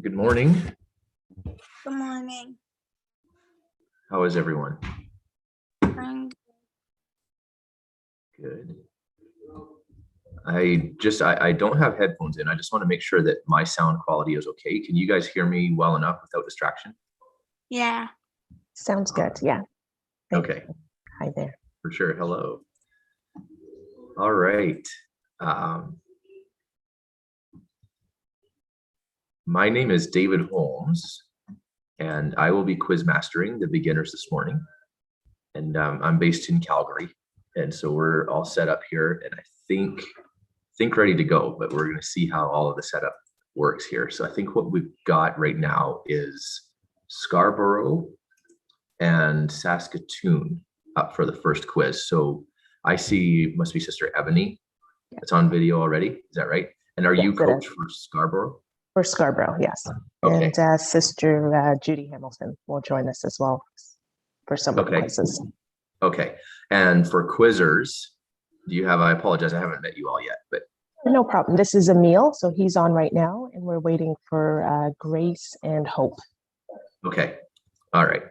Good morning. Good morning. How is everyone? I'm Good. I don't have headphones in. I just want to make sure that my sound quality is okay. Can you guys hear me well enough without distraction? Yeah. Sounds good. Yeah. Thank Okay, you. Hi there. for sure. Hello. All right. My name is David Holmes, and I will be quiz mastering the beginners this morning. And I'm based in Calgary, and so we're all set up here, and I think ready to go. But we're going to see how all of the setup works here. So I think what we've got right now is Scarborough and Saskatoon up for the first quiz. So I see must be Sister Ebony. It's on video already. Is that right? And are you Yes, it coach is. for Scarborough? For Scarborough, yes. Okay. And Sister Judy Hamilton will join us as well for some of the Okay. quizzes. Okay. And for quizzers, do you have, I apologize, I haven't met you all yet, but No problem. This is Emil, so he's on right now, and we're waiting for Grace and Hope. okay. All right.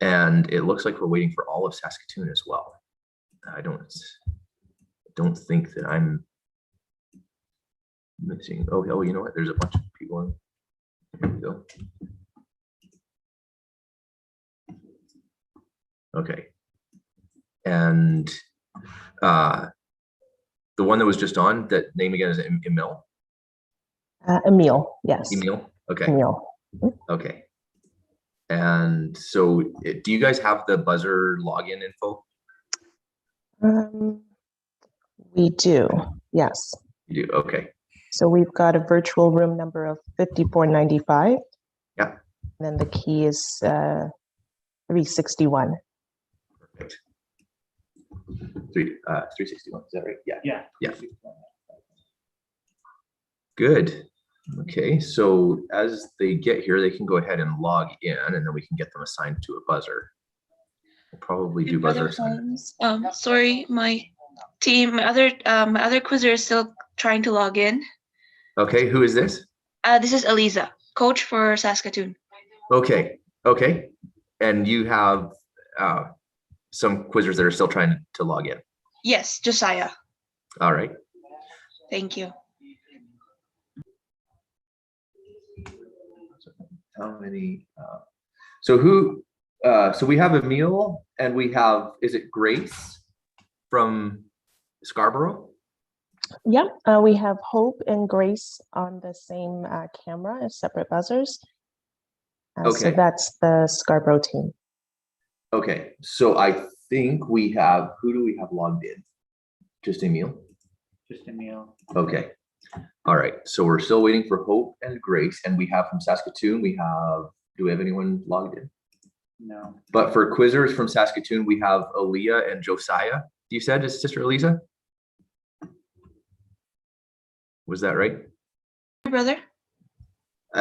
And it looks like we're waiting for all of Saskatoon as well. I don't think that I'm missing. Oh, you know what? There's a bunch of people in. Here we go. Okay. And the one that was just on, that name again is Emil? Emil, yes. Emil? Okay. Emil. Okay. And so do you guys have the buzzer login info? We do, yes. You do? Okay. So we've got a virtual room number of 5495. Yeah. And then the key is 361. Perfect. 361, is that right? Yeah. Yeah. Good. Okay, so as they get here, they can go ahead and log in, and then we can get them assigned to a buzzer. We'll probably do buzzer assignments. Sorry, my other quizzer is still trying to log in. Okay, who is this? This is Eliza, coach for Saskatoon. Okay, and you have some quizzers that are still trying to log in. Yes, Josiah. All right. Thank you. How many? So we have Emil, and we have, is it Grace from Scarborough? Yeah, we have Hope and Grace on the same camera as separate buzzers. So Okay. that's the Scarborough team. Okay, so I think we have, who do we have logged in? Just Emil? Just Emil. Okay. All right. So we're still waiting for Hope and Grace, and we have from Saskatoon, do we have anyone logged in? No. But for quizzers from Saskatoon, we have Aaliyah and Josiah. You said it's Sister Eliza? Was that right? Brother?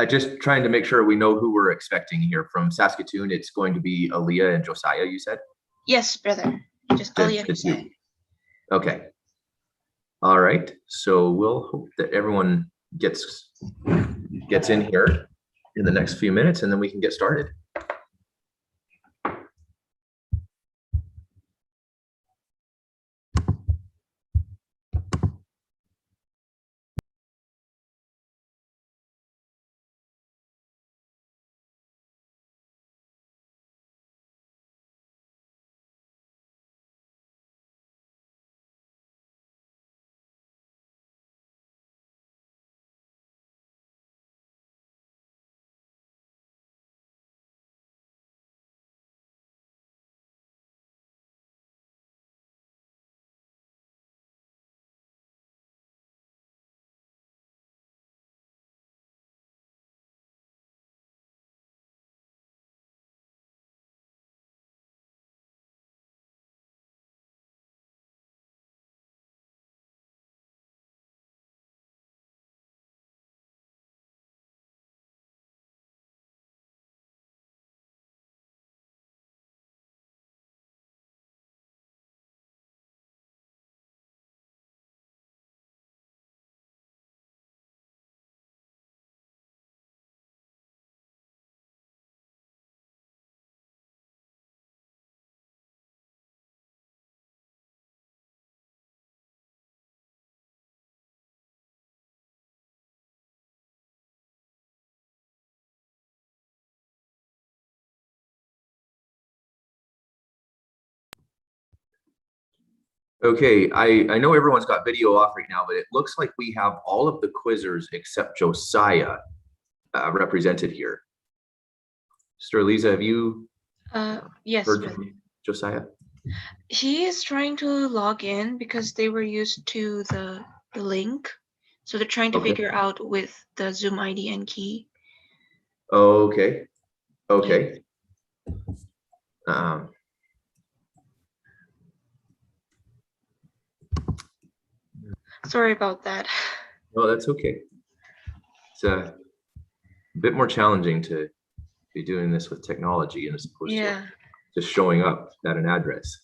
Just trying to make sure we know who we're expecting here. From Saskatoon, it's going to be Aaliyah and Josiah, you said? Yes, brother. Just Good, Ali and good Josiah. too. Okay. All right. So we'll hope that everyone gets in here in the next few minutes, and then we can get started. Okay, I know everyone's got video off right now, but it looks like we have all of the quizzers except Josiah represented here. Sister Lisa, have you Yes, heard brother. from Josiah? He is trying to log in because they were used to the link. So they're trying to Okay. figure out with the Zoom ID and key. Okay. Okay. Um, Sorry about that. no, that's okay. It's a bit more challenging to be doing this with technology as opposed to Yeah. just showing up at an address.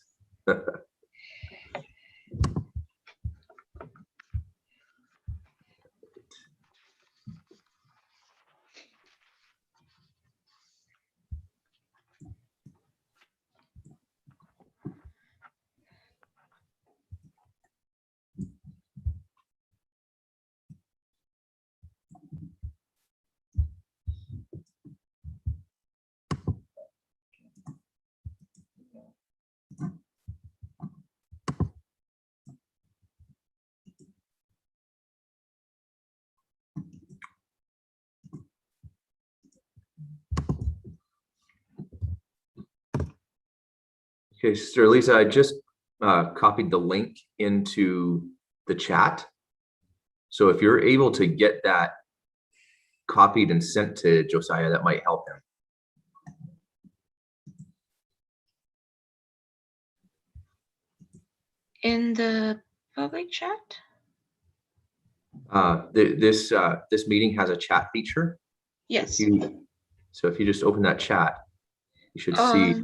Okay, Sister Lisa, I just copied the link into the chat. So if you're able to get that copied and sent to Josiah, that might help him. In the public chat? This meeting has a chat feature. Yes. So if you just open that chat, you should see.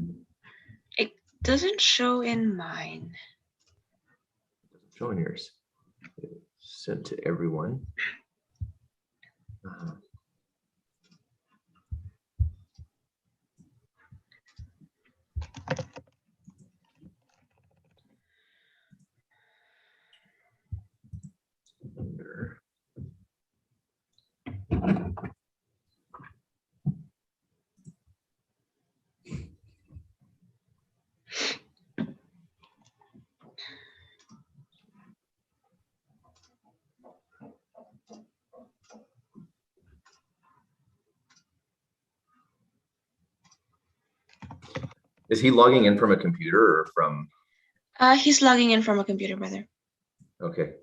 It doesn't show in mine. Showing yours. Sent to everyone. Under. Is he logging in from a computer or from? He's logging in from a computer, brother. Okay.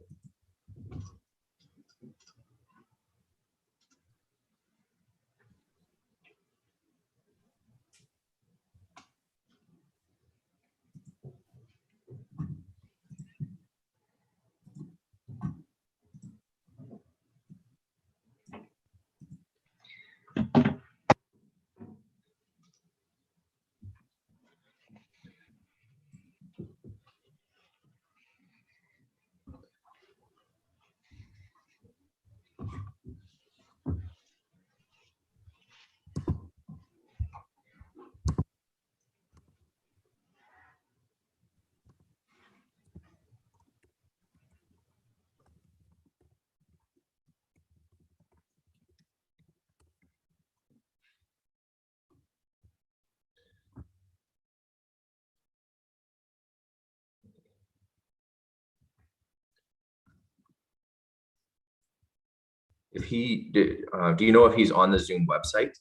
If he did, do you know if he's on the Zoom website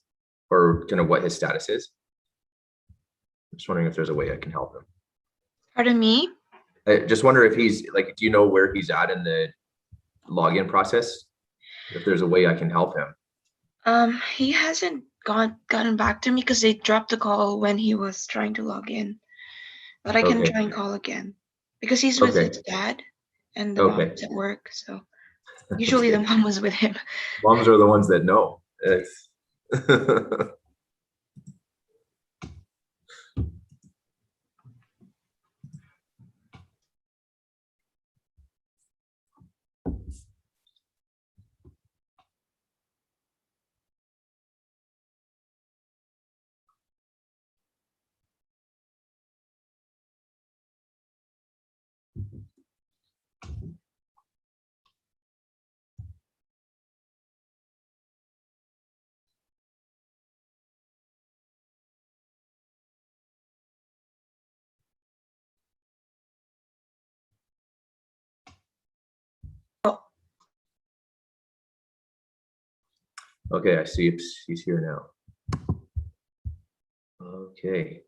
or kind of what his status is? I'm just wondering if there's a way I can help him. Pardon me? I just wonder if he's like, do you know where he's at in the login process? If there's a way I can help him. He hasn't gotten back to me because they dropped the call when he was trying to log in. But I can Okay. try and call again because he's with Okay. his dad and the Okay. mom's at work. So usually the Okay. mom was with him. Moms are the ones that know. It's Okay, I see she's here now. Okay.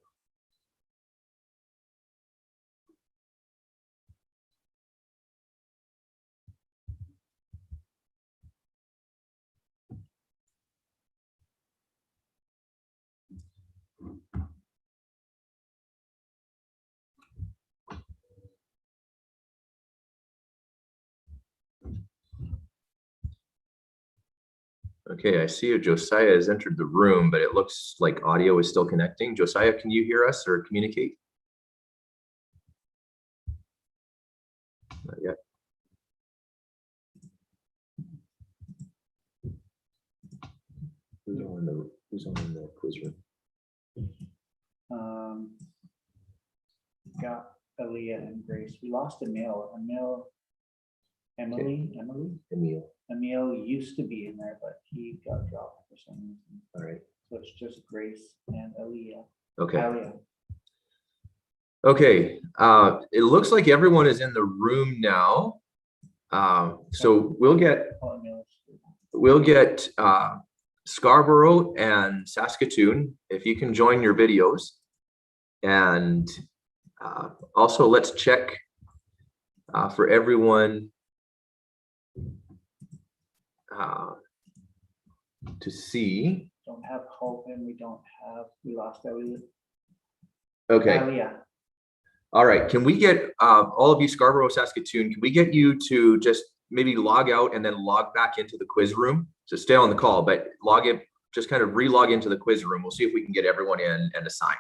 Okay, I see Josiah has entered the room, but it looks like audio is still connecting. Josiah, can you hear us or communicate? Not yet. Who's on the quiz room? Got Aaliyah and Grace. We lost Emil. Emil used to be in there, but he got dropped for some reason. All right. So it's just Grace and Aaliyah. Okay. Aaliyah. Okay. It looks like everyone is in the room now. So we'll get Oh, Emil. Scarborough and Saskatoon, if you can join your videos. And also let's check for everyone to see. Don't have Hope and we lost Aaliyah. Okay. Aaliyah. All right. Can we get all of you Scarborough, Saskatoon, can we get you to just maybe log out and then log back into the quiz room? So stay on the call, but log in, just kind of re-log into the quiz room. We'll see if we can get everyone in and assigned,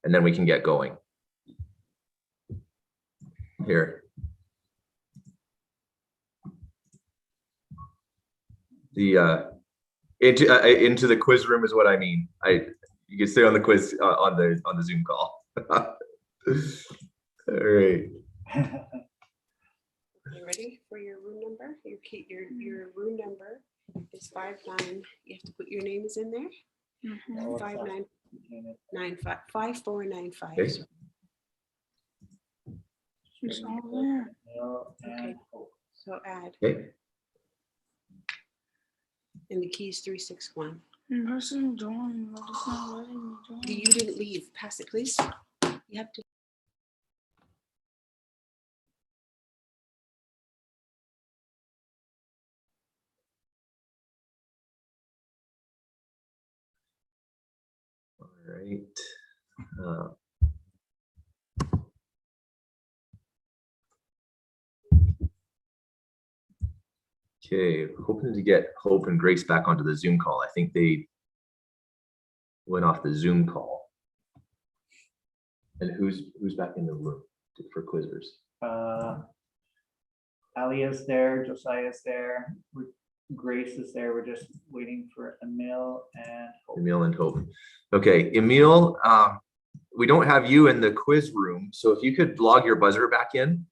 and then we can get going. Here. The into the quiz room is what I mean. You can stay on the quiz on the Zoom call. All right. You ready for your room number? Your room number is 59. You have to put your names in there. Mhm. 5995 5495. Okay. She's all there. Emil and Okay. Hope. So add, Okay. and the key is 361. Person join, but it's not letting me join. You didn't leave. Pass it, please. You have to. All right. Okay, hoping to get Hope and Grace back onto the Zoom call. I think they went off the Zoom call. And who's back in the room for quizzers? Aaliyah's there, Josiah's there, Grace is there. We're just waiting for Emil and Hope. Emil and Hope. Okay, Emil, we don't have you in the quiz room, so if you could log your buzzer back in.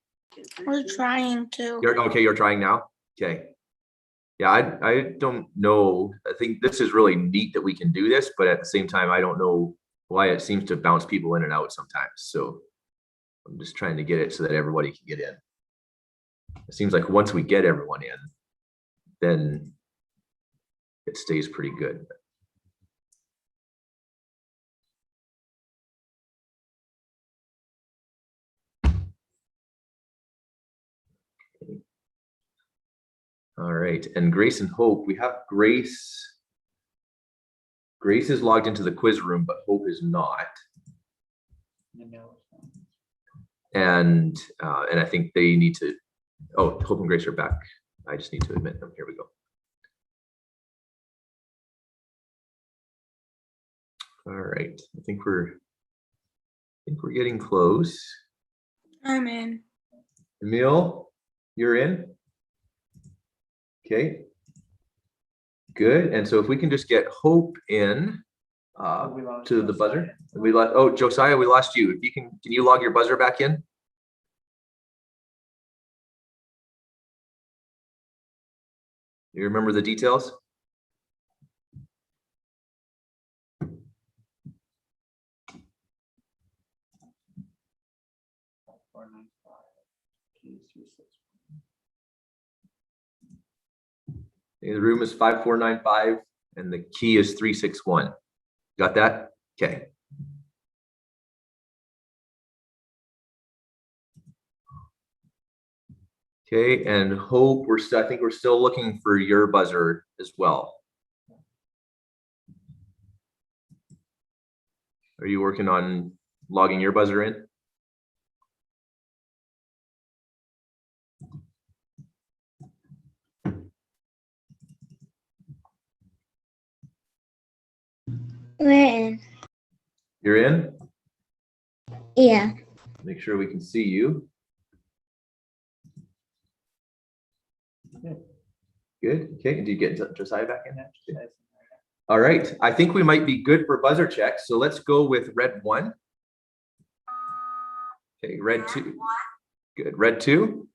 We're trying to. You're trying now? Okay. Yeah, I don't know. I think this is really neat that we can do this, but at the same time, I don't know why it seems to bounce people in and out sometimes. So I'm just trying to get it so that everybody can get in. It seems like once we get everyone in, then it stays pretty good. All right, and Grace and Hope, we have Grace. Grace is logged into the quiz room, but Hope is not. Emil is on. And I think they need to. Oh, Hope and Grace are back. I just need to admit them. Here we go. All right, I think we're getting close. I'm in. Emil, you're in. Okay. Good. And so if we can just get Hope in We lost to the Josiah. buzzer. We lost. Oh, Josiah, we lost you. If you can you log your buzzer back in? You remember the details? The room is 5495. and the key is 361. Got that? Okay. Okay, and Hope, I think we're still looking for your buzzer as well. Are you working on logging your buzzer in? We're in. You're in? Yeah. Make sure we can see you. Good. Okay. Did you get Josiah back in? Good. All right. I think we might be good for buzzer checks. So let's go with red 1. Okay. Red 2. Good. Red 2.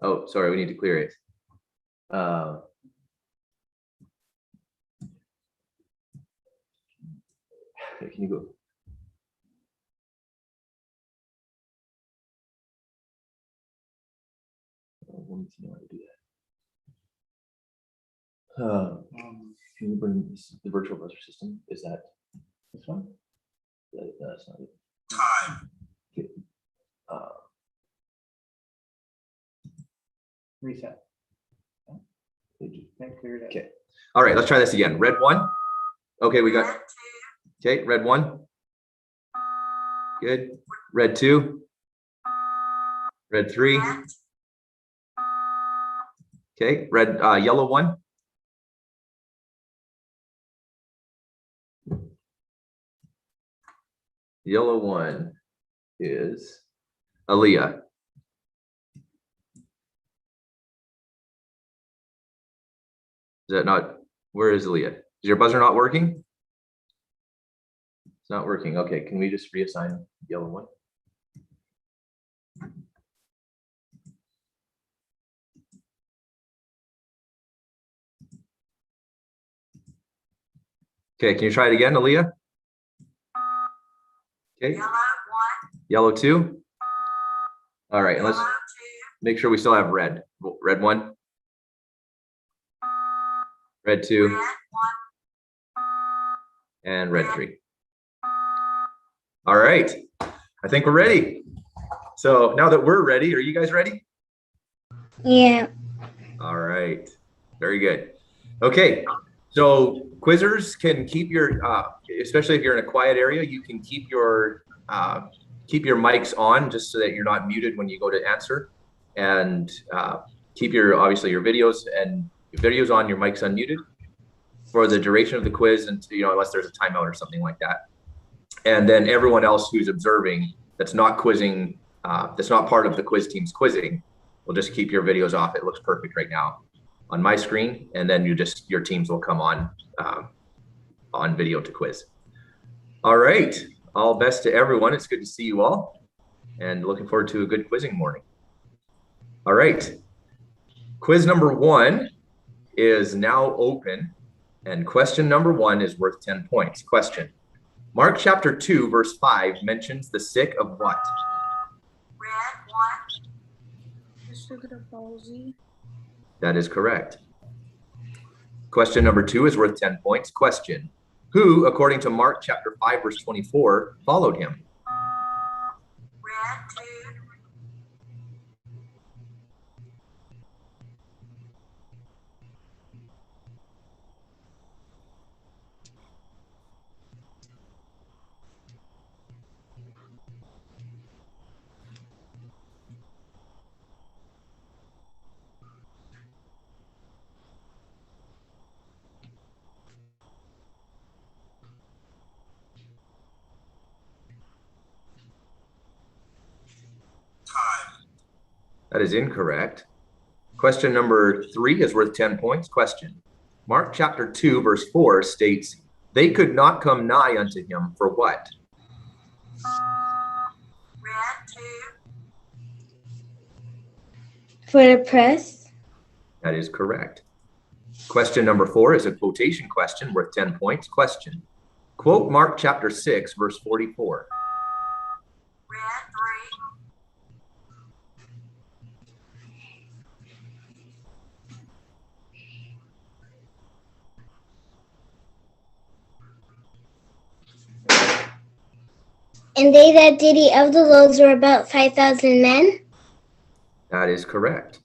Oh, sorry. We need to clear it. Okay, can you go? Let me see how to do that. Can you bring the virtual buzzer system? Is that this one? That's not it. Time. Okay. Reset. Okay, cleared it. Okay. All right, let's try this again. Red 1. Okay, we got. Okay, red 1. Good. Red 2. Red 3. Okay, red, yellow 1. Yellow 1 is Aaliyah. Is that not, where is Aaliyah? Is your buzzer not working? It's not working. Okay, can we just reassign yellow 1? Okay, can you try it again, Aaliyah? Okay. Yellow 2. All right, and let's make sure we still have red. Red 1. Red 2. And red 3. All right, I think we're ready. So now that we're ready, are you guys ready? Yeah. All right, very good. Okay, so quizzers can keep your, especially if you're in a quiet area, you can keep your mics on just so that you're not muted when you go to answer, and keep your, obviously your videos on, your mics unmuted for the duration of the quiz, and unless there's a timeout or something like that. And then everyone else who's observing that's not quizzing, that's not part of the quiz team's quizzing, will just keep your videos off. It looks perfect right now on my screen, and then your teams will come on video to quiz. All right, all best to everyone. It's good to see you all, and looking forward to a good quizzing morning. All right, quiz number 1 is now open, and question number 1 is worth 10 points. Question: Mark chapter 2, verse 5 mentions the sick of what? Cerebral palsy. That is correct. Question number 2 is worth 10 points. Question: Who, according to Mark chapter 5, verse 24, followed him? Time. That is incorrect. Question number 3 is worth 10 points. Question: Mark chapter 2, verse 4 states, they could not come nigh unto him for what? For the press. That is correct. Question number 4 is a quotation question worth 10 points. Question: Quote Mark chapter 6, verse 44. And they that did eat of the loaves were about 5,000 men. That is correct.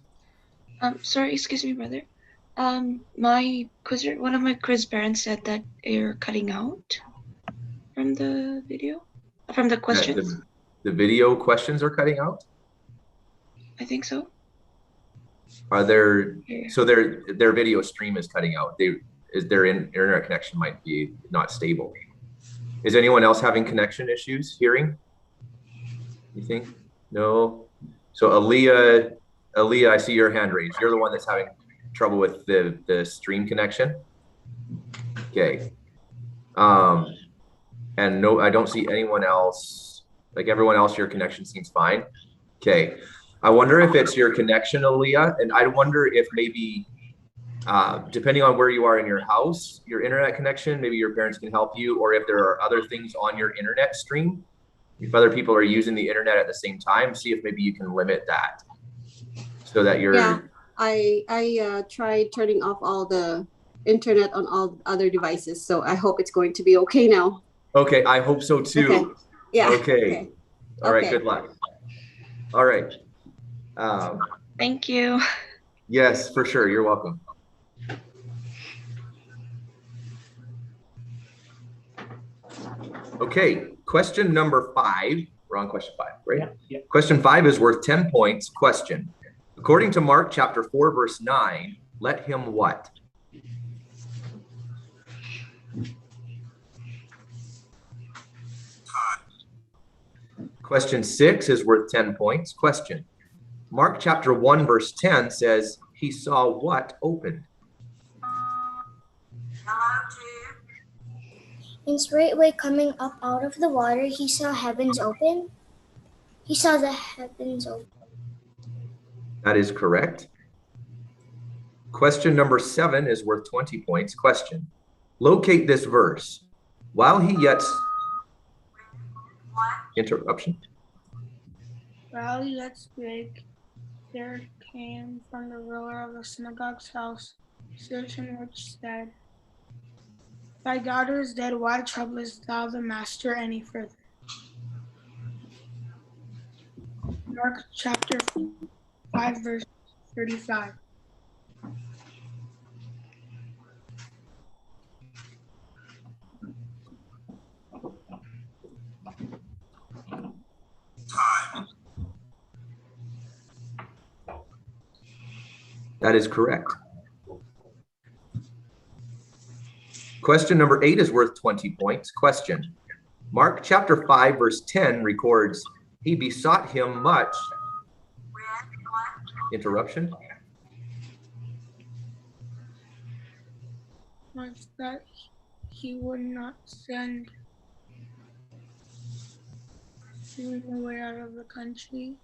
Sorry, excuse me, brother. My quizzer, one of my quiz parents said that you're cutting out from the video, from the That questions. the video questions are cutting out. I think so. Are there? Yeah. So their video stream is cutting out. Their internet connection might be not stable. Is anyone else having connection issues hearing? You think? No. So Aaliyah, I see your hand raised. You're the one that's having trouble with the stream connection. Okay. And no, I don't see anyone else. Like everyone else, your connection seems fine. Okay. I wonder if it's your connection, Aaliyah, and I wonder if maybe, depending on where you are in your house, your internet connection, maybe your parents can help you, or if there are other things on your internet stream, if other people are using the internet at the same time, see if maybe you can limit that so that you're. Yeah, I tried turning off all the internet on all other devices, so I hope it's going to be okay now. Okay, I hope so too. Okay. Yeah. Okay. All right. Okay. Good luck. All right. Thank you. Yes, for sure. You're welcome. Okay, question number 5. We're on question 5, right? Yeah. Question 5 is worth 10 points. Question. According to Mark chapter 4, verse 9, let him what? Question 6 is worth 10 points. Question. Mark chapter 1, verse 10 says, he saw what opened? And straightway coming up out of the water, he saw heavens open. He saw the heavens open. That is correct. Question number 7 is worth 20 points. Question. Locate this verse. While he yet... Interruption. While he yet spake, there came from the ruler of the synagogue's house certain which said, thy daughter is dead, why troublest thou the master any further? Mark chapter 5, verse 35. Time. That is correct. Question number 8 is worth 20 points. Question. Mark chapter 5, verse 10 records, he besought him much. Interruption. Much that he would not send him away out of the country.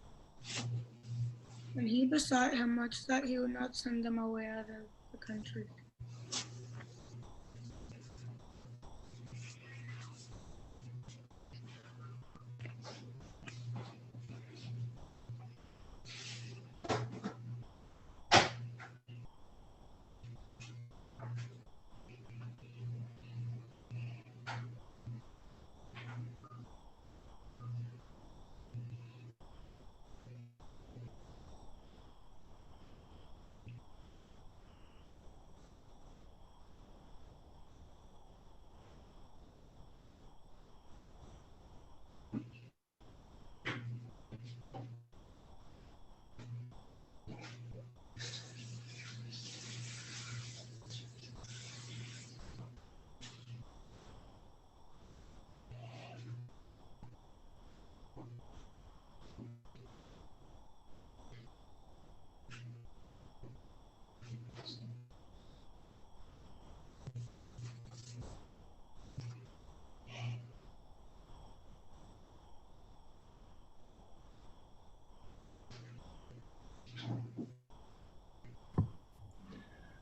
And he besought him much that he would not send them away out of the country.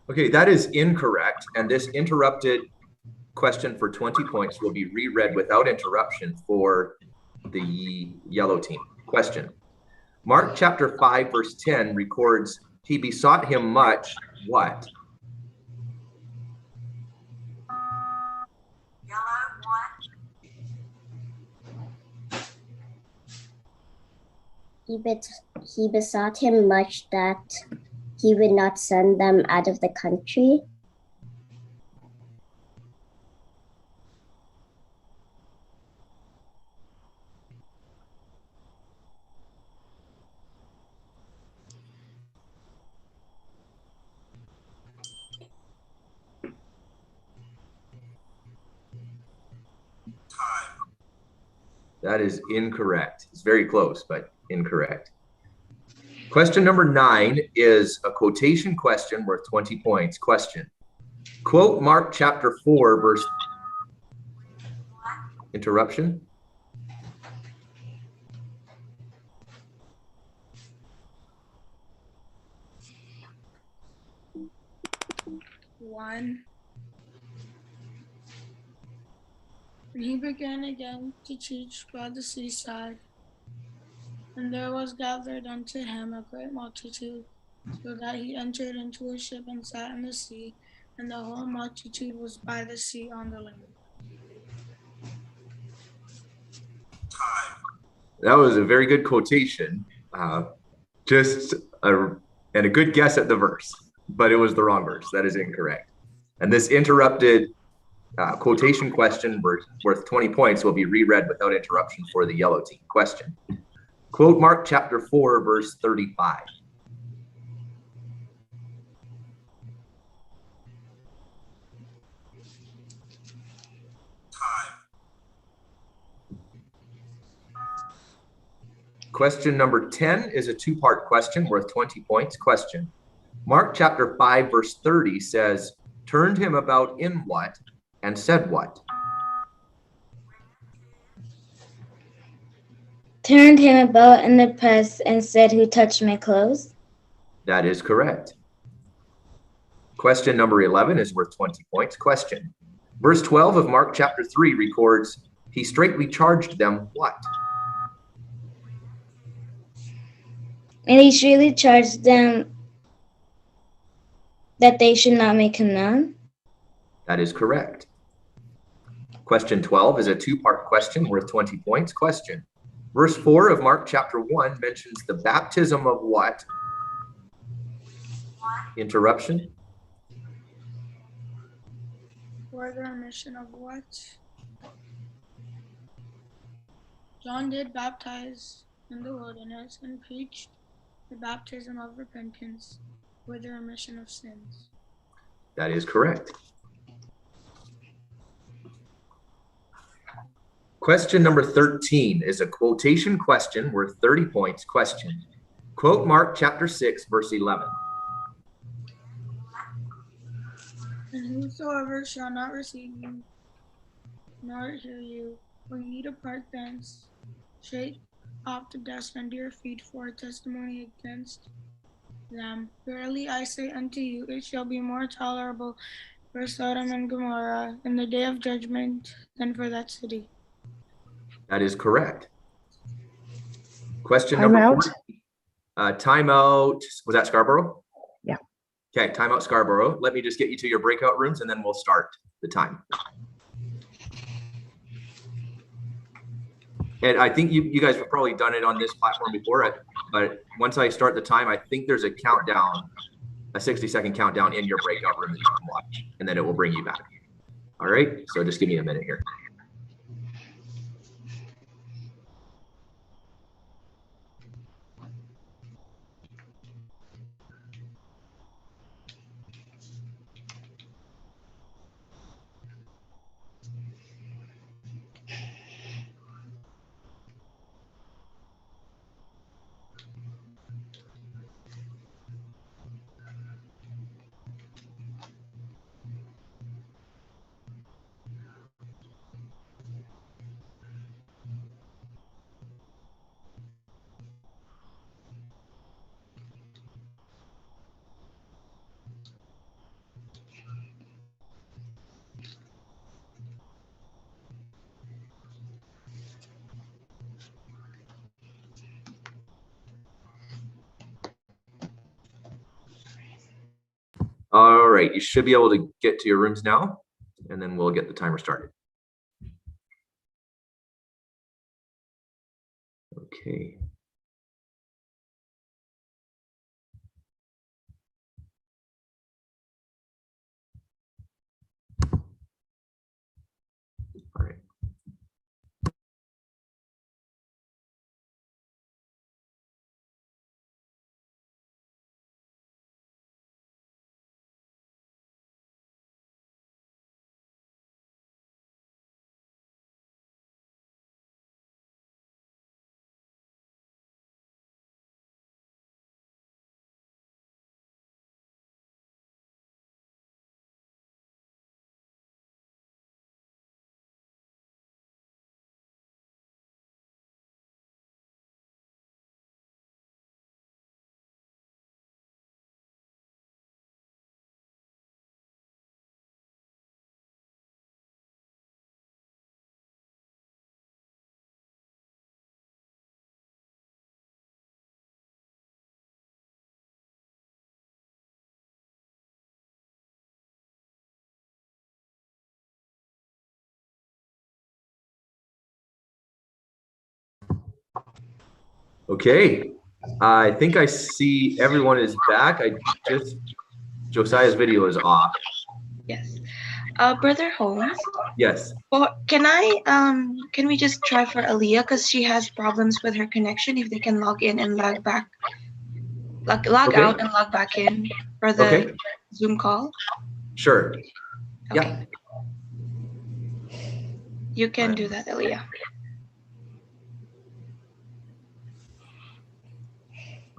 Okay, that is incorrect. And this interrupted question for 20 points will be reread without interruption for the yellow team. Question. Mark chapter 5, verse 10 records, he besought him much, what? he besought him much that he would not send them out of the country. Time. That is incorrect. It's very close, but incorrect. Question number 9 is a quotation question worth 20 points. Question. Quote Mark chapter 4, verse. Interruption. One. And he began again to teach by the seaside. And there was gathered unto him a great multitude, so that he entered into a ship and sat in the sea, and the whole multitude was by the sea on the land. Time. That was a very good quotation. And a good guess at the verse, but it was the wrong verse. That is incorrect. And this interrupted quotation question worth 20 points will be reread without interruption for the yellow team. Question. Quote Mark chapter 4, verse 35. Time. Question number 10 is a two-part question worth 20 points. Question. Mark chapter 5, verse 30 says, turned him about in what and said what? Turned him about in the press and said, who touched my clothes? That is correct. Question number 11 is worth 20 points. Question. Verse 12 of Mark chapter 3 records, he straightly charged them what? And he surely charged them that they should not make him known. That is correct. Question 12 is a two-part question worth 20 points. Question. Verse 4 of Mark chapter 1 mentions the baptism of what? Interruption. For the remission of what? John did baptize in the wilderness and preached the baptism of repentance for the remission of sins. That is correct. Question number 13 is a quotation question worth 30 points. Question. Quote Mark chapter 6, verse 11. And whosoever shall not receive you, nor hear you, when ye depart thence, shake off the dust under your feet for a testimony against them. Verily I say unto you, it shall be more tolerable for Sodom and Gomorrah in the day of judgment than for that city. That is correct. Question Time number out. 14. Timeout. Was that Scarborough? Yeah. Okay, timeout Scarborough. Let me just get you to your breakout rooms and then we'll start the time. And I think you guys have probably done it on this platform before, but once I start the time, I think there's a countdown, a 60-second countdown in your breakout room that you can watch, and then it will bring you back. All right, so just give me a minute here. All right, you should be able to get to your rooms now, and then we'll get the timer started. Okay. Okay, I think I see everyone is back. Josiah's video is off. Yes. Brother Holmes, Yes. can we just try for Aaliyah because she has problems with her connection, if they can log in and log back, log Okay. out and log back in for the Okay. Zoom call? Sure. Okay. Yeah. You can do that, Aaliyah.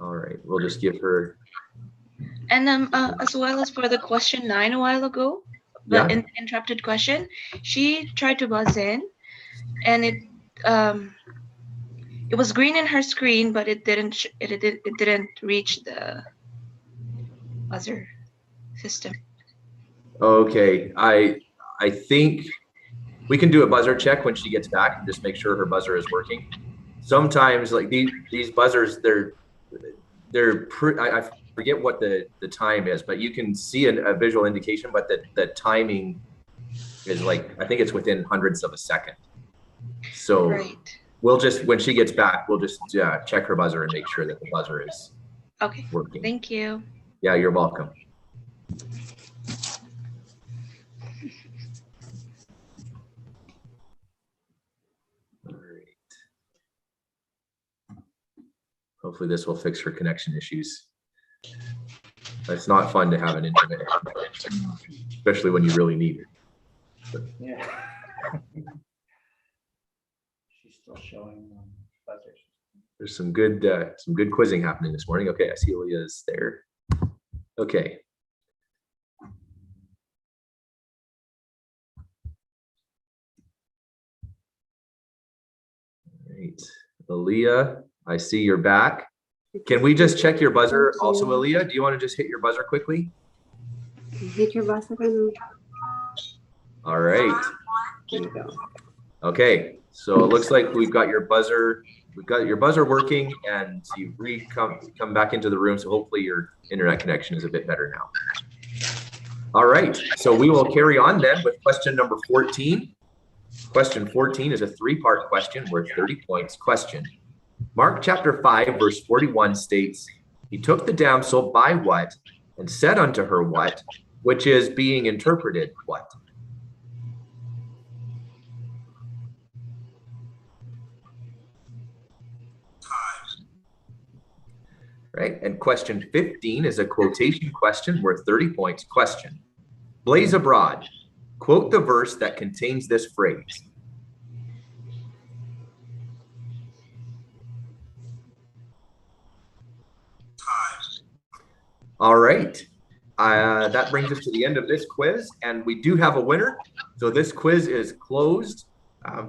All right, we'll just give her. And as well as for the question 9 a while ago, but Yeah. an interrupted question, she tried to buzz in, and it was green in her screen, but it didn't reach the buzzer system. Okay, I think we can do a buzzer check when she gets back and just make sure her buzzer is working. Sometimes like these buzzers, I forget what the time is, but you can see a visual indication, but the timing is like, I think it's within hundredths of a second. So Right. we'll just, when she gets back, we'll just check her buzzer and make sure that the buzzer is Okay. working. Thank you. Yeah, you're welcome. All right. Hopefully this will fix her connection issues. It's not fun to have an internet connection, especially when you really need it. Yeah. She's still showing buzzers. There's some good quizzing happening this morning. Okay, I see Leah's there. Okay. All right, Aaliyah, I see you're back. Can we just check your buzzer also, Aaliyah? Do you want to just hit your buzzer quickly? Hit your buzzer. All right. There you go. Okay, so it looks like we've got your buzzer working, and you come back into the room, so hopefully your internet connection is a bit better now. All right, so we will carry on then with question number 14. Question 14 is a 3-part question worth 30 points. Question: Mark chapter 5 verse 41 states, "He took the damsel by what, and said unto her what, which is being interpreted what?" Right, and question 15 is a quotation question worth 30 points. Question: Blaze abroad. Quote the verse that contains this phrase. All right, that brings us to the end of this quiz, and we do have a winner. So this quiz is closed.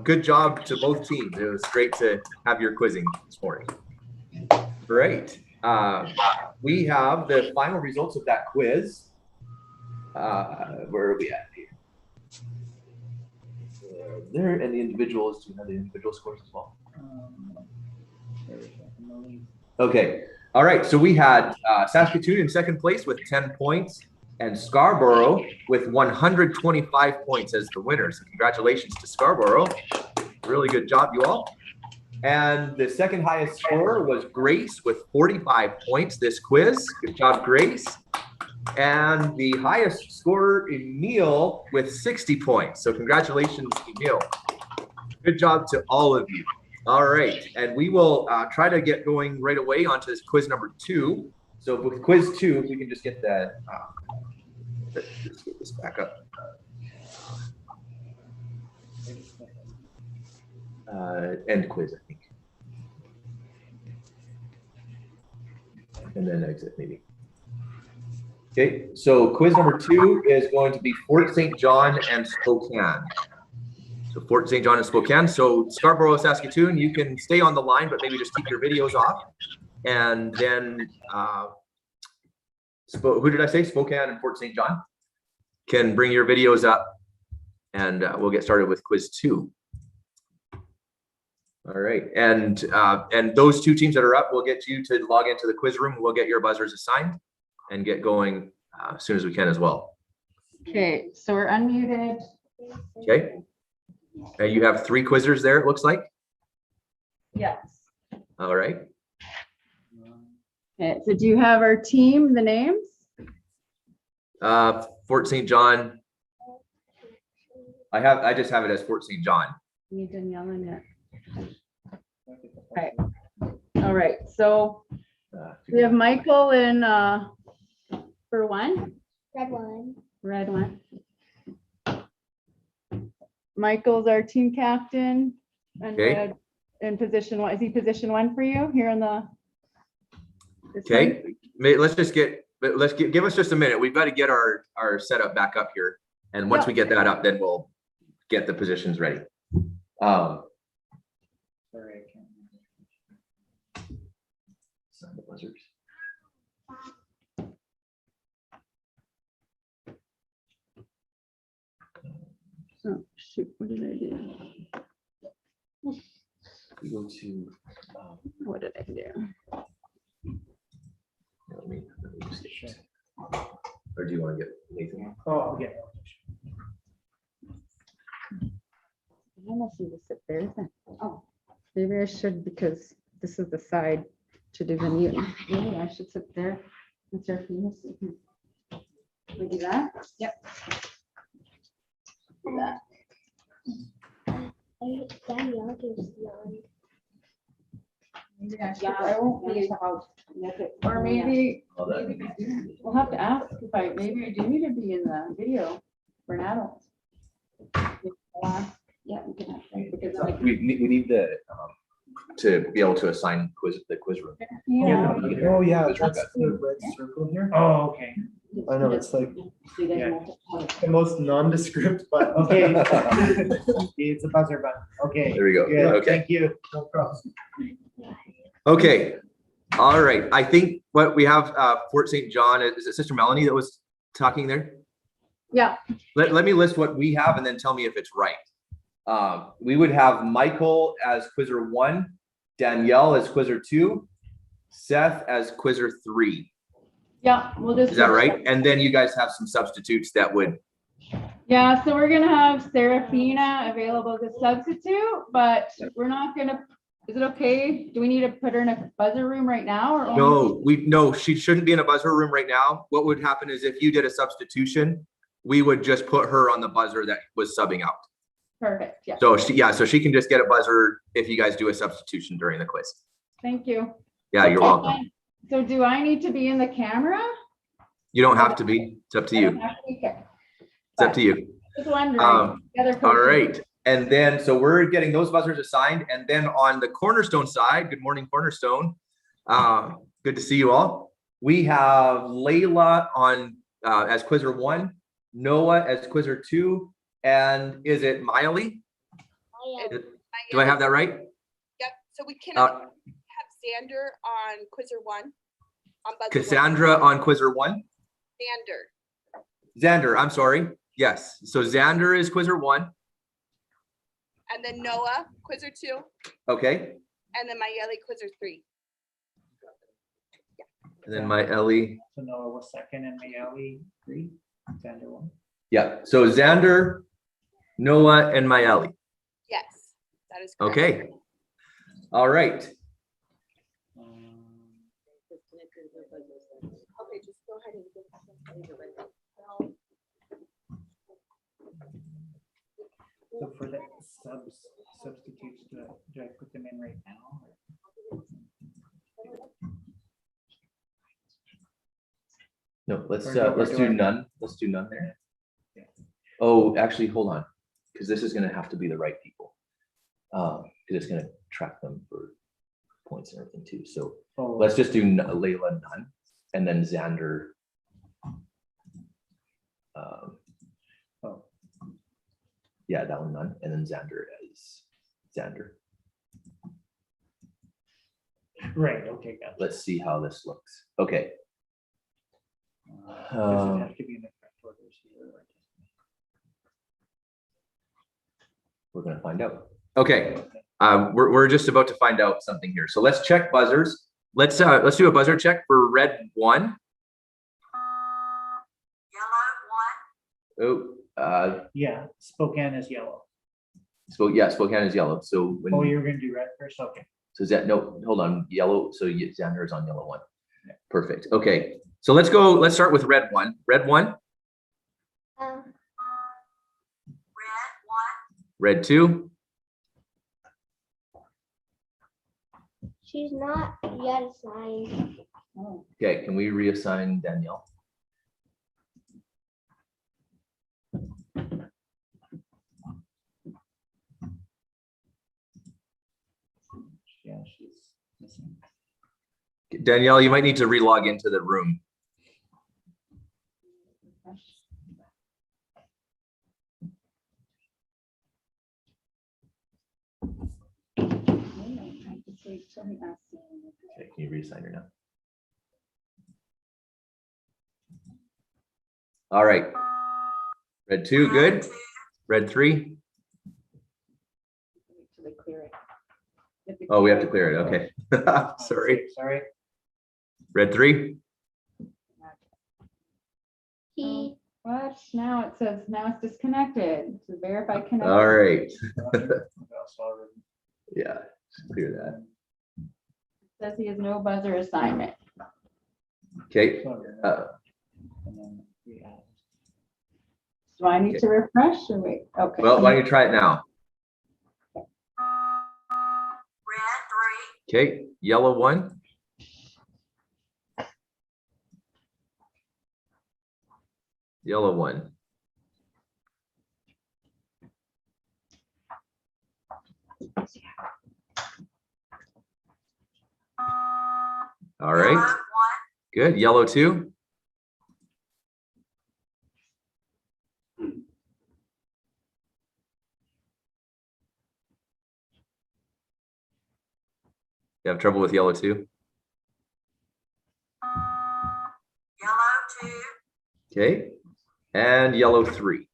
Good job to both teams. It was great to have your quizzing this morning. Great. We have the final results of that quiz. Where are we at here? There, and the individuals, do you have the individual scores as well? Okay. All right. So we had Saskatoon in second place with 10 points, and Scarborough with 125 points as the winner. So congratulations to Scarborough. Really good job, you all. And the second highest score was Grace with 45 points this quiz. Good job, Grace. And the highest scorer, Emil, with 60 points. So congratulations, Emil. Good job to all of you. All right, and we will try to get going right away onto this quiz number 2. So with quiz 2, if we can just get that, let's get this back up. End quiz, I think. And then exit maybe. Okay, so quiz number 2 is going to be Fort St. John and Spokane. So Fort St. John and Spokane. So Scarborough, Saskatoon, you can stay on the line, but maybe just keep your videos off. And then, who did I say? Spokane and Fort St. John can bring your videos up, and we'll get started with quiz 2. All right, and those 2 teams that are up, we'll get you to log into the quiz room. We'll get your buzzers assigned and get going as soon as we can as well. Okay, so we're unmuted. Okay. You have 3 quizzers there, it looks like. Yes. All right. Okay, so do you have our team, the names? Fort St. John. I just have it as Fort St. John. You didn't yell in it. Okay. All right, so we have Michael in for one. Red one. Red one. Michael's our team captain and Okay. red in position one. Is he position one for you here in the? this Okay, one? let's give us just a minute. We've got to get our setup back up here. And once Yeah. we get that up, then we'll get the positions ready. Sorry, I can't remember. Sign the buzzers. Oh, shoot, what did I do? We go to, What did I do? let me just get, or do you want to get Nathan? Oh, yeah. I almost need to sit there, isn't it? Oh, maybe I should, because this is the side to do the mute. Maybe I should sit there. and start from this. We do that? Yep. Do that. Maybe I should, I won't be about, or maybe we'll have to ask if maybe I do need to be in the video for an adult. Yeah, we can have, because We need to be able to assign the quiz room. yeah. Oh, yeah, that's the red circle here. Oh, okay. I know, it's like Yeah. the most nondescript, but Okay. It's a buzzer button. Okay. There we go. Good. Okay. Thank you. No problem. Okay. All right. I think what we have, Fort St. John, is it Sister Melanie that was talking there? Yeah. Let me list what we have and then tell me if it's right. We would have Michael as quizzer 1, Danielle as quizzer 2, Seth as quizzer 3. Yeah, we'll just. Is that right? And then you guys have some substitutes that would. Yeah, so we're gonna have Serafina available as a substitute, but we're not gonna, is it okay? Do we need to put her in a buzzer room right now or? No, she shouldn't be in a buzzer room right now. What would happen is if you did a substitution, we would just put her on the buzzer that was subbing out. Perfect, yeah. So she can just get a buzzer if you guys do a substitution during the quiz. Thank you. Yeah, you're welcome. So do I need to be in the camera? You don't have to be. It's up to I don't you. have to be here. It's up to you. Just wondering. The other All coaches. right. And then, so we're getting those buzzers assigned. And then on the Cornerstone side, good morning, Cornerstone. Good to see you all. We have Layla on as quizzer 1, Noah as quizzer 2, and is it Miley? Do I have that right? Yep. So we cannot have Xander on quizzer 1. On buzzer Cassandra 1. on quizzer 1. Xander. I'm sorry. Yes. So Xander is quizzer 1. And then Noah, quizzer 2. Okay. And then Mayeli, quizzer 3. And then my Ellie. So Noah was second and Mayeli 3. Xander 1. Yeah. So Xander, Noah, and my Ellie. Yes, that is correct. Okay. All right. Okay, just go ahead and give us So for the substitutes, do I put them in right now? No, let's Or do none. Let's do none there. Oh, actually, hold on, because this is going to have to be the right people. Because it's going to track them for points and everything too. So let's just do Layla none, and then Xander. Yeah, that one none, and then Xander as Xander. Right. Okay. Gotcha. Let's see how this looks. Okay. Does it have to be in the correct orders here? We're going to find out. Okay. We're just about to find out something here. So let's check buzzers. Let's do a buzzer check for red 1. Yellow 1. Oh, Yeah, Spokane is yellow. Spokane is yellow. So when Oh, you were gonna do red first? Okay. so no, hold on, yellow. So Xander is on yellow 1. Perfect. Okay. So let's go. Let's start with red one. Red one. Red 1. Red two. She's not yet assigned. Okay. Can we reassign Danielle? Yeah, she's missing. Danielle, you might need to relog into the room. Okay, can you reassign her now? All right. Red two, good. Red three. Oh, we have to clear it. Okay. Sorry. Sorry. Red three. What? Now it says now it's disconnected. To verify connection. All right. Yeah, just clear that. Says he has no buzzer assignment. Okay. Do I need to refresh or wait? Okay. Well, why don't you try it now? Red 3. Okay, yellow one. Yellow one. All right. Good. Yellow two. You have trouble with yellow two? Yellow 2. Okay. And yellow three.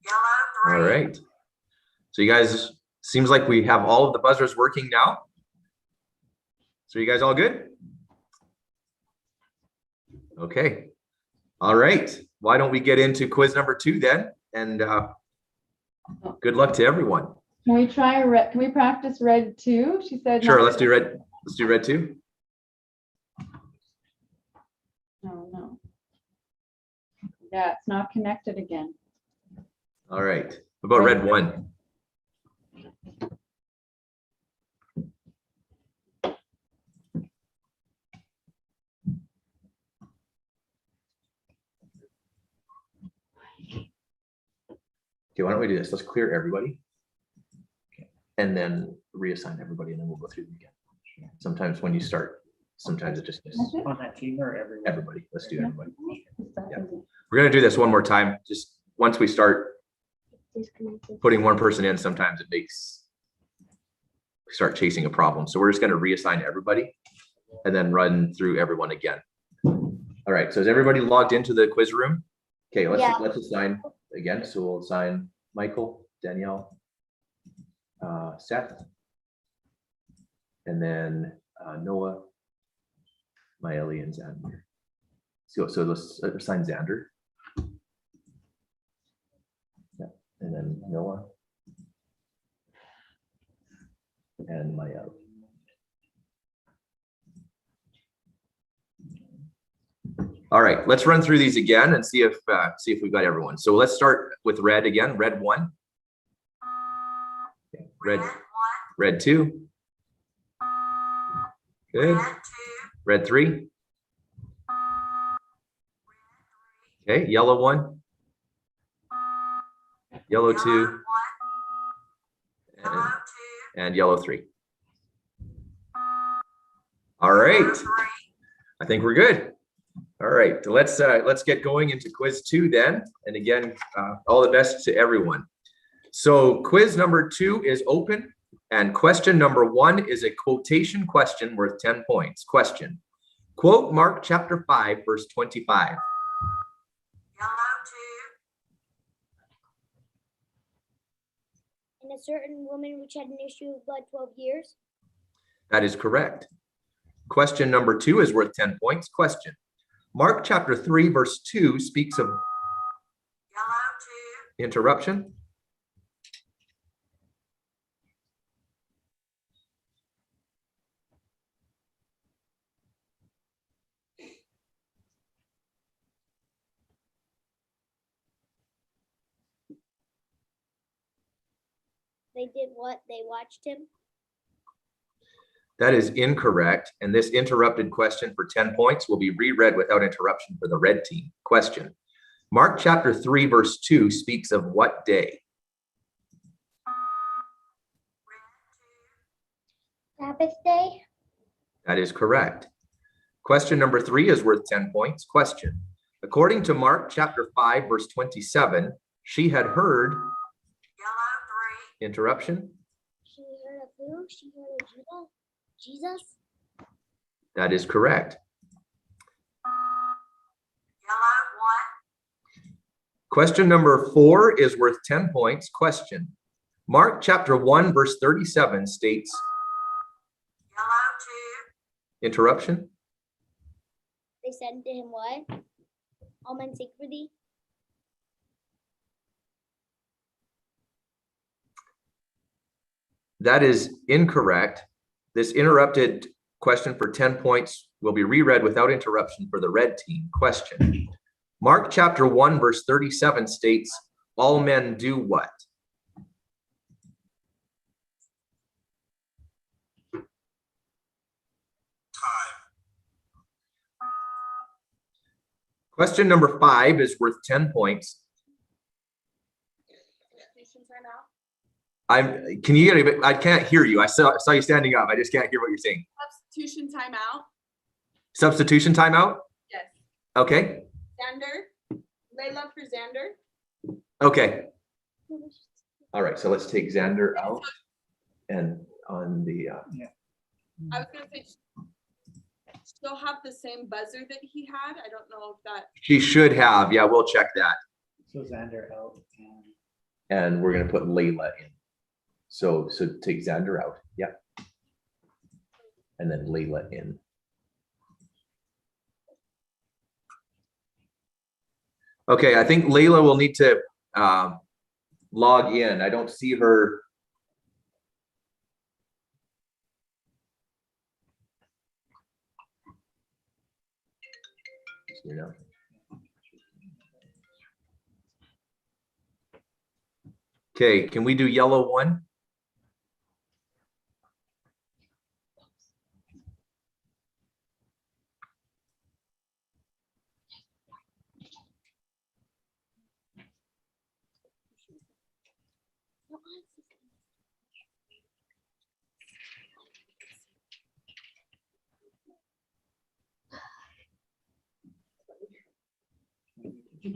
Yellow 3. All right. So you guys, seems like we have all of the buzzers working now. So you guys all good? Okay. All right. Why don't we get into quiz number 2 then? And good luck to everyone. Can we try red? Can we practice red too? She said. Sure. not Let's do red. Let's do red 2. No. Yeah, it's not connected again. All right. What about red 1? Okay, why don't we do this? Let's clear everybody. Okay. And then reassign everybody, and then we'll go through them again. Sometimes when you start, sometimes it just misses. On that team or everyone? Everybody. Let's do everybody. Yeah. We're going to do this one more time. Just once we start putting one person in, sometimes it makes we start chasing a problem. So we're just going to reassign everybody and then run through everyone again. All right. So is everybody logged into the quiz room? Okay, let's assign again. So we'll assign Michael, Danielle, Seth, and then Noah, Maeli, and Xander. So let's assign Xander. Yeah, and then Noah and Maeli. All right, let's run through these again and see if we've got everyone. So let's start with red again. Red 1. Okay. Red 2. Good. Red 3. Okay, yellow 1. Yellow 2. And yellow 3. All right. I think we're good. All right, let's get going into quiz 2 then. And again, all the best to everyone. So quiz number 2 is open, and question number 1 is a quotation question worth 10 points. Question: quote Mark chapter 5, verse 25. and a certain woman which had an issue of blood 12 years. That is correct. Question number 2 is worth 10 points. Question. Mark chapter 3, verse 2 speaks of interruption. They did what? They watched him. That is incorrect. And this interrupted question for 10 points will be reread without interruption for the red team. Question. Mark chapter 3, verse 2 speaks of what day? Sabbath day. That is correct. Question number 3 is worth 10 points. Question. According to Mark chapter 5, verse 27, she had heard interruption. She heard of who? She heard of Judah? Jesus? That is correct. Question number 4 is worth 10 points. Question. Mark chapter 1, verse 37 states interruption. They said to him what? All men seek for thee. That is incorrect. This interrupted question for 10 points will be reread without interruption for the red team. Question. Mark chapter 1, verse 37 states, all men do what? Question number 5 is worth 10 points. Can you get a bit? I can't hear you. I saw you standing up. I just can't hear what you're saying. Substitution timeout. Substitution timeout? Yes. Okay. Xander. Layla for Xander. Okay. All right. So let's take Xander out and on the. I was going to say she'll have the same buzzer that he had. I don't know if that. She should have. Yeah, we'll check that. So Xander out. And we're going to put Layla in. So take Xander out. Yeah. And then Layla in. Okay, I think Layla will need to log in. I don't see her. You know. Okay, can we do yellow 1?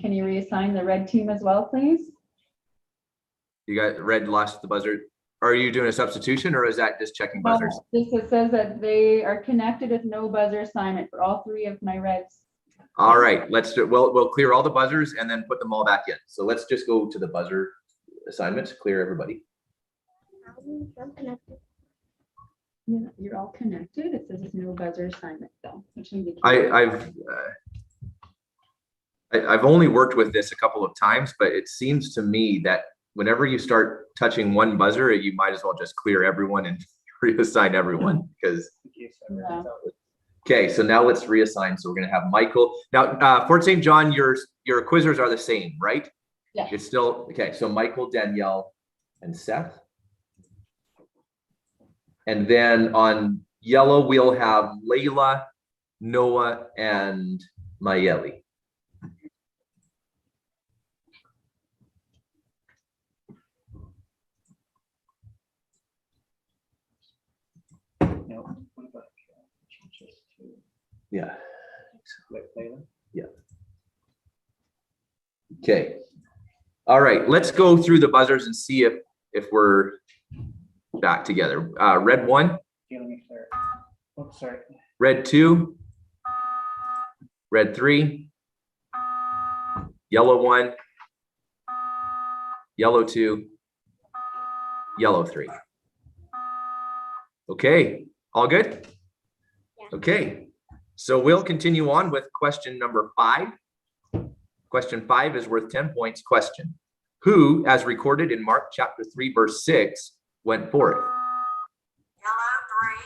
Can you reassign the red team as well, please? You got red lost the buzzer. Are you doing a substitution or is that just checking buzzers? This says that they are connected with no buzzer assignment for all 3 of my reds. All right, let's do. We'll clear all the buzzers and then put them all back in. So let's just go to the buzzer assignments. Clear everybody. I'm connected. Yeah, you're all connected. It says it's no buzzer assignment though. Which I've only worked with this a couple of times, but it seems to me that whenever you start touching one buzzer, you might as well just clear everyone and reassign everyone because. Yeah. Okay, so now let's reassign. So we're going to have Michael. Now, Fort St. John, your quizzers are the same, right? Yeah. It's still, okay, so Michael, Danielle, and Seth. And then on yellow, we'll have Layla, Noah, and Mayeli. No, what about just two? Yeah. Layla? Yeah. Okay. All right, let's go through the buzzers and see if we're back together. Red 1. Okay, let me clear. Oh, sorry. Red 2. Red 3. Yellow 1. Yellow 2. Yellow 3. Okay, all good? Okay, so we'll continue on with question number 5. Question 5 is worth 10 points. Question: who, as recorded in Mark chapter 3, verse 6, went forth? Yellow 3.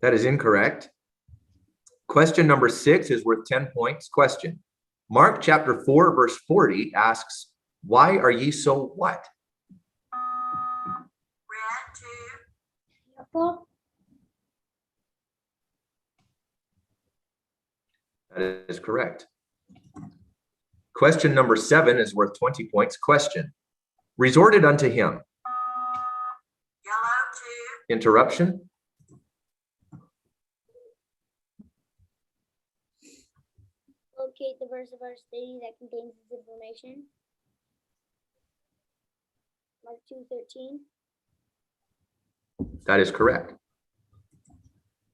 That is incorrect. Question number 6 is worth 10 points. Question: Mark chapter 4, verse 40 asks, why are ye so what? Red 2. That is correct. Question number 7 is worth 20 points. Question: resorted unto him. Yellow 2. Interruption. Locate the verse of our study that contains this information. Mark 2:13. That is correct.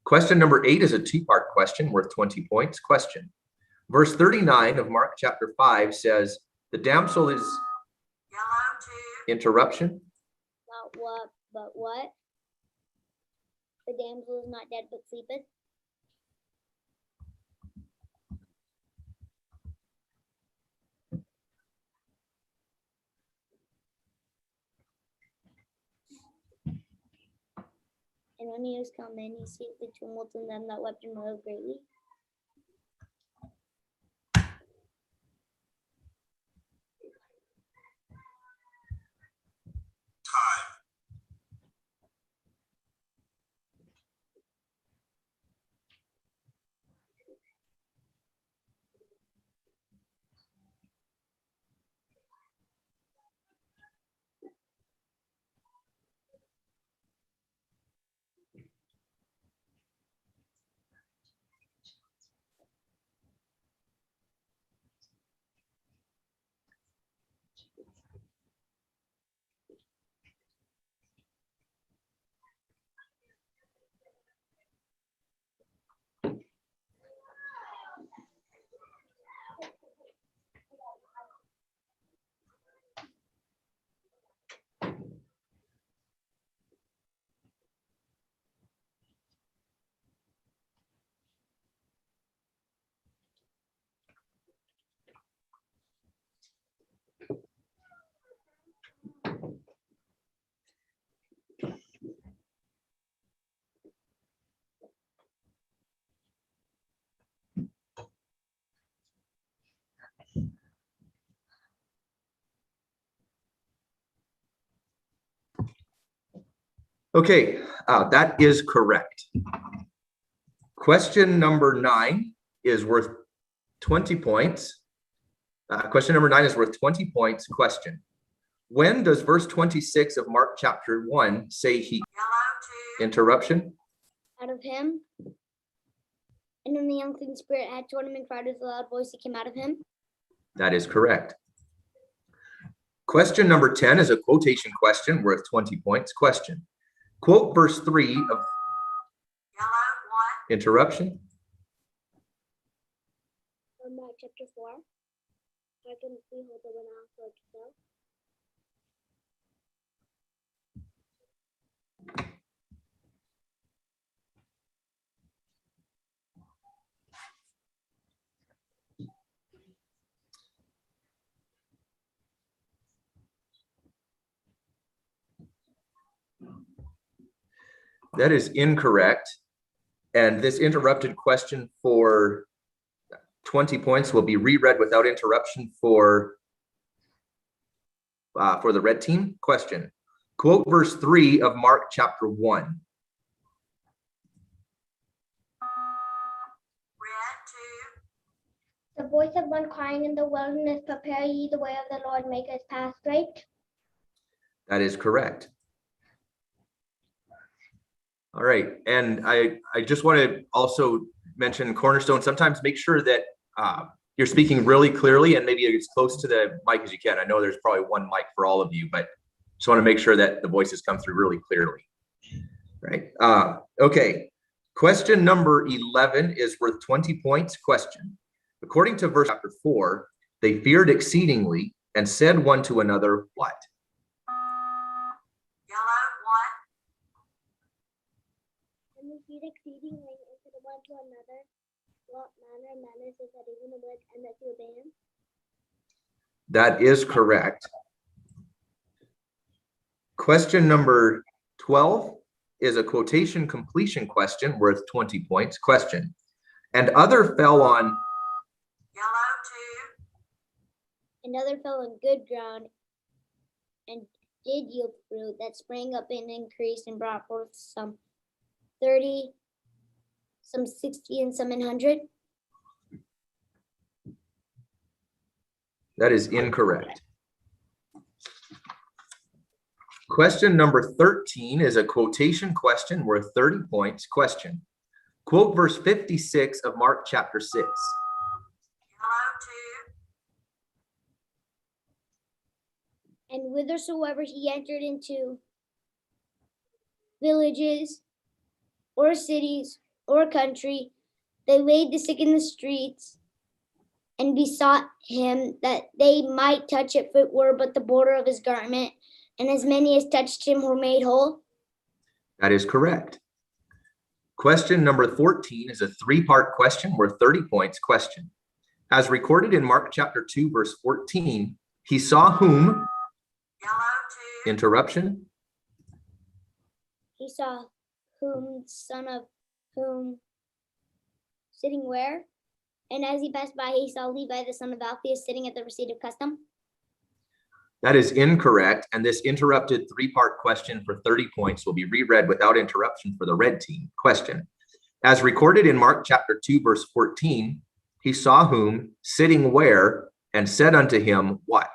Question number 8 is a two-part question worth 20 points. Question: verse 39 of Mark chapter 5 says, the damsel is. Yellow 2. Interruption. Not what, but what? The damsel is not dead but sleepeth. And when he was come in, he seeth the tumult and them that wept and wailed greatly. Okay, that is correct. Question number 9 is worth 20 points. Question number 9 is worth 20 points. Question: when does verse 26 of Mark chapter 1 say he? Yellow 2. Interruption. Out of him. And when the unclean spirit had torn him and cried with a loud voice, he came out of him. That is correct. Question number 10 is a quotation question worth 20 points. Question: quote verse 3 of. Yellow 1. Interruption. From Mark chapter 4. I can see how the went off like so. That is incorrect. And this interrupted question for 20 points will be reread without interruption for the red team. Question: quote verse 3 of Mark chapter 1. Red 2. The voice of one crying in the wilderness, prepare ye the way of the Lord, make his path straight. That is correct. All right, and I just want to also mention Cornerstone, sometimes make sure that you're speaking really clearly and maybe as close to the mic as you can. I know there's probably one mic for all of you, but just want to make sure that the voices come through really clearly. Right. Okay. Question number 11 is worth 20 points. Question. According to verse chapter 4, they feared exceedingly and said one to another, what? Yellow, what? And we feared exceedingly and said one to another, what manner of manners is that even the word and that you obey him? That is correct. Question number 12 is a quotation completion question worth 20 points. Question. And other fell on Yellow, two. Another fell on good ground and did yield fruit that sprang up and increased and brought forth some 30, some 60, and some 100. That is incorrect. Question number 13 is a quotation question worth 30 points. Question. Quote verse 56 of Mark chapter 6. Yellow, two. And whithersoever he entered into villages or cities or country, they laid the sick in the streets and besought him that they might touch it, if it were but the border of his garment. And as many as touched him were made whole. That is correct. Question number 14 is a three-part question worth 30 points. Question. As recorded in Mark chapter 2, verse 14, he saw whom? Yellow, two. Interruption. He saw whom, son of whom, sitting where? And as he passed by, he saw Levi, the son of Alphaeus, sitting at the receipt of custom. That is incorrect, and this interrupted three-part question for 30 points will be reread without interruption for the red team. Question. As recorded in Mark chapter 2, verse 14, he saw whom, sitting where, and said unto him, what?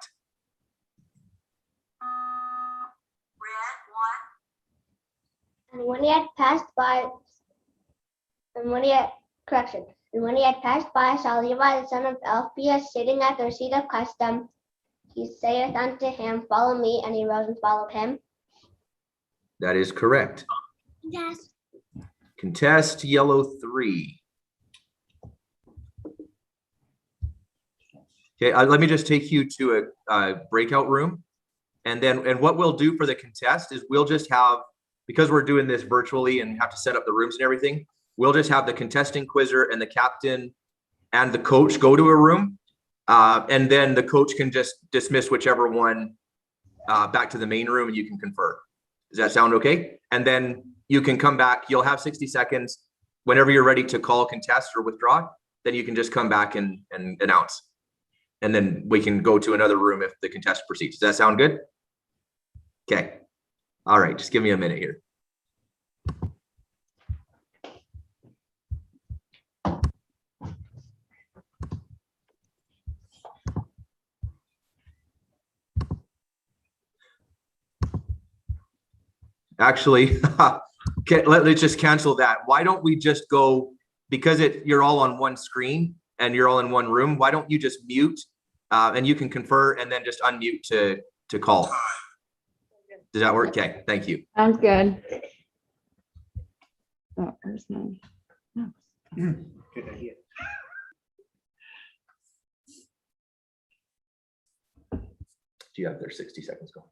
Red, one. And when he had passed by, and when he had passed by, saw Levi, the son of Alphaeus, sitting at the receipt of custom. He saith unto him, follow me, and he rose and followed him. That is correct. Yes. Contest yellow 3. Okay, let me just take you to a breakout room. And what we'll do for the contest is we'll just have, because we're doing this virtually and have to set up the rooms and everything, we'll just have the contesting quizzer and the captain and the coach go to a room. And then the coach can just dismiss whichever one back to the main room and you can confer. Does that sound okay? And then you can come back. You'll have 60 seconds. Whenever you're ready to call contest or withdraw, then you can just come back and announce. And then we can go to another room if the contest proceeds. Does that sound good? Okay. All right. Just give me a minute here. Actually, okay, let's just cancel that. Why don't we just go, because you're all on one screen and you're all in one room, why don't you just mute and you can confer and then just unmute to call. Does that work? Okay, thank you. Sounds good. Oh, where's my mouse? Good idea. Do you have their 60 seconds going?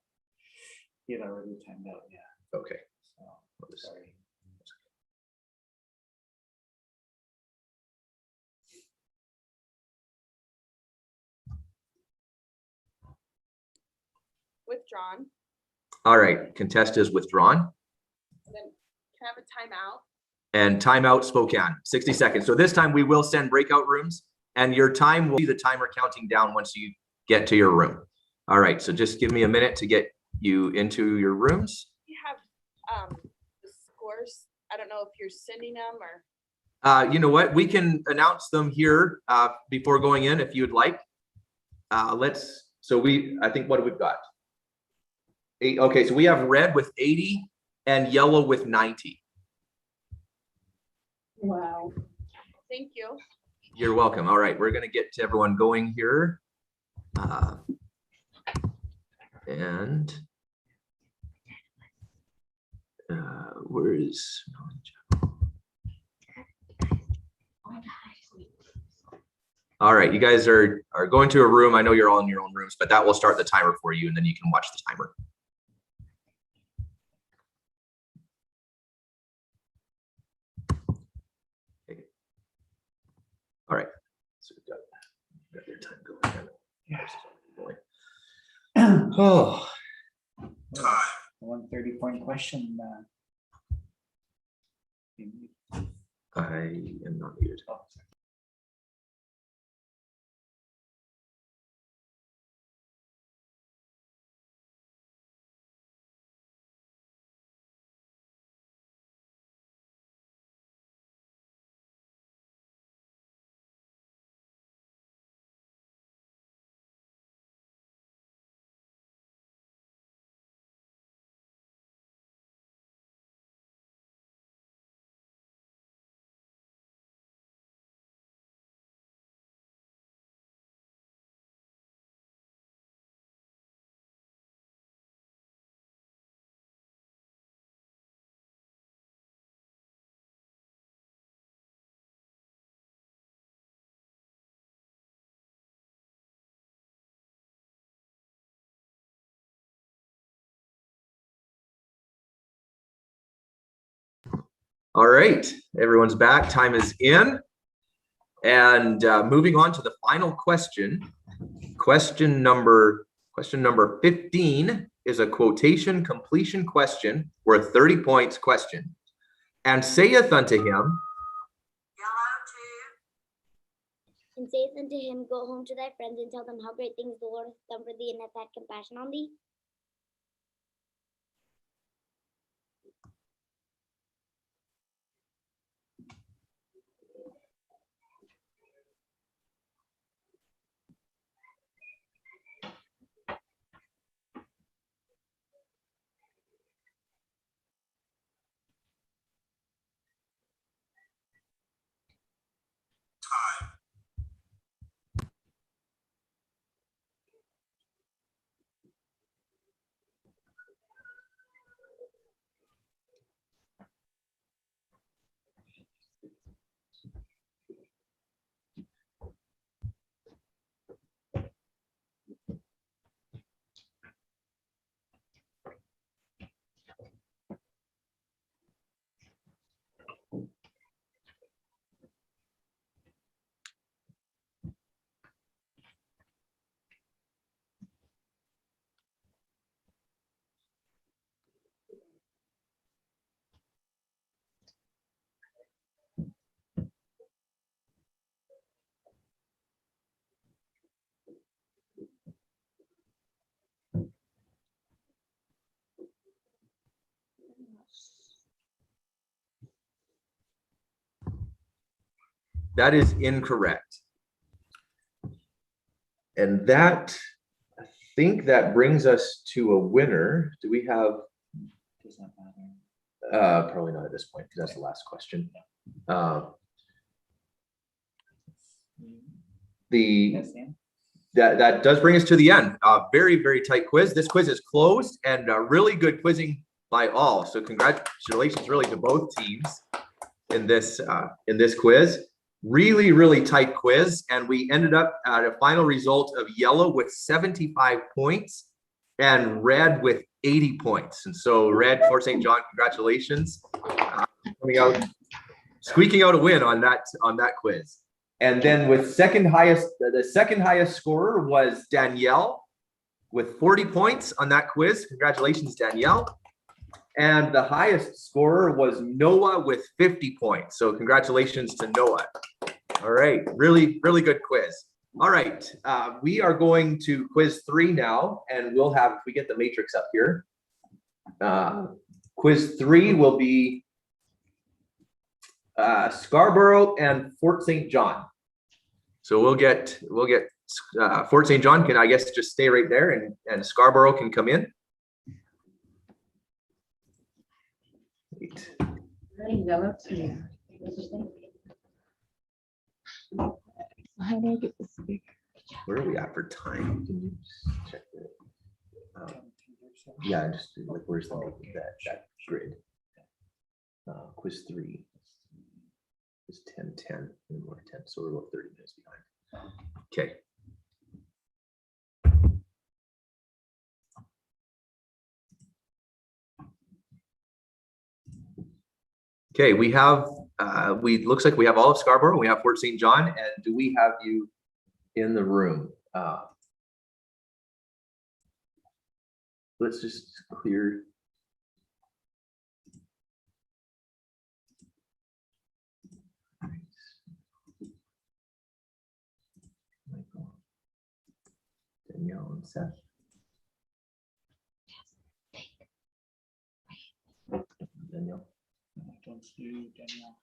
It already timed out, yeah. Okay. So, sorry. Withdrawn. All right, contest is withdrawn. And then can I have a timeout? And timeout Spokane, 60 seconds. So this time we will send breakout rooms and your time will be the timer counting down once you get to your room. All right, so just give me a minute to get you into your rooms. You have the scores. I don't know if you're sending them or. You know what? We can announce them here before going in if you would like. I think what we've got. Okay, so we have red with 80 and yellow with 90. Wow. Thank you. You're welcome. All right, we're going to get to everyone going here. Where is all right, you guys are going to a room. I know you're all in your own rooms, but that will start the timer for you, and then you can watch the timer. Okay. All right, so we've got your time going. Oh, Time. 130-point question. I am not muted. Oh, sorry. All right, everyone's back. Time is in. And moving on to the final question. Question number 15 is a quotation completion question worth 30 points question. And saith unto him, Yellow 2. And saith unto him, Go home to thy friends and tell them how great things the Lord hath done for thee and hath had compassion on thee. Time. that is incorrect. And that, I think that brings us to a winner. Do we have? Does not matter. Probably not at this point, because that's the last question. Yes, Dan? That does bring us to the end. Very, very tight quiz. This quiz is closed and really good quizzing by all. So congratulations really to both teams in this quiz. Really, really tight quiz. And we ended up at a final result of yellow with 75 points and red with 80 points. And so red, Fort St. John, congratulations. Squeaking out a win on that quiz. And then with the second highest scorer was Danielle with 40 points on that quiz. Congratulations, Danielle. And the highest scorer was Noah with 50 points. So congratulations to Noah. All right, really, really good quiz. All right, we are going to quiz 3 now, and we'll have, if we get the matrix up here, quiz 3 will be Scarborough and Fort St. John. So we'll get Fort St. John can, I guess, just stay right there, and Scarborough can come in. Eight. Yellow too. How do I get this big? Where are we at for time? Can you just check it? Yeah, just like where's that grid? Quiz 3 is 10:10 and we're 10, so we're about 30 minutes behind. Okay. Okay, we have looks like we have all of Scarborough, we have Fort St. John, and do we have you in the room? Let's just clear. Danielle and Seth. Danielle.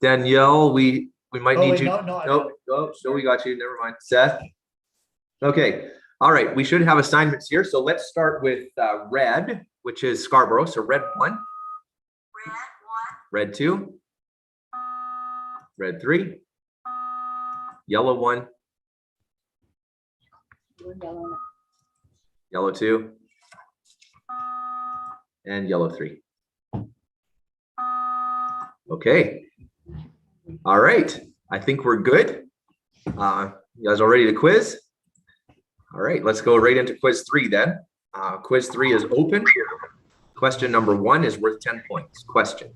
Danielle, we might need you. No, we got you. Never mind. Seth. Okay. All right. We should have assignments here. So let's start with red, which is Scarborough. So red 1. Red 2. Red 3. Yellow 1. Yellow 2. And yellow 3. Okay. All right. I think we're good. You guys all ready to quiz? All right, let's go right into quiz 3 then. Quiz 3 is open. Question number 1 is worth 10 points. Question.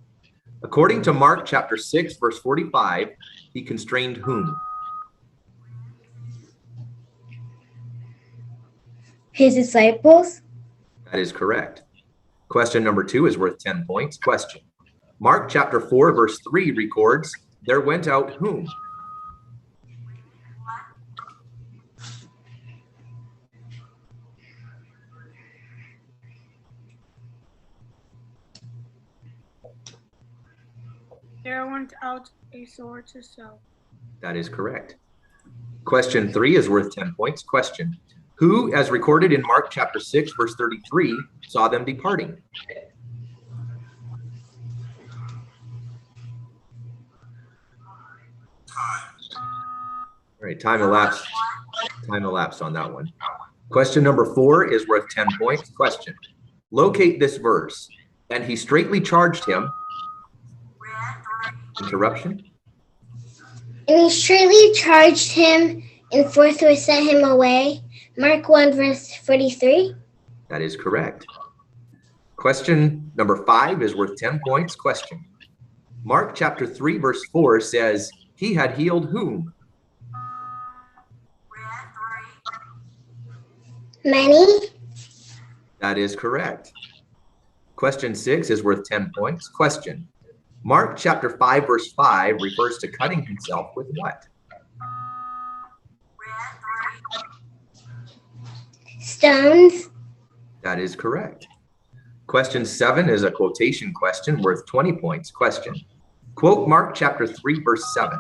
According to Mark chapter 6, verse 45, he constrained whom? His disciples. That is correct. Question number 2 is worth 10 points. Question. Mark chapter 4, verse 3 records, there went out whom? There went out a sword to sow. That is correct. Question 3 is worth 10 points. Question. Who, as recorded in Mark chapter 6, verse 33, saw them departing? All right, time elapsed. Time elapsed on that one. Question number 4 is worth 10 points. Question. Locate this verse. And he straightly charged him. Interruption. And he straightly charged him and forthwith sent him away. Mark 1, verse 43. That is correct. Question number 5 is worth 10 points. Question. Mark chapter 3, verse 4 says, he had healed whom? Many. That is correct. Question 6 is worth 10 points. Question. Mark chapter 5, verse 5 refers to cutting himself with what? Stones. That is correct. Question 7 is a quotation question worth 20 points. Question. Quote Mark chapter 3, verse 7.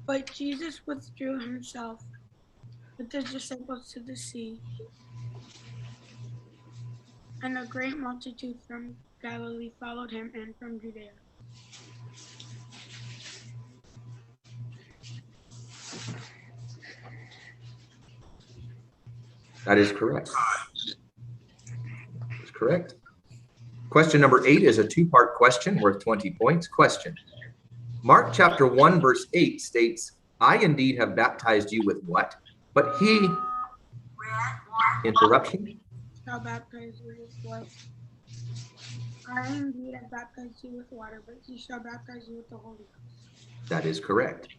But Jesus withdrew himself with his disciples to the sea, and a great multitude from Galilee followed him, and from Judea. That is correct. That's correct. Question number 8 is a 2-part question worth 20 points. Question. Mark chapter 1, verse 8 states, I indeed have baptized you with what? But he, interruption. Shall baptize you with what? I indeed have baptized you with water, but he shall baptize you with the Holy Ghost. That is correct.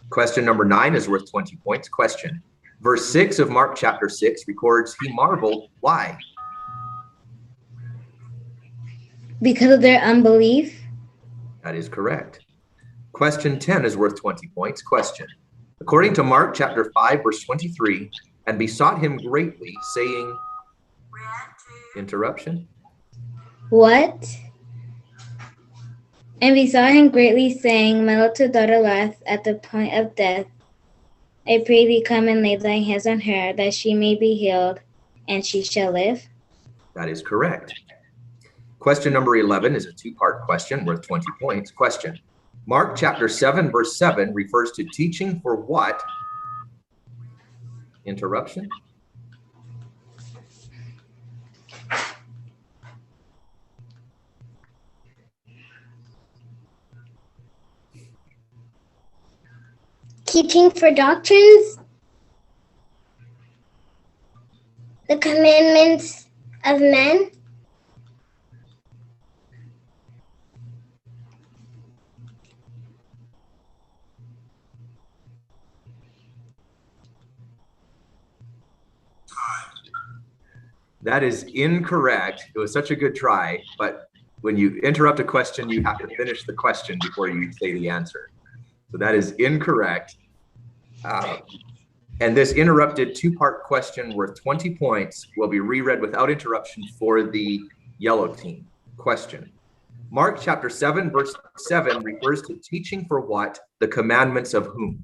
Question number 9 is worth 20 points. Question. Verse 6 of Mark chapter 6 records he marveled. Why? Because of their unbelief. That is correct. Question 10 is worth 20 points. Question. According to Mark chapter 5, verse 23, and besought him greatly, saying, interruption. What? And besought him greatly, saying, My little daughter lieth at the point of death. I pray thee, come and lay thine hands on her, that she may be healed, and she shall live. That is correct. Question number 11 is a two-part question worth 20 points. Question. Mark chapter 7, verse 7 refers to teaching for what? Interruption. Teaching for doctrines, the commandments of men. That is incorrect. It was such a good try, but when you interrupt a question, you have to finish the question before you say the answer. So that is incorrect. And this interrupted two-part question worth 20 points will be reread without interruption for the yellow team. Question. Mark chapter 7, verse 7 refers to teaching for what? The commandments of whom?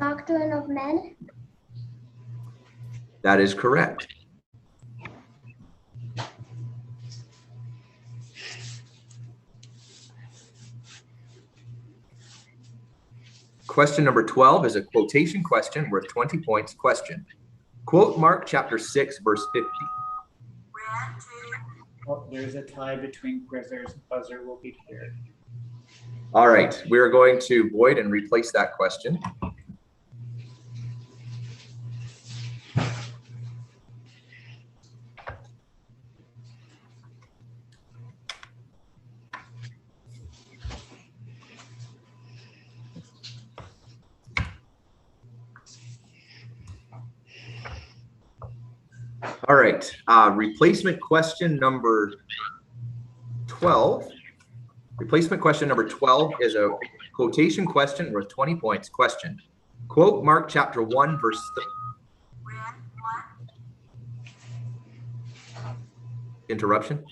Doctrine of men. That is correct. Question number 12 is a quotation question worth 20 points. Question. Quote Mark chapter 6, verse 50. Oh, there's a tie between quizzers. Buzzer will be cleared. All right, we are going to void and replace that question. All right, replacement question number 12. Replacement question number 12 is a quotation question worth 20 points. Question. Quote Mark chapter 1, verse 37.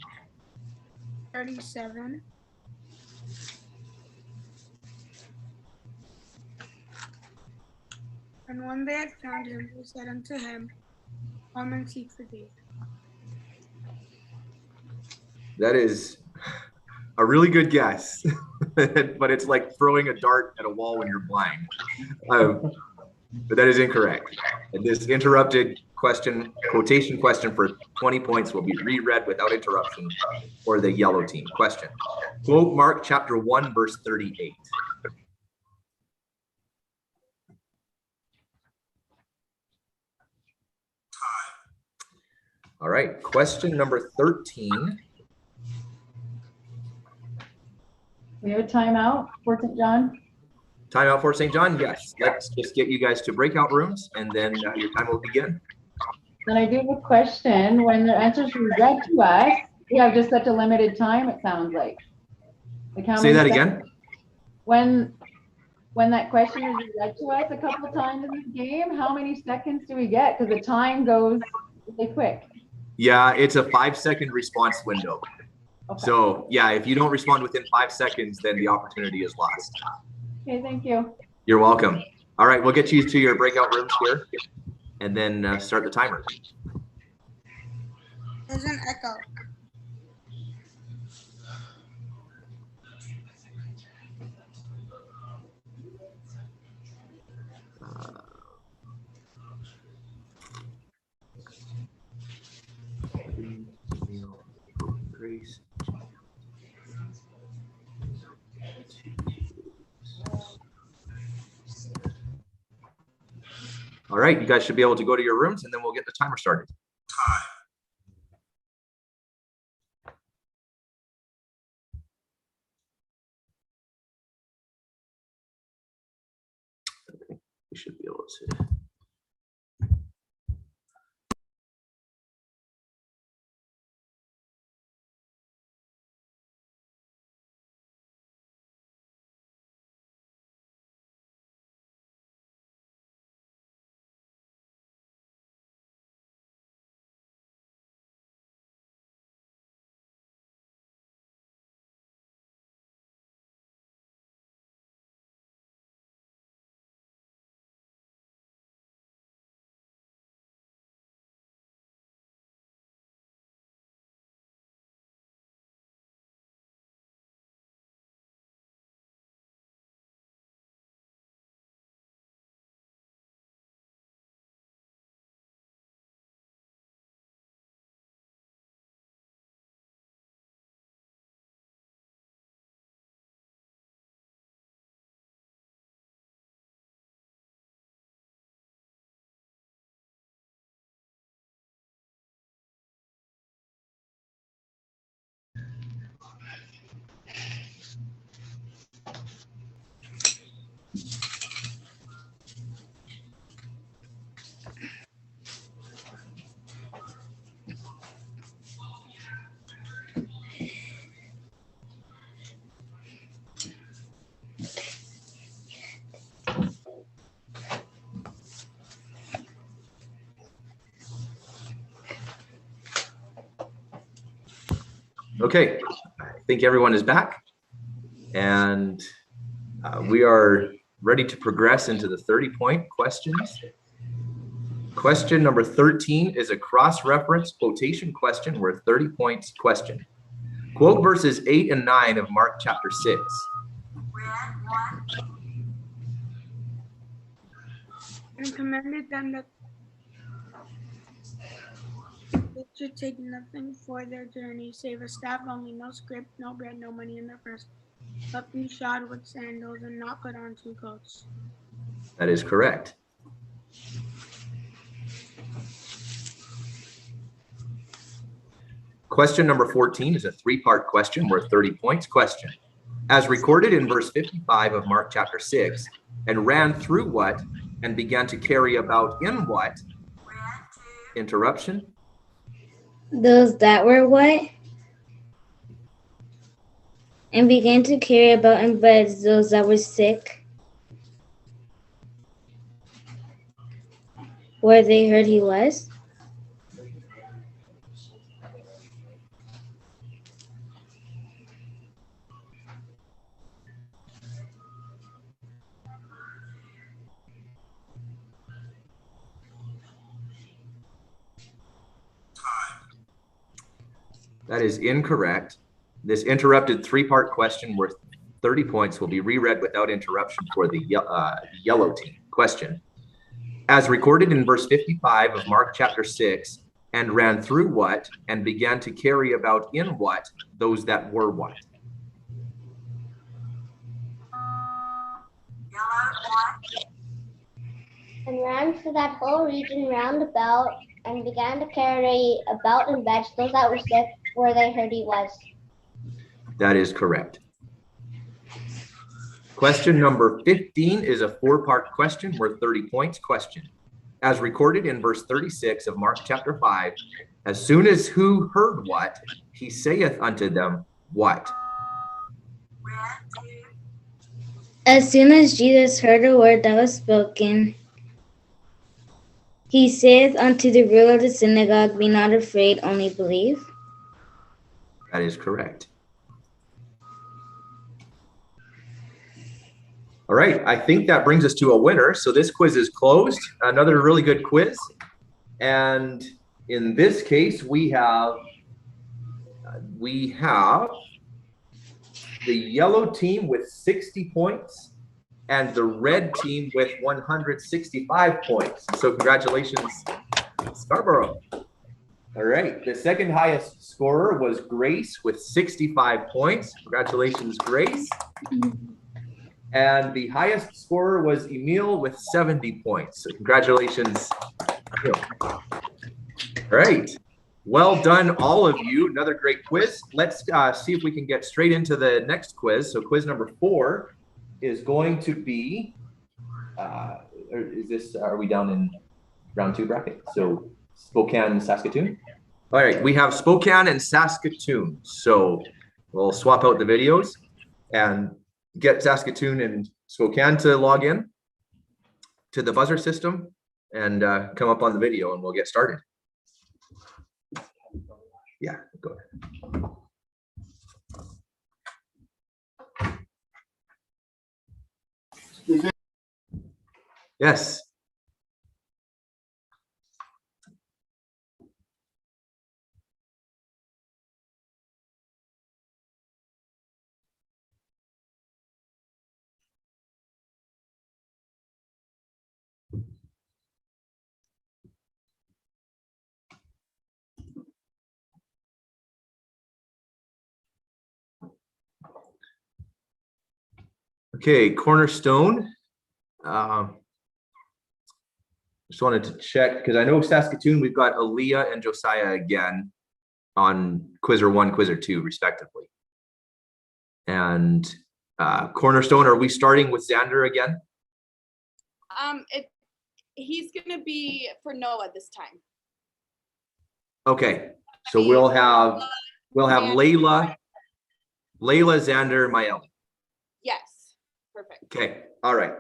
And when they had found him, they said unto him, Come and seek for thee. That is a really good guess, but it's like throwing a dart at a wall when you're blind. But that is incorrect. And this interrupted question, quotation question for 20 points will be reread without interruption for the yellow team. Question. Quote Mark chapter 1, verse 38. All right, question number 13. We have a timeout for St. John. Timeout for St. John? Yes. Let's just get you guys to breakout rooms and then your time will begin. Then I do have a question. When the answers were read to us, we have just such a limited time, it sounds like. Say that again? When that question is read to us a couple of times in this game, how many seconds do we get? Because the time goes really quick. Yeah, it's a 5-second response window. Okay. So yeah, if you don't respond within 5 seconds, then the opportunity is lost. Okay, thank you. You're welcome. All right, we'll get you to your breakout rooms here and then start the timer. There's an echo. Grace. All right, you guys should be able to go to your rooms and then we'll get the timer started. Okay, we should be able to. Okay, I think everyone is back. And we are ready to progress into the 30-point questions. Question number 13 is a cross-reference quotation question worth 30 points question. Quote verses 8 and 9 of Mark chapter 6. And commanded them that they should take nothing for their journey, save a staff only, no script, no bread, no money in their purse, but be shod with sandals and not put on 2 coats. That is correct. Question number 14 is a 3-part question worth 30 points question. As recorded in verse 55 of Mark chapter 6, and ran through what and began to carry about in what? Interruption. Those that were what? And began to carry about in beds those that were sick, where they heard he was. That is incorrect. This interrupted 3-part question worth 30 points will be reread without interruption for the yellow team. Question. As recorded in verse 55 of Mark chapter 6, and ran through what and began to carry about in what those that were what? And ran through that whole region round about, and began to carry about and fetch those that were sick, where they heard he was. That is correct. Question number 15 is a 4-part question worth 30 points question. As recorded in verse 36 of Mark chapter 5, as soon as who heard what, he saith unto them, what? As soon as Jesus heard the word that was spoken, he saith unto the ruler of the synagogue, be not afraid, only believe. That is correct. All right, I think that brings us to a winner. So this quiz is closed. Another really good quiz. And in this case, we have the yellow team with 60 points and the red team with 165 points. So congratulations, Scarborough. All right, the second highest scorer was Grace with 65 points. Congratulations, Grace. And the highest scorer was Emil with 70 points. So congratulations, Emil. All right, well done, all of you. Another great quiz. Let's see if we can get straight into the next quiz. So quiz number 4 is going to be, are we down in round 2 bracket? So Spokane, Saskatoon. All right, we have Spokane and Saskatoon. So we'll swap out the videos and get Saskatoon and Spokane to log in to the buzzer system and come up on the video, and we'll get started. Yeah, go ahead. Yes. Okay, Cornerstone. Just wanted to check because I know Saskatoon, we've got Aaliyah and Josiah again on Quizzer 1, Quizzer 2, respectively. And Cornerstone, are we starting with Xander again? He's gonna be for Noah this time. Okay, so we'll have Layla, Xander, Maeli. Yes, perfect. Okay, all right.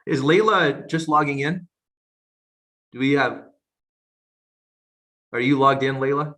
Is Layla just logging in? Do we have, are you logged in, Layla?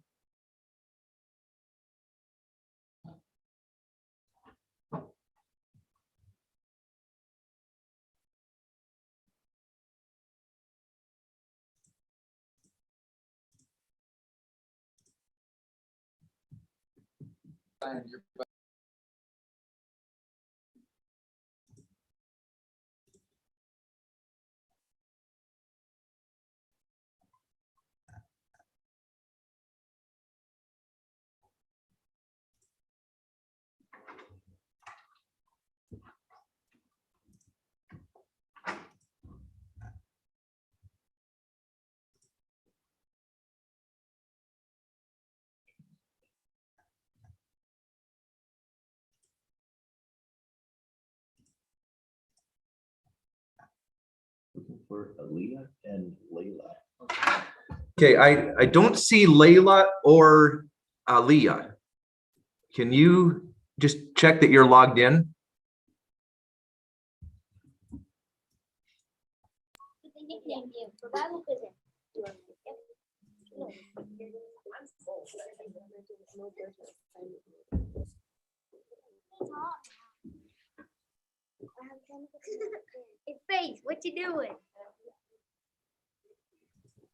Looking for Aaliyah and Layla. Okay, I don't see Layla or Aaliyah. Can you just check that you're logged in? Hey, Face, what you doing?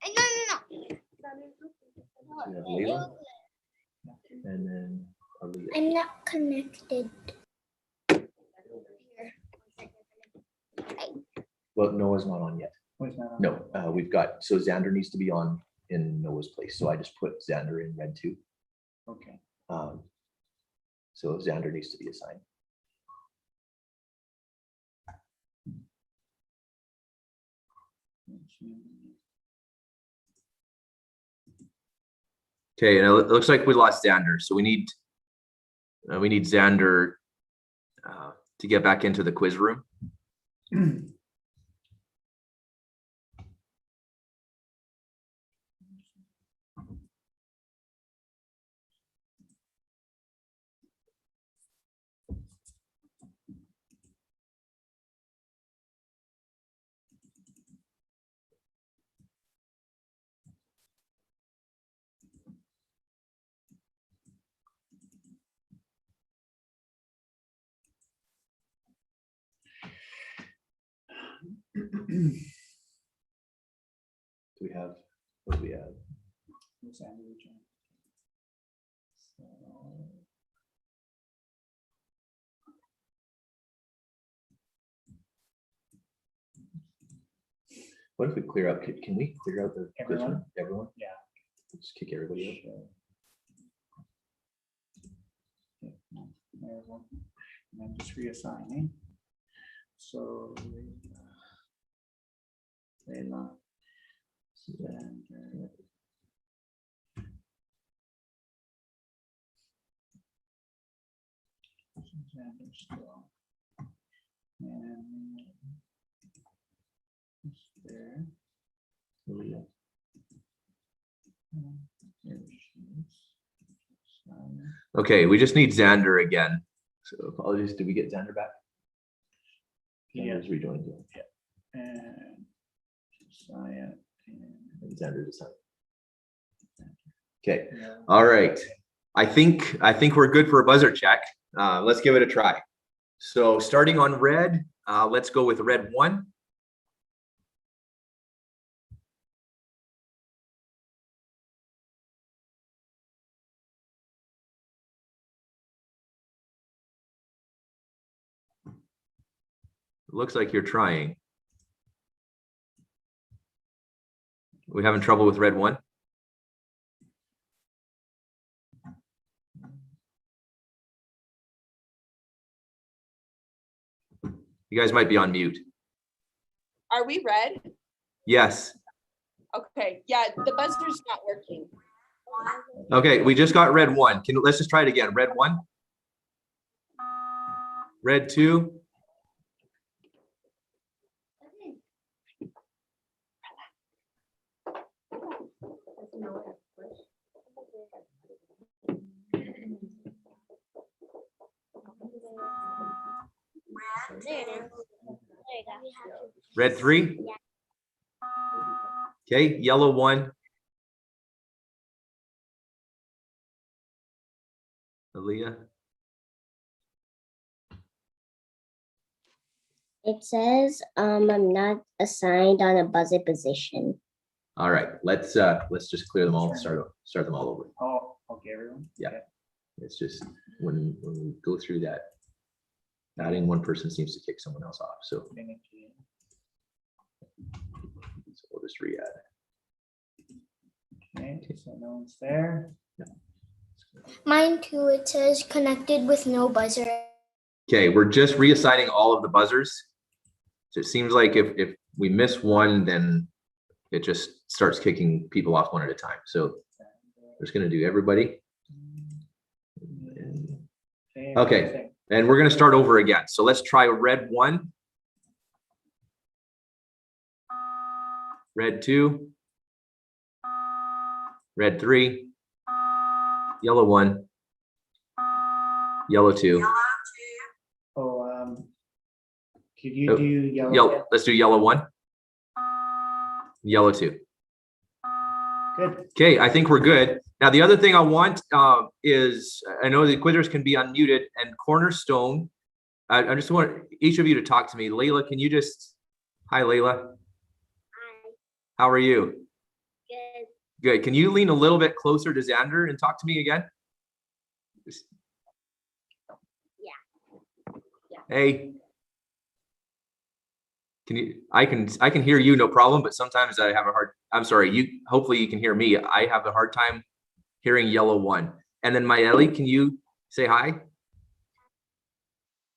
Hey, no. So you have Layla and then Aaliyah. I'm not connected. Well, Noah's not on yet. Oh, he's not on. No, we've got, so Xander needs to be on in Noah's place. So I just put Xander in red too. Okay. So Xander needs to be assigned. Okay, and it looks like we lost Xander. So we need Xander to get back into the quiz room. Do we have, what do we have? What if we clear out, can we clear out the quiz room? Everyone? Yeah. Just kick everybody out. And then just reassigning. So Layla, Xander. Xander still. And there. Aaliyah. There she is. Okay, we just need Xander again. So apologies, did we get Xander back? Yeah. Xander's rejoined. Yeah. And Josiah And Xander's assigned. Okay, all right. I think we're good for a buzzer check. Let's give it a try. So starting on red, let's go with red 1. It looks like you're trying. We having trouble with red 1? You guys might be on mute. Are we red? Yes. Okay, yeah, the buzzer's not working. Okay, we just got red 1. Let's just try it again. Red 1. Red 2. Red 3. Okay, yellow 1. Aaliyah. It says I'm not assigned on a buzzer position. All right, let's just clear them all. Start them all over. Oh, okay, everyone. Yeah, it's just when we go through that, adding one person seems to kick someone else off. So we'll just re-add. Okay, so no one's there. Mine too, it says connected with no buzzer. Okay, we're just reassigning all of the buzzers. So it seems like if we miss one, then it just starts kicking people off one at a time. So we're just going to do everybody. Okay, and we're going to start over again. So let's try red 1, red 2, red 3, yellow 1, yellow 2. Oh, could you do yellow? Let's do yellow 1, yellow 2. Good. Okay, I think we're good. Now, the other thing I want is, I know the quizzers can be unmuted, and Cornerstone, I just want each of you to talk to me. Layla, can you just, hi Layla. Hi. How are you? Good. Good. Can you lean a little bit closer to Xander and talk to me again? Yeah. Hey. Can you, I can hear you, no problem, but sometimes I have a hard, I'm sorry, hopefully you can hear me. I have a hard time hearing yellow 1. And then Mayeli, can you say hi?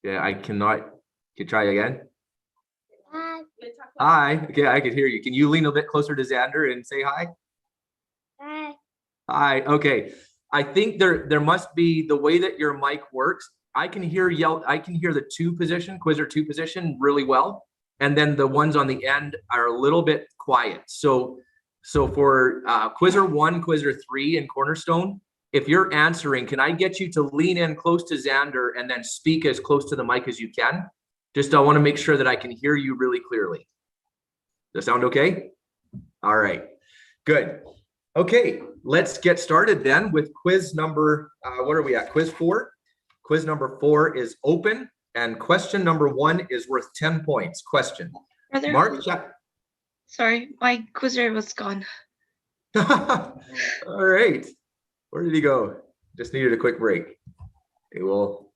Yeah, I cannot. Can you try again? Hi. Hi. Okay, I could hear you. Can you lean a bit closer to Xander and say hi? Hi. Hi. Okay. I think there must be the way that your mic works. I can hear the 2 position, quizzer 2 position really well. And then the ones on the end are a little bit quiet. So for quizzer 1, quizzer 3, and Cornerstone, if you're answering, can I get you to lean in close to Xander and then speak as close to the mic as you can? Just I want to make sure that I can hear you really clearly. Does that sound okay? All right, good. Okay, let's get started then with quiz number, what are we at? Quiz 4. Quiz number 4 is open, and question number 1 is worth 10 points. Question. Brother, Mark, sorry, my quizzer was gone. all right. Where did he go? Just needed a quick break. Okay, we'll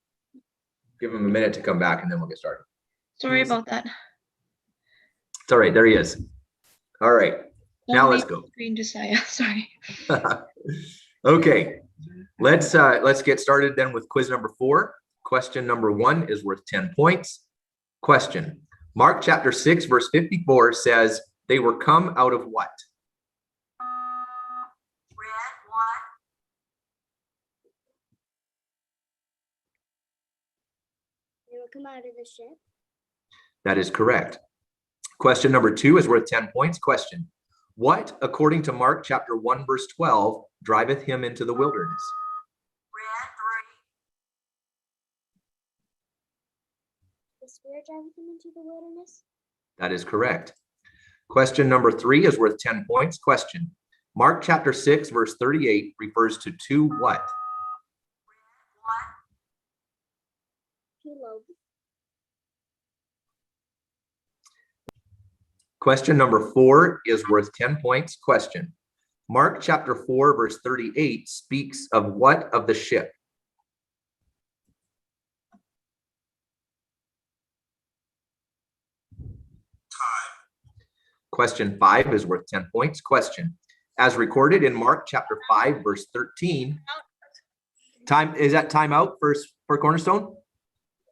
give him a minute to come back and then we'll get started. Sorry about that. It's all right. There he is. All right. Now let's go. Screen Josiah. Sorry. Okay. Let's get started then with quiz number 4. Question number 1 is worth 10 points. Question. Mark chapter 6 verse 54 says, they were come out of what? They will come out of the ship. That is correct. Question number 2 is worth 10 points. Question. What, according to Mark chapter 1 verse 12, driveth him into the wilderness? The Spirit driveth him into the wilderness. That is correct. Question number 3 is worth 10 points. Question. Mark chapter 6 verse 38 refers to 2 what? 2 loaves. Question number 4 is worth 10 points. Question. Mark chapter 4 verse 38 speaks of what of the ship? Question 5 is worth 10 points. Question, as recorded in Mark chapter 5, verse 13. Time, is that timeout for Cornerstone?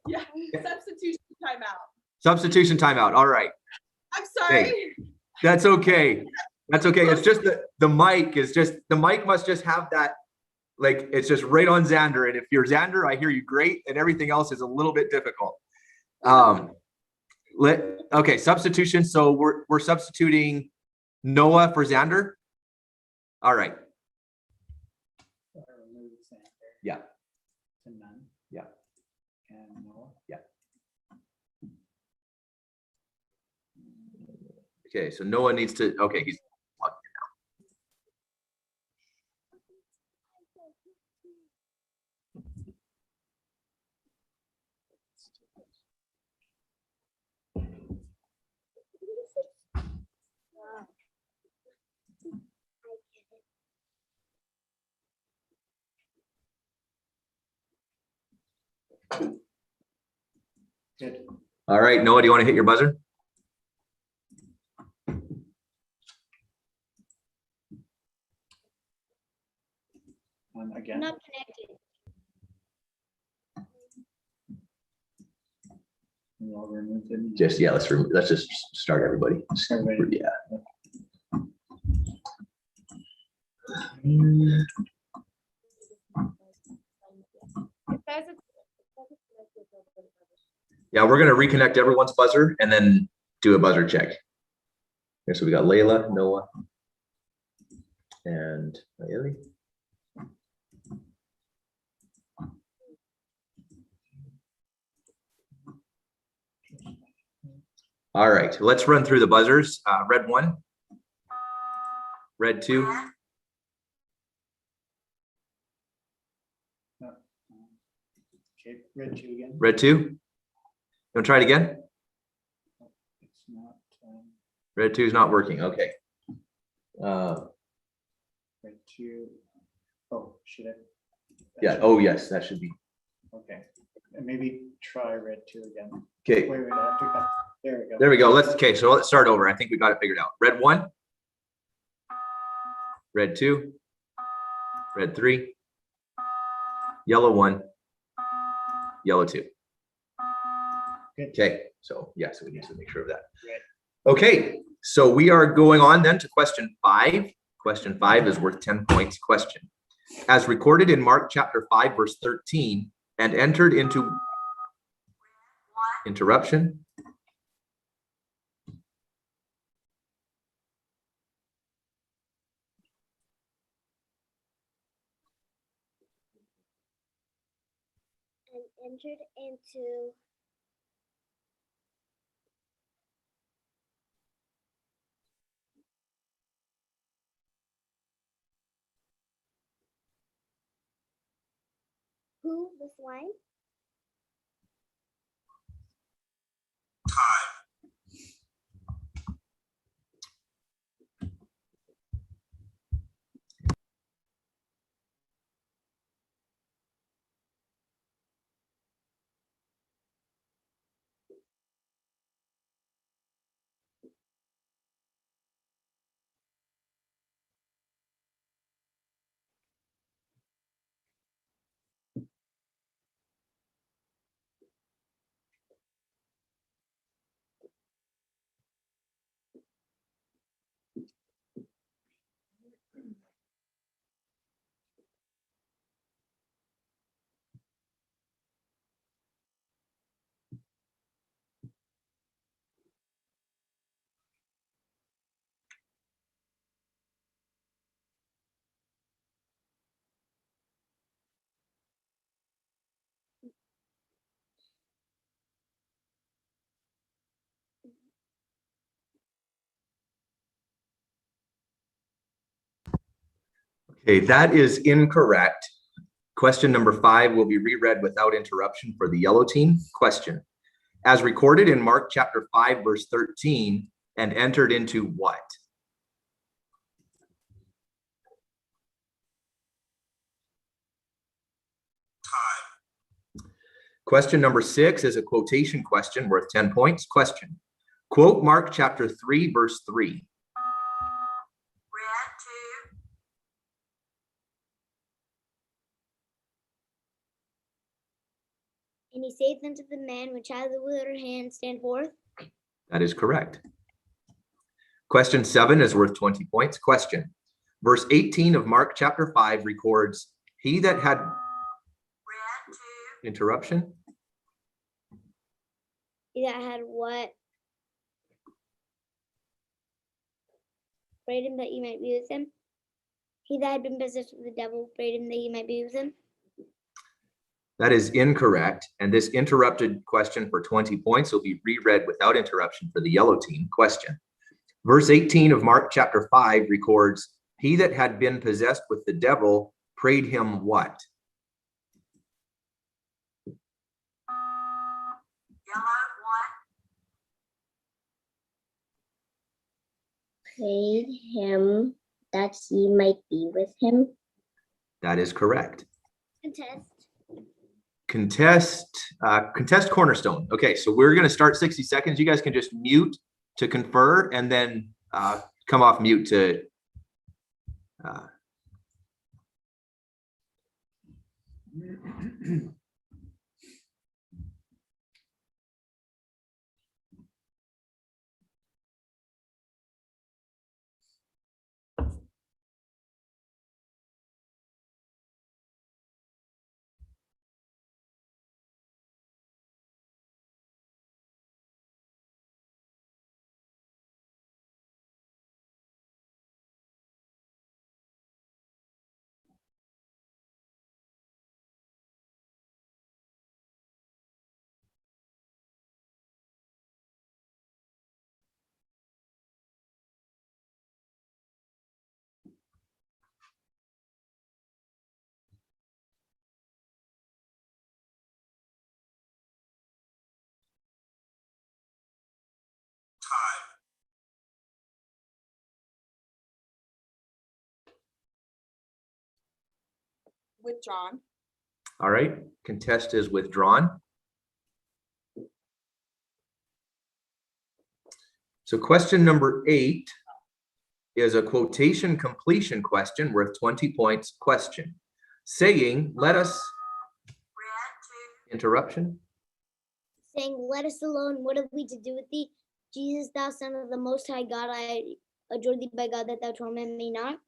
Yeah, substitution timeout. Substitution timeout. All right. I'm sorry. Hey, that's okay. That's okay. It's just that the mic must just have that, like, it's just right on Xander. And if you're Xander, I hear you great, and everything else is a little bit difficult. Okay, substitution. So we're substituting Noah for Xander. All right. Yeah. To none. Yeah. And Noah. Yeah. Okay, so Noah needs to, okay, he's plugged Good. in now. All right, Noah, do you want to hit your buzzer? Again. Not connected. We'll remove it. Just, yeah, let's just start everybody. Everybody. Yeah. Yeah, we're gonna reconnect everyone's buzzer and then do a buzzer check. Okay, so we got Layla, Noah, and Nayeli. All right, let's run through the buzzers. Red 1, red 2. Okay, red 2 again. Red 2. You want to try it again? It's not. Red 2 is not working. Okay. Red 2. Oh, should I? Yeah. Oh, yes, that should be. Okay. And maybe try red 2 again. Okay. Wait, I have to cut. There we go. There we go. So let's start over. I think we got it figured out. Red 1, red 2, red 3, yellow 1, yellow 2. Good. Okay, so yeah, so we need to make sure of that. Right. Okay, so we are going on then to question 5. Question 5 is worth 10 points. Question, as recorded in Mark chapter 5, verse 13, and entered into interruption. And entered into who, the swine? Okay, that is incorrect. Question number 5 will be reread without interruption for the yellow team. Question, as recorded in Mark chapter 5, verse 13, and entered into what? Question number 6 is a quotation question worth 10 points. Question, Quote Mark chapter 3, verse 3. And he saith unto the man which had the withered hand, stand forth. That is correct. Question 7 is worth 20 points. Question. Verse 18 of Mark chapter 5 records, he that had interruption. He that had what? Prayed him that he might be with him. He that had been possessed with the devil prayed him that he might be with him. That is incorrect. And this interrupted question for 20 points will be reread without interruption for the yellow team. Question. Verse 18 of Mark chapter 5 records, he that had been possessed with the devil prayed him what? Prayed him that he might be with him. That is correct. Contest. Contest cornerstone. Okay, so we're going to start 60 seconds. You guys can just mute to confer and then come off mute to Withdrawn. all right, contest is withdrawn. So question number 8 is a quotation completion question worth 20 points. Question. Saying, let us, interruption. Saying, let us alone, what have we to do with thee? Jesus, thou son of the most high God, I adjure thee by God that thou torment me not.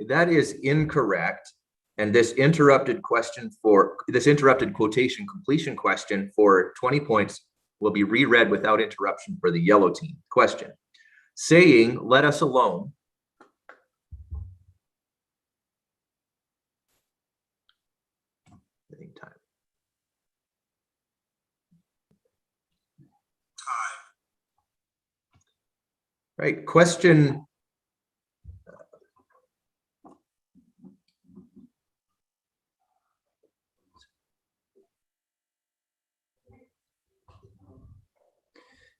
That is incorrect. And this interrupted quotation completion question for 20 points will be reread without interruption for the yellow team. Question. Saying, let us alone. Time. Right. Question.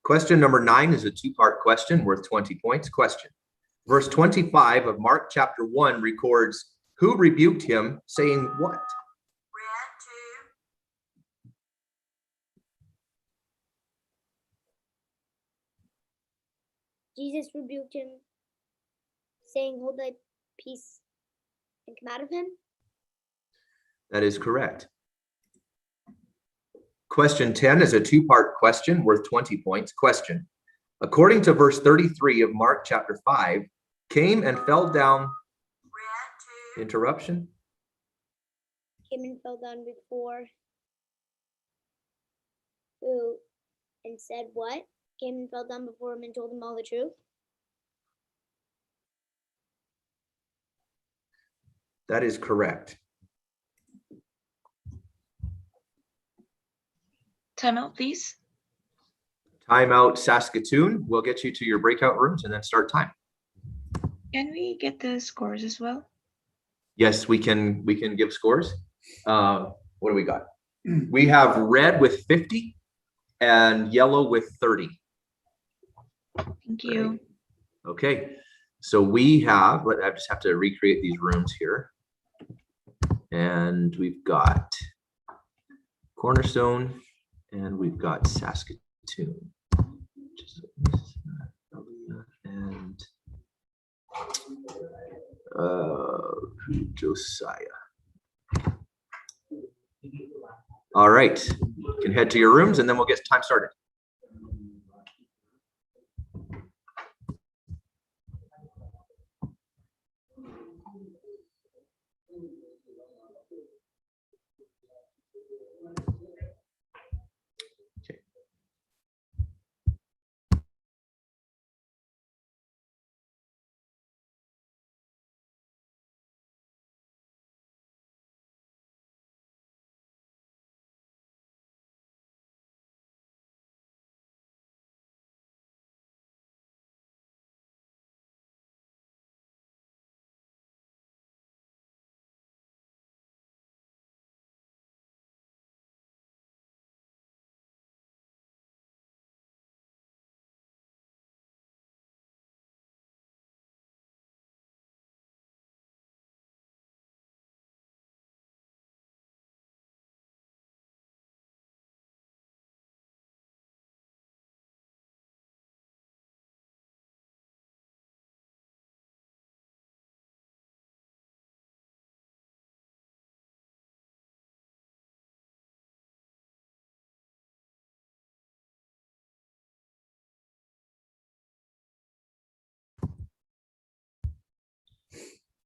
Question number 9 is a 2-part question worth 20 points. Question. Verse 25 of Mark chapter 1 records, who rebuked him, saying what? Jesus rebuked him, saying, hold thy peace and come out of him. That is correct. Question 10 is a 2-part question worth 20 points. Question. According to verse 33 of Mark chapter 5, came and fell down. Interruption. Came and fell down before who and said what? Came and fell down before him and told him all the truth. That is correct. Timeout, please. Timeout Saskatoon. We'll get you to your breakout rooms and then start time. Can we get the scores as well? Yes, we can give scores. What do we got? We have red with 50 and yellow with 30. Thank you. Right. Okay, so we have, I just have to recreate these rooms here. And we've got Cornerstone and we've got Saskatoon. And Josiah. All right, you can head to your rooms and then we'll get time started.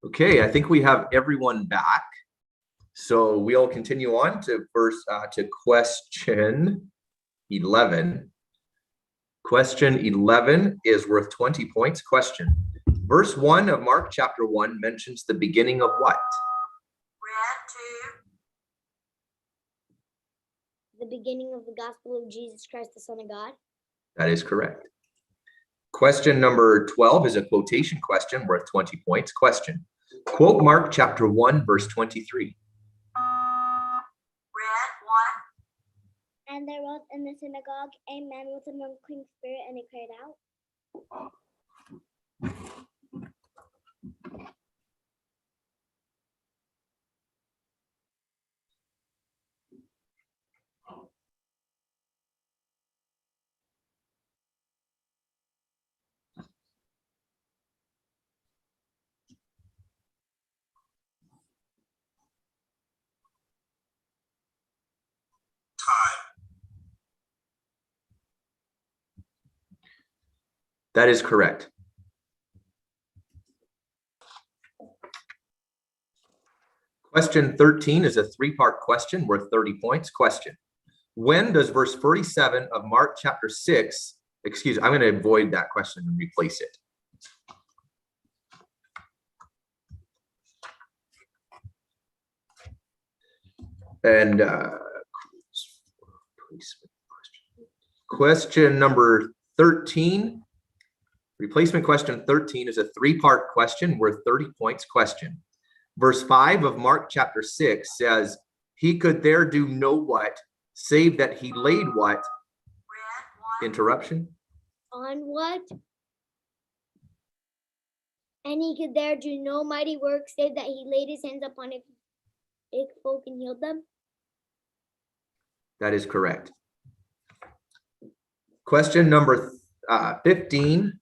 Okay, I think we have everyone back. So we'll continue on to question 11. Question 11 is worth 20 points. Question. Verse 1 of Mark chapter 1 mentions the beginning of what? The beginning of the gospel of Jesus Christ, the Son of God. That is correct. Question number 12 is a quotation question worth 20 points. Question. Quote Mark chapter 1, verse 23. And there was in the synagogue a man with an unclean spirit, and he cried out. That is correct. Question 13 is a three-part question worth 30 points. Question. When does verse 47 of Mark chapter 6, I'm going to avoid that question and replace it. And question number 13, replacement question 13 is a three-part question worth 30 points. Question. Verse 5 of Mark chapter 6 says, he could there do no what, save that he laid what? Interruption. On what? And he could there do no mighty work, save that he laid his hands upon it folk and healed them. That is correct. Question number 15.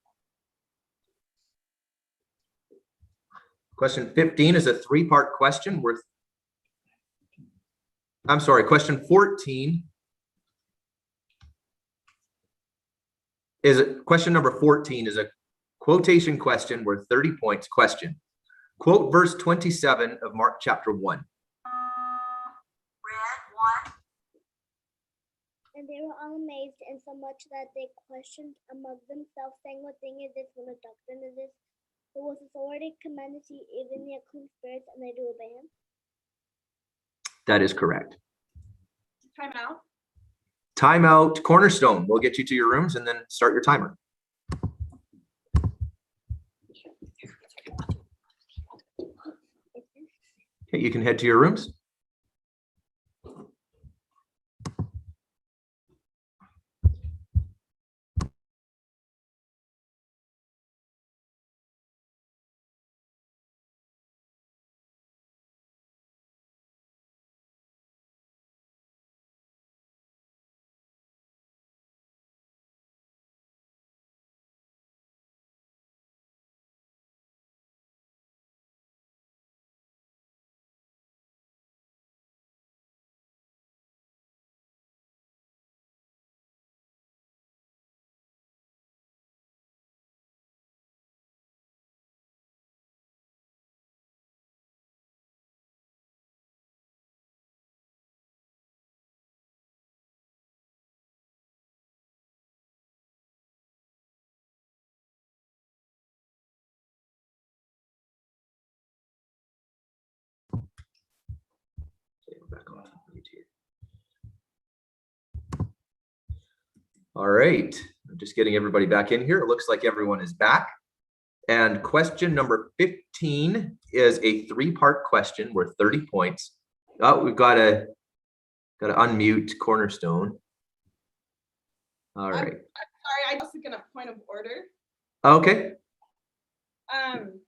Question 15 is a three-part question worth, question 14 question number 14 is a quotation question worth 30 points. Question. Quote verse 27 of Mark chapter 1. And they were all amazed, and so much that they questioned among themselves, saying, what thing is this? What a doctrine is this? Who was authority commanded to even the unclean spirits, and they do obey him? That is correct. Time out. Timeout Cornerstone. We'll get you to your rooms and then start your timer. Okay, you can head to your rooms. All right, I'm just getting everybody back in here. It looks like everyone is back. And question number 15 is a 3-part question worth 30 points. Oh, we've got to unmute Cornerstone. All right. I'm sorry, I was going to point of order. Okay. On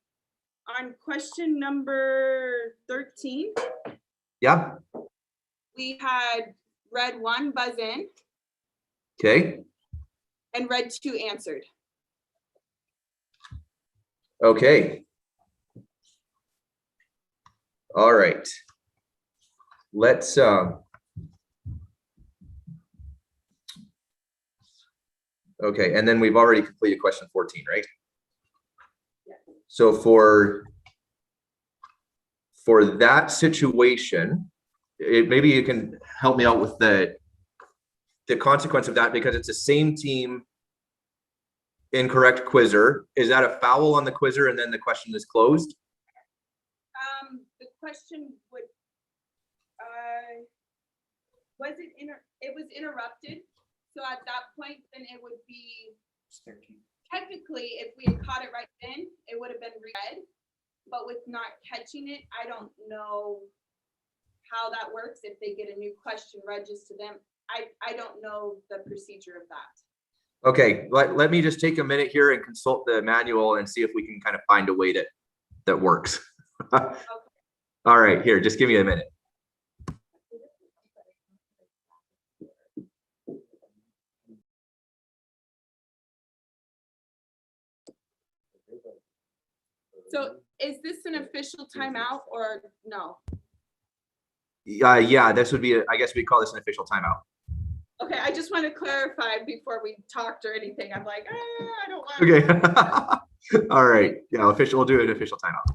question number 13. Yeah. We had read 1 buzz in. Okay. And read 2 answered. Okay. All right. Let's okay, and then we've already completed question 14, right? Yeah. So for that situation, maybe you can help me out with the consequence of that, because it's the same team incorrect quizzer. Is that a foul on the quizzer and then the question is closed? The question would it was interrupted, so at that point then it would be 13. Technically, if we had caught it right then, it would have been read, but with not catching it, I don't know how that works. If they get a new question read just to them, I don't know the procedure of that. Okay, let me just take a minute here and consult the manual and see if we can kind of find a way that works. Okay. All right, here, just give me a minute. So is this an official timeout or no? Yeah, this would be, I guess we call this an official timeout. Okay, I just want to clarify before we talked or anything. I'm like, I don't want. Okay. All right. Yeah, we'll do an official timeout.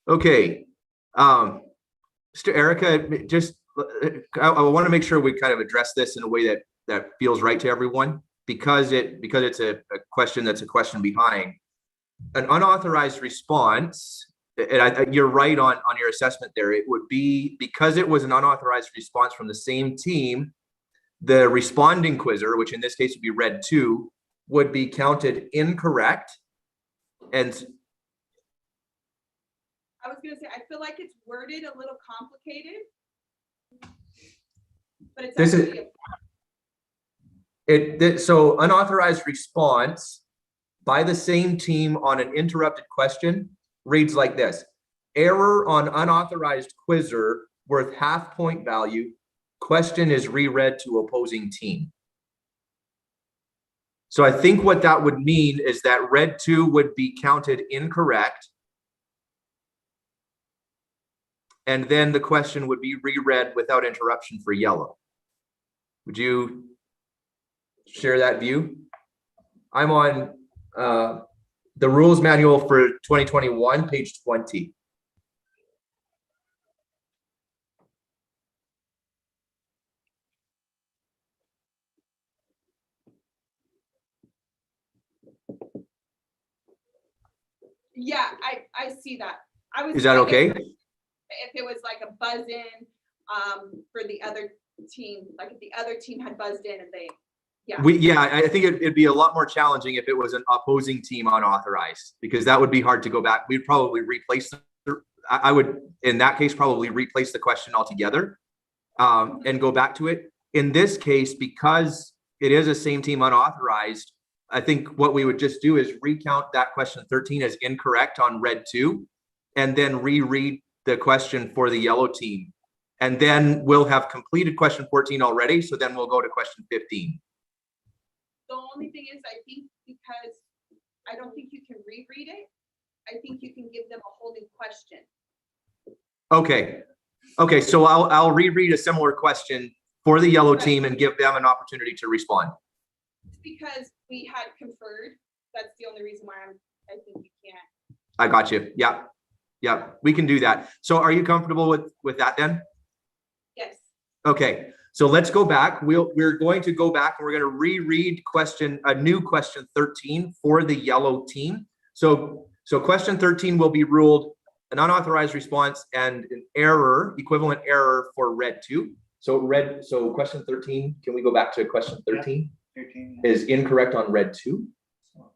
Okay. Mr. Erica, just I want to make sure we kind of address this in a way that feels right to everyone, because it's a question that's a question behind an unauthorized response. And you're right on your assessment there. It would be, because it was an unauthorized response from the same team, the responding quizzer, which in this case would be read 2, would be counted incorrect. And I was going to say, I feel like it's worded a little complicated, but it's this actually so unauthorized response by the same team on an interrupted question reads like this: error on unauthorized quizzer worth half point value. Question is reread to opposing team. So I think what that would mean is that red 2 would be counted incorrect. And then the question would be reread without interruption for yellow. Would you share that view? I'm on the rules manual for 2021, page 20. Yeah, I see that. Is that okay? If it was like a buzz in for the other team, like if the other team had buzzed in and they, yeah. I think it'd be a lot more challenging if it was an opposing team unauthorized, because that would be hard to go back. We'd probably replace I would, in that case, probably replace the question altogether and go back to it. In this case, because it is a same team unauthorized, I think what we would just do is recount that question 13 as incorrect on red 2, and then reread the question for the yellow team. And then we'll have completed question 14 already. So then we'll go to question 15. The only thing is, I think because I don't think you can reread it, I think you can give them a whole new question. Okay, so I'll reread a similar question for the yellow team and give them an opportunity to respond. Because we had conferred, that's the only reason why I think you can't. I got you. Yeah, we can do that. So are you comfortable with that then? Yes. Okay, so let's go back. We're going to go back and we're going to reread a new question 13 for the yellow team. So question 13 will be ruled an unauthorized response and an error, equivalent error for red 2. So question 13, can we go back to question 13? Yeah, 13 is incorrect on red 2. So,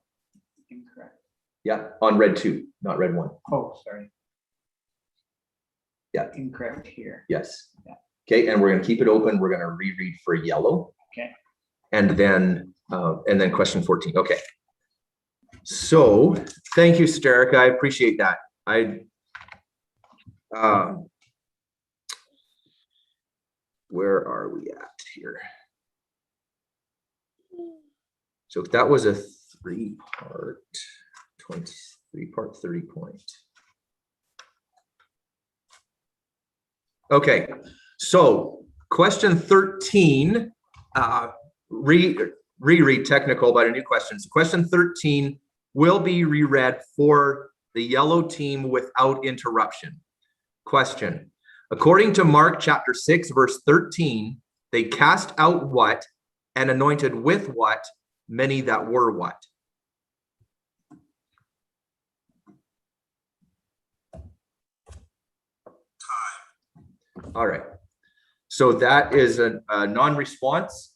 incorrect. Yeah, on red 2, not red 1. Oh, sorry. Yeah. Incorrect here. Yes. Yeah. Okay, and we're going to keep it open. We're going to reread for yellow. Okay. And then question 14. Okay. So thank you, Sterica. I appreciate that. Where are we at here? So if that was a 3-part 30 point. Okay, so question 13, reread technical, but a new question. So question 13 will be reread for the yellow team without interruption. Question: according to Mark chapter 6, verse 13, they cast out what and anointed with what many that were what? All right. So that is a non-response.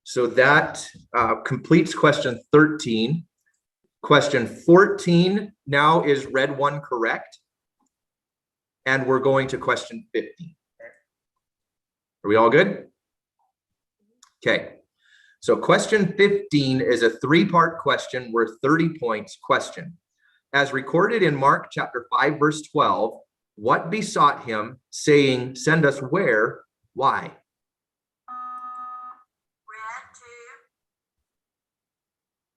So that completes question 13. Question 14 now is red 1 correct. And we're going to question 15. Are we all good? Okay. So question 15 is a 3-part question worth 30 points question. As recorded in Mark chapter 5, verse 12, what besought him, saying, send us where? Why?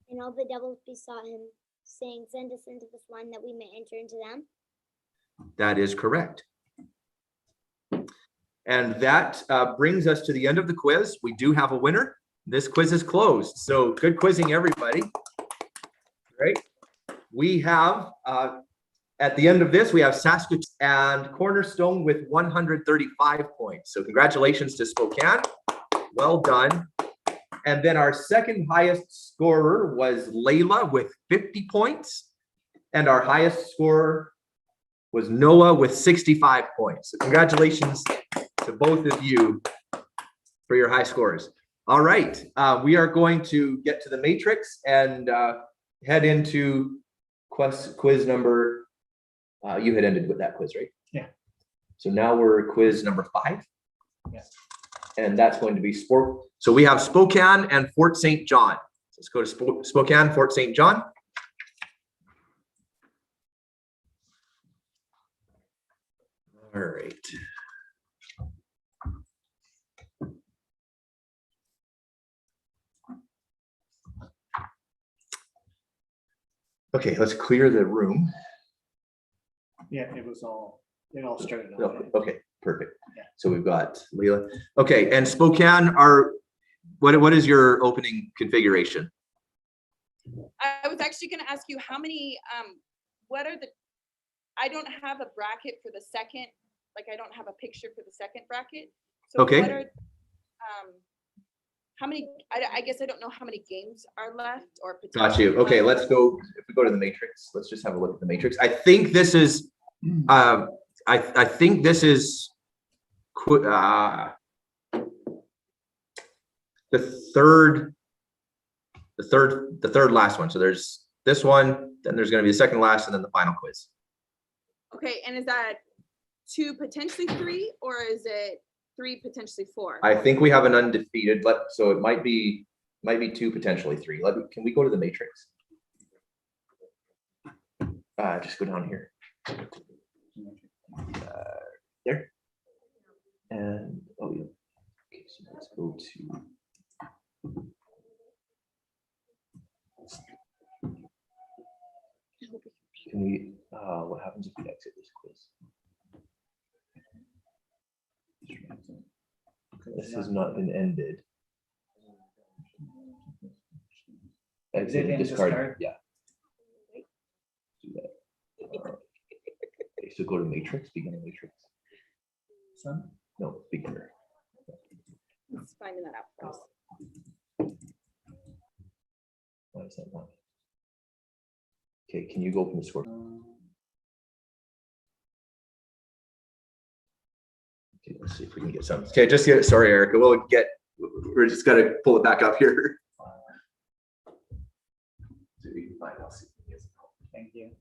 And all the devils besought him, saying, send us into this one that we may enter into them. That is correct. And that brings us to the end of the quiz. We do have a winner. This quiz is closed. So good quizzing, everybody. Great. We have, at the end of this, we have Saskatoon and Cornerstone with 135 points. So congratulations to Spokane. Well done. And then our second highest scorer was Layla with 50 points. And our highest scorer was Noah with 65 points. So congratulations to both of you for your high scores. All right, we are going to get to the matrix and head into quiz number, you had ended with that quiz, right? Yeah. So now we're quiz number 5. Yeah. And that's going to be sport. So we have Spokane and Fort St. John. Let's go to Spokane, Fort St. John. All right. Okay, let's clear the room. Yeah, it all started Oh, off. okay, perfect. Yeah. So we've got Leila. Okay, and Spokane, what is your opening configuration? I was actually gonna ask you how many, what are the, I don't have a bracket for the second, like I don't have a picture for the second bracket. So Okay. what are, how many, I guess I don't know how many games are left or. Got you. Okay, let's go, if we go to the matrix, let's just have a look at the matrix. I think this is, I think this is the third last one. So there's this one, then there's going to be the second last, and then the final quiz. Okay, and is that 2, potentially 3, or is it 3, potentially 4? I think we have an undefeated, so it might be 2, potentially 3. Can we go to the matrix? Just go down here. There. And oh yeah. Okay, so let's go to. Can we? What happens if we exit this quiz? This has not been ended. Exit and discard. Yeah. Do that. Okay, so go to matrix, beginner matrix. Son? No, beginner. Let's finding that out for us. Why is that not? Okay, can you go open the score? Okay, let's see if we can get some. Okay, just get. Sorry, Erica. We're just gotta pull it back up here. So we can find out. Thank you.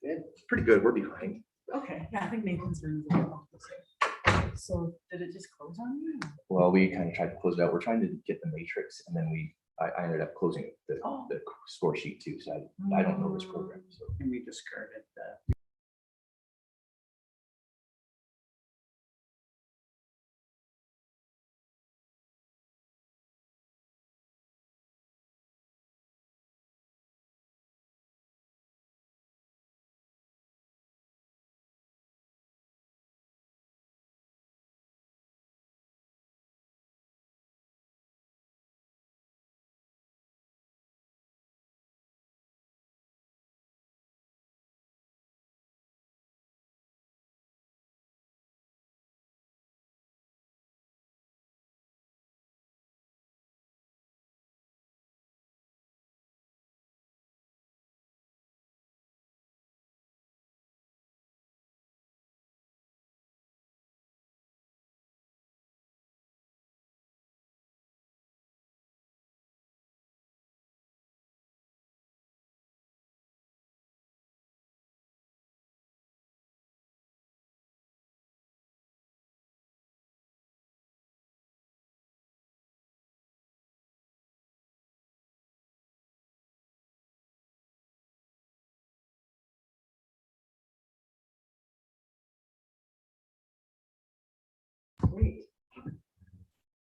Good. Pretty good. We're behind. Okay, yeah, I think Nathan's room. So did it just close on you? Well, we kind of tried to close it out. We're trying to get the matrix, and then I ended up closing the score sheet too. So I don't know this program. So And we discarded that.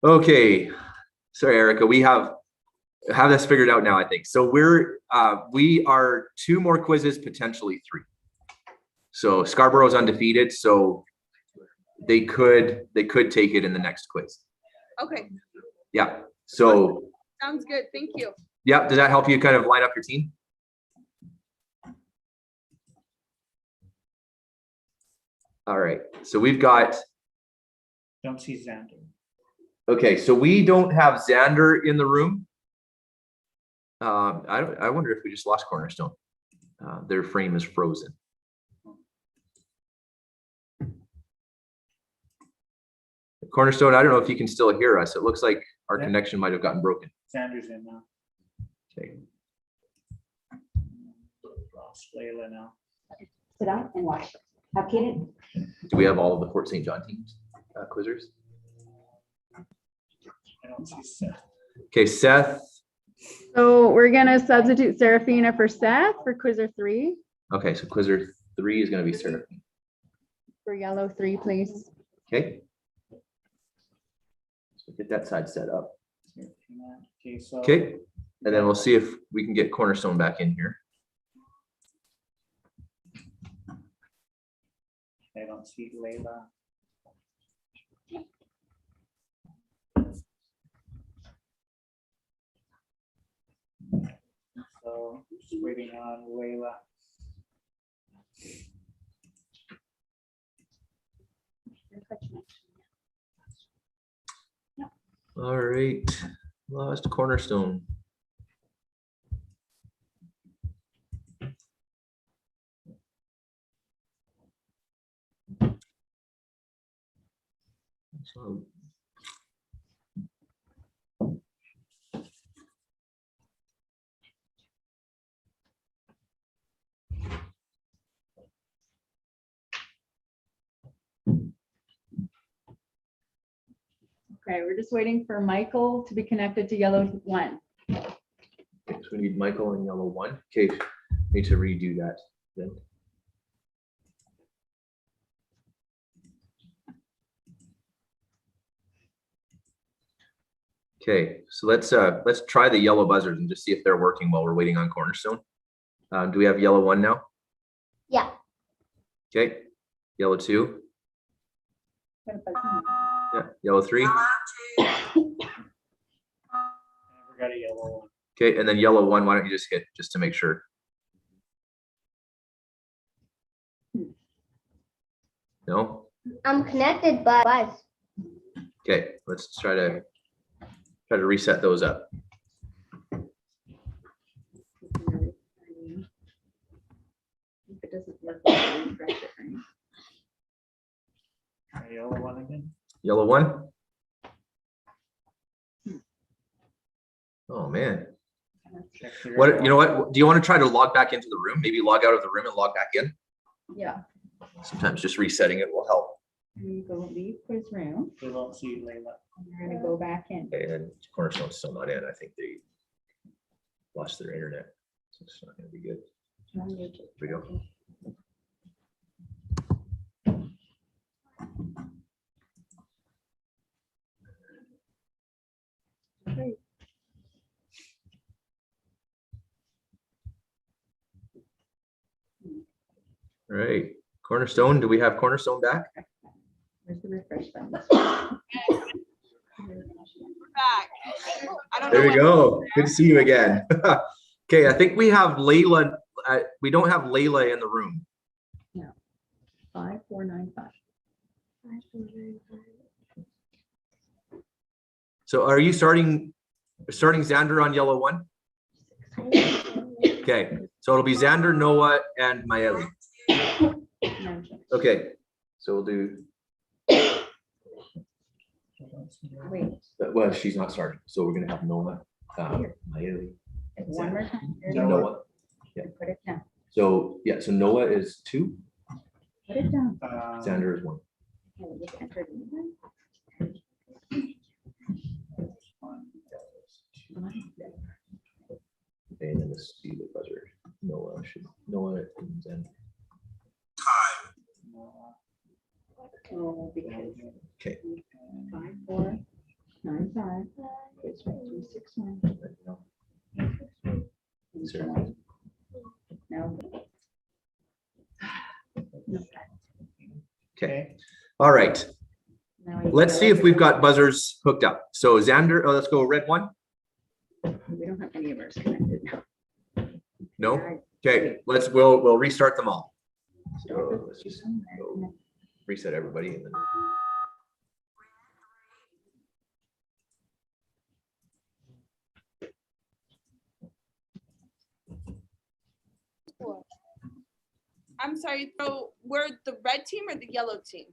okay, sorry, Erica. We have this figured out now. I think so. We are 2 more quizzes, potentially 3. So Scarborough's undefeated, so they could take it in the next quiz. Okay, Yeah. So sounds good. Thank you. yeah, does that help you kind of line up your team? All right. So we've got. Don't see Xander. Okay, so we don't have Xander in the room. I wonder if we just lost Cornerstone. Their frame is frozen. Cornerstone, I don't know if you can still hear us. It looks like our connection might have gotten broken. Xander's in now. Okay. Lost Layla now. Sit down and watch. Do we have all of the Fort St. John teams, quizzers? I don't see Seth. Okay, Seth. So we're gonna substitute Serafina for Seth for Quizzer 3. Okay, so Quizzer 3 is going to be Seraphine. For yellow 3, please. Okay. So get that side set up. Okay, so. Okay, and then we'll see if we can get Cornerstone back in here. I don't see Layla. So just waiting on Layla. All right, lost Cornerstone. So Okay, we're just waiting for Michael to be connected to yellow 1. okay, so we need Michael in yellow 1. Okay, need to redo that then. Okay, so let's try the yellow buzzers and just see if they're working while we're waiting on Cornerstone. Do we have yellow 1 now? Yeah. Okay, yellow 2. Yeah, yellow 3. Never got a yellow one. Okay, and then yellow 1, why don't you just hit just to make sure? No? I'm connected, but Okay, let's try to reset those up. If it doesn't work, we'll refresh it, right? Try yellow one again. Yellow 1. Oh man. Check the red What, you know one. what? Do you want to try to log back into the room? Maybe log out of the room and log back in? Yeah. Sometimes just resetting it will help. We go leave quiz room. We won't see Layla. And we're gonna go back in. Okay, and Cornerstone's still not in. I think they lost their internet. So it's not gonna be good. Here we go. Okay. All right, Cornerstone, do we have Cornerstone back? Where's the refresh button? We're back. I don't know There we what- go. Good to see you again. Okay, I think we have Layla. We don't have Layla in the room. 5495. So are you starting Xander on yellow 1? Okay, so it'll be Xander, Noah, and Maeli. Okay, so we'll do, Wait, well, she's not starting, so we're gonna have Noah, Maeli, and one more Xander. time. So Noah. Yeah. Put it down. So, yeah, so Noah is 2, Put it down. Xander is 1. Okay, just enter it in. And then the speed of buzzer. Noah and Xander. Oh, because Okay. 5495. It's 361. No. Okay, all right. Now we- Let's see if we've got buzzers hooked up. So Xander, let's go red 1. We don't have any of ours connected now. No? Okay, we'll restart them all. So let's just go reset everybody and then. I'm sorry, so we're the red team or the yellow team?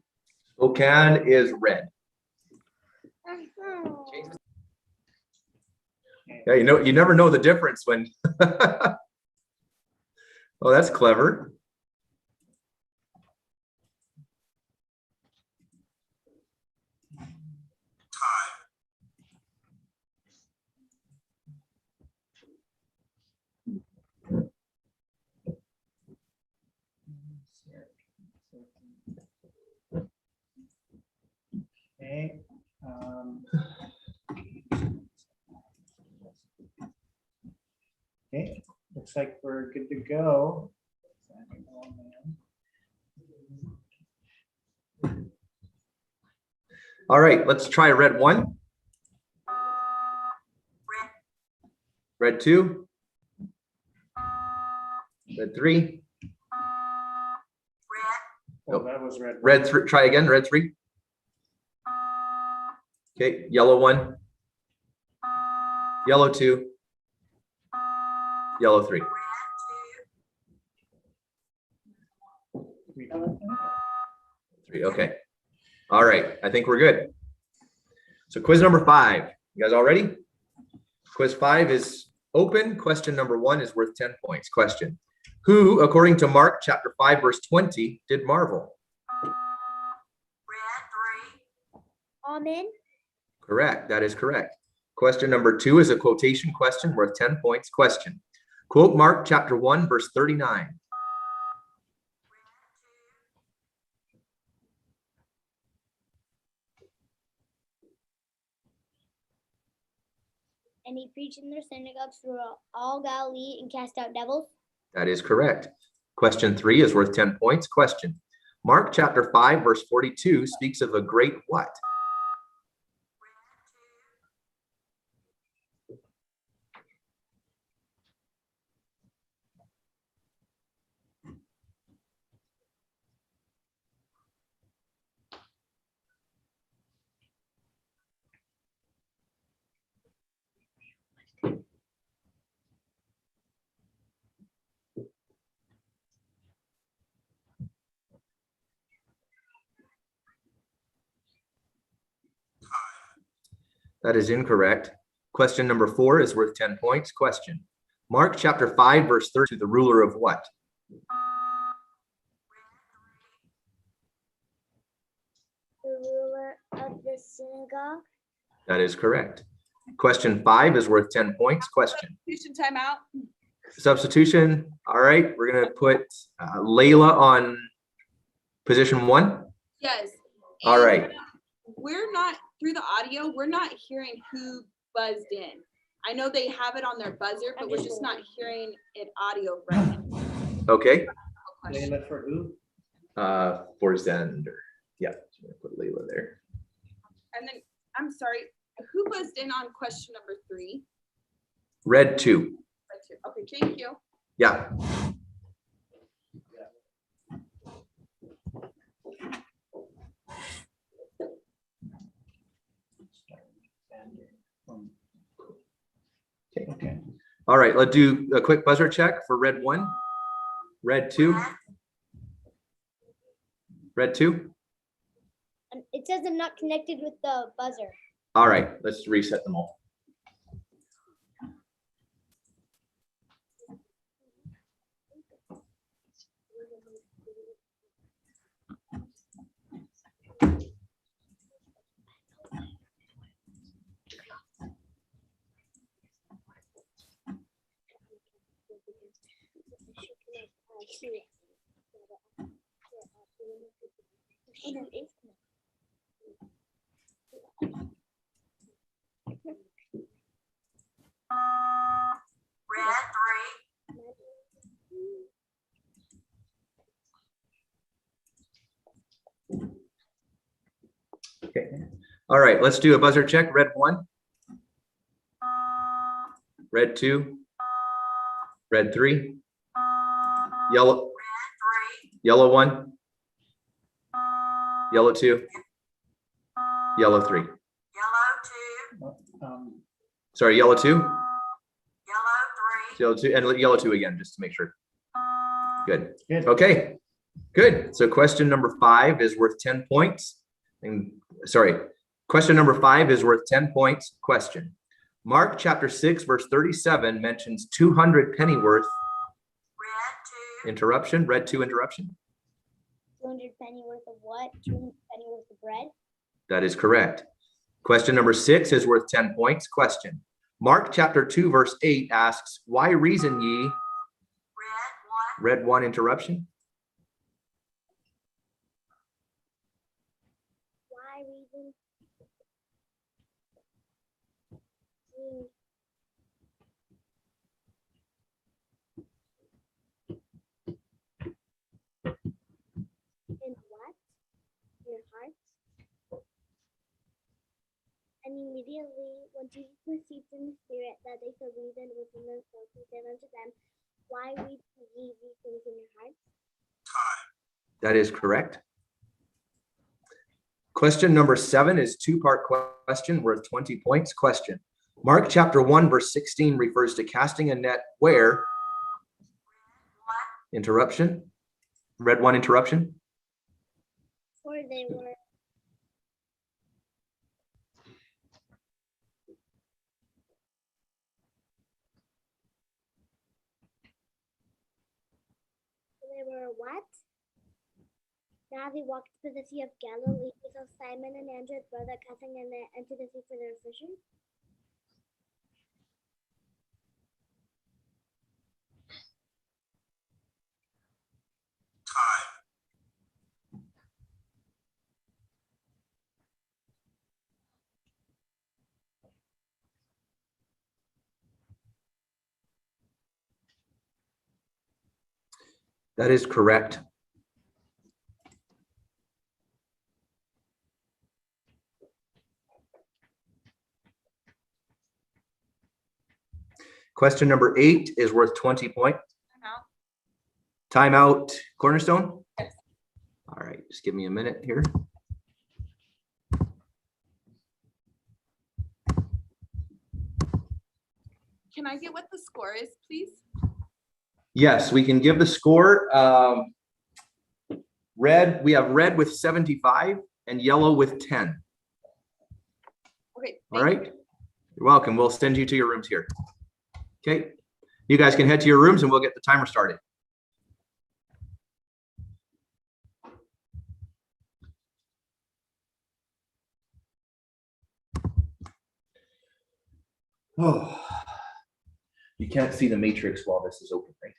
Spokane is red. Yeah, you never know the difference when. Oh, that's clever. Okay, looks like we're good to go. All right, let's try red 1. Red 2. Red 3. Oh, that was red. Red 3. Try again. Red 3. Okay, yellow 1. Yellow 2. Yellow 3. Three. Okay. All right. I think we're good. So quiz number 5. You guys all ready? Quiz 5 is open. Question number 1 is worth 10 points. Question: who, according to Mark chapter 5, verse 20, did marvel? Amen. Correct. That is correct. Question number 2 is a quotation question worth 10 points. Question: quote Mark chapter 1, verse 39. And he preached in their synagogues throughout all Galilee and cast out devils. That is correct. Question 3 is worth 10 points. Question: Mark chapter 5, verse 42 speaks of a great what? That is incorrect. Question number 4 is worth 10 points. Question: Mark chapter 5, verse 30, the ruler of what? The ruler of the synagogue. That is correct. Question 5 is worth 10 points. Question: Substitution timeout. substitution. All right, we're going to put Layla on position 1. Yes. All And right. we're not, through the audio, we're not hearing who buzzed in. I know they have it on their buzzer, but we're just not hearing it audio right now. Okay. Layla for who? For Xander. Yeah, so I'm gonna put Layla there. And then, I'm sorry, who buzzed in on question number 3? Red 2. Okay, thank you. Yeah. Okay. All right, let's do a quick buzzer check for red 1. Red 2. Red 2. It says I'm not connected with the buzzer. All right, let's reset them all. Okay. All right, let's do a buzzer check. Red 1. Red 2. Red 3. Yellow. Yellow 1. Yellow 2. Yellow 3. Sorry, yellow 2. Yellow 2 and yellow 2 again, just to make sure. Good. Good. Okay. Good. So question number 5 is worth 10 points. And sorry, question number 5 is worth 10 points. Question: Mark chapter 6, verse 37 mentions 200 pennyworth. Interruption. Red 2 interruption. 200 penny worth of what? 200 penny worth of bread. That is correct. Question number 6 is worth 10 points. Question: Mark chapter 2, verse 8 asks, why reason ye? Red 1 interruption. Why reason? immediately when Jesus received in the Spirit that they should reason within themselves, he said unto them, why reason ye these things in your hearts? That is correct. Question number 7 is two-part question worth 20 points. Question. Mark chapter 1 verse 16 refers to casting a net where? Interruption. Red one interruption. For they were what? Now they walked to the Sea of Galilee, they saw Simon and Andrew's brother casting a net into the sea for their fishing. That is correct. Question number 8 is worth 20 points. Timeout, Cornerstone? Yes. All right, just give me a minute here. Can I get what the score is, please? Yes, we can give the score. Red, we have red with 75 and yellow with 10. Okay. All right. You're welcome. We'll send you to your rooms here. Okay. You guys can head to your rooms and we'll get the timer started. Oh, you can't see the matrix while this is open, right?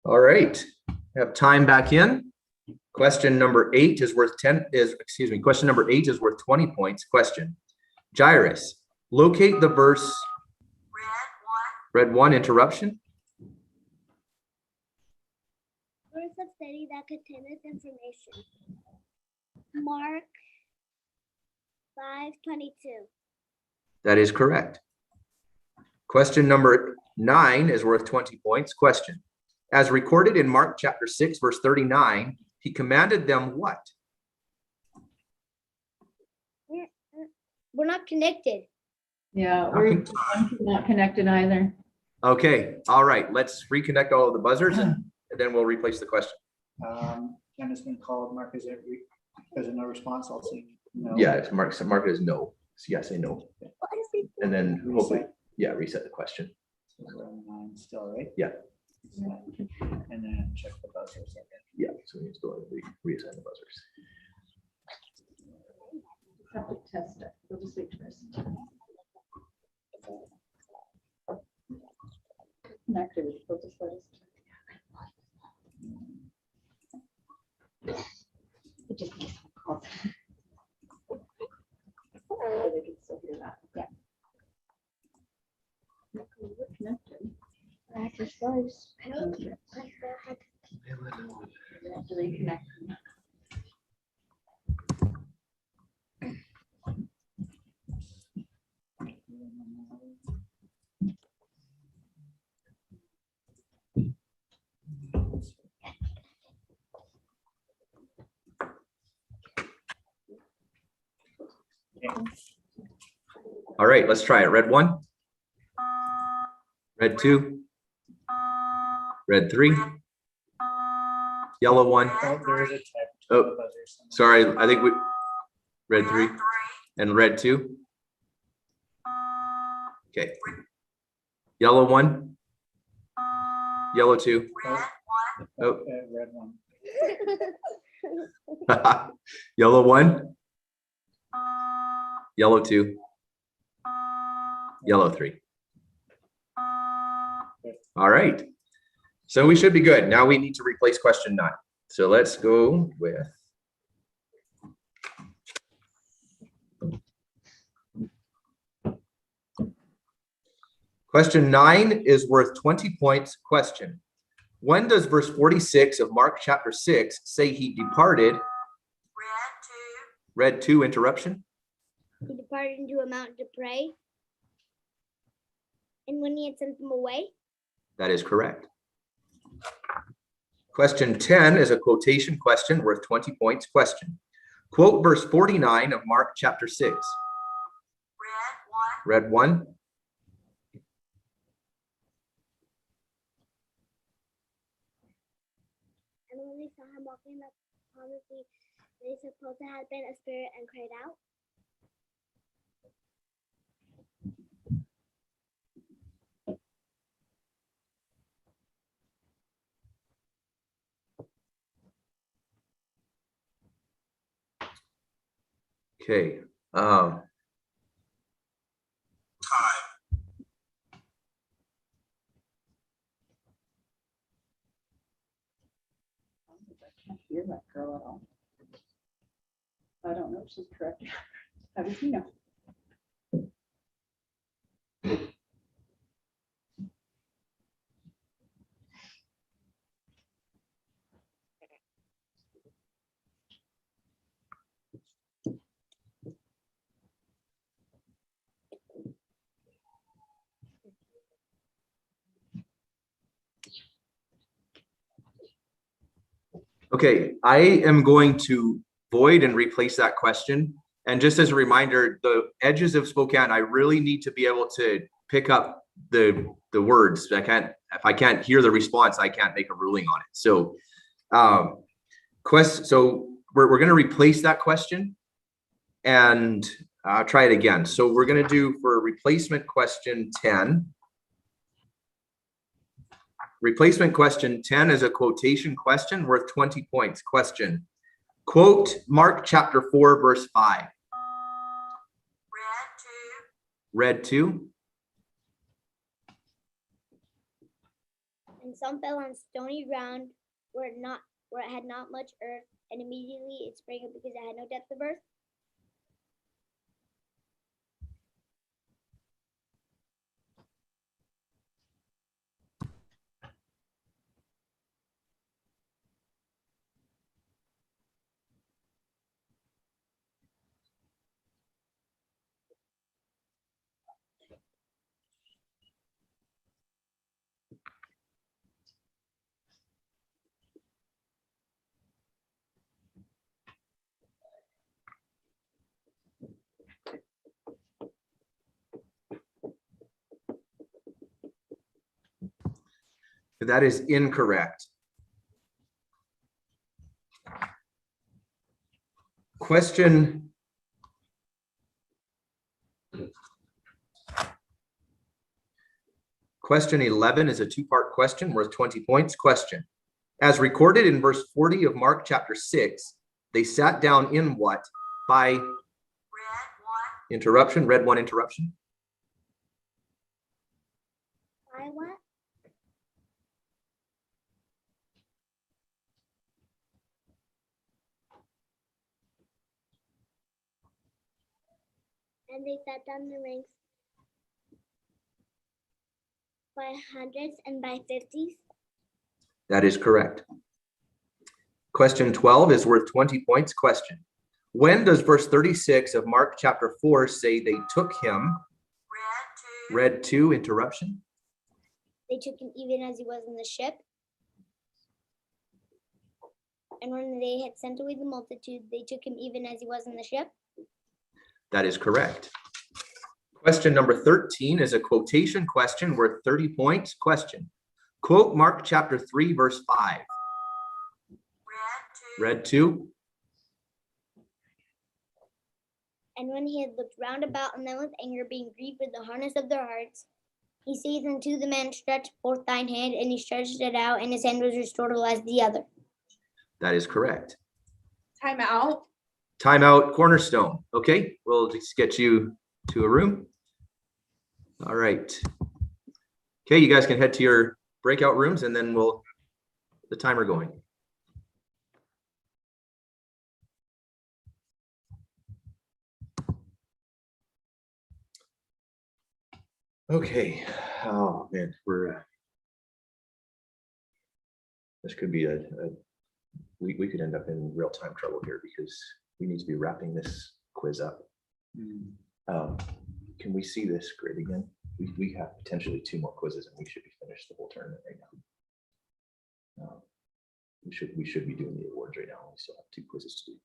All right, have time back in. Question number 8 is worth 10 is, excuse me, question number 8 is worth 20 points. Question. Jairus, locate the verse. Red one interruption. Verse of study that contains information. Mark 5:22. That is correct. Question number 9 is worth 20 points. Question. As recorded in Mark chapter 6, verse 39, he commanded them what? We're not connected. Yeah, we're not connected either. Okay, all right, let's reconnect all of the buzzers and then we'll replace the question. Jen has been called. Mark, is there a no response? I'll say no. Yeah, it's Mark. So Mark is no. So yes, I know. And then hopefully, yeah, reset the question. So we're on 9 still, right? Yeah. And then check the buzzers again. Yeah, so we need to go and reassign the buzzers. Have to test it. We'll just wait first. Connected. We'll just let us. It just makes some calls. They can still hear that. Yeah. We're connected. I just was. Okay. We have to reconnect. All right, let's try it. Red 1, red 2, red 3, yellow 1. Oh, there is a type. Oh, sorry, I think we, red 3 and red 2. Okay. Yellow 1, yellow 2. Oh, Red 1. yellow 1, yellow 2, yellow 3. All right. So we should be good. Now we need to replace question 9. So let's go with question 9 is worth 20 points. Question: when does verse 46 of Mark chapter 6 say he departed? Red 2 interruption. He departed into a mountain to pray. And when he had sent them away? That is correct. Question 10 is a quotation question worth 20 points. Question: quote verse 49 of Mark chapter 6. Red 1. And when they saw him walking upon the sea, they supposed it had been a spirit and cried out. Okay. I can't hear that girl at all. I don't know if she's correct. How does he know? Okay, I am going to void and replace that question. And just as a reminder, the edges of Spokane, I really need to be able to pick up the words. If I can't hear the response, I can't make a ruling on it. So so we're going to replace that question and try it again. So we're going to do for replacement question 10. Replacement question 10 is a quotation question worth 20 points. Question: quote Mark chapter 4 verse 5. Red 2. And some fell on stony ground where it had not much earth, and immediately it sprang up because it had no depth of earth. That is incorrect. Question Question 11 is a two-part question worth 20 points. Question: as recorded in verse 40 of Mark chapter 6, they sat down in what? By interruption, red 1 interruption. By what? And they sat down in ranks by hundreds and by 50s. That is correct. Question 12 is worth 20 points. Question: when does verse 36 of Mark chapter 4 say they took him? Red 2 interruption. They took him even as he was in the ship. And when they had sent away the multitude, they took him even as he was in the ship. That is correct. Question number 13 is a quotation question worth 30 points. Question. Quote Mark chapter 3, verse 5. Read 2. And when he had looked round about on them with anger, being grieved with the hardness of their hearts, he saith unto the man, stretch forth thine hand, and he stretched it out, and his hand was restored as the other. That is correct. Time out. Timeout, Cornerstone. Okay, we'll just get you to a room. All right. Okay, you guys can head to your breakout rooms, and then we'll get the timer going. Okay. Oh man, this could be we could end up in real time trouble here because we need to be wrapping this quiz up. Can we see this grid again? We have potentially 2 more quizzes and we should be finished the whole tournament right now. We should be doing the awards right now. We still have 2 quizzes to do.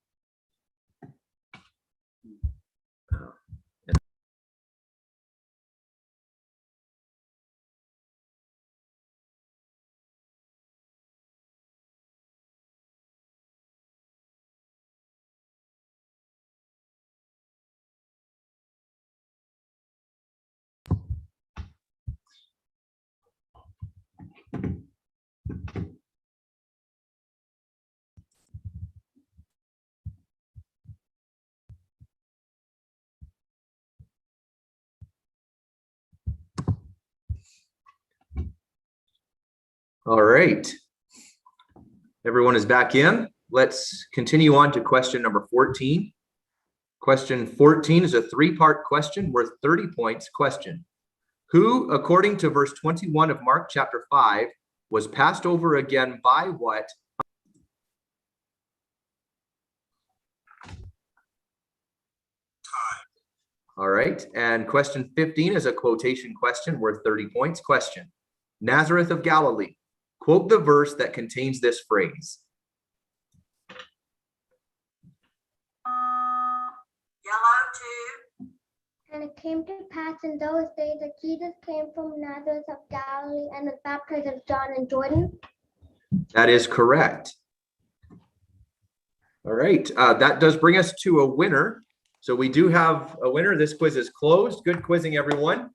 All right. Everyone is back in. Let's continue on to question number 14. Question 14 is a 3-part question worth 30 points. Question. Who, according to verse 21 of Mark chapter 5, was passed over again by what? All right. And question 15 is a quotation question worth 30 points. Question. Nazareth of Galilee. Quote the verse that contains this phrase. And it came to pass in those days that Jesus came from Nazareth of Galilee and was baptized of John in Jordan. That is correct. All right. That does bring us to a winner. So we do have a winner. This quiz is closed. Good quizzing, everyone.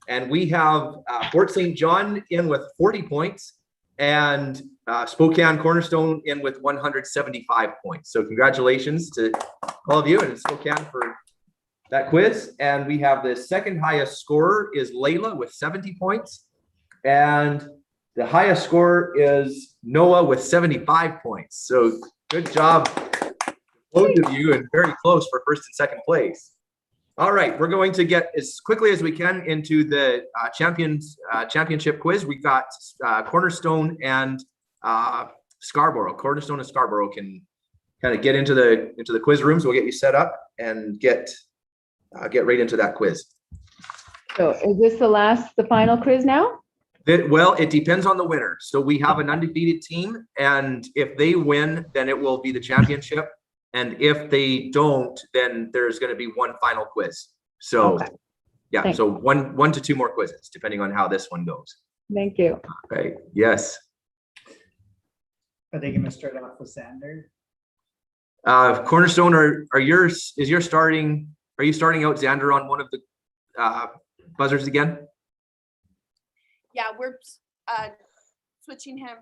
And we have Fort St. John in with 40 points and Spokane Cornerstone in with 175 points. So congratulations to all of you and Spokane for that quiz. And we have the second highest scorer is Layla with 70 points. And the highest scorer is Noah with 75 points. So good job, both of you, and very close for first and second place. All right, we're going to get as quickly as we can into the championship quiz. We got Cornerstone and Scarborough. Cornerstone and Scarborough can kind of get into the quiz rooms. We'll get you set up and get right into that quiz. So is this the final quiz now? Well, it depends on the winner. So we have an undefeated team, and if they win, then it will be the championship. And if they don't, then there's going to be one final quiz. So Okay. Yeah, Thanks. so one to 2 more quizzes, depending on how this one goes. Thank you. Right. Yes. Are they gonna start off with Xander? Cornerstone, are you starting out Xander on one of the buzzers again? Yeah, we're switching him.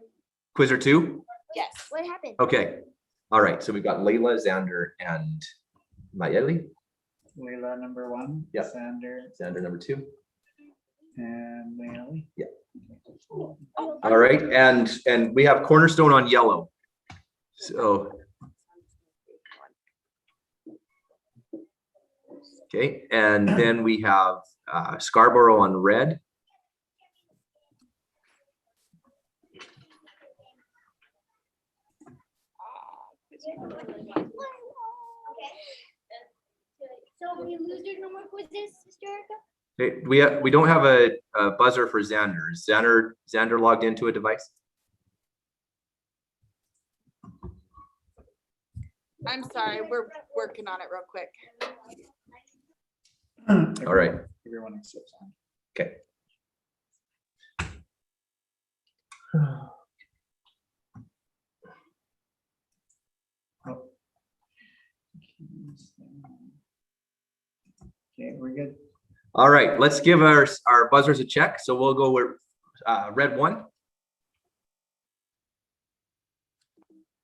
Quizzer 2? Yes. What happened? Okay. All right. So we've got Layla, Xander, and Mayeli. Layla number 1. Yeah. Xander Xander number 2. and Mayeli. Yeah. All right. And we have Cornerstone on yellow. So okay. And then we have Scarborough on red. So we lose, there's no more quizzes, Sister Erica? Okay, we don't have a buzzer for Xander. Is Xander logged into a device? I'm sorry, we're working on it real quick. All right. Everyone except Sam. Okay. Okay, we're good. All right, let's give our buzzers a check. So we'll go with red 1.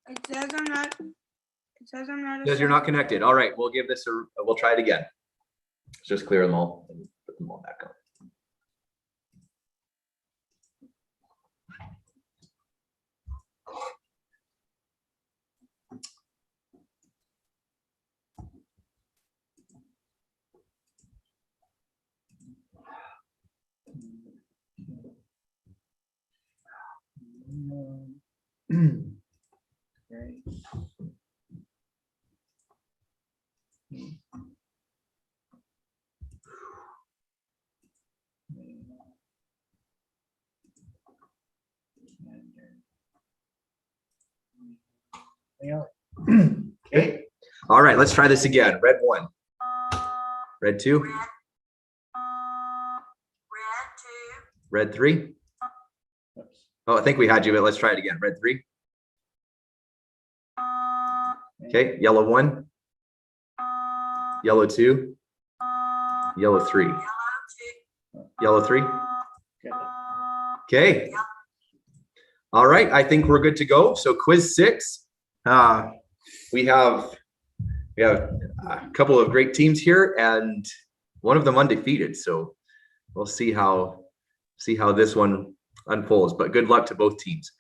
It says I'm not. It says I'm not. Because you're not connected. All right, we'll give this we'll try it again. Let's just clear them all and put them all back on. Great. Okay. All right, let's try this again. Red 1. Red 2. Red 3. Oh, I think we had you, but let's try it again. Red 3. Okay, yellow 1. Yellow 2. Yellow 3. Yellow 3. Okay. All right, I think we're good to go. So quiz 6. We have a couple of great teams here, and one of them undefeated. So we'll see how this one unfolds. But good luck to both teams.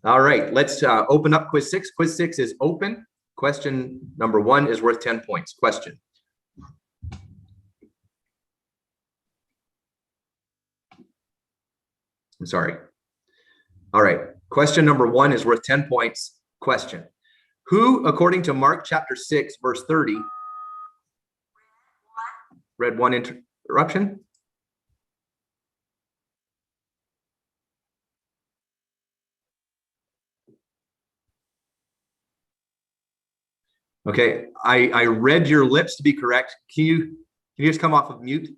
All right, let's open up quiz 6. Quiz 6 is open. Question number 1 is worth 10 points. Question. I'm sorry. All right. Question number 1 is worth 10 points. Question. Who, according to Mark chapter 6, verse 30, read 1 interruption? Okay, I read your lips to be correct. Can you just come off of mute?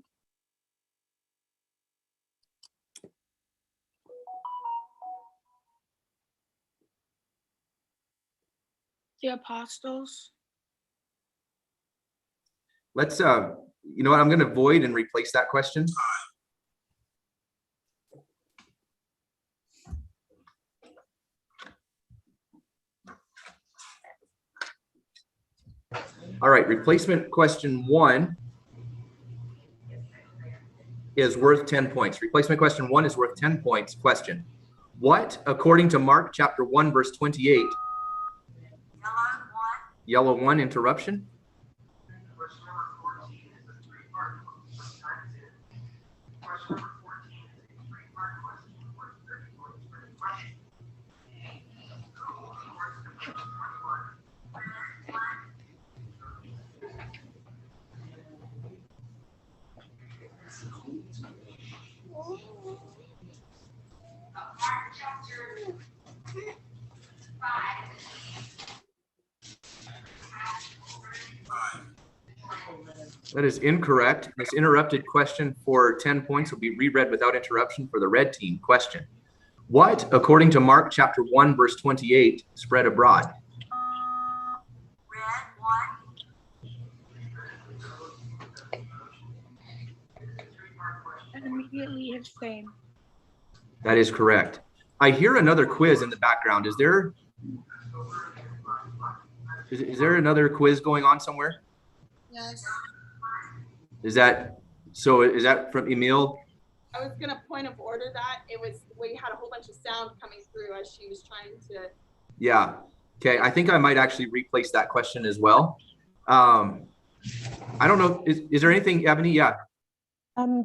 The apostles. Let's you know what, I'm going to void and replace that question. All right, replacement question 1 is worth 10 points. Replacement question 1 is worth 10 points. Question. What, according to Mark chapter 1, verse 28, yellow 1 interruption? That is incorrect. This interrupted question for 10 points will be reread without interruption for the red team. Question. What, according to Mark chapter 1, verse 28, spread abroad? And immediately his fame. That is correct. I hear another quiz in the background. Is there another quiz going on somewhere? Yes. Is that from Emil? I was gonna point of order that. We had a whole bunch of sound coming through as she was trying to. Yeah. Okay. I think I might actually replace that question as well. I don't know. Is there anything, Ebony? Yeah.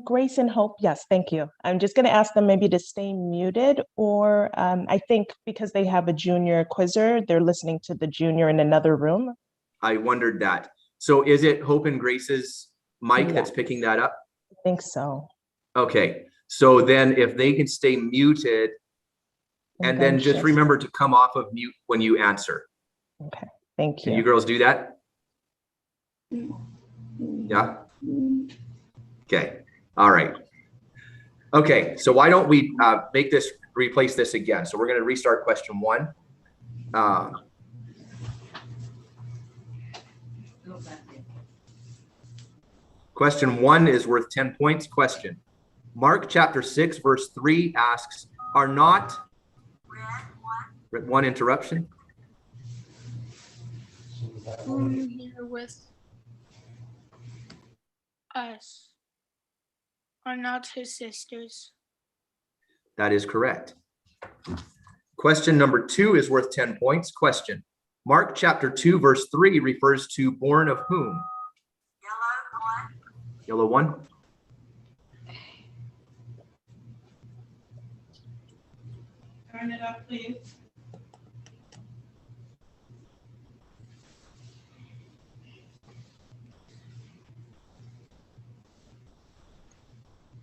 Grace and Hope, yes, thank you. I'm just going to ask them maybe to stay muted, or I think because they have a junior quizzer, they're listening to the junior in another room. I wondered that. So is it Hope and Grace's mic that's picking that up? I think so. Okay. So then if they can stay muted, and then just remember to come off of mute when you answer. Okay, thank you. Can you girls do that? Yeah. Okay, all right. Okay, so why don't we replace this again? So we're going to restart question 1. Question 1 is worth 10 points. Question. Mark chapter 6, verse 3 asks, are not, one interruption. Whom here with us are not his sisters. That is correct. Question number 2 is worth 10 points. Question. Mark chapter 2, verse 3 refers to born of whom? Yellow 1. Turn it up, please.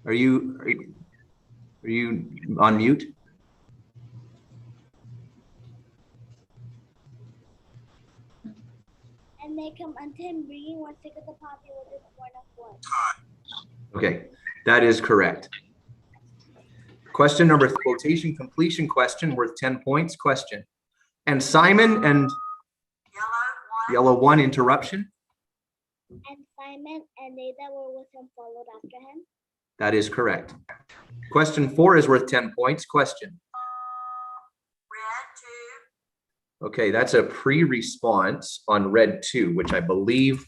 Are you on mute? And they come unto him bringing 1/6 of the poppy with his born of wood. Okay, that is correct. Question number, quotation completion question worth 10 points. Question. And Simon and yellow 1 interruption. And Simon and they that were with him followed after him. That is correct. Question 4 is worth 10 points. Question. Okay, that's a pre-response on red 2, which I believe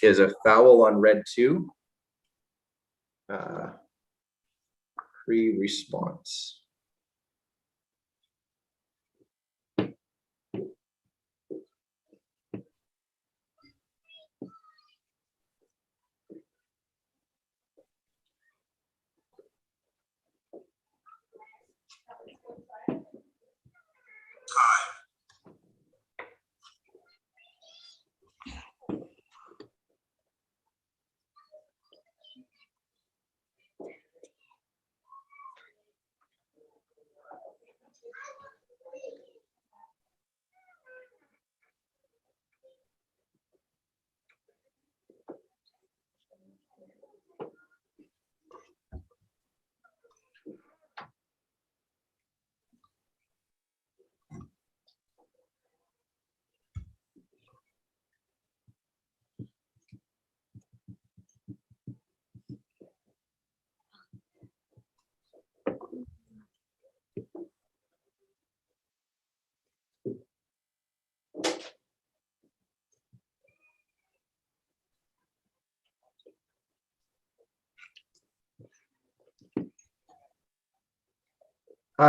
is a foul on red 2. Pre-response.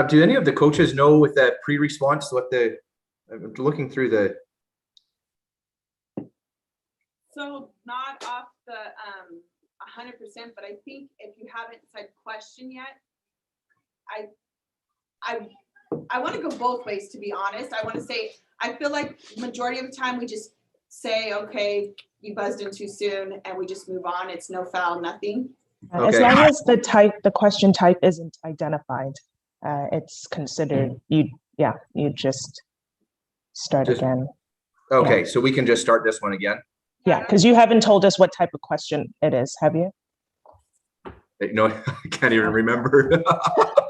Do any of the coaches know with that pre-response what I'm looking through the. So not off the 100%, but I think if you haven't said question yet, I want to go both ways, to be honest. I want to say, I feel like majority of the time we just say, okay, you buzzed in too soon, and we just move on. It's no foul, nothing. As long as the question type isn't identified, it's considered, you just start again. Okay, Yeah. so we can just start this one again? Yeah, because you haven't told us what type of question it is, have you? No, I can't even remember.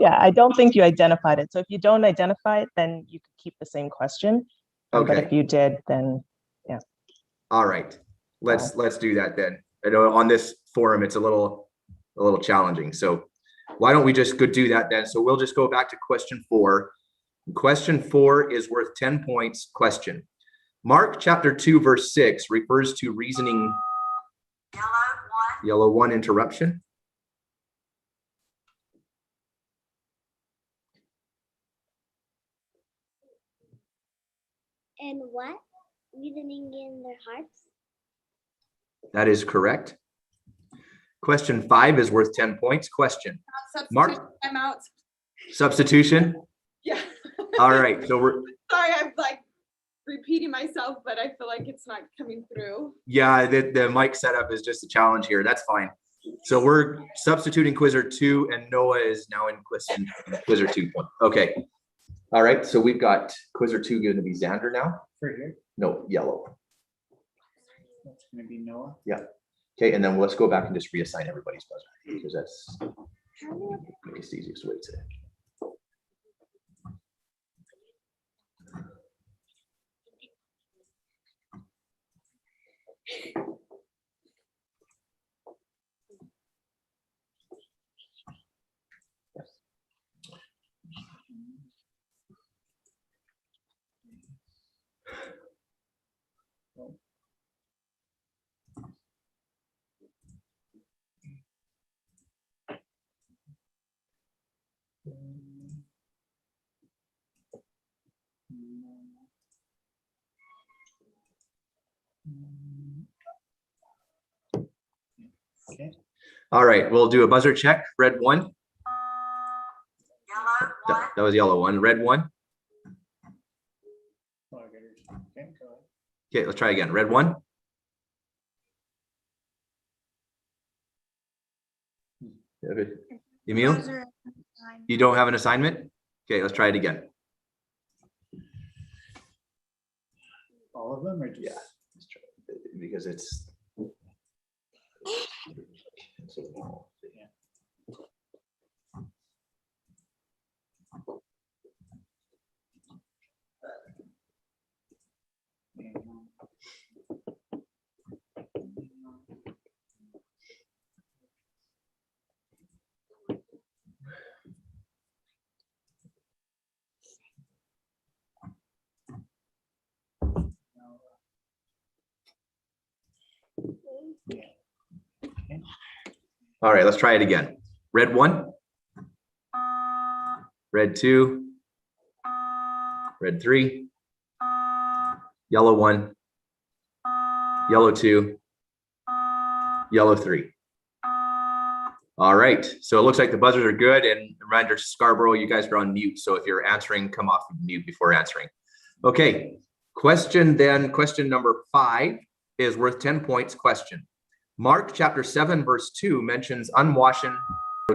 Yeah, I don't think you identified it. So if you don't identify it, then you can keep the same question. But Okay. if you did, then yeah. All right, let's do that then. I know on this forum it's a little challenging. So why don't we just go do that then? So we'll just go back to question 4. Question 4 is worth 10 points. Question. Mark chapter 2 verse 6 refers to reasoning. Yellow 1 interruption. And what? Reasoning in their hearts? That is correct. Question 5 is worth 10 points. Question. Mark. I'm out. Substitution. Yeah. All right. So we're. Sorry, I'm like repeating myself, but I feel like it's not coming through. Yeah, the mic setup is just a challenge here. That's fine. So we're substituting Quizzer 2, and Noah is now in Quizzer 2. Okay. All right. So we've got Quizzer 2 going to be Xander now. For here, No, yellow. that's going to be Noah. Yeah. Okay, and then let's go back and just reassign everybody's buzzer because that's makes the easiest way to. Okay. All right, we'll do a buzzer check. Red 1. That was yellow 1. Red 1. Oh, I get it. Okay, go ahead. Okay, let's try again. Red 1. Emil, Buzzer assigned. you don't have an assignment? Okay, let's try it again. All of them or just? Yeah, let's try it because it's. Yeah. All right, let's try it again. Red 1. Red 2. Red 3. Yellow 1. Yellow 2. Yellow 3. All right, so it looks like the buzzers are good, and reminder, Scarborough, you guys are on mute, so if you're answering, come off of mute before answering. Okay, question number 5 is worth 10 points. Question. Mark chapter 7 verse 2 mentions unwashing.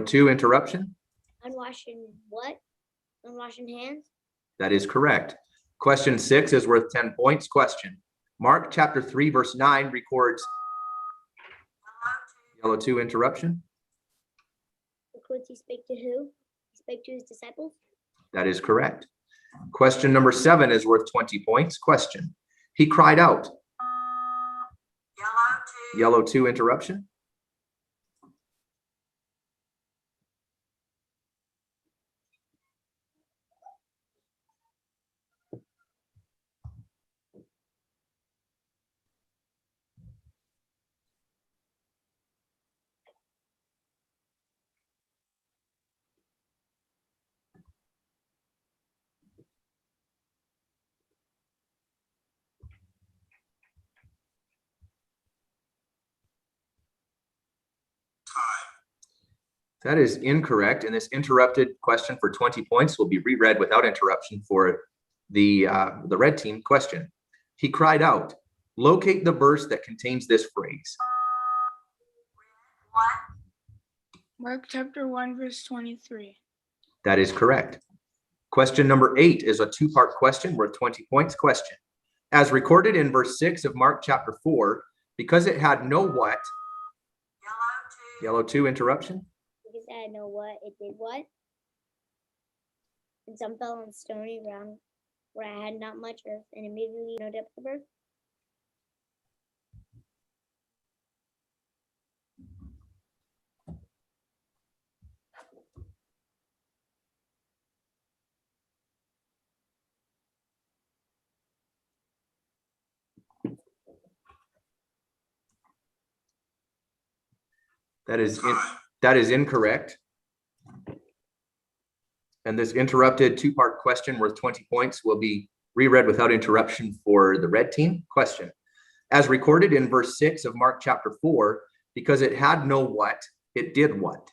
2 interruption. Unwashing what? Unwashing hands? That is correct. Question 6 is worth 10 points. Question. Mark chapter 3 verse 9 records yellow 2 interruption. Records he spake to who? He spake to his disciples? That is correct. Question number 7 is worth 20 points. Question. He cried out. Yellow 2 interruption. That is incorrect, and this interrupted question for 20 points will be reread without interruption for the red team. Question. He cried out, locate the verse that contains this phrase. Mark chapter 1 verse 23. That is correct. Question number 8 is a 2-part question worth 20 points. Question. As recorded in verse 6 of Mark chapter 4, because it had no what? Yellow 2 interruption. Because I know what it did what? And some fell on stony ground where I had not much earth, and immediately no depth of earth. That is incorrect. And this interrupted 2-part question worth 20 points will be reread without interruption for the red team. Question. As recorded in verse 6 of Mark chapter 4, because it had no what, it did what?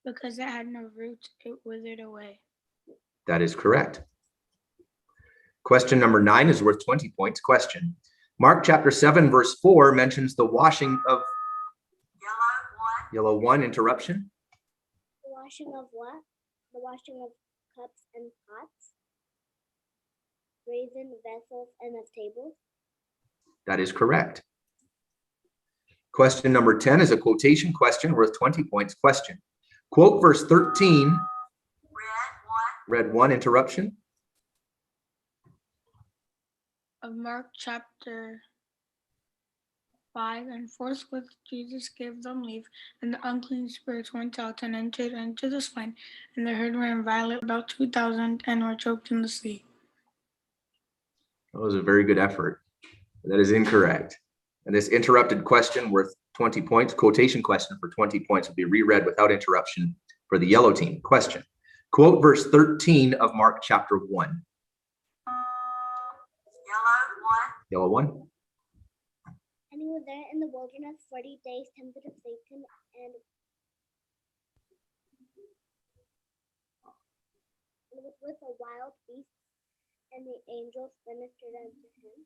Because it had no roots, it withered away. That is correct. Question number 9 is worth 20 points. Question. Mark chapter 7 verse 4 mentions the washing of yellow 1 interruption. The washing of what? The washing of cups and pots, brazen vessels, and of tables. That is correct. Question number 10 is a quotation question worth 20 points. Question. Quote verse 13. Read one interruption. Of Mark chapter 5, and forthwith Jesus gave them leave, and the unclean spirits went out and entered into the swine, and the herd ran violent about 2,000 and were choked in the sea. That was a very good effort. That is incorrect. And this interrupted question worth 20 points, quotation question for 20 points will be reread without interruption for the yellow team. Question. Quote verse 13 of Mark chapter 1. Yellow one. And he was there in the wilderness 40 days, tempted of Satan, and was with a wild beast, and the angels ministered unto him.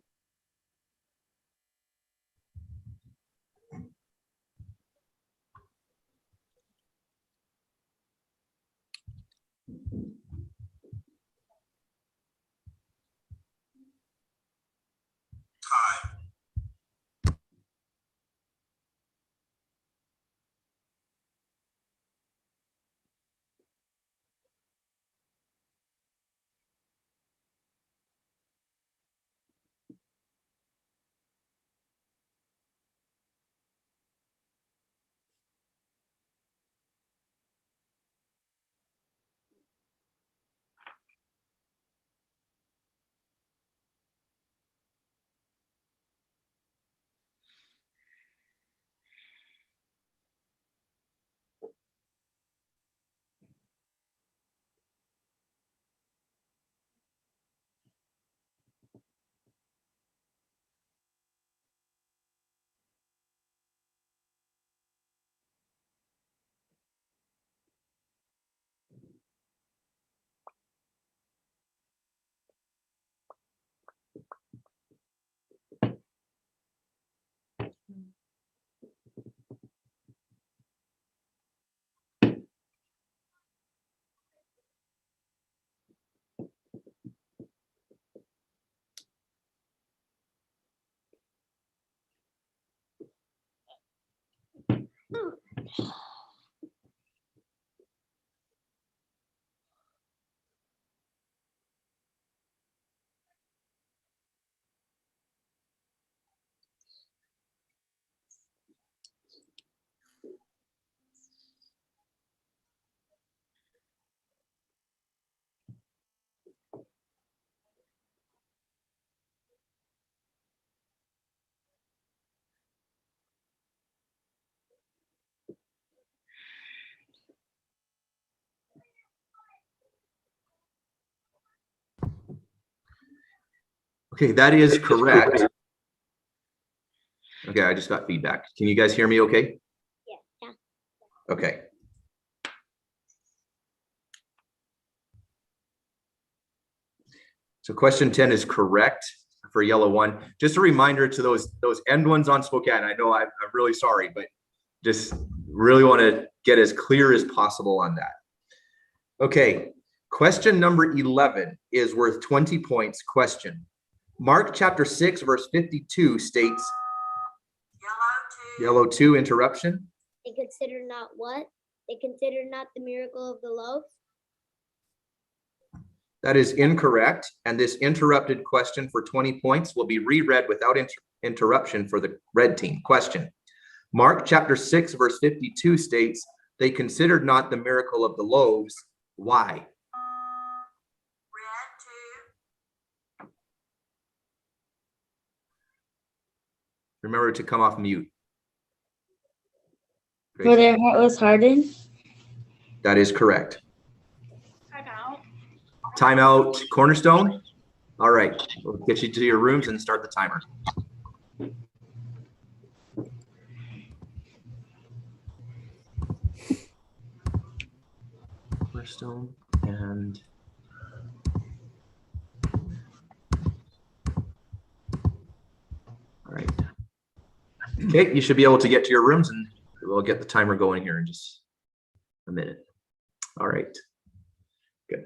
Okay, that is correct. Okay, I just got feedback. Can you guys hear me okay? Yeah. Okay. So question 10 is correct for yellow one. Just a reminder to those end ones on Spokane. I know I'm really sorry, but just really want to get as clear as possible on that. Okay, question number 11 is worth 20 points. Question. Mark chapter 6 verse 52 states, yellow two interruption. They consider not what? They consider not the miracle of the loaves. That is incorrect. And this interrupted question for 20 points will be reread without interruption for the red team. Question. Mark chapter 6 verse 52 states, they considered not the miracle of the loaves. Why? Remember to come off mute. For their heart was hardened. That is correct. Timeout. Timeout, Cornerstone. All right, we'll get you to your rooms and start the timer. Cornerstone and all right. Okay, you should be able to get to your rooms and we'll get the timer going here in just a minute. All right. Good.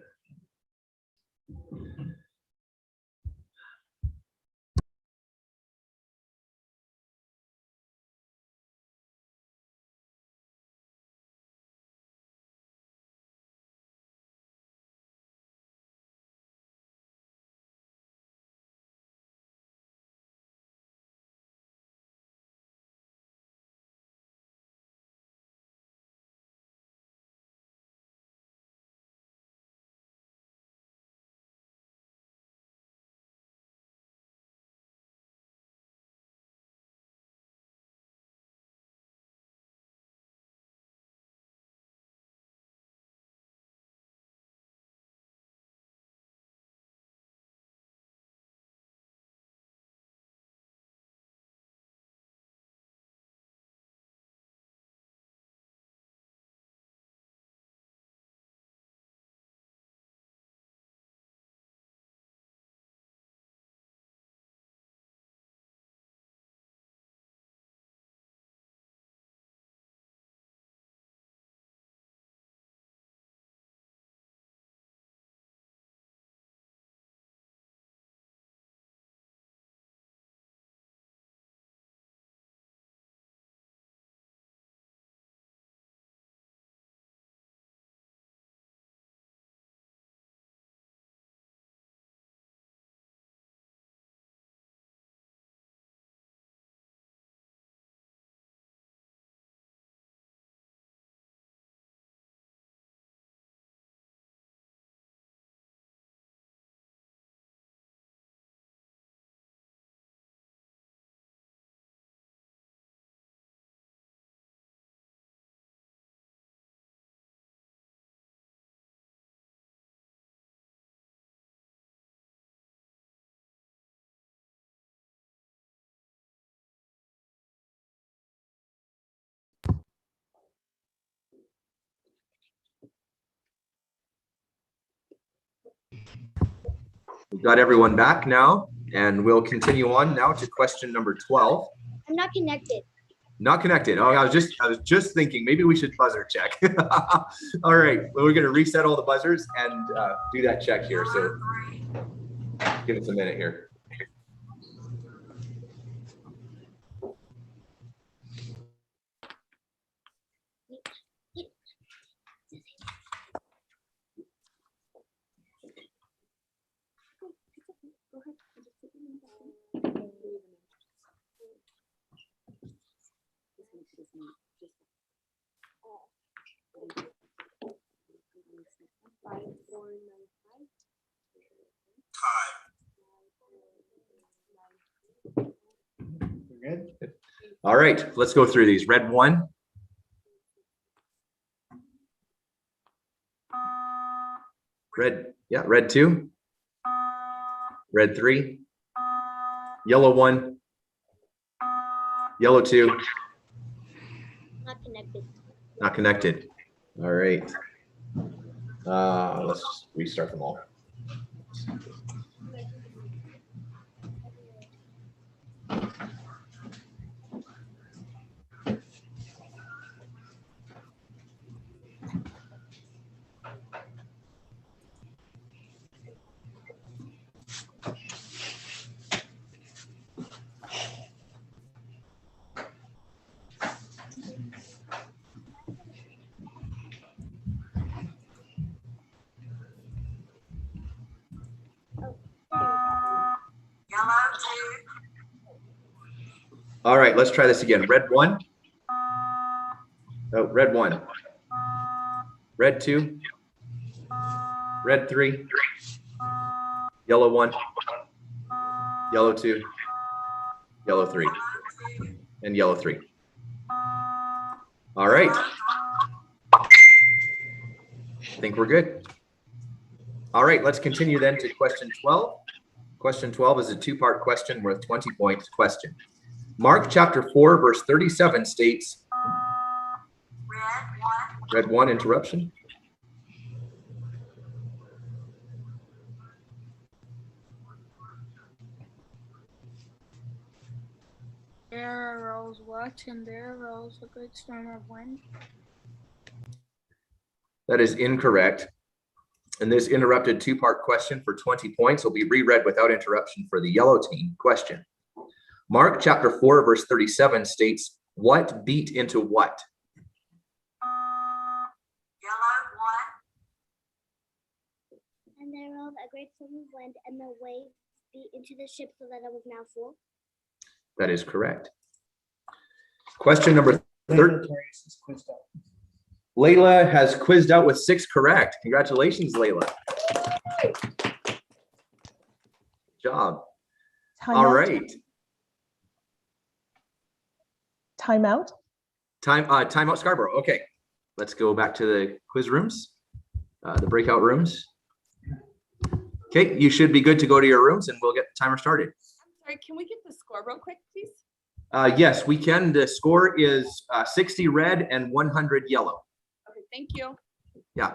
We've got everyone back now, and we'll continue on now to question number 12. I'm not connected. Not connected. Oh, I was just thinking maybe we should buzzer check. All right, well, we're going to reset all the buzzers and do that check here. So give us a minute here. Good. All right, let's go through these. Red 1. Red 2. Red 3. Yellow 1. Yellow 2. Not connected. Not connected. All right. Let's just restart them all. All right, let's try this again. Red 1. Oh, red 1. Red 2. Red 3. Yellow 1. Yellow 2. Yellow 3. And yellow 3. All right. I think we're good. All right, let's continue then to question 12. Question 12 is a two-part question worth 20 points. Question. Mark chapter 4, verse 37 states, Red 1 interruption. There arose what? And there arose a great storm of wind. That is incorrect. And this interrupted two-part question for 20 points will be reread without interruption for the yellow team. Question. Mark chapter 4, verse 37 states, what beat into what? And there rose a great storm of wind, and the waves beat into the ship so that it was now full. That is correct. Question number 13. Layla has quizzed out with 6 correct. Congratulations, Layla. Good job. All right. Timeout. Timeout Scarborough. Okay. Let's go back to the quiz rooms, the breakout rooms. Okay, you should be good to go to your rooms and we'll get the timer started. Sorry, can we get the score real quick, please? Yes, we can. The score is 60 red and 100 yellow. Okay, thank you. Yeah.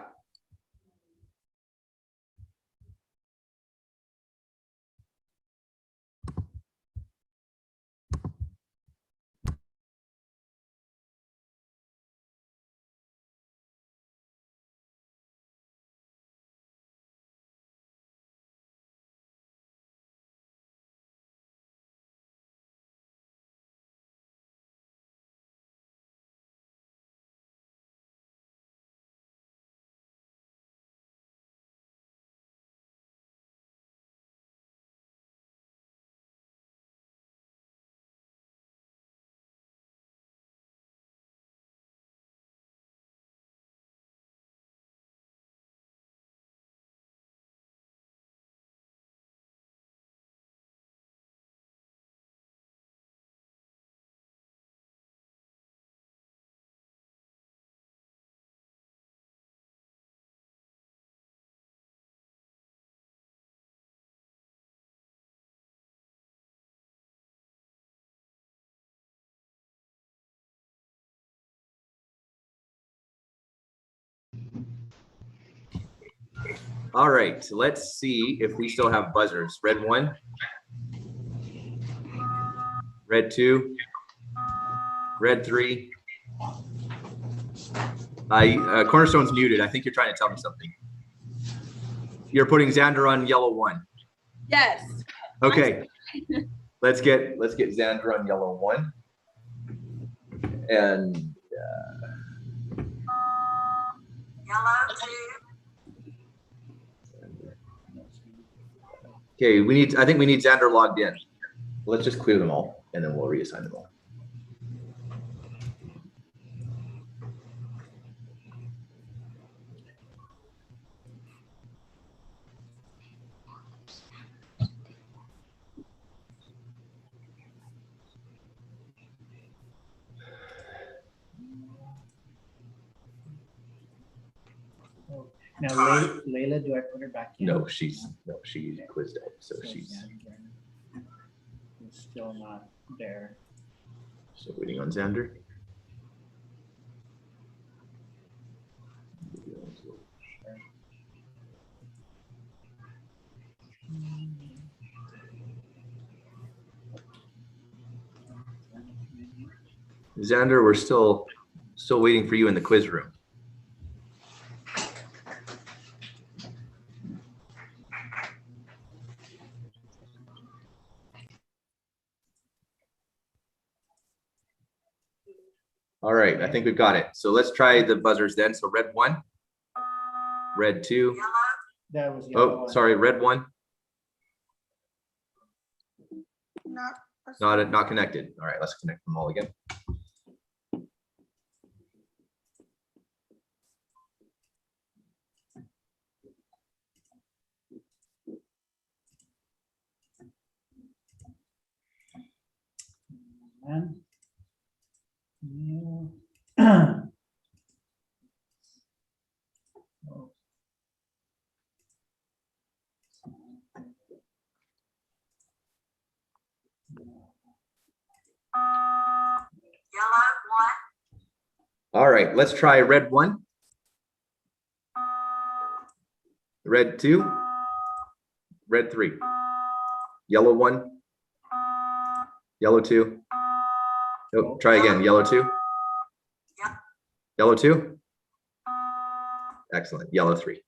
All right, let's see if we still have buzzers. Red 1, red 2, red 3. Cornerstone's muted. I think you're trying to tell me something. You're putting Xander on yellow 1. Yes. Okay. Let's get Xander on yellow 1. And Yellow 2. okay, I think we need Xander logged in. Let's just clear them all and then we'll reassign them all. Now, Layla, do I put her back in? No, she's quizzed out, so she's still not there. still waiting on Xander. Xander, we're still waiting for you in the quiz room. All right, I think we've got it. So let's try the buzzers then. So red 1, red 2. That was yellow. Oh, sorry, red 1. Not connected. All right, let's connect them all again. And Yellow 1. All right, let's try red 1, red 2, red 3, yellow 1, yellow 2. Oh, try again. Yellow 2, yellow 2, Excellent. Yellow 3.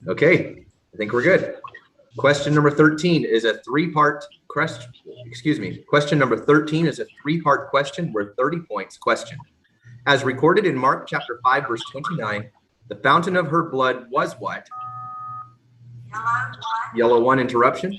Okay, I think we're good. Question number 13 is a three-part question. Excuse me. Question number 13 is a three-part question worth 30 points. Question. As recorded in Mark chapter 5, verse 29, the fountain of her blood was what? Yellow 1, interruption.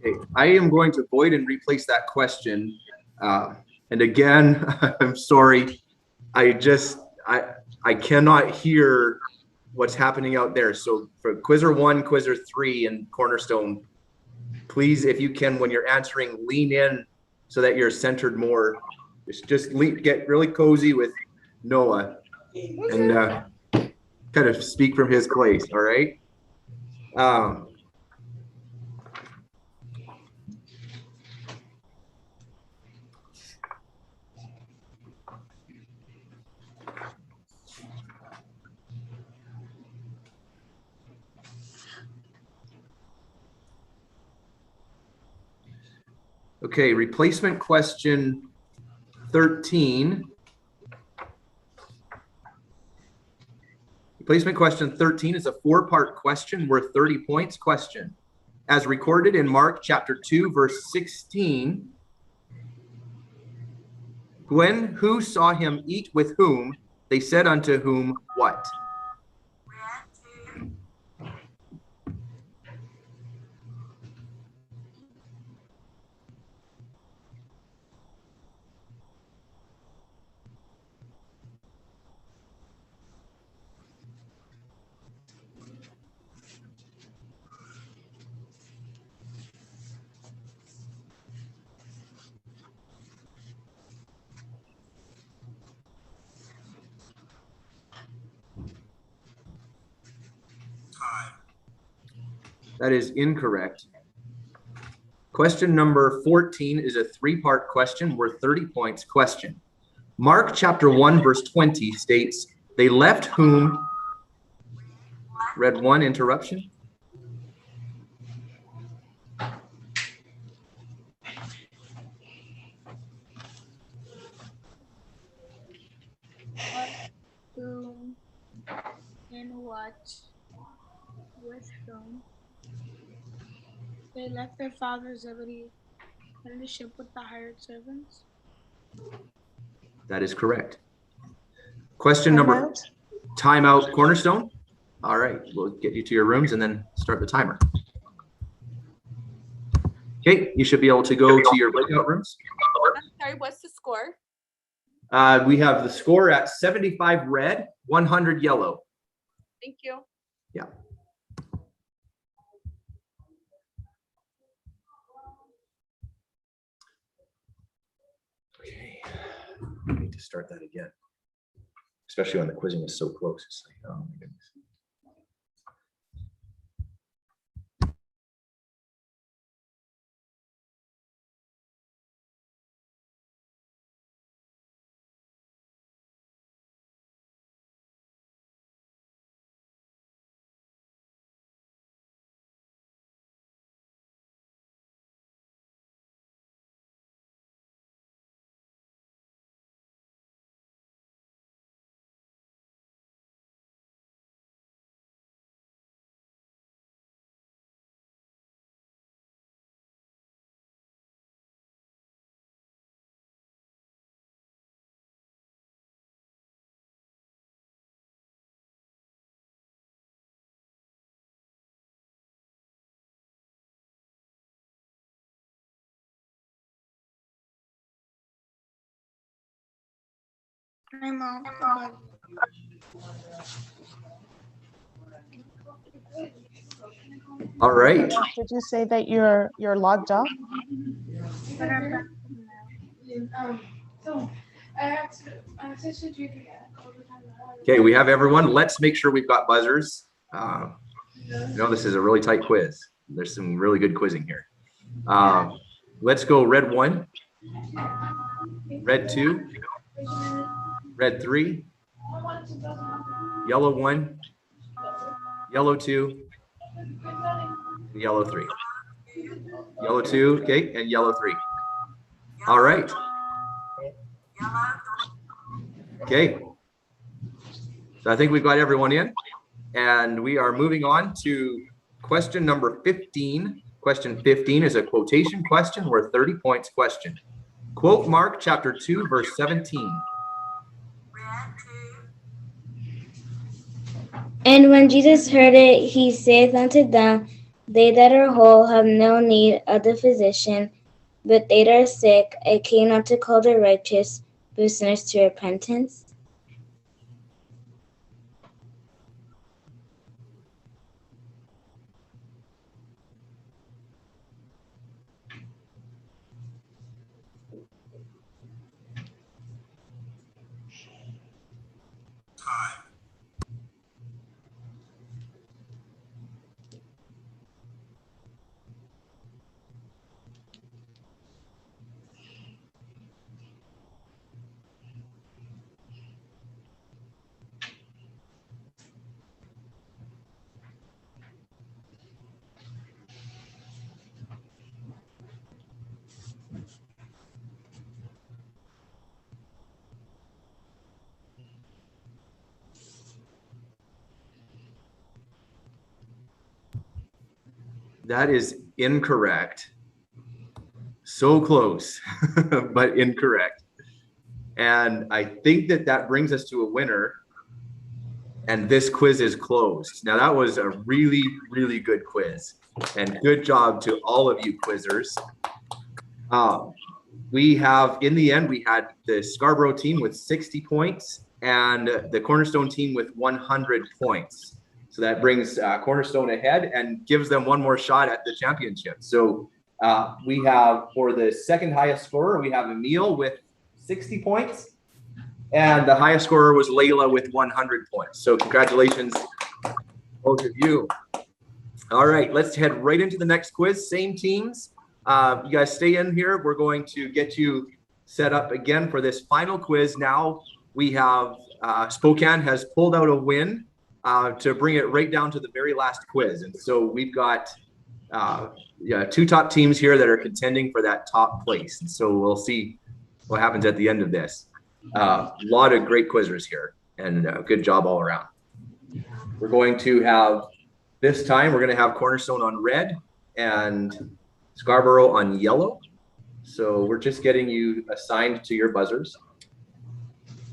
Okay, I am going to void and replace that question. And again, I'm sorry. I cannot hear what's happening out there. So for Quizzer 1, Quizzer 3, and Cornerstone, please, if you can, when you're answering, lean in so that you're centered more. Just get really cozy with Noah and kind of speak from his place, all right? Okay, replacement question 13. Replacement question 13 is a four-part question worth 30 points. Question. As recorded in Mark chapter 2, verse 16, who saw him eat with whom, they said unto whom what? That is incorrect. Question number 14 is a 3-part question worth 30 points. Question. Mark chapter 1 verse 20 states, they left whom? Read 1, interruption. What, whom, and what, with whom. They left their father Zebedee in the ship with the hired servants. That is correct. Question number, timeout, Cornerstone. All right, we'll get you to your rooms and then start the timer. Okay, you should be able to go to your breakout rooms. I'm sorry, what's the score? We have the score at 75 red, 100 yellow. Thank you. Yeah. Okay, I need to start that again, especially when the quizzing is so close. It's like, oh my goodness. I'm off. All right. Did you say that you're logged off? Okay, we have everyone. Let's make sure we've got buzzers. You know, this is a really tight quiz. There's some really good quizzing here. Let's go red 1, red 2, red 3, yellow 1, yellow 2, and yellow 3. Yellow 2, okay, and yellow 3. All right. Okay. So I think we've got everyone in, and we are moving on to question number 15. Question 15 is a quotation question worth 30 points question. Quote Mark chapter 2, verse 17. And when Jesus heard it, he saith unto them, they that are whole have no need of the physician, but they that are sick. I came not to call the righteous, but sinners to repentance. That is incorrect. So close, but incorrect. And I think that that brings us to a winner. And this quiz is closed. Now that was a really, really good quiz. And good job to all of you quizzers. We have, in the end, we had the Scarborough team with 60 points and the Cornerstone team with 100 points. So that brings Cornerstone ahead and gives them one more shot at the championship. So we have, for the second highest scorer, we have Emil with 60 points. And the highest scorer was Layla with 100 points. So congratulations, both of you. All right, let's head right into the next quiz. Same teams, You guys stay in here. We're going to get you set up again for this final quiz. Now we have Spokane has pulled out a win to bring it right down to the very last quiz. And so we've got two top teams here that are contending for that top place. And so we'll see what happens at the end of this. A lot of great quizzers here, and good job all around. We're going to have, this time, we're going to have Cornerstone on red and Scarborough on yellow. So we're just getting you assigned to your buzzers.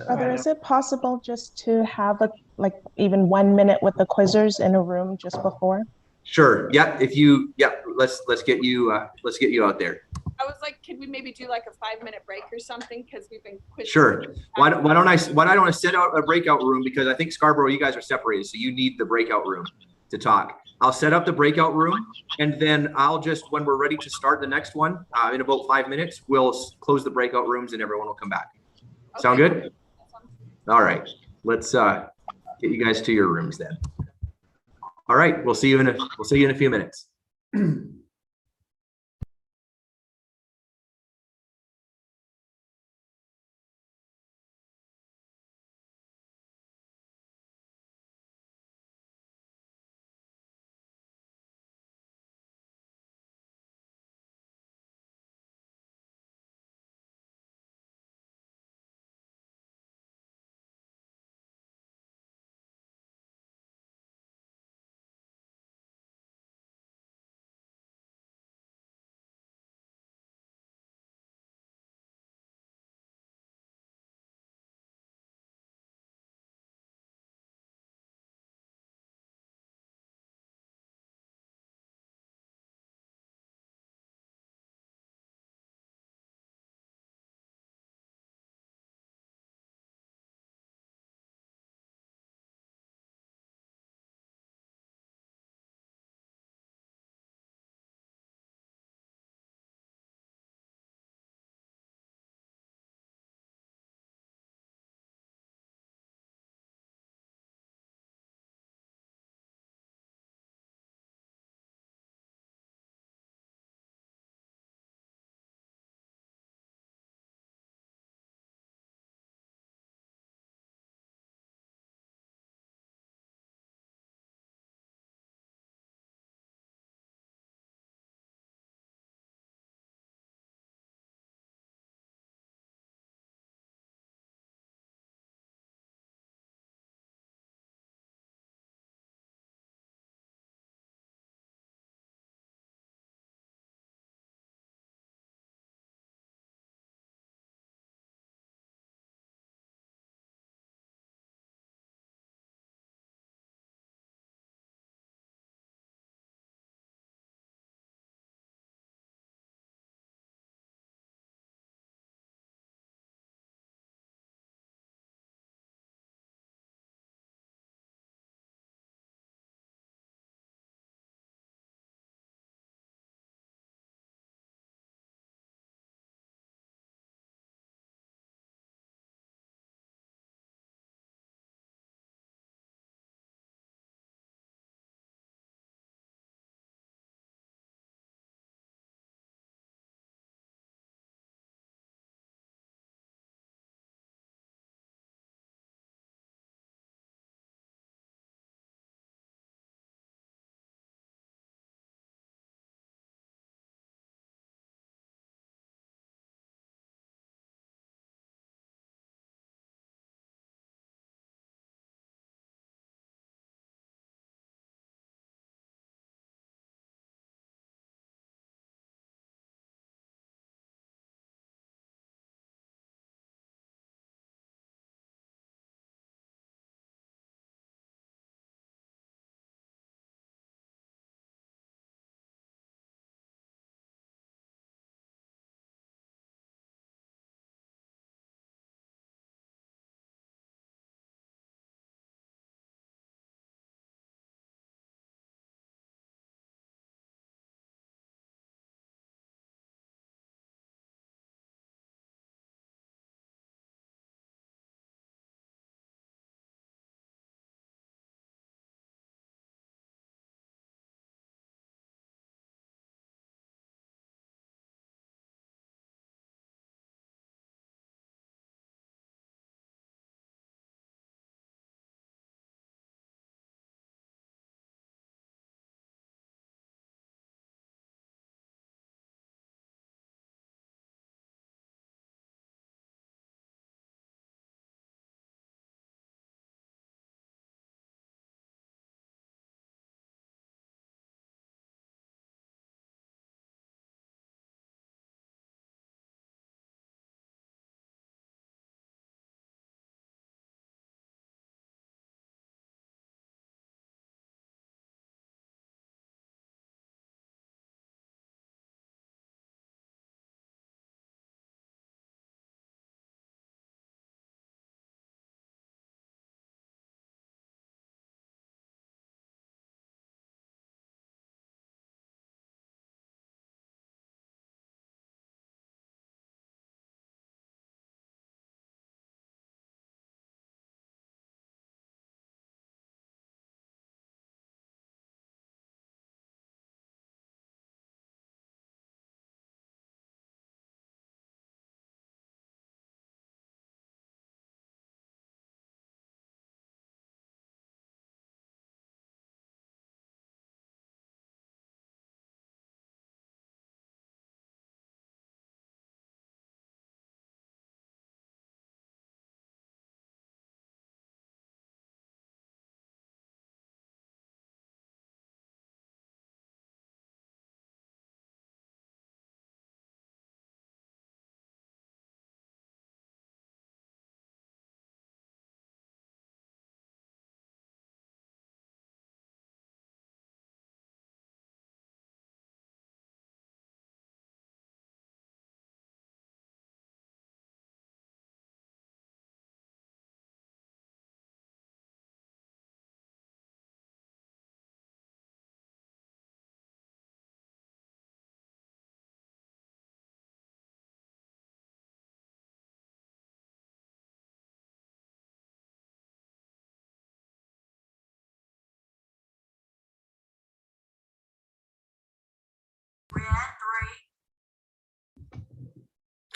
Brother, is it possible just to have even 1 minute with the quizzers in a room just before? Sure. Yeah. Let's get you out there. I was like, could we maybe do like a 5-minute break or something? Because we've been quizzing. Sure. Why don't I set out a breakout room, because I think Scarborough, you guys are separated, so you need the breakout room to talk. I'll set up the breakout room, and then I'll just, when we're ready to start the next one, in about 5 minutes, we'll close the breakout rooms and everyone will come back. Okay. Sound good? All right. Let's get you guys to your rooms then. All right. We'll see you in a few minutes.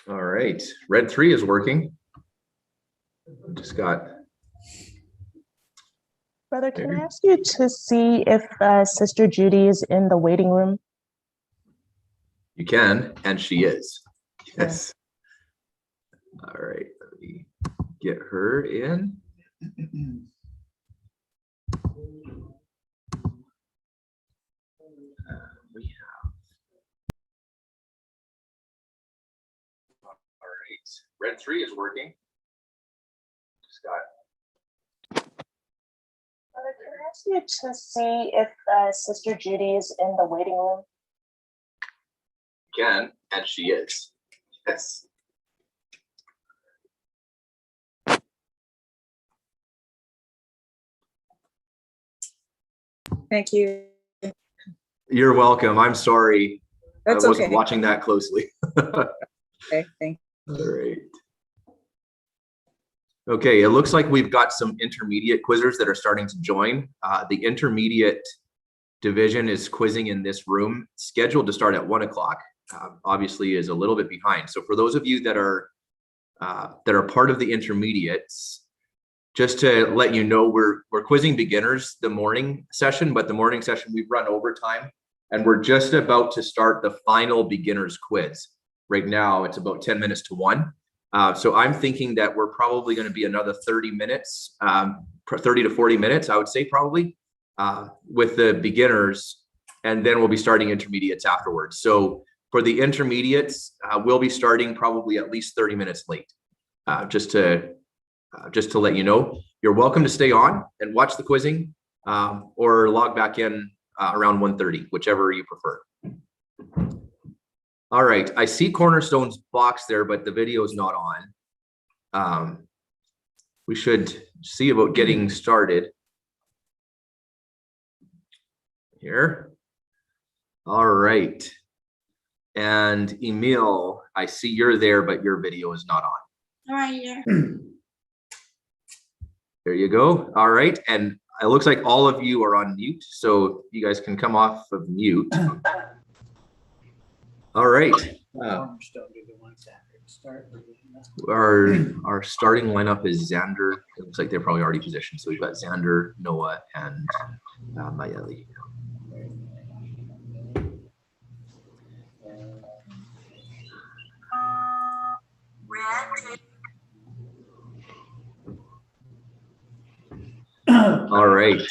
All right, red 3 is working. Just got. Brother, can I ask you to see if Sister Judy is in the waiting room? You can, and she is. Yes. All right, let me get her in. We have. All right, red 3 is working. Just got. Brother, can I ask you to see if Sister Judy is in the waiting room? Can, and she is. Yes. Thank you. You're welcome. I'm sorry. That's I wasn't okay. watching that closely. Okay, thank All right. Okay, it looks like we've got some intermediate quizzers that are starting to join. The intermediate division is quizzing in this room, scheduled to start at 1 o'clock. Obviously is a little bit behind. So for those of you that are part of the intermediates, just to let you know, we're quizzing beginners the morning session, but the morning session we've run overtime, and we're just about to start the final beginners quiz. Right now, it's about 10 minutes to 1. So I'm thinking that we're probably going to be another 30 minutes, 30 to 40 minutes, I would say probably, with the beginners, and then we'll be starting intermediates afterwards. So for the intermediates, we'll be starting probably at least 30 minutes late, just to let you know. You're welcome to stay on and watch the quizzing, or log back in around 1:30, whichever you prefer. All right, I see Cornerstone's box there, but the video is not on. We should see about getting started here. All right. And Emil, I see you're there, but your video is not on. All right, yeah. There you go. All right. And it looks like all of you are on mute, so you guys can come off of mute. All right. Our starting lineup is Xander. It looks like they're probably already positioned. So we've got Xander, Noah, and Mayeli. All right.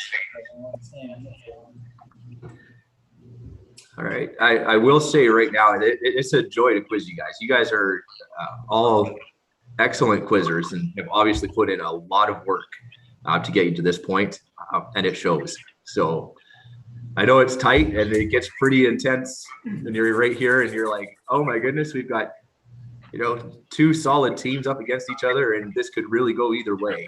All right. I will say right now, it's a joy to quiz you guys. You guys are all excellent quizzers and have obviously put in a lot of work to get you to this point, and it shows. So I know it's tight and it gets pretty intense, and you're right here and you're like, oh my goodness, we've got, you know, 2 solid teams up against each other, and this could really go either way.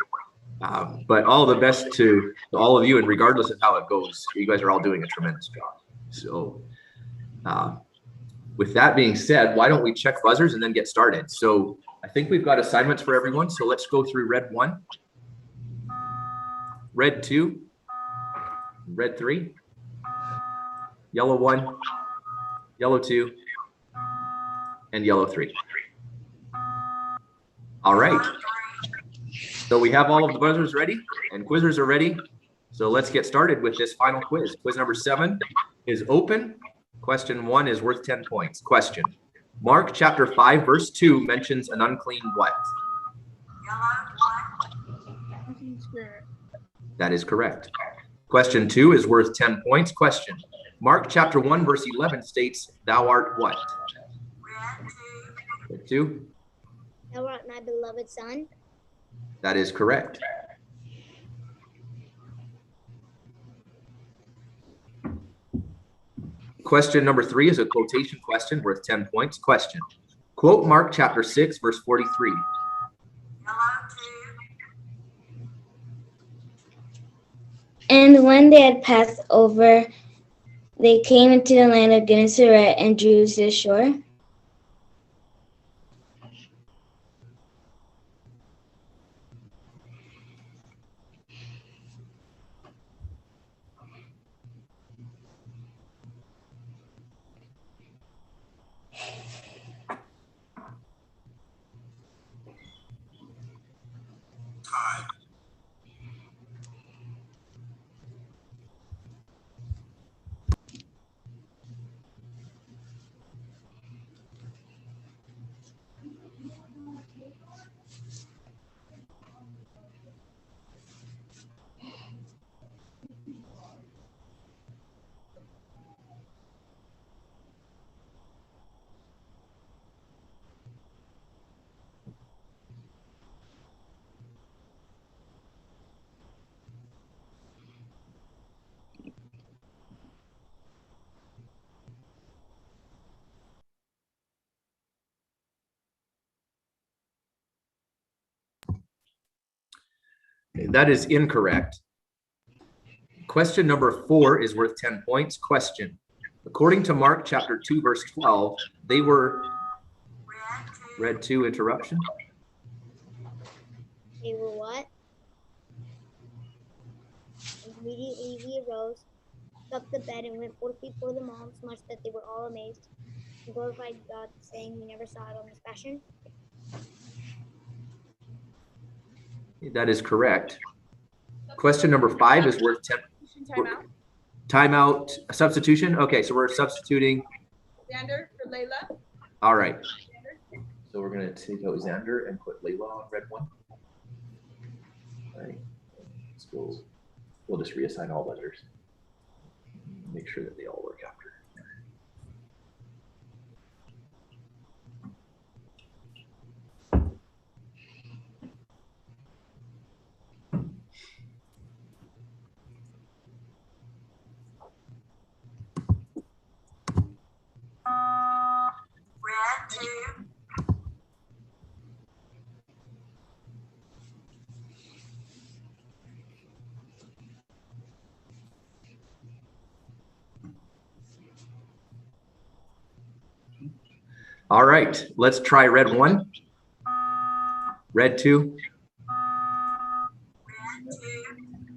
But all the best to all of you, and regardless of how it goes, you guys are all doing a tremendous job. So with that being said, why don't we check buzzers and then get started? So I think we've got assignments for everyone. So let's go through red 1, red 2, red 3, yellow 1, yellow 2, and yellow 3. All right. So we have all of the buzzers ready and quizzers are ready. So let's get started with this final quiz. Quiz number 7 is open. Question 1 is worth 10 points. Question: Mark chapter 5 verse 2 mentions an unclean what? Unclean spirit. That is correct. Question 2 is worth 10 points. Question: Mark chapter 1 verse 11 states, thou art what? Red 2. Thou art my beloved son. That is correct. Question number 3 is a quotation question worth 10 points. Question: Quote Mark chapter 6 verse 43. And when they had passed over, they came into the land of Gennesaret and drew to the shore. That is incorrect. Question number 4 is worth 10 points. Question. According to Mark chapter 2, verse 12, they were read 2 interruption. They were what? Immediately he arose, took the bed, and went forth before them all, so much that they were all amazed, and glorified God, saying, "We never saw it on this fashion." That is correct. Question number 5 is worth 10. Timeout. Timeout substitution. Okay, so we're substituting. Xander for Layla. All right. So we're going to take out Xander and put Layla on red 1. All right. Let's go. We'll just reassign all letters. Make sure that they all work after. Red 2. All right, let's try red 1. Red 2.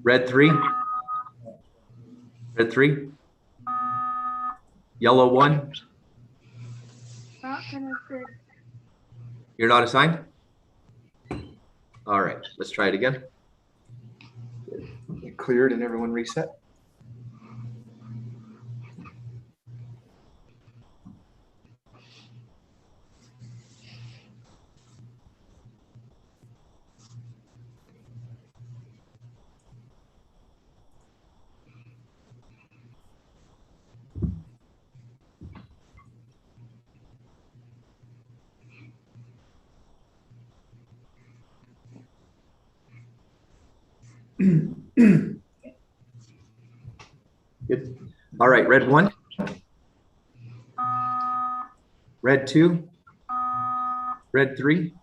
Red 3. Red 3. Yellow 1. Not connected. You're not assigned? All right, let's try it again. Get cleared and everyone reset. Good. All right, red 1. Red 2. Red 3.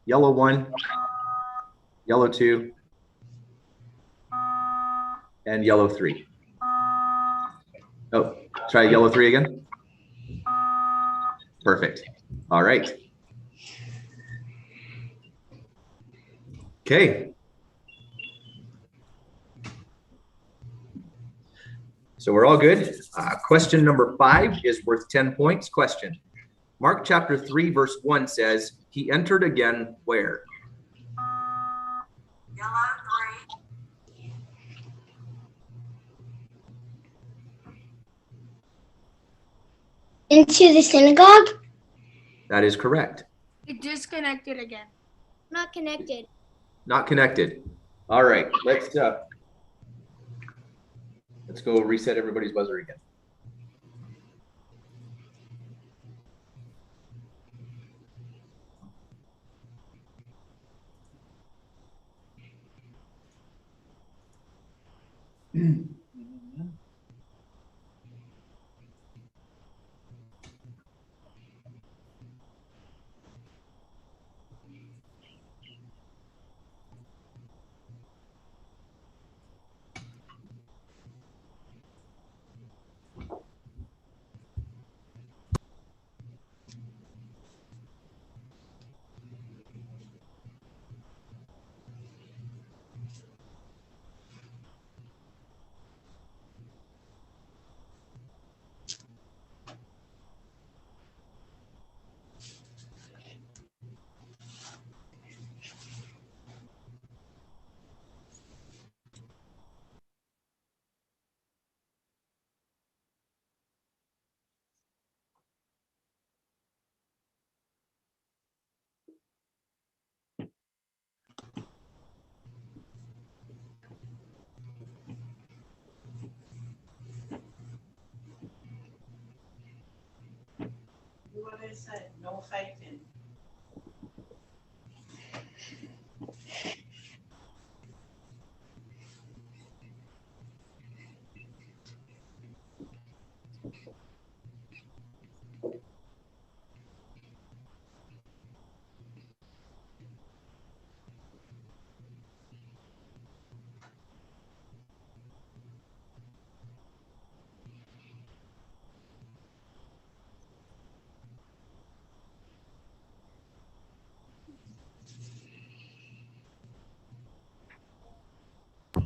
Yellow 1. Yellow 2. And yellow 3. Oh, try yellow 3 again. Perfect. All right. Okay. So we're all good. Question number 5 is worth 10 points. Question. Mark chapter 3, verse 1 says, he entered again where? Yellow 3. Into the synagogue? That is correct. It disconnected again. Not connected. Not connected. All right, let's go reset everybody's buzzer again. What I said, no fighting.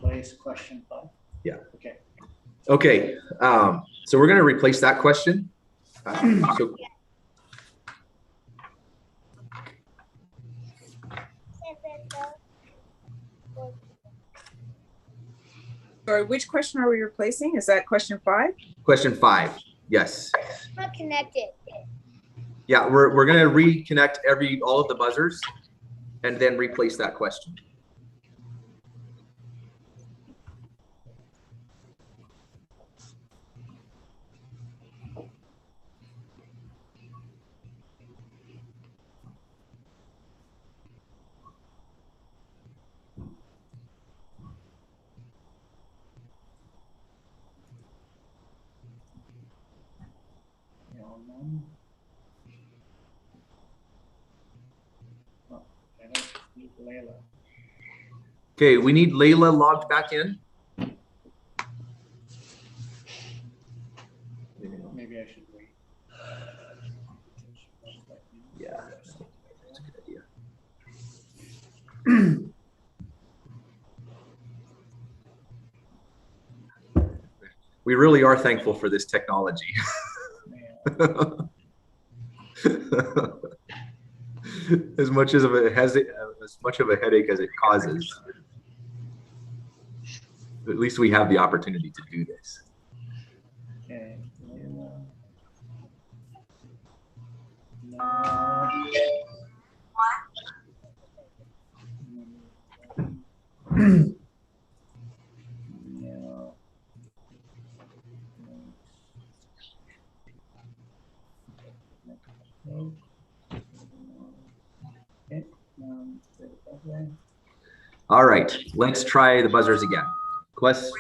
replace question 5? Yeah. Okay. Okay, so we're going to replace that question. So Sorry, which question are we replacing? Is that question 5? question 5, yes. Not connected. Yeah, we're going to reconnect all of the buzzers and then replace that question. Okay, we need Layla logged back in. Maybe I should wait. Yeah, that's a good idea. We really are thankful for this technology. As much of a headache as it causes, at least we have the opportunity to do this. Okay. All right, let's try the buzzers again. Let's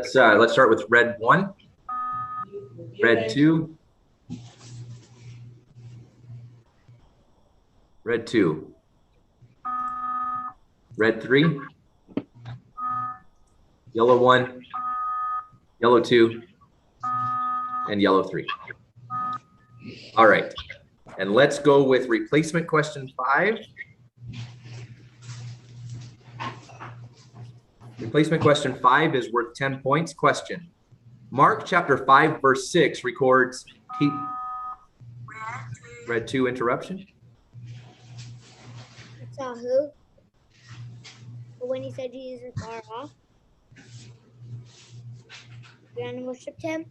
start with red 1, red 2, red 2, red 3, yellow 1, yellow 2, and yellow 3. All right, and let's go with replacement question 5. Replacement question 5 is worth 10 points. Question. Mark chapter 5 verse 6 records keep red 2 interruption. I saw who? But when he said he isn't far off, the animal worshipped him.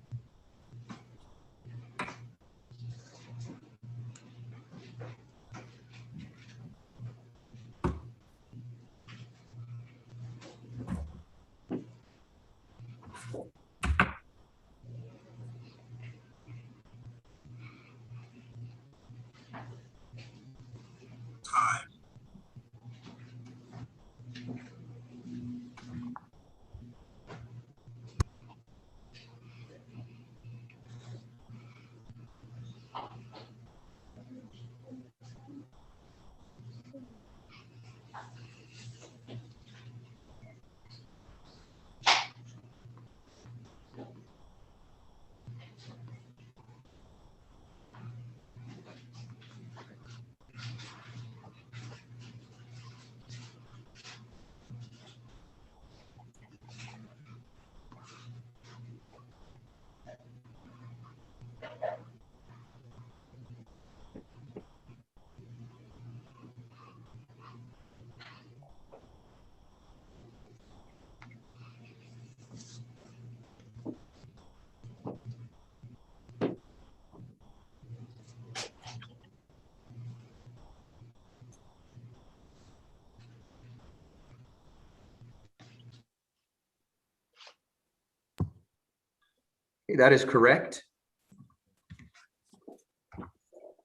Okay, that is correct.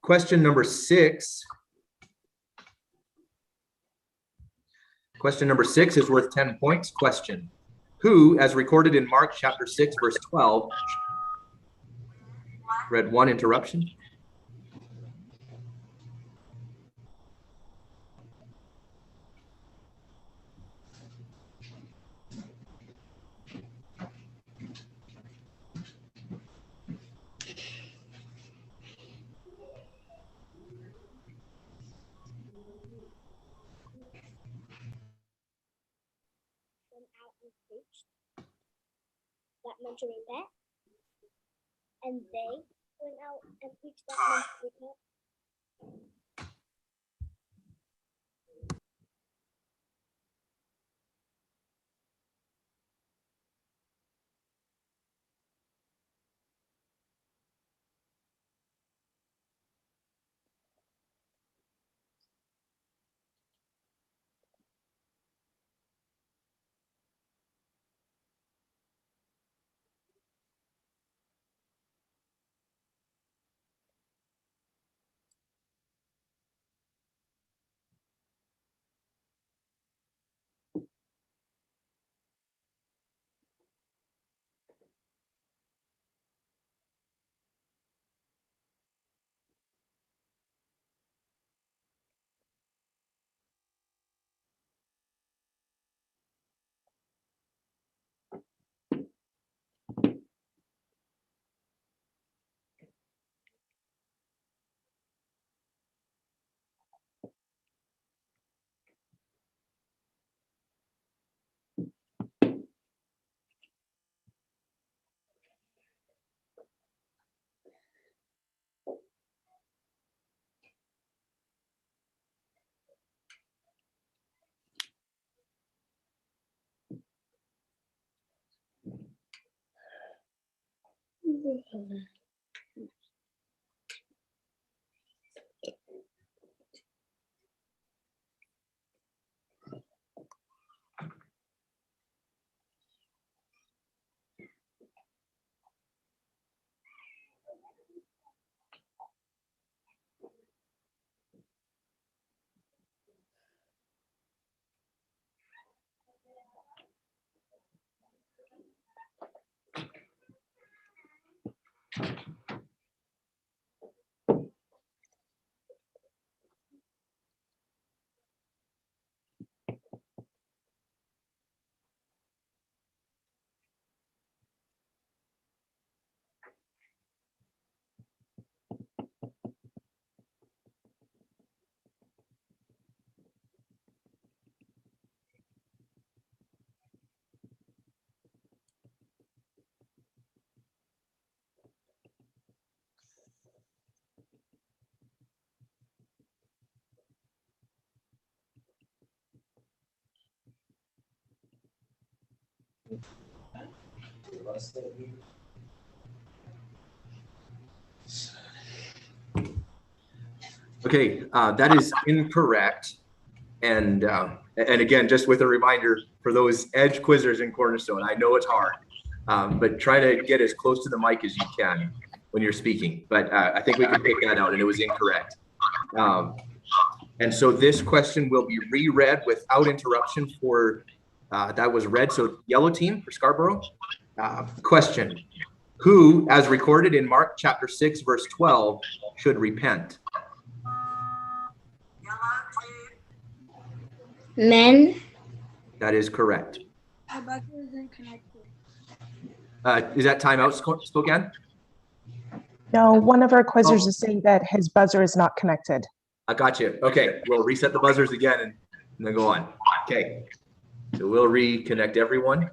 Question number 6. Question number 6 is worth 10 points. Question. Who, as recorded in Mark chapter 6, verse 12, read 1 interruption? Benjamin Bat. And they went out and preached that man to repent. Okay, that is incorrect. And again, just with a reminder for those edge quizzers in Cornerstone, I know it's hard, but try to get as close to the mic as you can when you're speaking. But I think we can pick that out, and it was incorrect. And so this question will be reread without interruption for, that was read. So yellow team for Scarborough. Question, who, as recorded in Mark chapter 6, verse 12, should repent? Men. That is correct. My buzzer isn't connected. Is that timeout, Spokane? No, one of our quizzers is saying that his buzzer is not connected. I got you. Okay, we'll reset the buzzers again and then go on. Okay, so we'll reconnect everyone.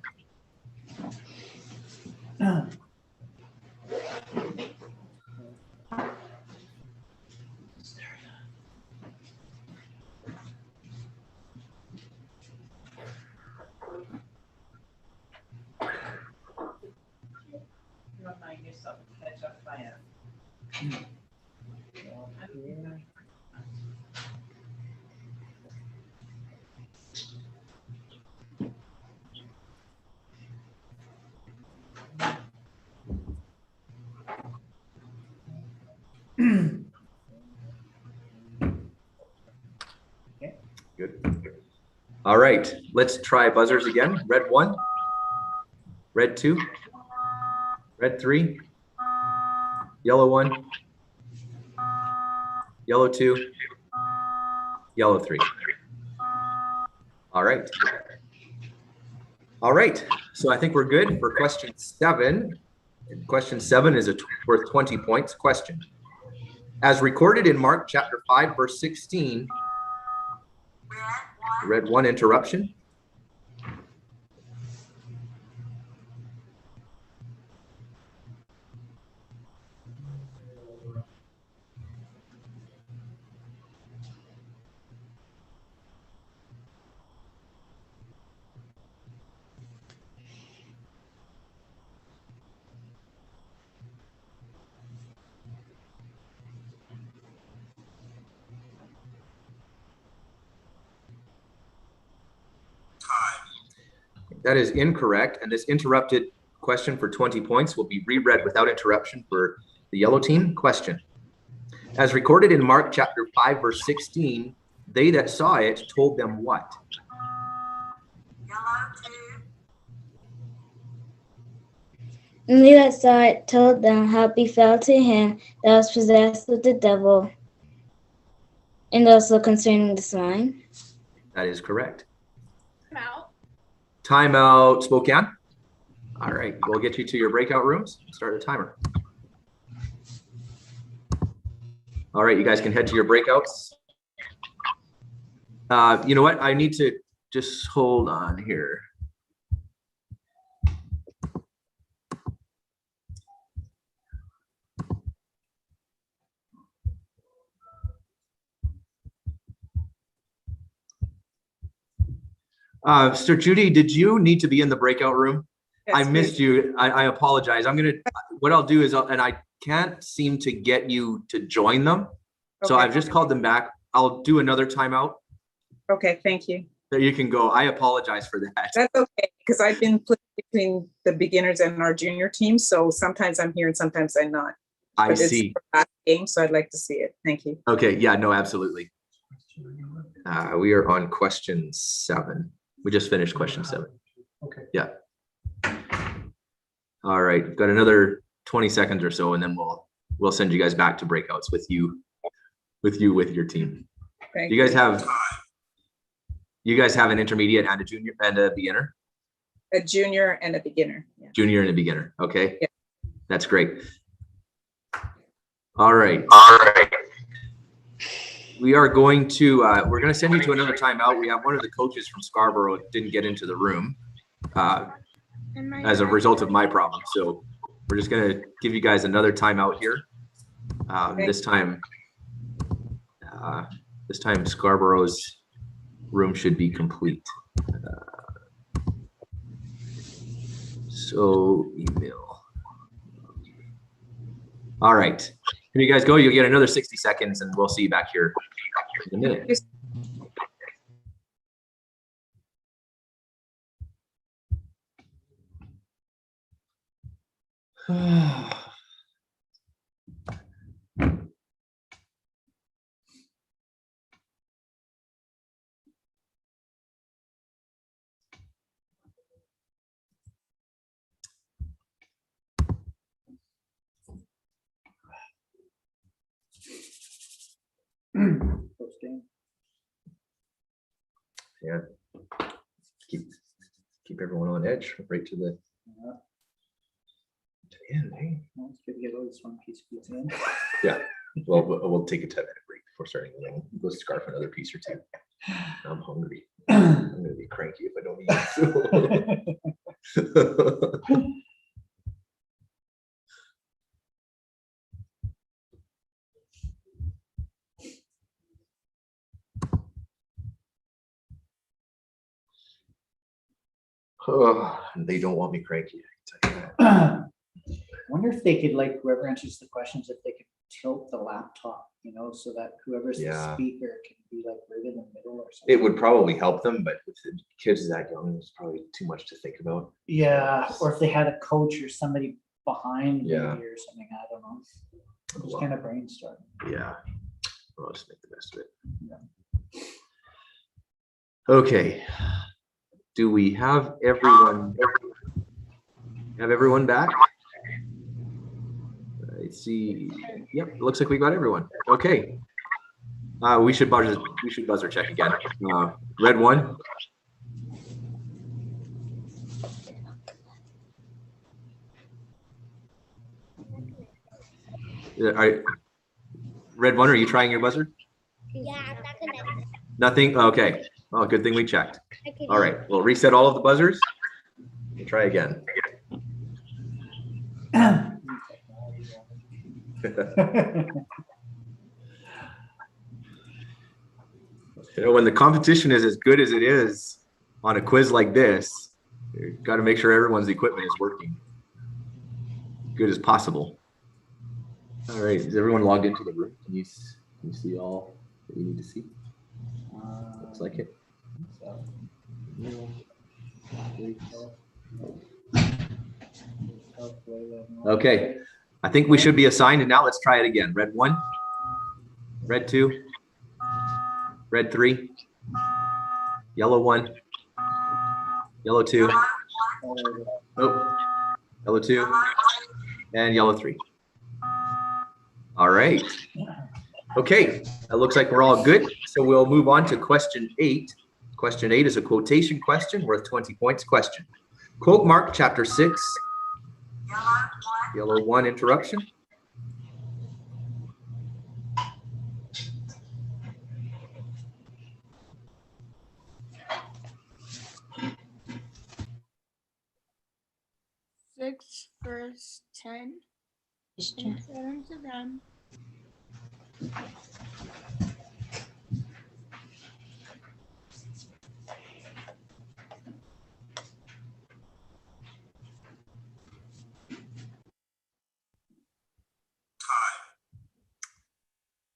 Good. All right, let's try buzzers again. Red 1, red 2, red 3, yellow 1, yellow 2, yellow 3. All right. All right, so I think we're good for question 7. And question 7 is worth 20 points. Question, as recorded in Mark chapter 5, verse 16, red 1 interruption. That is incorrect. And this interrupted question for 20 points will be reread without interruption for the yellow team. Question. As recorded in Mark chapter 5, verse 16, they that saw it told them what? And they that saw it told them how it befell to him that was possessed with the devil, and also concerning the swine. That is correct. Out. Time out, Spokane. All right, we'll get you to your breakout rooms. Start the timer. All right, you guys can head to your breakouts. You know what? I need to just hold on here. Sir Judy, did you need to be in the breakout room? Yes, I missed you. I apologize. What I'll do is, and I can't seem to get you to join them. So Okay. I've just called them back. I'll do another timeout. Okay, thank you. There you can go. I apologize for that. That's okay, because I've been put between the beginners and our junior team, so sometimes I'm here and sometimes I'm not. I But it's see. for last game, so I'd like to see it. Thank you. Okay. Yeah, no, absolutely. We are on question 7. We just finished question 7. Okay. Yeah. All right. Got another 20 seconds or so, and then we'll send you guys back to breakouts with your team. Thank You guys have an intermediate and a junior and a beginner? A junior and a beginner. Yeah. Junior and a beginner. Okay. Yeah. That's great. All right. We are going to, we're going to send you to another timeout. We have one of the coaches from Scarborough didn't get into the room as a result of my problem. So we're just going to give you guys another timeout here. This time Scarborough's room should be complete. So email. All right. Here you guys go. You'll get another 60 seconds and we'll see you back here in a minute. Yeah. Keep everyone on edge right to the end. Hey. Well, it's good to get at least one piece of pizza in. Yeah. Well, we'll take a 10-minute break before starting. And then we'll scarf another piece or two. I'm hungry. I'm gonna be cranky if I don't eat. Oh, they don't want me cranky. I can tell you that. Wonder if they could, like, whoever answers the questions, if they could tilt the laptop, so that whoever's the Yeah. speaker can be like right in the middle or something. It would probably help them, but with the kids that young, it's probably too much to think about. Yeah, or if they had a coach or somebody behind Yeah. maybe or something, I don't know. Just Well, kind of brainstorm. Yeah. Well, I'll just make the best of it. Yeah. Okay. Do we have everyone? Have everyone back? I see. Yep, looks like we got everyone. Okay. We should buzzer check again. Red 1. Red 1, are you trying your buzzer? Yeah, I'm not gonna. Nothing? Okay. Well, good thing we checked. All right, we'll reset all of the buzzers. We'll try again. When the competition is as good as it is on a quiz like this, you've got to make sure everyone's equipment is working as good as possible. All right, is everyone logged into the room? Can you see all that you need to see? Looks like it. Okay, I think we should be assigned, and now let's try it again. Red 1, red 2, red 3, yellow 1, yellow 2, oh, yellow 2, and yellow 3. All right. Okay, it looks like we're all good. So we'll move on to question 8. Question 8 is a quotation question worth 20 points. Question. Quote mark chapter 6. Yellow 1 interruption. Six verse 10. And said unto them,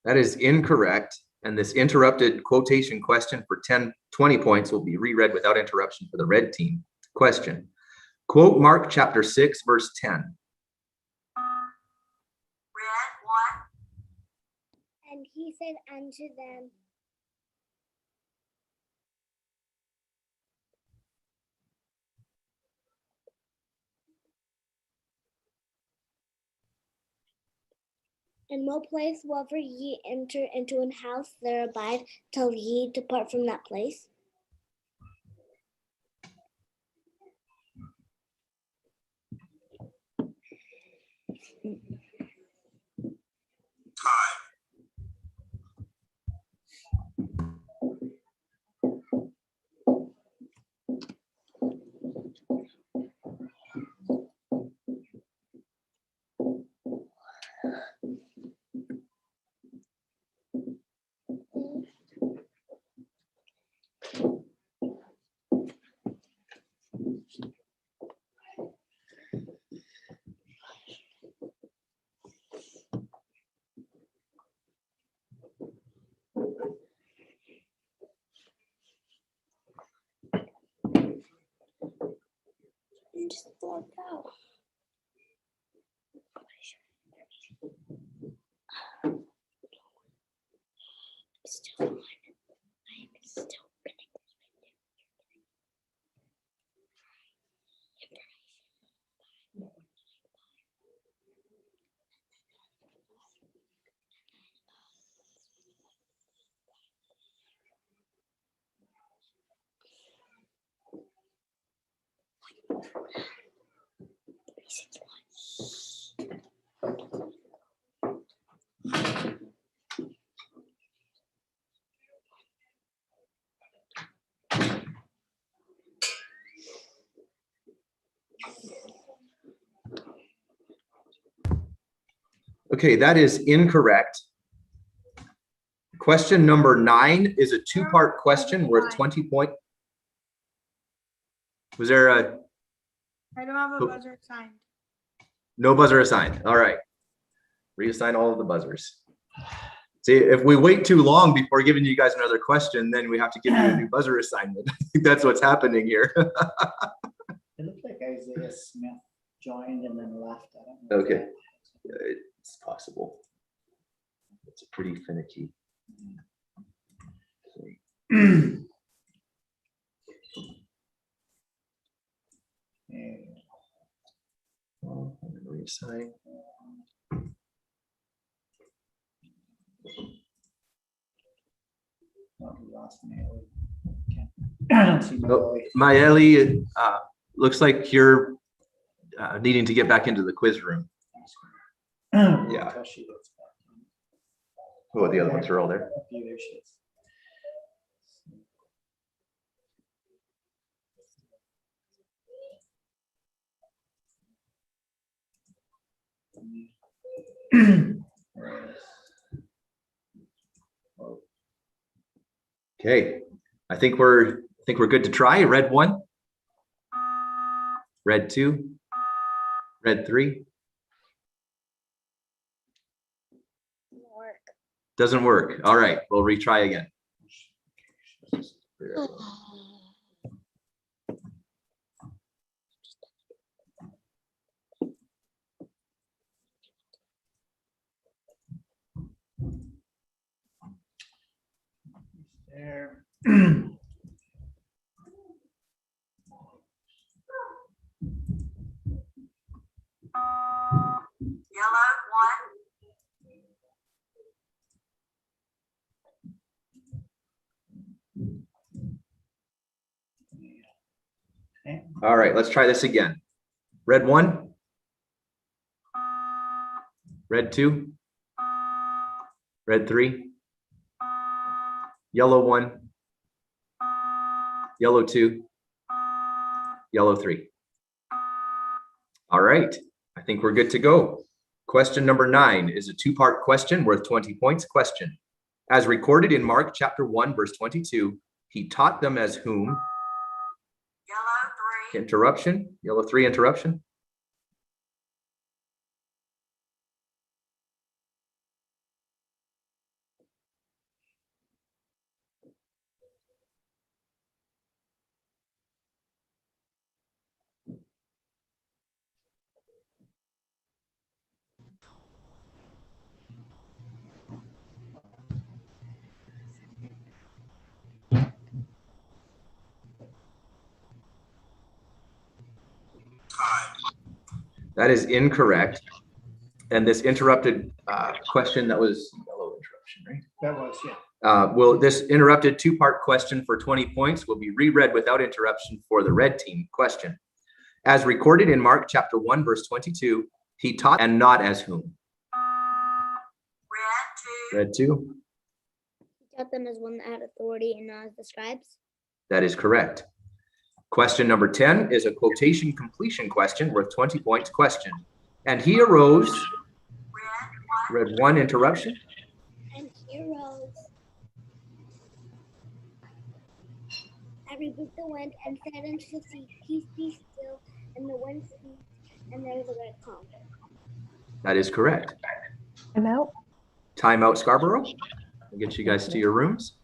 That is incorrect. And this interrupted quotation question for 20 points will be reread without interruption for the red team. Question. Quote Mark chapter 6, verse 10. Red 1. And he said unto them, in no place wherever ye enter into an house, there abide till ye depart from that place. And just let go. Still on. I am still connected. Okay, that is incorrect. Question number 9 is a 2-part question worth 20 points. Was there a I don't have a buzzer assigned. no buzzer assigned? All right. Reassign all of the buzzers. See, if we wait too long before giving you guys another question, then we have to give you a new buzzer assignment. I think that's what's happening here. It looked like Isaiah Smith joined and then left. I don't know. Okay, it's possible. It's pretty finicky. Well, I'm gonna reassign. Oh, we lost Maile. I don't see Oh, Maile. Maeli, looks like you're needing to get back into the quiz room. Yeah. Until she gets back in. Oh, the other ones are all there. Okay, there she is. Okay, I think we're good to try. Red 1, red 2, red 3. Doesn't work. All right, we'll retry again. Yellow, one. All right, let's try this again. Red 1. Red 2. Red 3. Yellow 1. Yellow 2. Yellow 3. All right, I think we're good to go. Question number 9 is a two-part question worth 20 points. Question. As recorded in Mark chapter 1, verse 22, he taught them as whom? Yellow, 3. Interruption. Yellow 3 interruption. That is incorrect. And this interrupted question, that was yellow interruption, right? That was, yeah. Will this interrupted two-part question for 20 points will be reread without interruption for the red team. Question. As recorded in Mark chapter 1, verse 22, he taught and not as whom? Red, 2. Red 2. He taught them as one that had authority and not as the scribes. That is correct. Question number 10 is a quotation completion question worth 20 points. Question. And he arose. Red 1 interruption. And he arose and rebuked the wind and said unto the sea, Peace, be still. And the wind ceased, and there was a great calm. That is correct. And out. Time out, Scarborough. I'll get you guys to your rooms.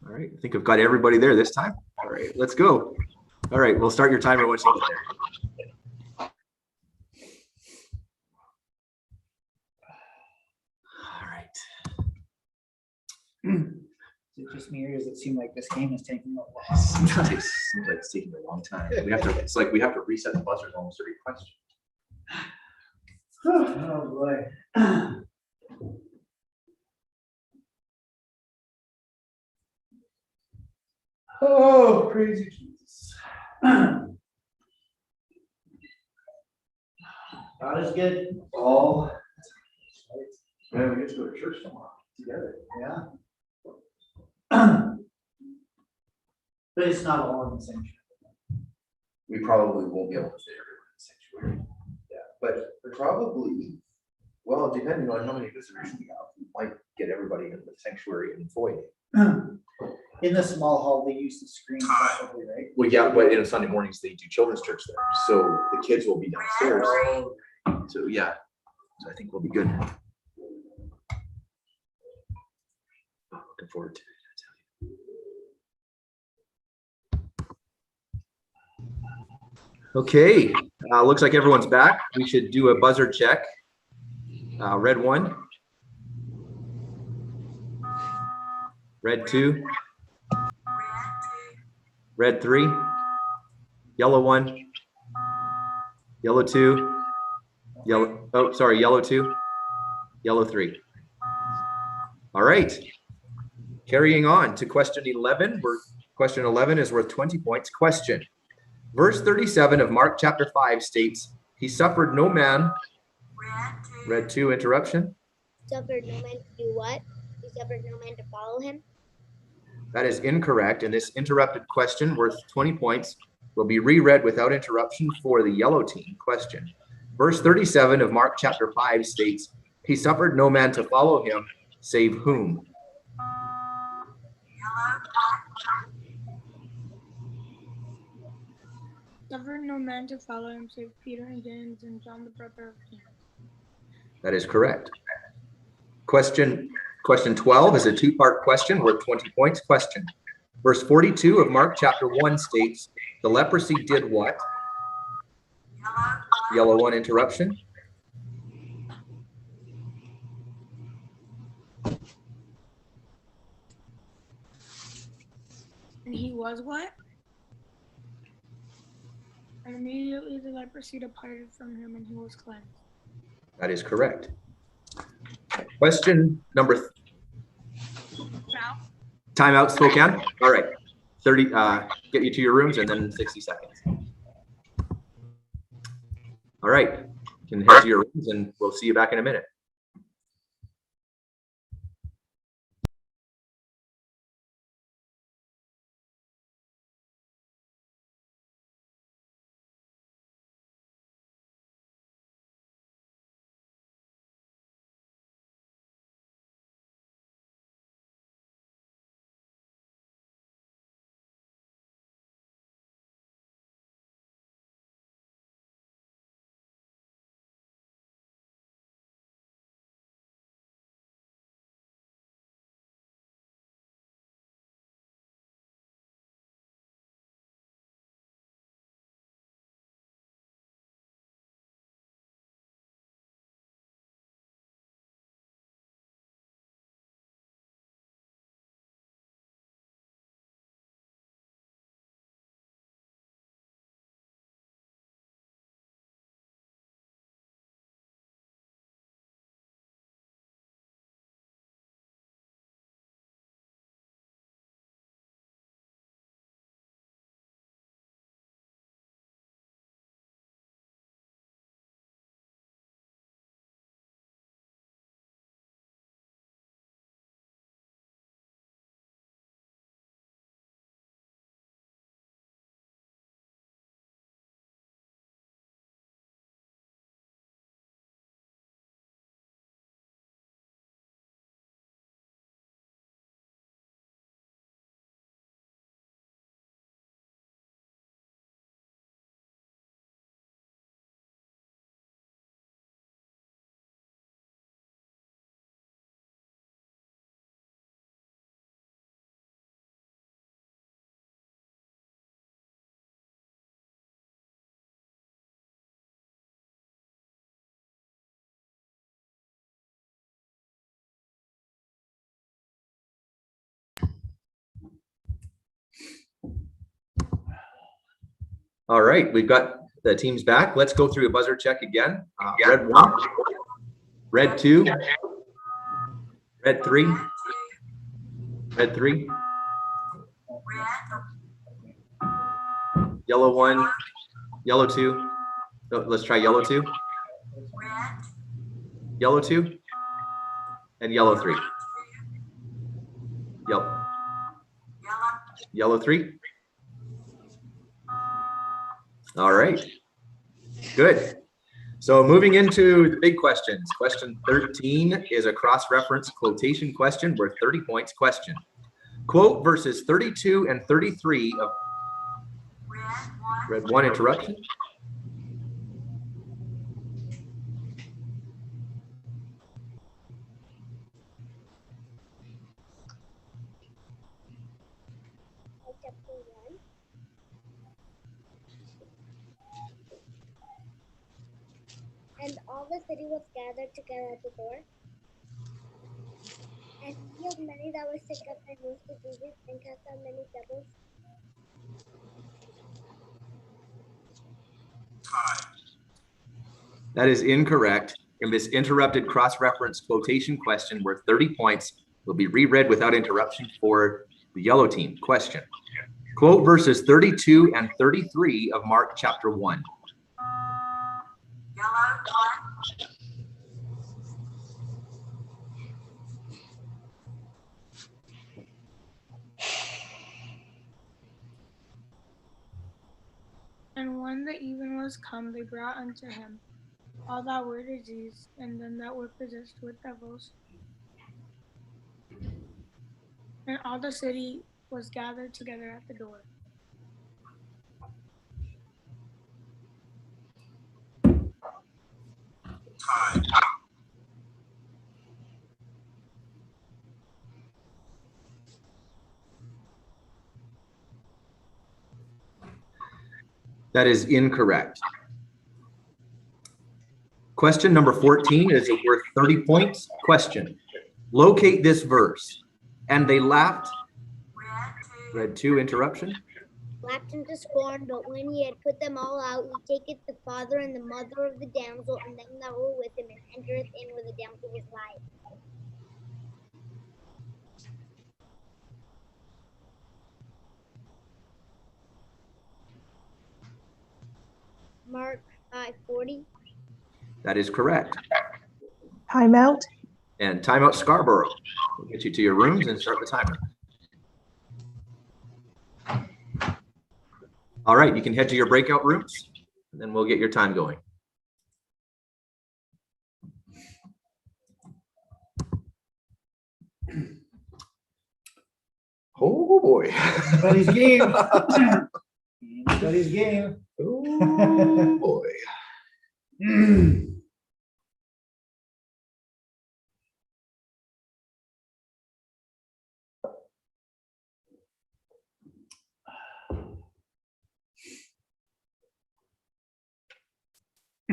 All right, I think I've got everybody there this time. All right, let's go. All right, we'll start your timer once you get there. All right. Is it just me or does it seem like this game is taking a while? It seems like it's taking a long time. We have to. It's like we have to reset the buzzers almost every question. Oh, boy. Oh, crazy Jesus. God is good. All. Man, we get to go to church tomorrow together. Yeah. But it's not all in the sanctuary. We probably won't be able to fit everyone in the sanctuary. Yeah. But probably, well, depending on how many visitors we have, we might get everybody in the sanctuary and foyer. In the small hall, they use the screen probably, right? Well, yeah, but in Sunday mornings, they do children's church there. So the kids will be downstairs. So yeah, so I think we'll be good. Looking forward to it, I tell you. Okay, looks like everyone's back. We should do a buzzer check. Red 1. Red 2. Red 3. Yellow 1. Yellow 2. Yellow, oh, sorry, yellow 2. Yellow 3. All right. Carrying on to question 11. Question 11 is worth 20 points. Question. Verse 37 of Mark chapter 5 states, he suffered no man. Red 2 interruption. Suffered no man to do what? He suffered no man to follow him. That is incorrect. And this interrupted question worth 20 points will be reread without interruption for the yellow team. Question. Verse 37 of Mark chapter 5 states, he suffered no man to follow him, save whom? Suffered no man to follow him save Peter and James and John the brother of James. That is correct. Question 12 is a two-part question worth 20 points. Question. Verse 42 of Mark chapter 1 states, the leprosy did what? Yellow 1 interruption. he was what? And immediately the leprosy departed from him and he was cleansed. That is correct. Question number. Timeout, Spokane. All right. 30, get you to your rooms and then 60 seconds. All right. You can head to your rooms and we'll see you back in a minute. All right, we've got the teams back. Let's go through a buzzer check again. Red 1, red 2, red 3, red 3, yellow 1, yellow 2. No, let's try yellow 2, yellow 2, and yellow 3. Yellow 3. All right, good. So moving into the big questions. Question 13 is a cross-reference quotation question worth 30 points. Question. Quote verses 32 and 33 of red 1 interruption. And all the city was gathered together at the door. And he healed many that were sick of diverse diseases and cast out many devils. That is incorrect. And this interrupted cross-reference quotation question worth 30 points will be reread without interruption for the yellow team. Question. Quote verses 32 and 33 of Mark chapter 1. And when the even was come, they brought unto him all that were diseased, and them that were possessed with devils. And all the city was gathered together at the door. That is incorrect. Question number 14 is worth 30 points. Question. Locate this verse. And they laughed. Red 2, interruption. Laughed him to scorn, but when he had put them all out, he taketh the father and the mother of the damsel and them that were with him, and entereth in where the damsel was lying. Mark 5:40. That is correct. Timeout. And timeout Scarborough. We'll get you to your rooms and start the timer. All right, you can head to your breakout rooms, and then we'll get your time going. Oh boy. Anybody's game. Anybody's game. Oh boy.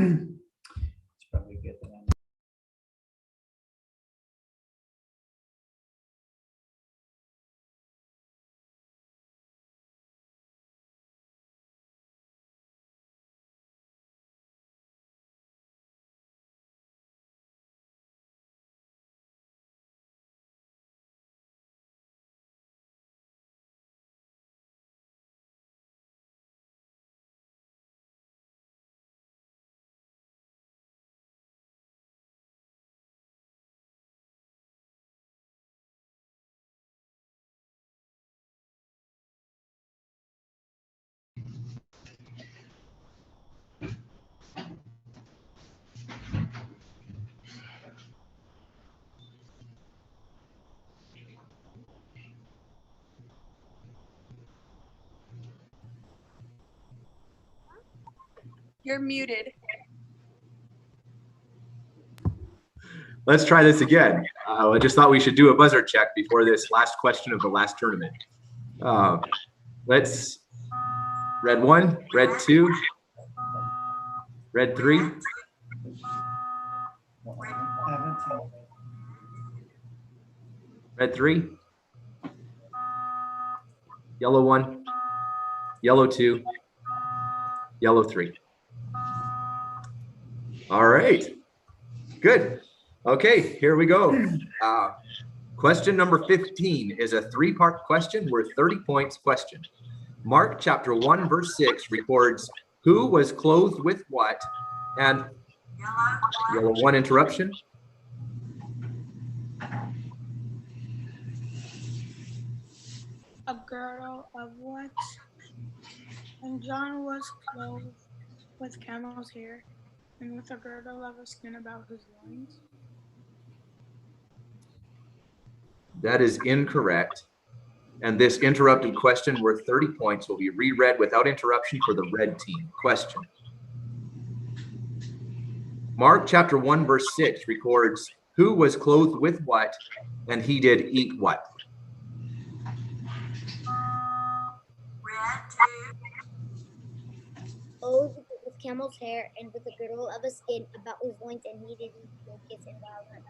It's probably good then. You're muted. Let's try this again. I just thought we should do a buzzer check before this last question of the last tournament. Let's red 1, red 2, red 3. Haven't seen Red 3. Yellow 1, yellow 2, yellow 3. All right, good. Okay, here we go. Question number 15 is a 3-part question worth 30 points question. Mark chapter 1 verse 6 records who was clothed with what, and yellow 1 interruption. A girdle of what? And John was clothed with camel's hair, and with a girdle of a skin about his loins. That is incorrect. And this interrupted question worth 30 points will be reread without interruption for the red team. Question. Mark chapter 1 verse 6 records who was clothed with what, and he did eat what? Clothed with camel's hair and with a girdle of a skin about his loins, and he did eat locusts and wild honey.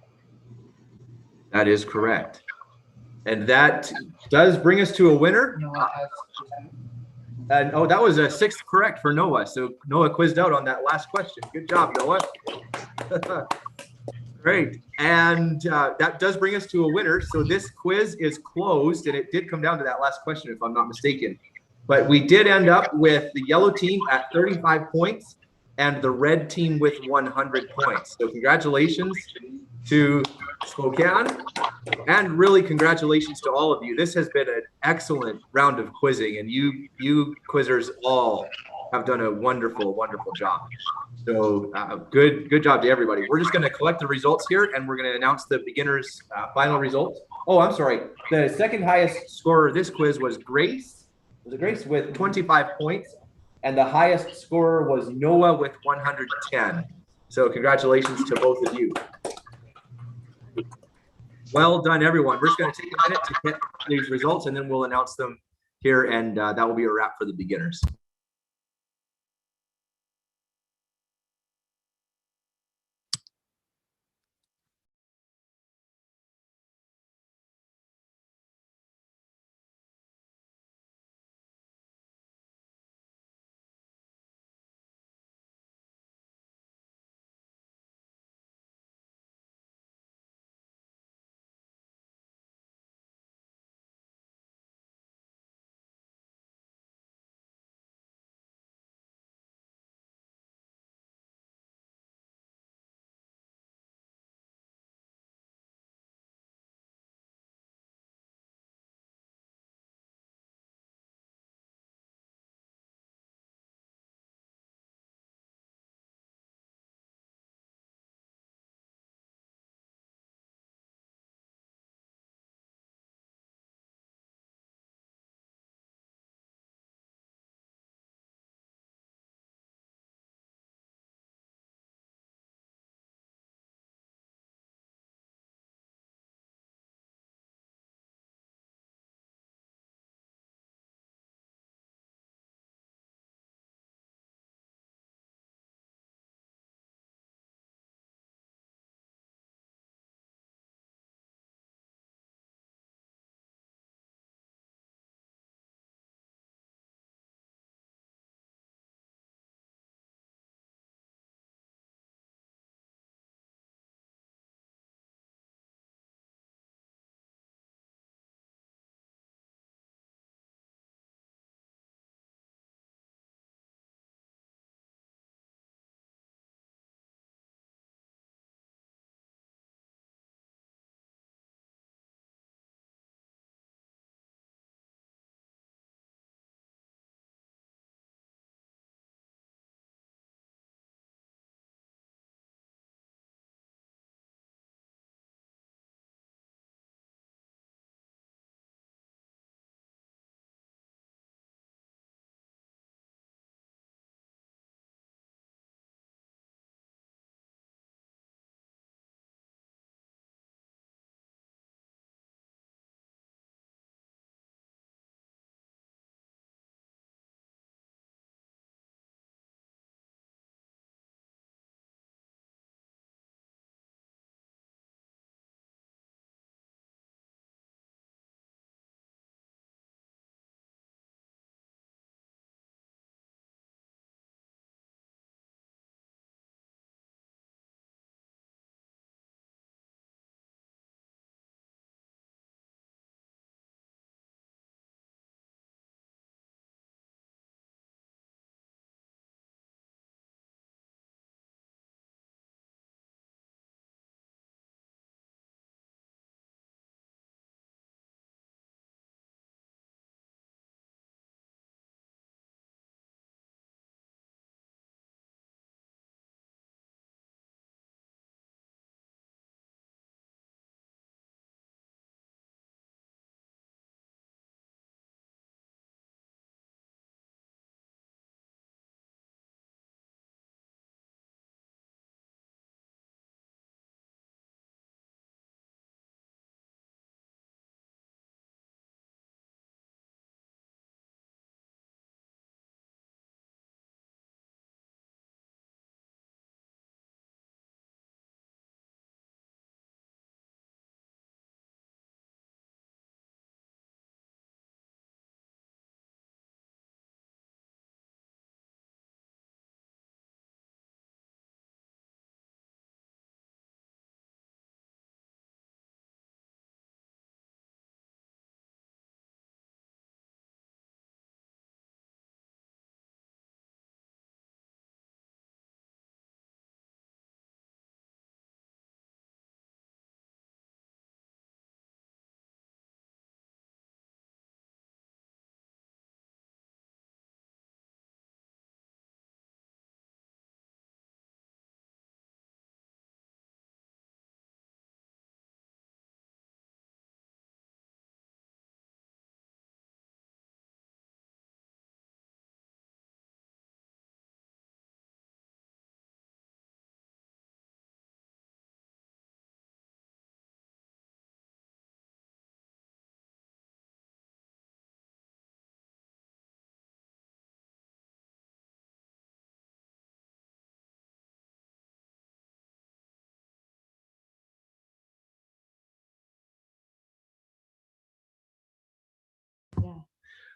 That is correct. And that does bring us to a winner. And oh, that was a 6th correct for Noah. So Noah quizzed out on that last question. Good job, Noah. Great. And that does bring us to a winner. So this quiz is closed, and it did come down to that last question, if I'm not mistaken. But we did end up with the yellow team at 35 points and the red team with 100 points. So congratulations to Spokane, and really congratulations to all of you. This has been an excellent round of quizzing, and you quizzers all have done a wonderful, wonderful job. So good job to everybody. We're just going to collect the results here, and we're going to announce the beginners' final results. Oh, I'm sorry. The second highest scorer of this quiz was Grace. Was it Grace with 25 points? And the highest scorer was Noah with 110. So congratulations to both of you. Well done, everyone. We're just going to take a minute to get these results, and then we'll announce them here, and that will be a wrap for the beginners.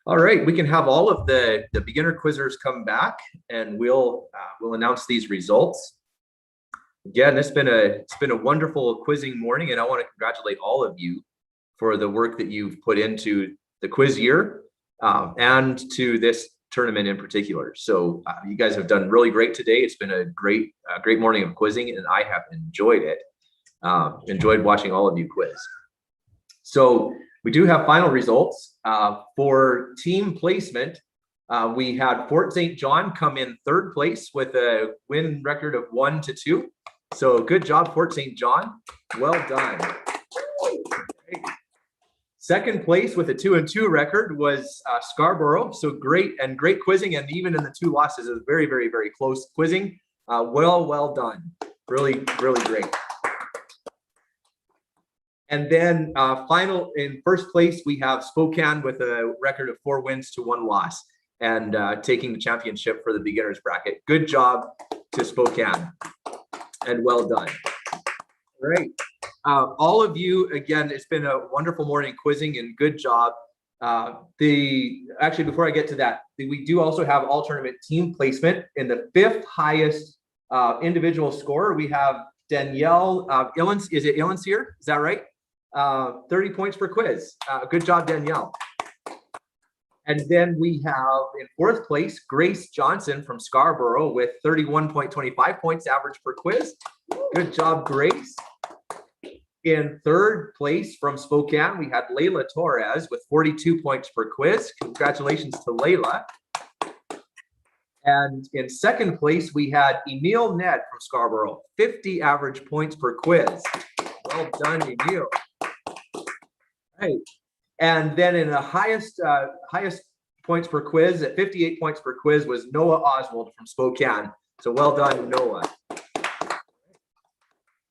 All right, we can have all of the beginner quizzers come back, and we'll announce these results. Again, it's been a wonderful quizzing morning, and I want to congratulate all of you for the work that you've put into the quiz year and to this tournament in particular. So you guys have done really great today. It's been a great morning of quizzing, and I have enjoyed it. Enjoyed watching all of you quiz. So we do have final results for team placement. We had Fort St. John come in third place with a win record of 1-2. So good job, Fort St. John. Well done. Second place with a 2-2 record was Scarborough. So great quizzing, and even in the 2 losses, it was very, very, very close quizzing. Well done. Really great. And then final in first place, we have Spokane with a record of 4 wins to 1 loss, and taking the championship for the beginners bracket. Good job to Spokane, and well done. All right. All of you, again, it's been a wonderful morning quizzing, and good job. Actually, before I get to that, we do also have all tournament team placement. In the 5th highest individual score, we have Danielle Illens. Is it Illens here? Is that right? 30 points per quiz. Good job, Danielle. And then we have in 4th place, Grace Johnson from Scarborough with 31.25 points average per quiz. Good job, Grace. In 3rd place from Spokane, we had Layla Torres with 42 points per quiz. Congratulations to Layla. And in 2nd place, we had Emil Ned from Scarborough, 50 average points per quiz. Well done, Emil. Right. And then in the highest points per quiz at 58 points per quiz was Noah Oswald from Spokane. So well done, Noah.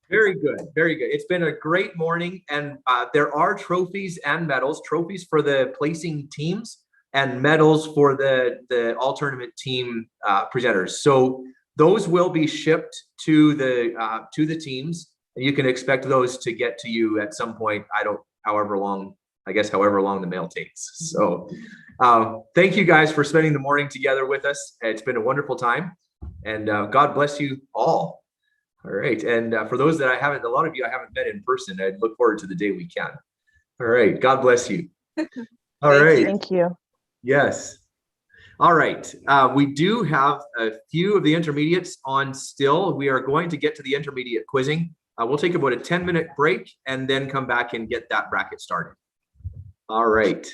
Very good. It's been a great morning, and there are trophies and medals, trophies for the placing teams and medals for the all tournament team presenters. So those will be shipped to the teams, and you can expect those to get to you at some point. However long the mail takes. So thank you guys for spending the morning together with us. It's been a wonderful time, and God bless you all. All right. And for those that a lot of you I haven't met in person, I look forward to the day we can. All right. God bless you. All right. Thank you. Yes. All right. We do have a few of the intermediates on still. We are going to get to the intermediate quizzing. We'll take about a 10-minute break and then come back and get that bracket started. All right.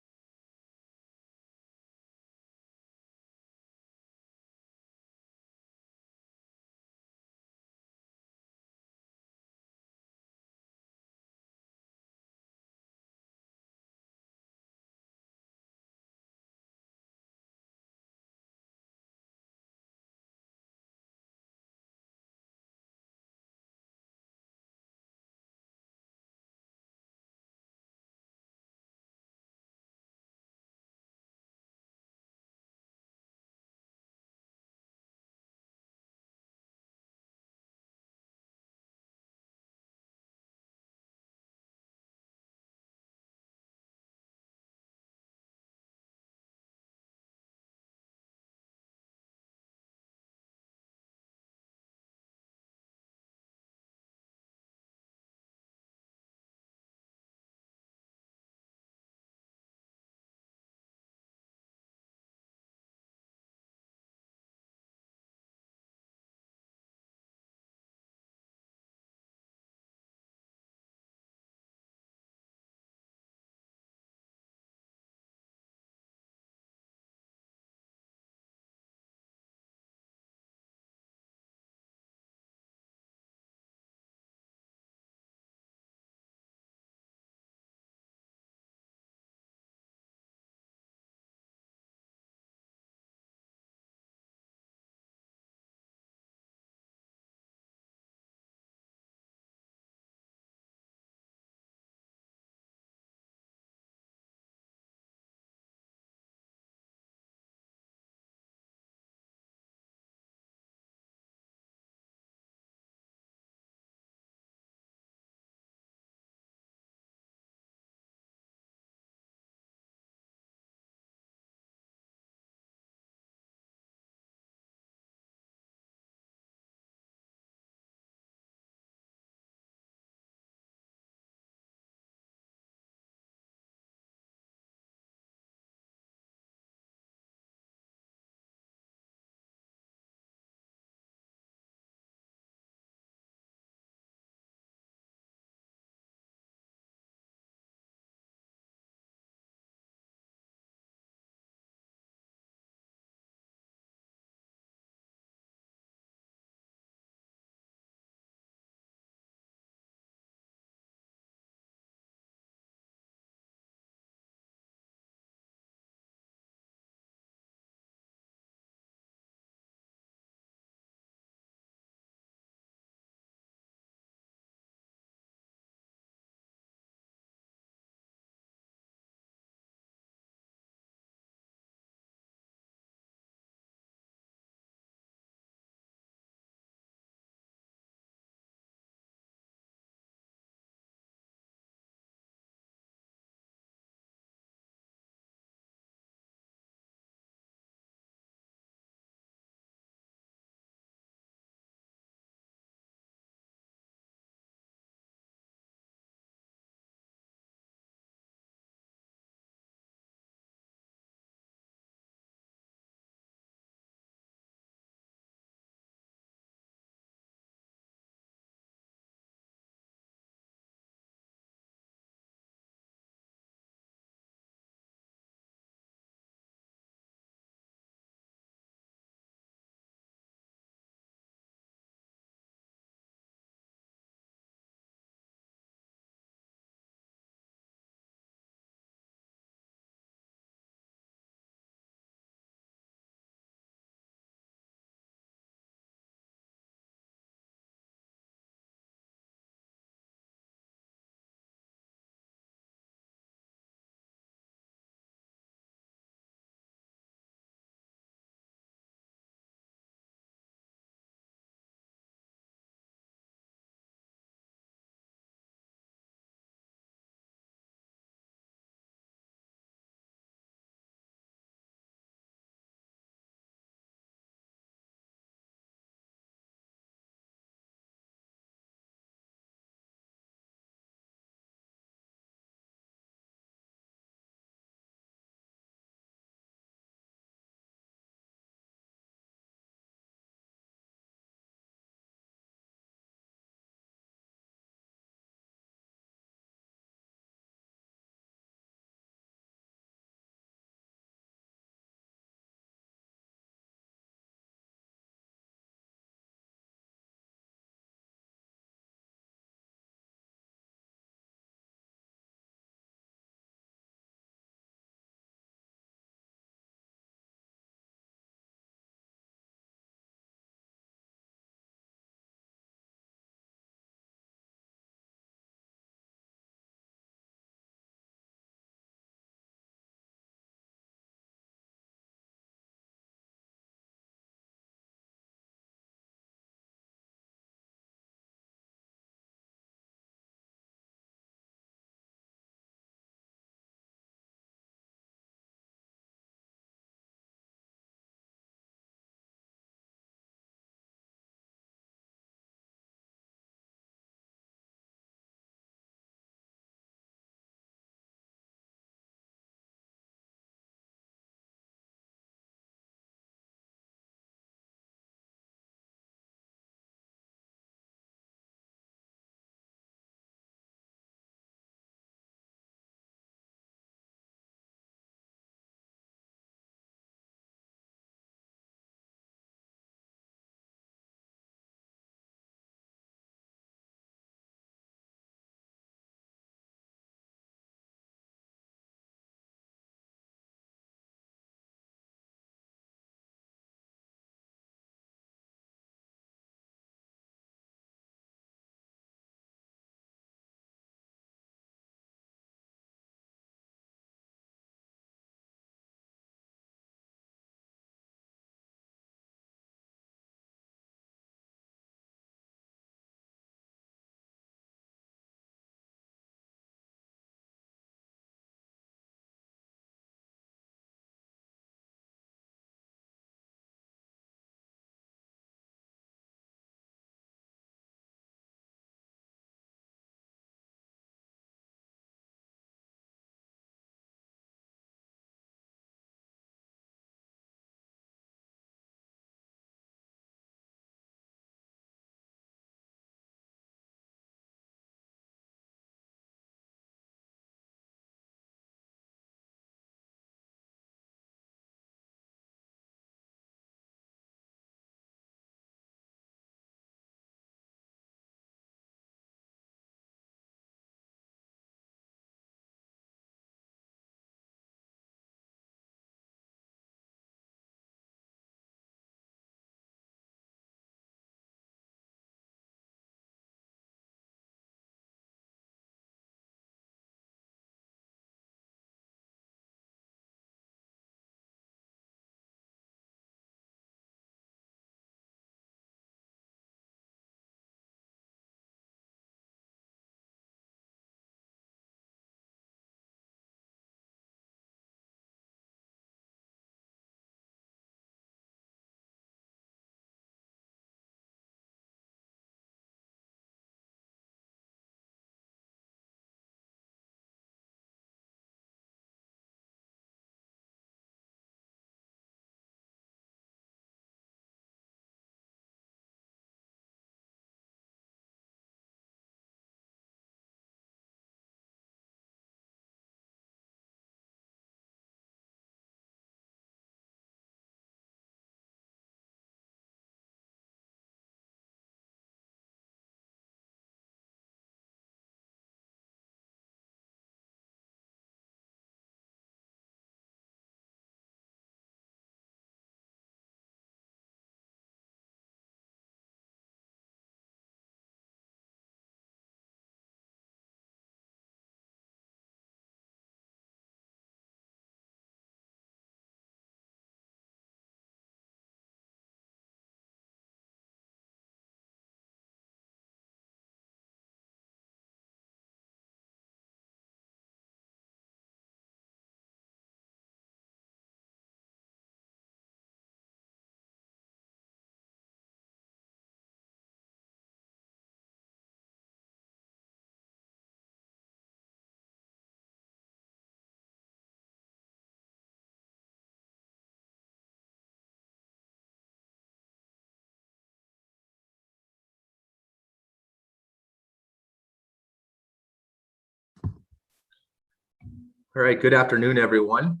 All right, good afternoon, everyone.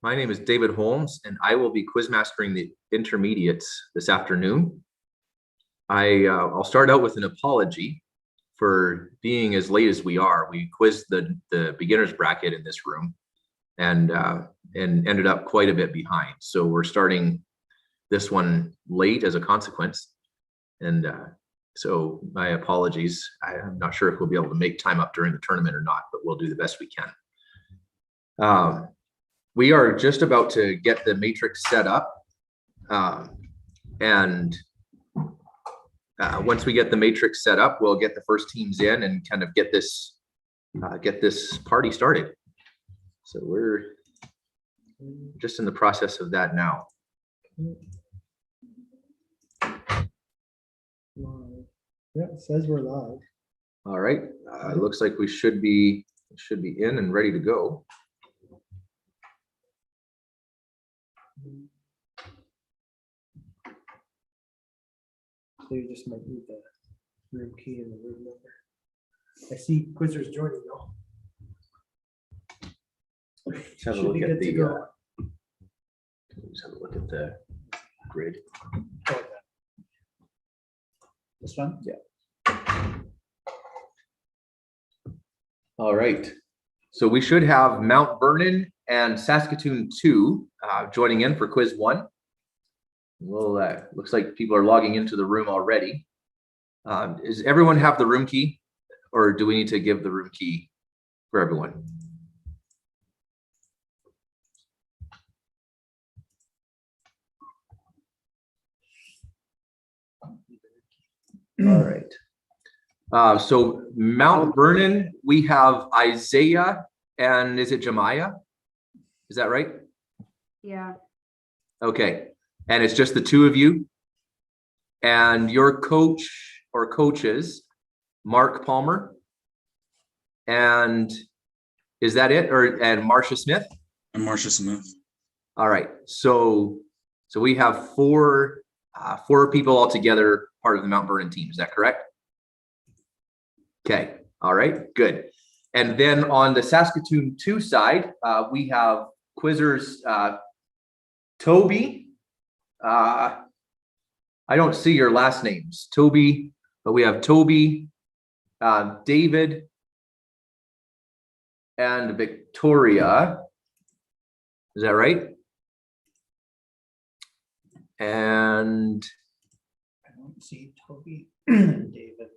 My name is David Holmes, and I will be quiz mastering the intermediates this afternoon. I'll start out with an apology for being as late as we are. We quizzed the beginner's bracket in this room and ended up quite a bit behind. So we're starting this one late as a consequence. And so my apologies. I'm not sure if we'll be able to make time up during the tournament or not, but we'll do the best we can. We are just about to get the matrix set up. Once we get the matrix set up, we'll get the first teams in and kind of get this party started. So we're just in the process of that now. Yeah, it says we're live. All right, it looks like we should be in and ready to go. So you just might need the room key and the room number. I see quizzers joining though. Let's have a Should look be at good to the go. let's have a look at the grid. Oh, this one? Yeah. All right. So we should have Mount Vernon and Saskatoon 2 joining in for quiz 1. Well, looks like people are logging into the room already. Does everyone have the room key, or do we need to give the room key for everyone? All right. So Mount Vernon, we have Isaiah and is it Jemiah? Is that right? Yeah. Okay. And it's just the two of you? And your coach or coaches, Mark Palmer? And is that it? And Marcia Smith? And Marcia Smith. All right. So we have four people altogether part of the Mount Vernon team. Is that correct? Okay. All right. Good. And then on the Saskatoon 2 side, we have quizzers Toby. I don't see your last names, Toby, but we have Toby, David, and Victoria. Is that right? And I don't see Toby and David.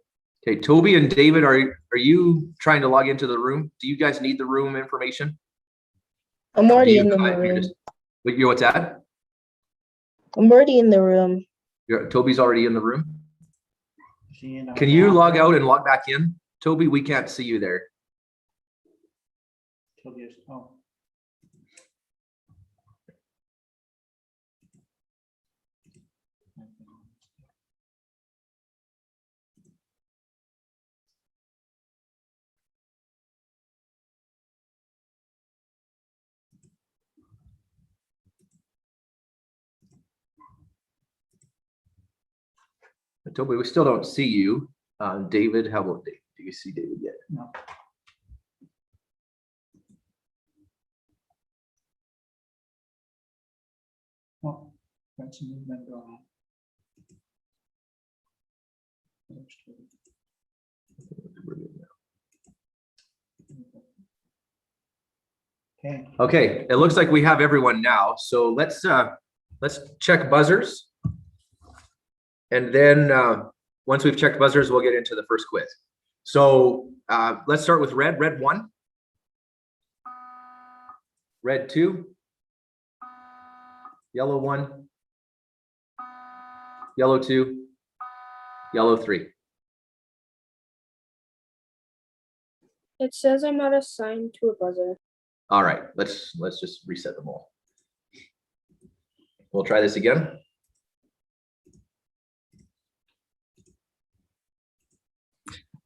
okay, Toby and David, are you trying to log into the room? Do you guys need the room information? I'm already in the room. What's that? I'm already in the room. Toby's already in the room. Can you log out and log back in? Toby, we can't see you there. Toby is, oh. Toby, we still don't see you. David, how about David? Do you see David yet? No. Oh, that's a movement going on. Okay. Okay, it looks like we have everyone now. So let's check buzzers. And then once we've checked buzzers, we'll get into the first quiz. So let's start with red. Red 1. Red 2. Yellow 1. Yellow 2. Yellow 3. It says I'm not assigned to a buzzer. All right, let's just reset them all. We'll try this again.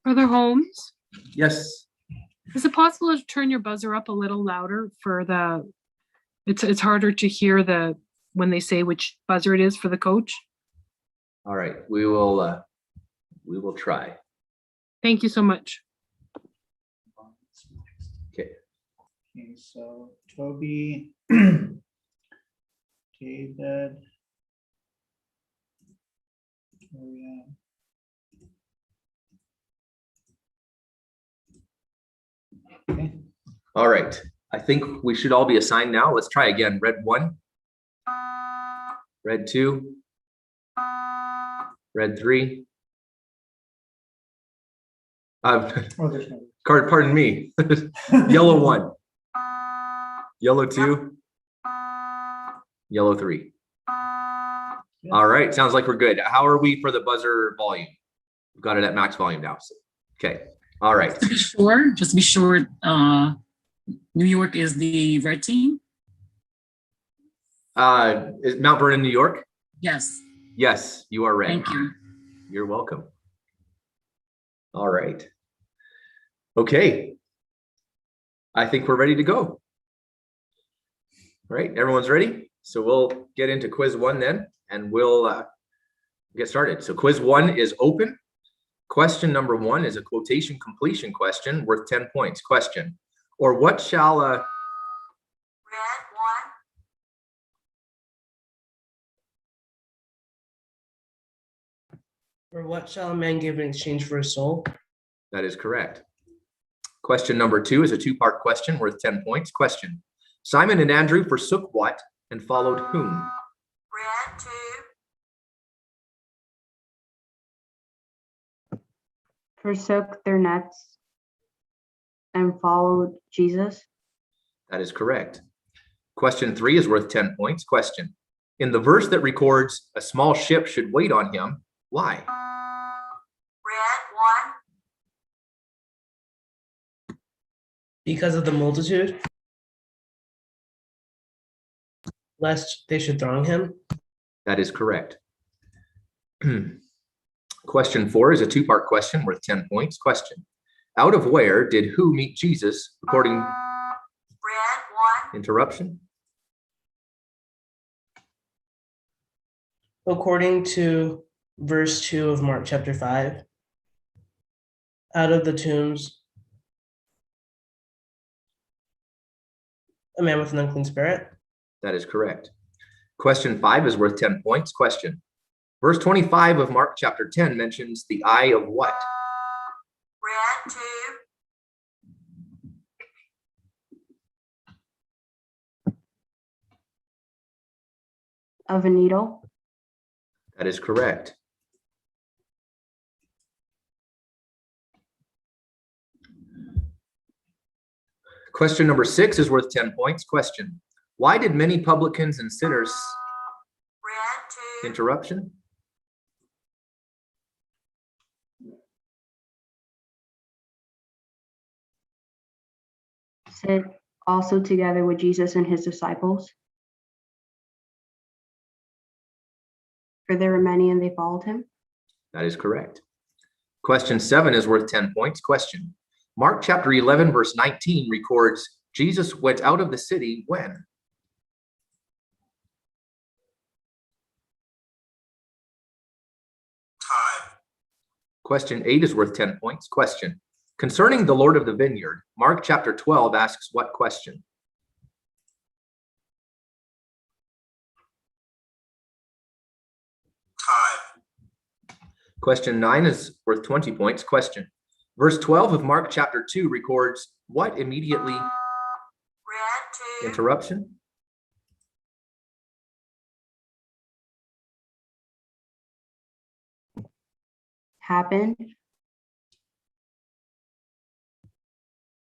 Brother Holmes, Yes. is it possible to turn your buzzer up a little louder for the, it's harder to hear when they say which buzzer it is for the coach? All right, we will try. Thank you so much. Okay, so Toby, David, Victoria. Okay. All right. I think we should all be assigned now. Let's try again. Red 1, red 2, red 3. Oh, there's no. Pardon me. Yellow 1, yellow 2, yellow 3. All right. Sounds like we're good. How are we for the buzzer volume? We've got it at max volume now. Okay. All right. Just to be sure, New York is the red team? Is Mount Vernon, New York? Yes. Yes, you are right. Thank you. You're welcome. All right. Okay. I think we're ready to go. All right, everyone's ready? So we'll get into quiz 1 then, and we'll get started. So quiz 1 is open. Question number 1 is a quotation completion question worth 10 points. Question, or what shall Red 1. Or what shall a man give in exchange for a soul? That is correct. Question number 2 is a 2-part question worth 10 points. Question, Simon and Andrew forsook what and followed whom? Red 2. Forsook their nets and followed Jesus. That is correct. Question 3 is worth 10 points. Question, in the verse that records a small ship should wait on him, why? Red 1. Because of the multitude, lest they should throng him. That is correct. Question 4 is a 2-part question worth 10 points. Question, out of where did who meet Jesus according? Red 1. Interruption. According to verse 2 of Mark chapter 5, out of the tombs, a man with an unclean spirit. That is correct. Question 5 is worth 10 points. Question, verse 25 of Mark chapter 10 mentions the eye of what? Red 2. Of a needle. That is correct. Question number 6 is worth 10 points. Question, why did many publicans and sinners? Red 2. Interruption. Sit also together with Jesus and his disciples. For there were many and they followed him. That is correct. Question 7 is worth 10 points. Question, Mark chapter 11 verse 19 records Jesus went out of the city when? Time. Question 8 is worth 10 points. Question, concerning the Lord of the vineyard, Mark chapter 12 asks what question? Time. Question 9 is worth 20 points. Question, verse 12 of Mark chapter 2 records what immediately? Red 2. Interruption. Happened.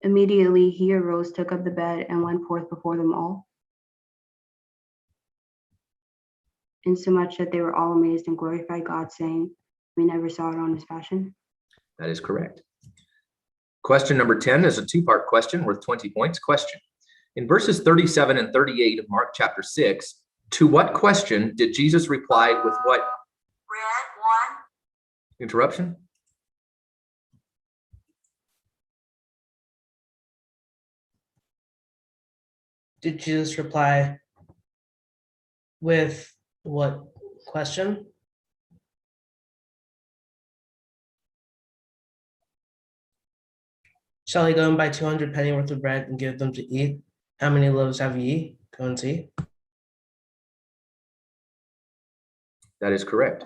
Immediately he arose, took up the bed, and went forth before them all. Insomuch that they were all amazed and glorified God, saying, we never saw it on this fashion. That is correct. Question number 10 is a 2-part question worth 20 points. Question, in verses 37 and 38 of Mark chapter 6, to what question did Jesus reply with what? Red 1. Interruption. Did Jesus reply with what question? Shall I go and buy 200 penny worth of bread and give them to eat? How many loaves have ye? Go and see. That is correct.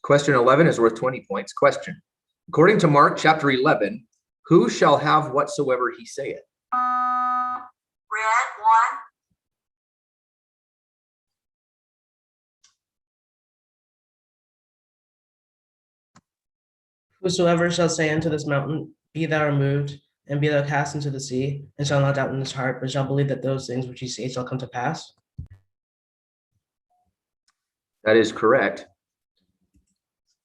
Question 11 is worth 20 points. Question. According to Mark chapter 11, who shall have whatsoever he saith? Red 1, Whosoever shall say unto this mountain, be thou removed, and be thou cast into the sea, and shall not doubt in his heart, but shall believe that those things which he says shall come to pass. That is correct.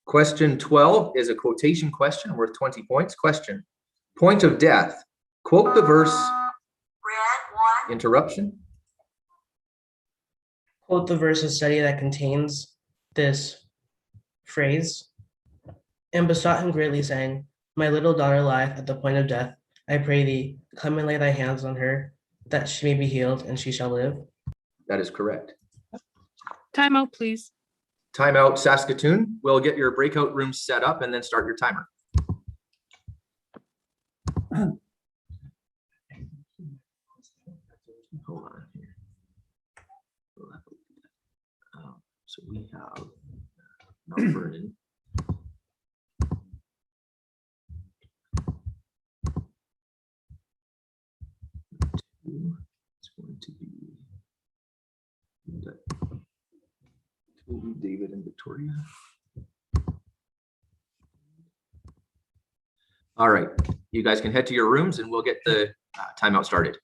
Question 12 is a quotation question worth 20 points. Question. Point of death. Quote the verse. red 1, Interruption. Quote the verse of study that contains this phrase. And besought him greatly, saying, my little daughter lieth at the point of death. I pray thee, come and lay thy hands on her, that she may be healed, and she shall live. That is correct. Timeout, please. Timeout, Saskatoon. We'll get your breakout room set up and then start your timer. Hold on here. So we have Mount Vernon. It's going to be David and Victoria. All right, you guys can head to your rooms and we'll get the timeout started.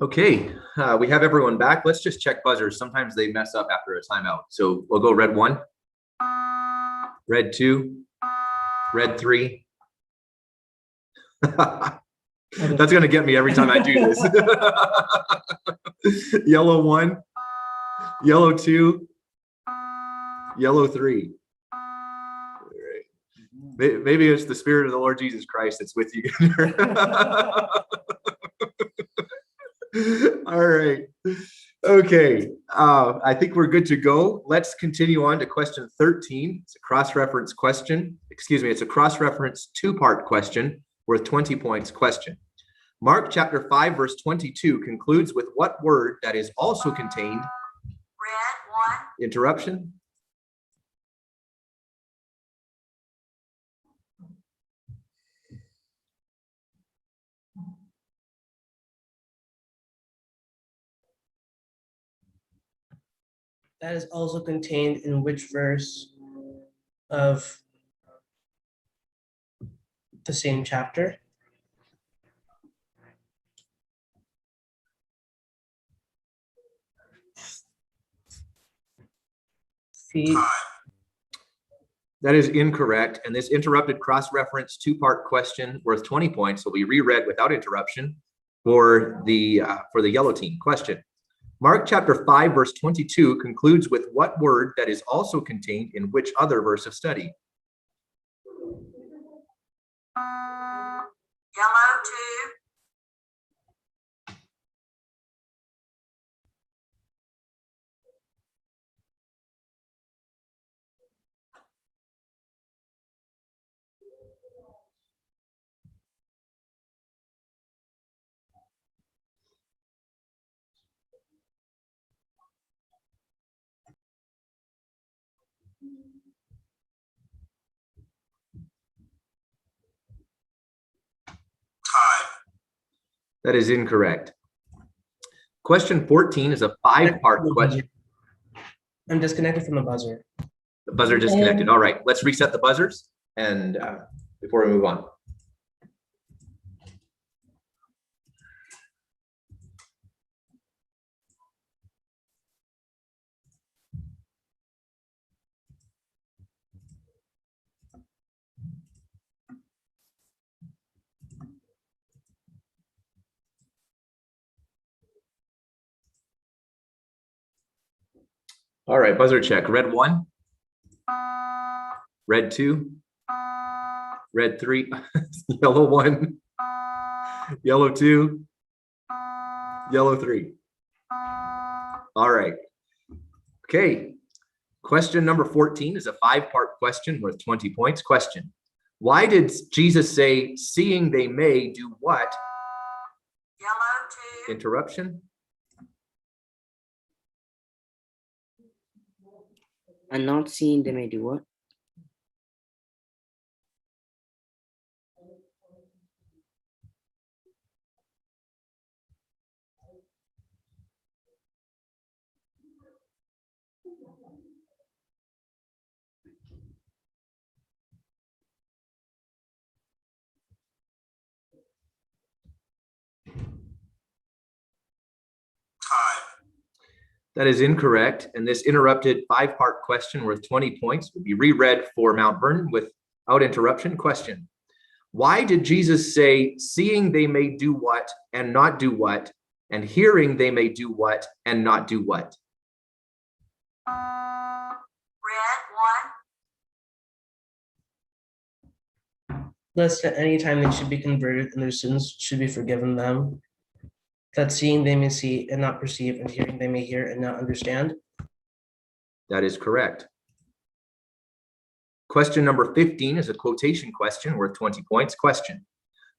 Okay, we have everyone back. Let's just check buzzers. Sometimes they mess up after a timeout. So we'll go red 1, red 2, red 3. That's going to get me every time I do this. Yellow 1, yellow 2, yellow 3. All right. Maybe it's the Spirit of the Lord Jesus Christ that's with you. All right. Okay. I think we're good to go. Let's continue on to question 13. It's a cross-reference question. Excuse me. It's a cross-reference two-part question worth 20 points. Question. Mark chapter 5, verse 22 concludes with what word that is also contained? red 1, Interruption. That is also contained in which verse of the same chapter? See. That is incorrect. And this interrupted cross-reference two-part question worth 20 points will be reread without interruption for the yellow team. Question. Mark chapter 5, verse 22 concludes with what word that is also contained in which other verse of study? yellow That is incorrect. Question 14 is a 5-part question. I'm disconnected from the buzzer. The buzzer disconnected. All right, let's reset the buzzers and before we move on. All right, buzzer check. Red 1, red 2, red 3, yellow 1, yellow 2, yellow 3. All right. Okay. Question number 14 is a 5-part question worth 20 points. Question: why did Jesus say, seeing they may do what? Yellow 2. Interruption. And not seeing they may do what? That is incorrect. And this interrupted 5-part question worth 20 points will be reread for Mount Vernon without interruption. Question: why did Jesus say, seeing they may do what and not do what, and hearing they may do what and not do what? Red 1. Lest at any time they should be converted and their sins should be forgiven them. That seeing they may see and not perceive, and hearing they may hear and not understand. That is correct. Question number 15 is a quotation question worth 20 points. Question: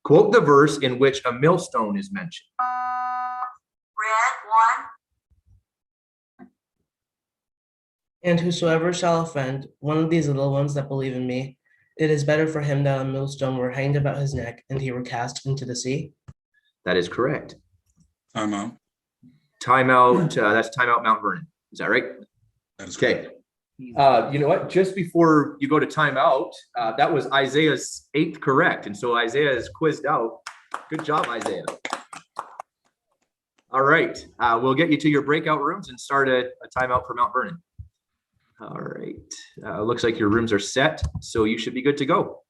quote the verse in which a millstone is mentioned. Red 1. And whosoever shall offend one of these little ones that believe in me, it is better for him that a millstone were hanged about his neck and he were cast into the sea. That is correct. Timeout. Timeout. That's timeout Mount Vernon. Is that right? That is okay. You know what? Just before you go to timeout, that was Isaiah's 8th correct. And so Isaiah is quizzed out. Good job, Isaiah. All right. We'll get you to your breakout rooms and start a timeout for Mount Vernon. All right. Looks like your rooms are set, so you should be good to go.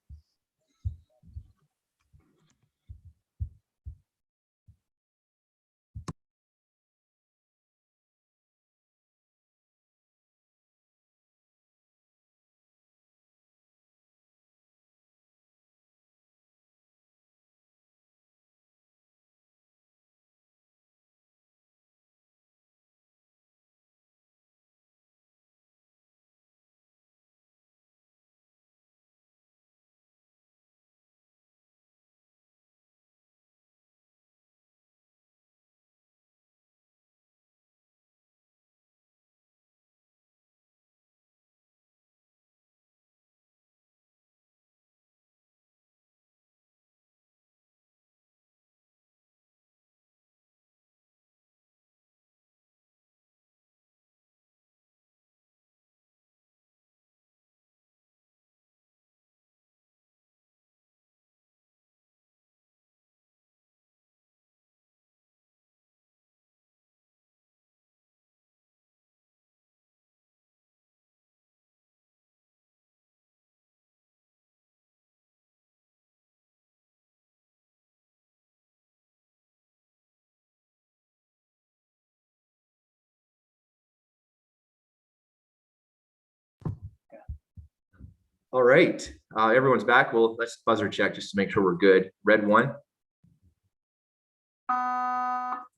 All right, everyone's back. Well, let's buzzer check just to make sure we're good. Red 1,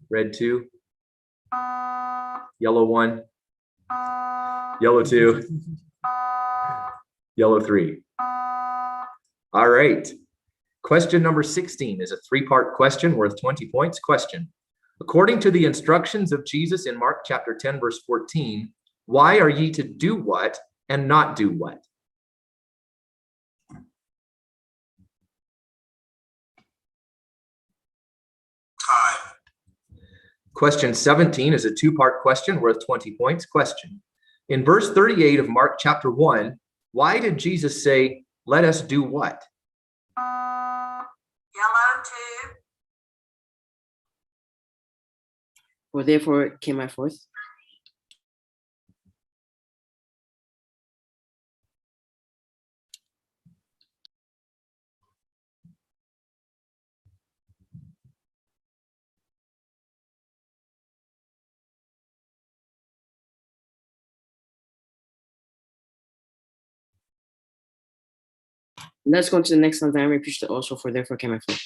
red 2, yellow 1, yellow 2, yellow 3. All right. Question number 16 is a 3-part question worth 20 points. Question: according to the instructions of Jesus in Mark chapter 10, verse 14, why are ye to do what and not do what? Question 17 is a two-part question worth 20 points. Question. In verse 38 of Mark chapter 1, why did Jesus say, let us do what? Yellow 2. For therefore came I forth. Let's go to the next line. I repeat the also for therefore came I forth.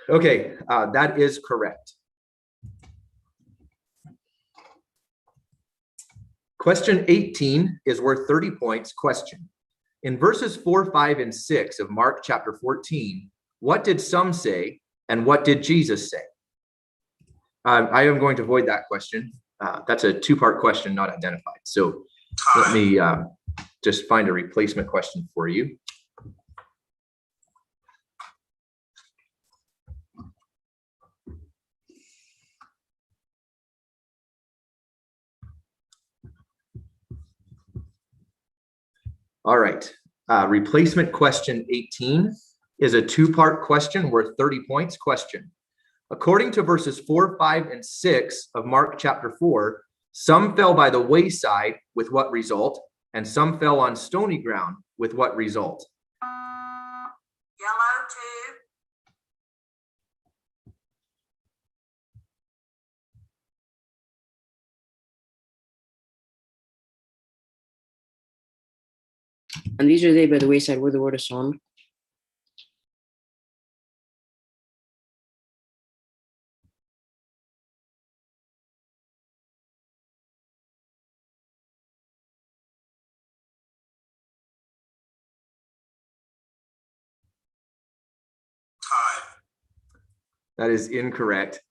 Okay, that is correct. Question 18 is worth 30 points. Question. In verses 4, 5, and 6 of Mark chapter 14, what did some say and what did Jesus say? I am going to avoid that question. That's a two-part question, not identified. So let me just find a replacement question for you. All right, replacement question 18 is a two-part question worth 30 points. Question: according to verses 4, 5, and 6 of Mark chapter 4, some fell by the wayside with what result? And some fell on stony ground with what result? Yellow 2. And these are they by the wayside where the word is sown. That is incorrect.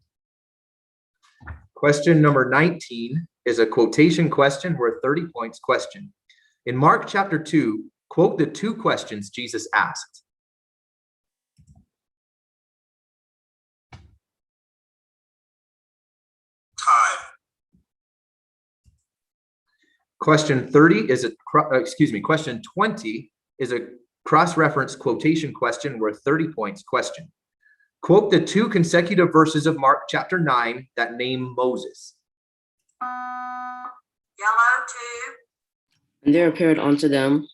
Question number 19 is a quotation question worth 30 points. Question: in Mark chapter 2, quote the two questions Jesus asked. Question 30 is question 20 is a cross-reference quotation question worth 30 points. Question: quote the two consecutive verses of Mark chapter 9 that name Moses. Yellow 2. And there appeared unto them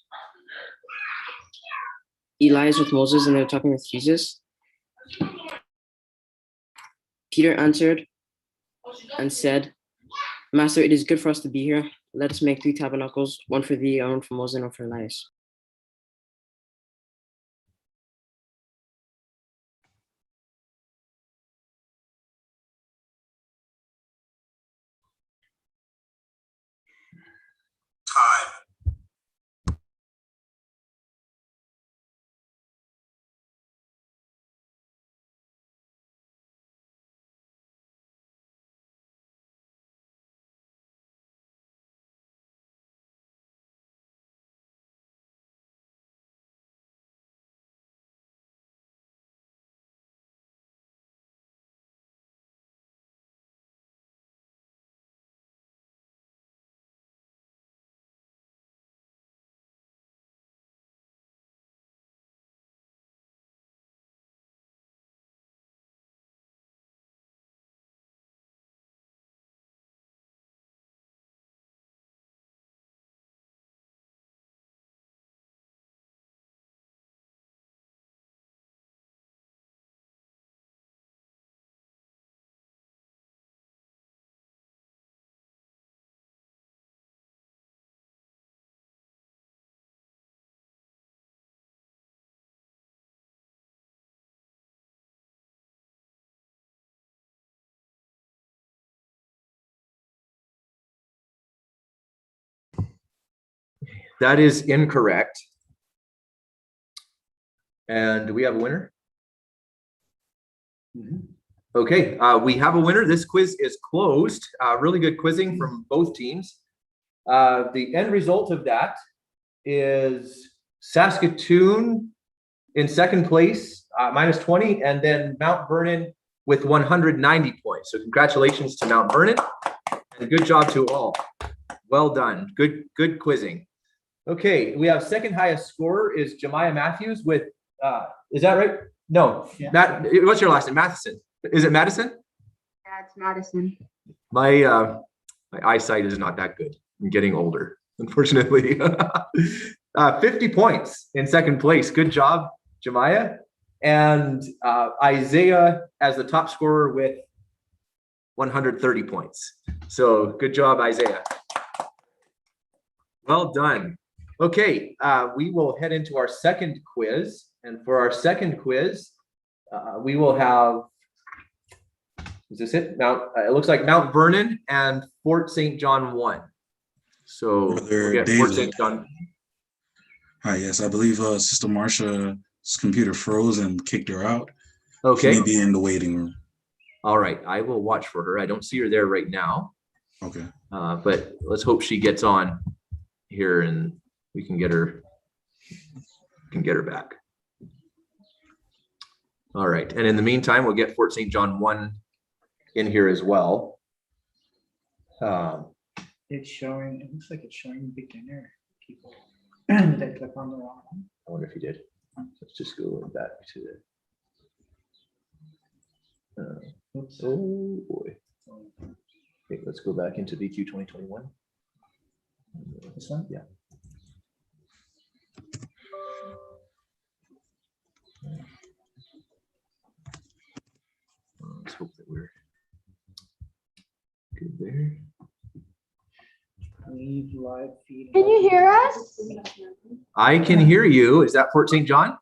Elias with Moses, and they were talking with Jesus. Peter answered and said, Master, it is good for us to be here. Let us make 3 tabernacles, one for thee, one for Moses, and one for Elias. That is incorrect. And do we have a winner? Okay, we have a winner. This quiz is closed. Really good quizzing from both teams. The end result of that is Saskatoon in second place, minus 20, and then Mount Vernon with 190 points. So congratulations to Mount Vernon, and good job to all. Well done. Good quizzing. Okay, we have second highest scorer is Jemiah Matthews with, is that right? No, yeah. Matt, what's your last name? Matheson. Is it Madison? Yeah, it's Madison. My eyesight is not that good. I'm getting older, unfortunately. 50 points in second place. Good job, Jemiah. And Isaiah as the top scorer with 130 points. So good job, Isaiah. Well done. Okay, we will head into our second quiz. And for our second quiz, we will have, is this it? It looks like Mount Vernon and Fort St. John 1. So we'll get Fort St. John. Hi, yes, I believe Sister Marsha's computer froze and kicked her out. Okay. She may be in the waiting room. All right, I will watch for her. I don't see her there right now. Okay. But let's hope she gets on here in we can get her back. All right, and in the meantime, we'll get Fort St. John 1 in here as well. It's showing, it looks like it's showing beginner people. Did I click on the wrong one? I wonder if you did. Let's just go back to the. Oh boy. Okay, let's go back into VQ 2021. This one? Yeah. Let's hope that we're good there. Leave live feed. Can you hear us? I can hear you. Is that Fort St. John?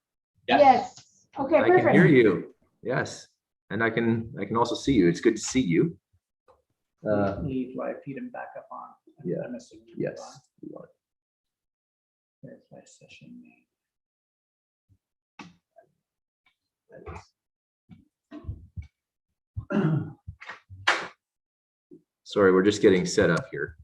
Yes. Okay, I perfect. can hear you. Yes. And I can also see you. It's good to see you. Leave live feed and back up on. Yeah. I'm assuming you Yes. want. We want. There's my session name. That is. Sorry, we're just getting set up here.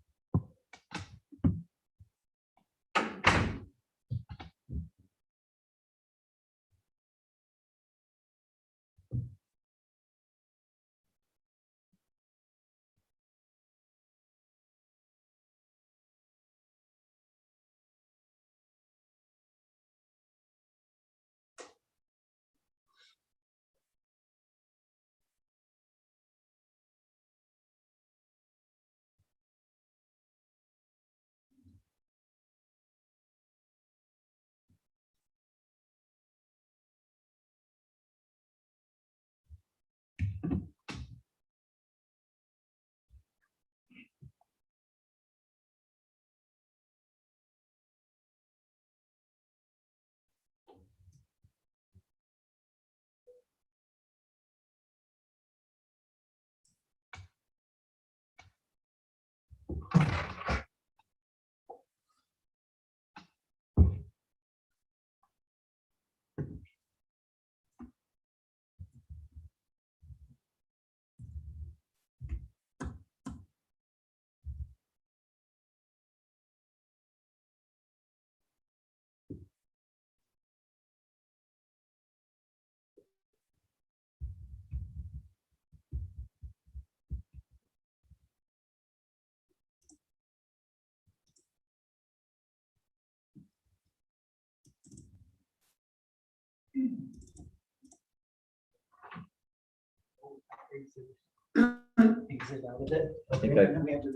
Exit out of it. I think Okay, and then we had to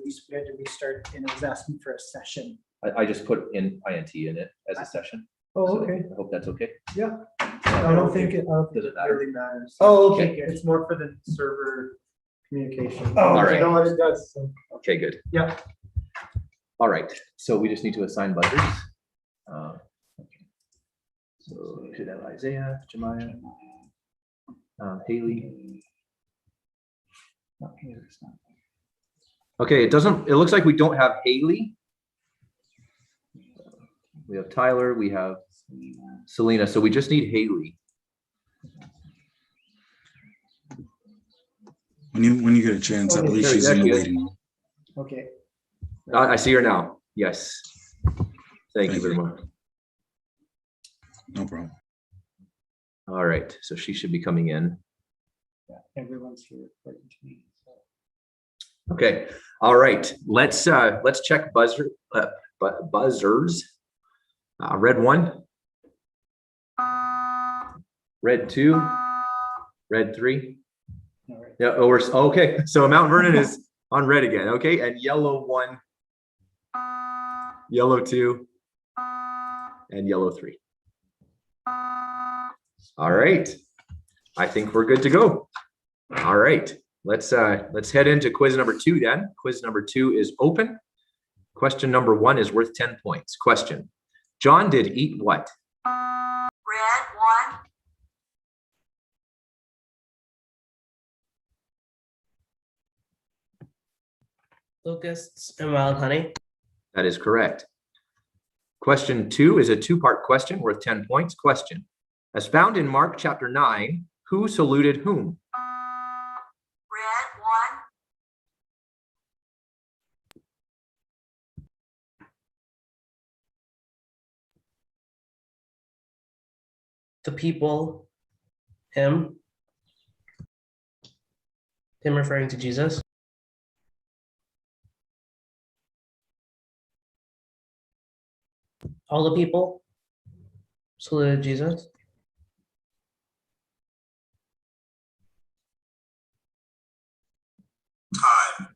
restart, and it was asking for a session. I just put in INT in it as a session. Oh, So okay. I hope that's okay. Yeah. I don't think it Does it matter? really matters. Oh, okay, good. It's more for the server communication. Oh, all right. No, it does. So. Okay, good. Yeah. All right. So we just need to assign buzzers. Okay. So we should have Isaiah, Jemiah, Haley. Okay, it's not. Okay, it looks like we don't have Haley. We have Tyler, we have Selena, so we just need Haley. When you get a chance, I Okay, believe there she's we in go. the waiting room. Okay. I see her now. Yes. Thank you very much. No problem. All right, so she should be coming in. Yeah, everyone's here according to me. So. Okay, all right. Let's check buzzers. Red 1, red 2, red 3. All right. Yeah, oh, okay. So Mount Vernon is on red again. Okay, and yellow 1, yellow 2, and yellow 3. All right. I think we're good to go. All right. Let's head into quiz number 2 then. Quiz number 2 is open. Question number 1 is worth 10 points. Question: John did eat what? Red 1. Locusts and wild honey. That is correct. Question 2 is a 2-part question worth 10 points. Question: as found in Mark chapter 9, who saluted whom? Red 1. the people, him referring to Jesus. All the people saluted Jesus. Time.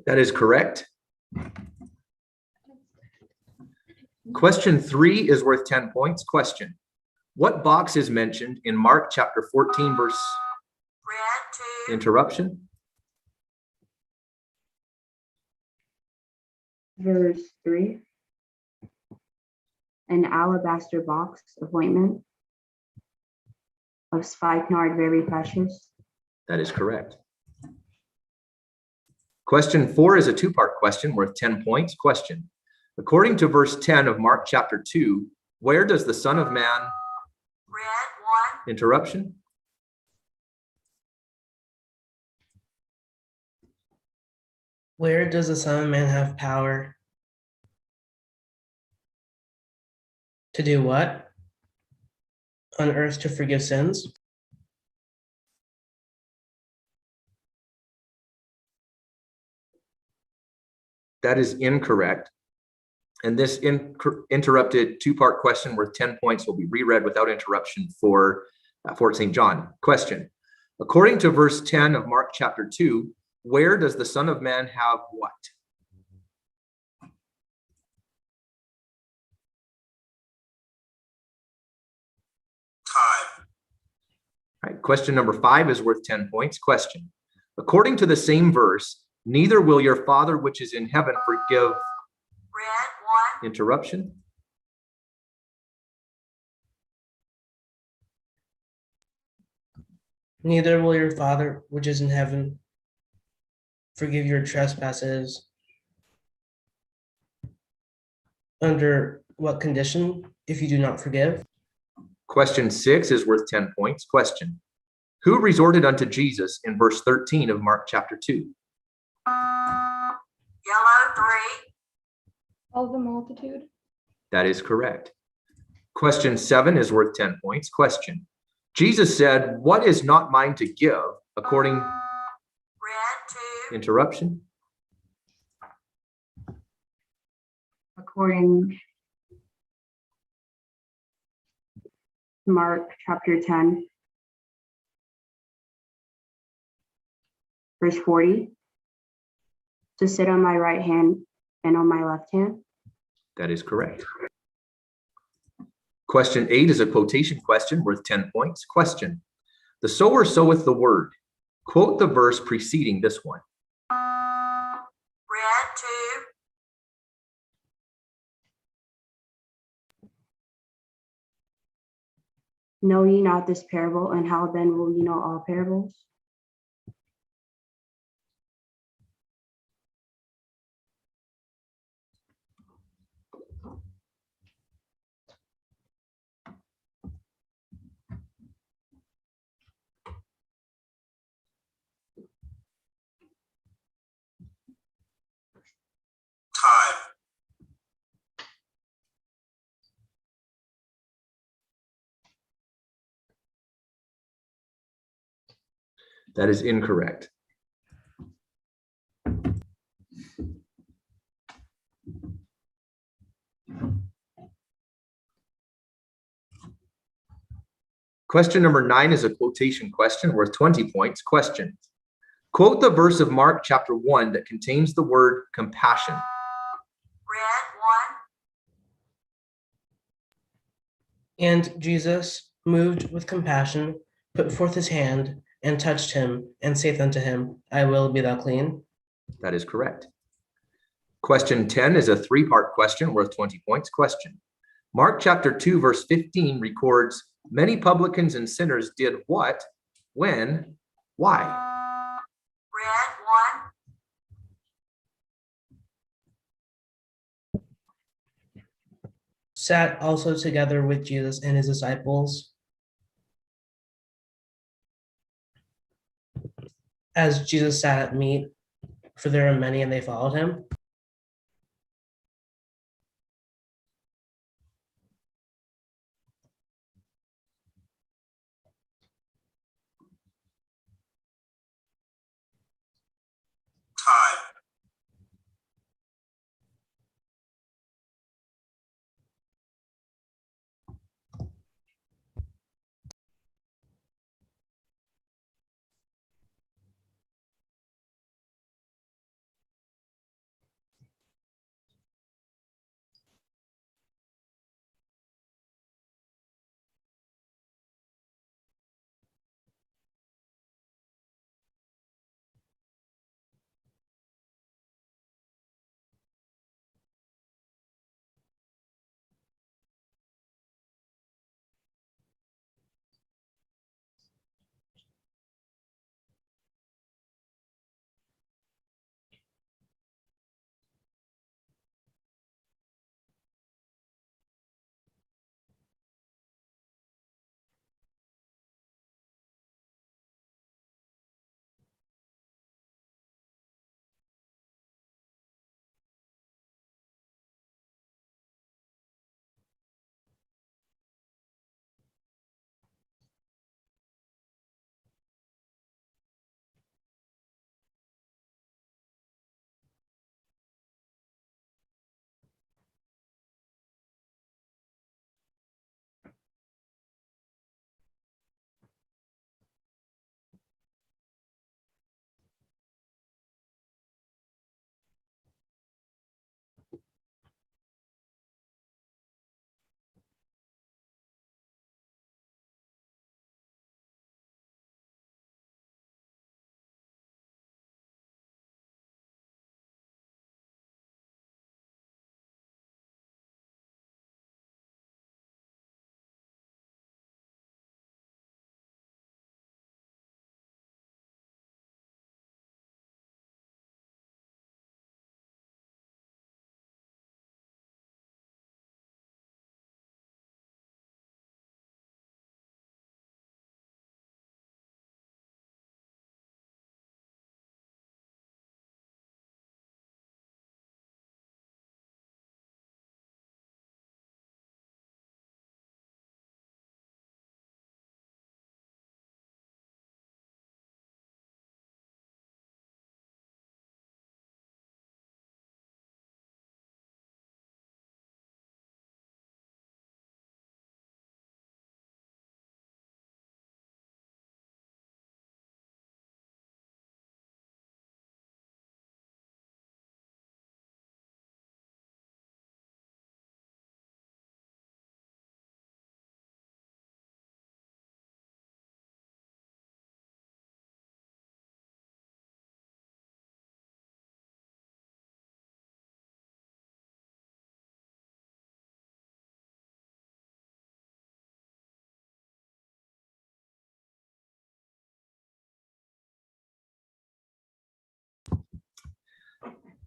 That is correct. Question 3 is worth 10 points. Question: what box is mentioned in Mark chapter 14 verse interruption? Verse 3. An alabaster box of ointment of spikenard very precious. That is correct. Question 4 is a two-part question worth 10 points. Question: according to verse 10 of Mark chapter 2, where does the Son of Man interruption? Where does the Son of Man have power to do what? On earth to forgive sins? That is incorrect. And this interrupted two-part question worth 10 points will be reread without interruption for Fort St. John. Question: according to verse 10 of Mark chapter 2, where does the Son of Man have what? Time. All right, question number 5 is worth 10 points. Question: according to the same verse, neither will your Father which is in heaven forgive interruption. Neither will your Father which is in heaven forgive your trespasses. Under what condition if you do not forgive? Question 6 is worth 10 points. Question: Who resorted unto Jesus in verse 13 of Mark chapter 2? Yellow, 3. All the multitude. That is correct. Question 7 is worth 10 points. Question. Jesus said, what is not mine to give according... Red, 2. Interruption. According to Mark chapter 10, verse 40, to sit on my right hand and on my left hand. That is correct. Question 8 is a quotation question worth 10 points. Question. The sower soweth the word. Quote the verse preceding this one. Red, 2. Know ye not this parable, and how then will ye know all parables? Time. That is incorrect. Question number 9 is a quotation question worth 20 points. Question. Quote the verse of Mark chapter 1 that contains the word compassion. Red, 1. And Jesus, moved with compassion, put forth his hand and touched him, and saith unto him, I will, be thou clean. That is correct. Question 10 is a 3-part question worth 20 points. Question. Mark chapter 2 verse 15 records, many publicans and sinners did what, when, why? Red, 1. Sat also together with Jesus and his disciples, as Jesus sat at meat, for there were many and they followed him. Time.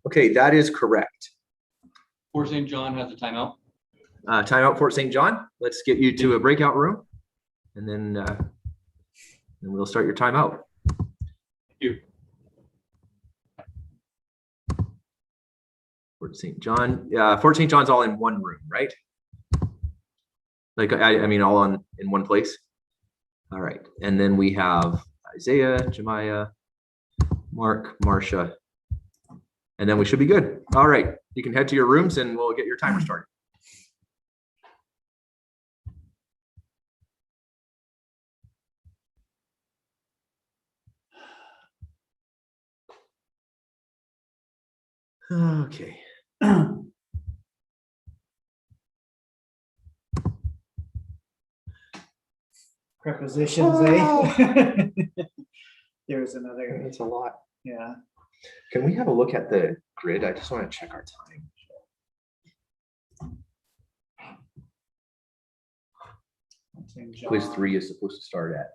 Okay, that is correct. Fort St. John has a timeout. Timeout Fort St. John. Let's get you to a breakout room, and then we'll start your timeout. Thank you. Fort St. John. Fort St. John's all in one room, right? Like I mean, all in one place. All right, and then we have Isaiah, Jemiah, Mark, Marcia, and then we should be good. All right, you can head to your rooms, and we'll get your timer started. Okay. Prepositions, eh? There's another. That's a lot. Yeah. Can we have a look at the grid? I just want to check our time. Quiz 3 is supposed to start at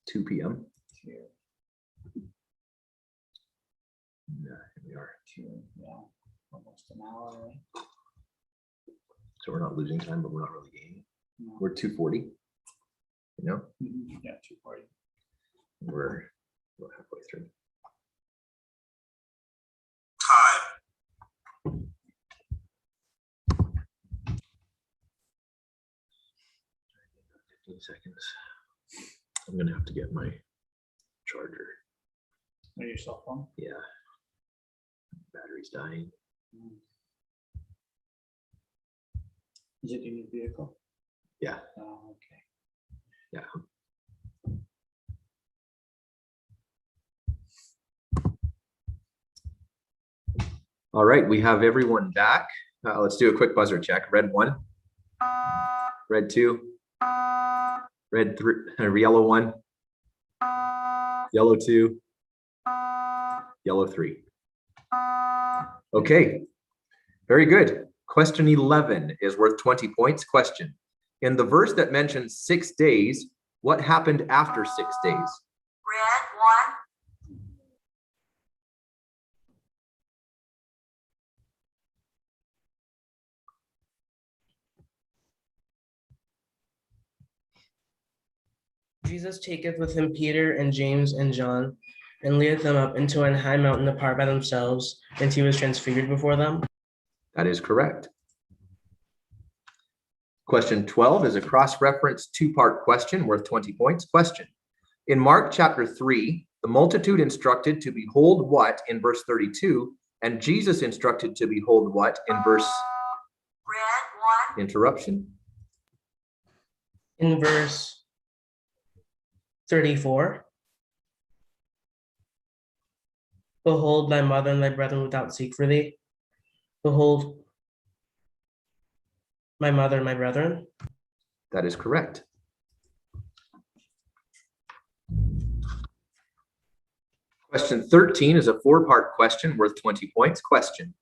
2 p.m. Yeah, here we are. Yeah, almost an hour. So we're not losing time, but we're not really gaining. No. We're 2:40. You know? Yeah, 2:40. We're about halfway through. Time. 15 seconds. I'm gonna have to get my charger. Or your cell phone? Yeah. Battery's dying. Is it in your vehicle? Yeah. Oh, okay. Yeah. All right, we have everyone back. Let's do a quick buzzer check. Red 1, red 2, red 3, yellow 1, yellow 2, yellow 3. Okay, very good. Question 11 is worth 20 points. Question: in the verse that mentions 6 days, what happened after 6 days? Red 1. Jesus taketh with him Peter and James and John, and leadeth them up into an high mountain apart by themselves, and he was transfigured before them. That is correct. Question 12 is a cross-reference two-part question worth 20 points. Question: in Mark chapter 3, the multitude instructed to behold what in verse 32, and Jesus instructed to behold what in verse... Red 1. Interruption. In verse 34, behold thy mother and thy brethren without seek for thee. Behold my mother and my brethren. That is correct. Question 13 is a four-part question worth 20 points. Question: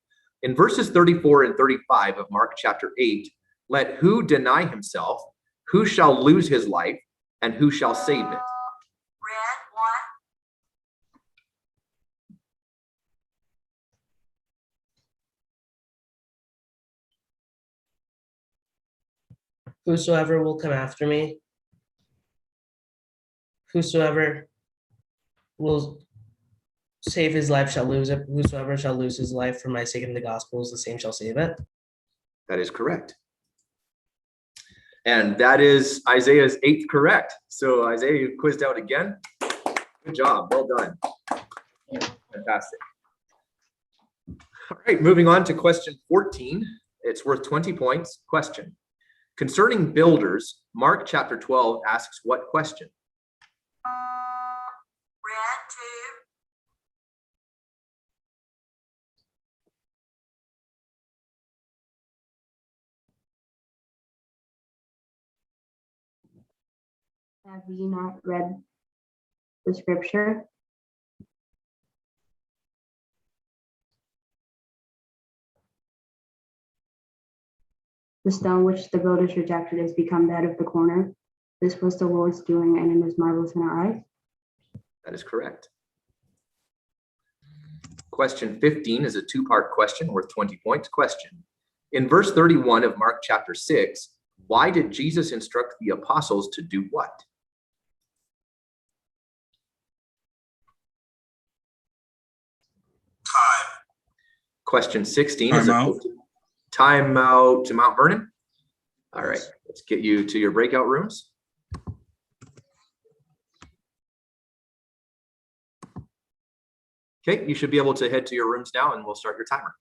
in verses 34 and 35 of Mark chapter 8, let who deny himself, who shall lose his life, and who shall save it? Red 1. Whosoever will come after me, whosoever will save his life shall lose it. Whosoever shall lose his life for my sake and the gospel, the same shall save it. That is correct. And that is Isaiah's 8th correct. So Isaiah, you quizzed out again. Good job. Well done. Fantastic. All right, moving on to question 14. It's worth 20 points. Question: concerning builders, Mark chapter 12 asks what question? Red 2. Have ye not read the scripture? The stone which the builders rejected has become the head of the corner. This was the Lord's doing, and it is marvelous in our eyes. That is correct. Question 15 is a two-part question worth 20 points. Question. In verse 31 of Mark chapter 6, why did Jesus instruct the apostles to do what? Time. Question 16 is Timeout. Timeout to Mount Vernon. All right, let's get you to your breakout rooms. Okay, you should be able to head to your rooms now and we'll start your timer.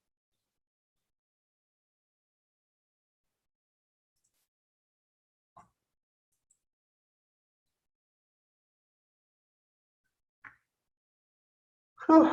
Whew.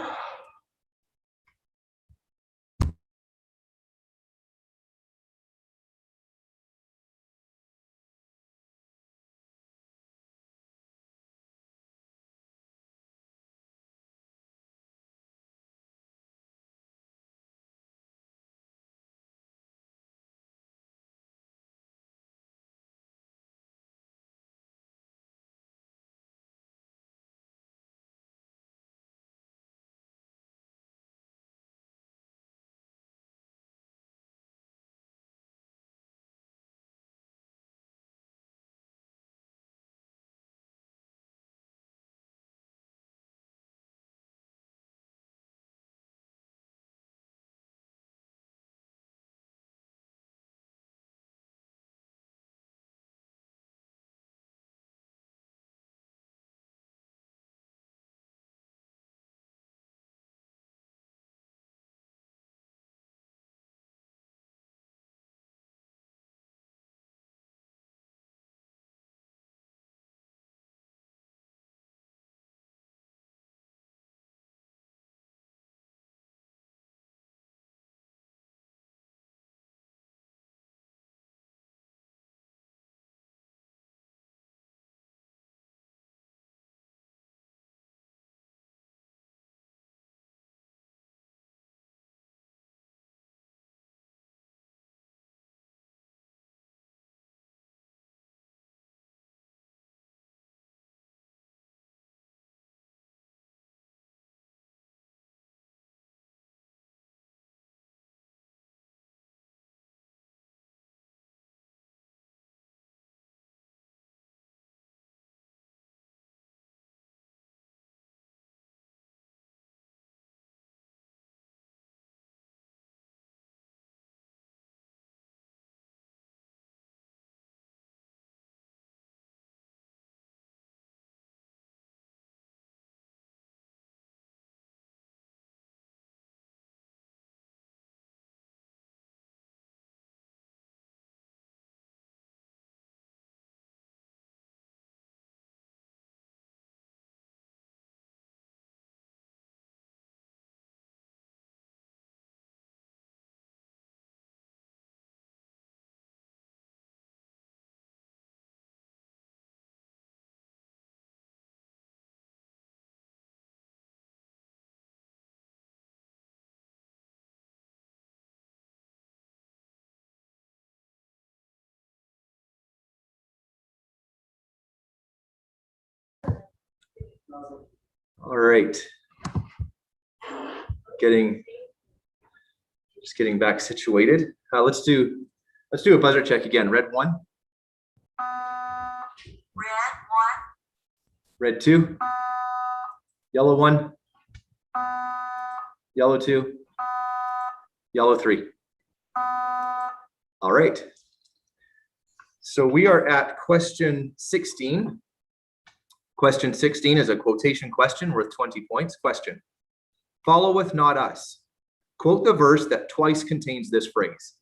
All right. Just getting back situated. Let's do a buzzer check again. Red 1. Red 1. Red 2. Yellow 1. Yellow 2. Yellow 3. All right. So we are at question 16. Question 16 is a quotation question worth 20 points. Question. Followeth not us. Quote the verse that twice contains this phrase.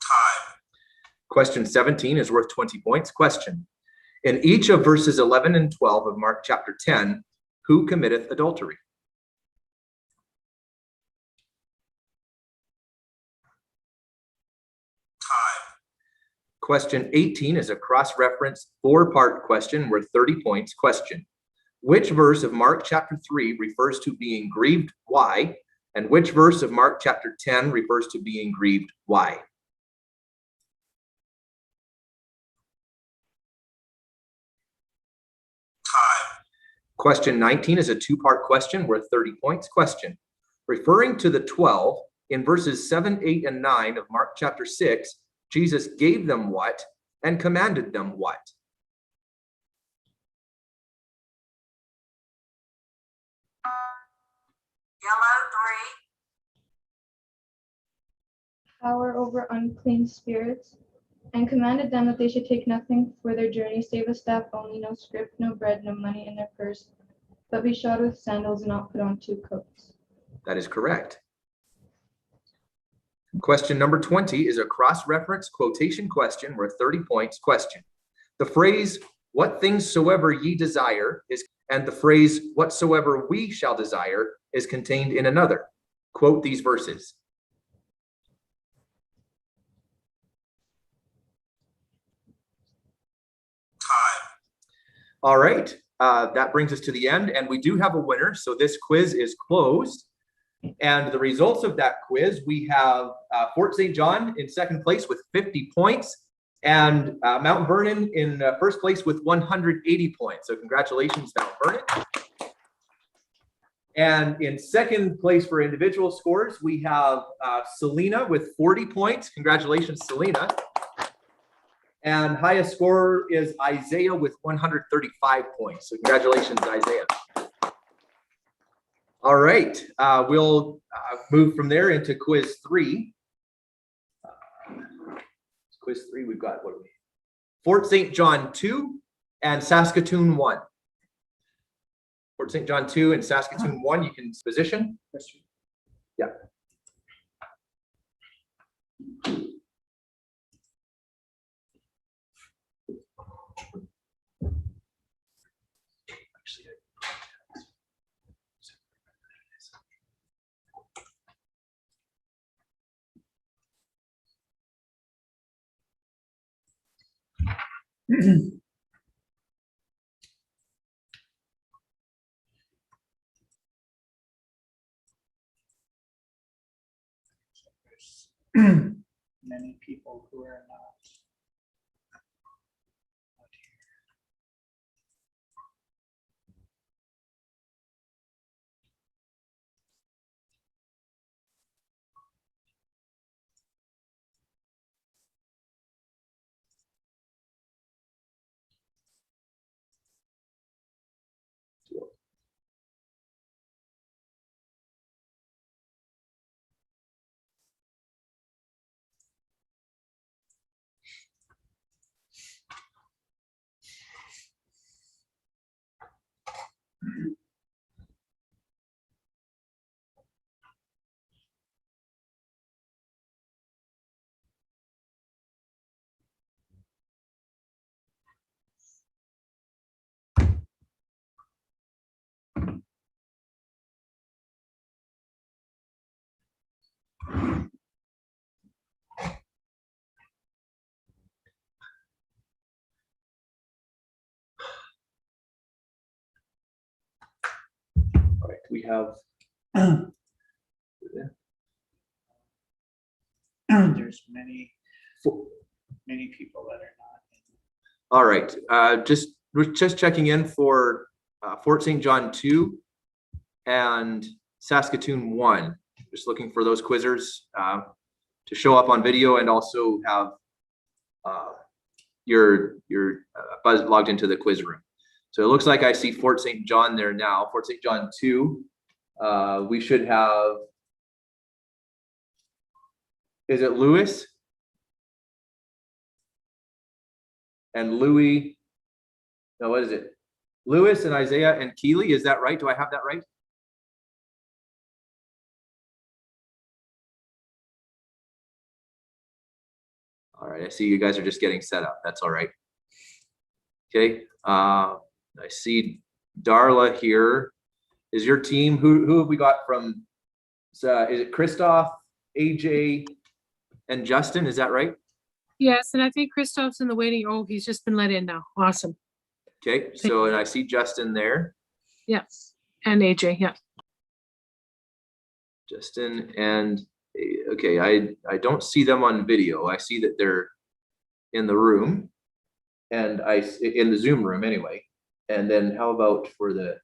Time. Question 17 is worth 20 points. Question. In each of verses 11 and 12 of Mark chapter 10, who committeth adultery? Time. Question 18 is a cross-reference four-part question worth 30 points. Question. Which verse of Mark chapter 3 refers to being grieved? Why? And which verse of Mark chapter 10 refers to being grieved? Why? Question 19 is a two-part question worth 30 points. Question: referring to the 12 in verses 7, 8, and 9 of Mark chapter 6, Jesus gave them what and commanded them what? Yellow, 3. Power over unclean spirits, and commanded them that they should take nothing for their journey save a staff only, no scrip, no bread, no money in their purse, but be shod with sandals and not put on 2 coats. That is correct. Question number 20 is a cross-reference quotation question worth 30 points. Question: the phrase "what things soever ye desire" is, and the phrase "whatsoever we shall desire" is contained in another. Quote these verses. All right, that brings us to the end, and we do have a winner, so this quiz is closed. And the results of that quiz, we have Fort St. John in second place with 50 points, and Mount Vernon in first place with 180 points. So congratulations, Mount Vernon. And in second place for individual scores, we have Selena with 40 points. Congratulations, Selena. And highest scorer is Isaiah with 135 points. So congratulations, Isaiah. All right, we'll move from there into quiz 3. Quiz 3, we've got, what do we? Fort St. John 2 and Saskatoon 1. Fort St. John 2 and Saskatoon 1, you can position. Yeah. Many people who are not. All right, we have. There's many people that are not. All right, we're just checking in for Fort St. John 2 and Saskatoon 1. Just looking for those quizzers to show up on video and also have your buzz logged into the quiz room. So it looks like I see Fort St. John there now. Fort St. John 2. We should have. Is it Lewis? And Louis? No, what is it? Lewis and Isaiah and Keeley. Is that right? Do I have that right? All right, I see you guys are just getting set up. That's all right. Okay, I see Darla here. Is your team, who have we got from, is it Christoph, AJ, and Justin? Is that right? Yes, and I think Christoph's in the waiting. Oh, he's just been let in now. Awesome. Okay, so and I see Justin there. Yes, and AJ, yeah. Justin and, okay, I don't see them on video. I see that they're in the room and in the Zoom room anyway. And then how about for the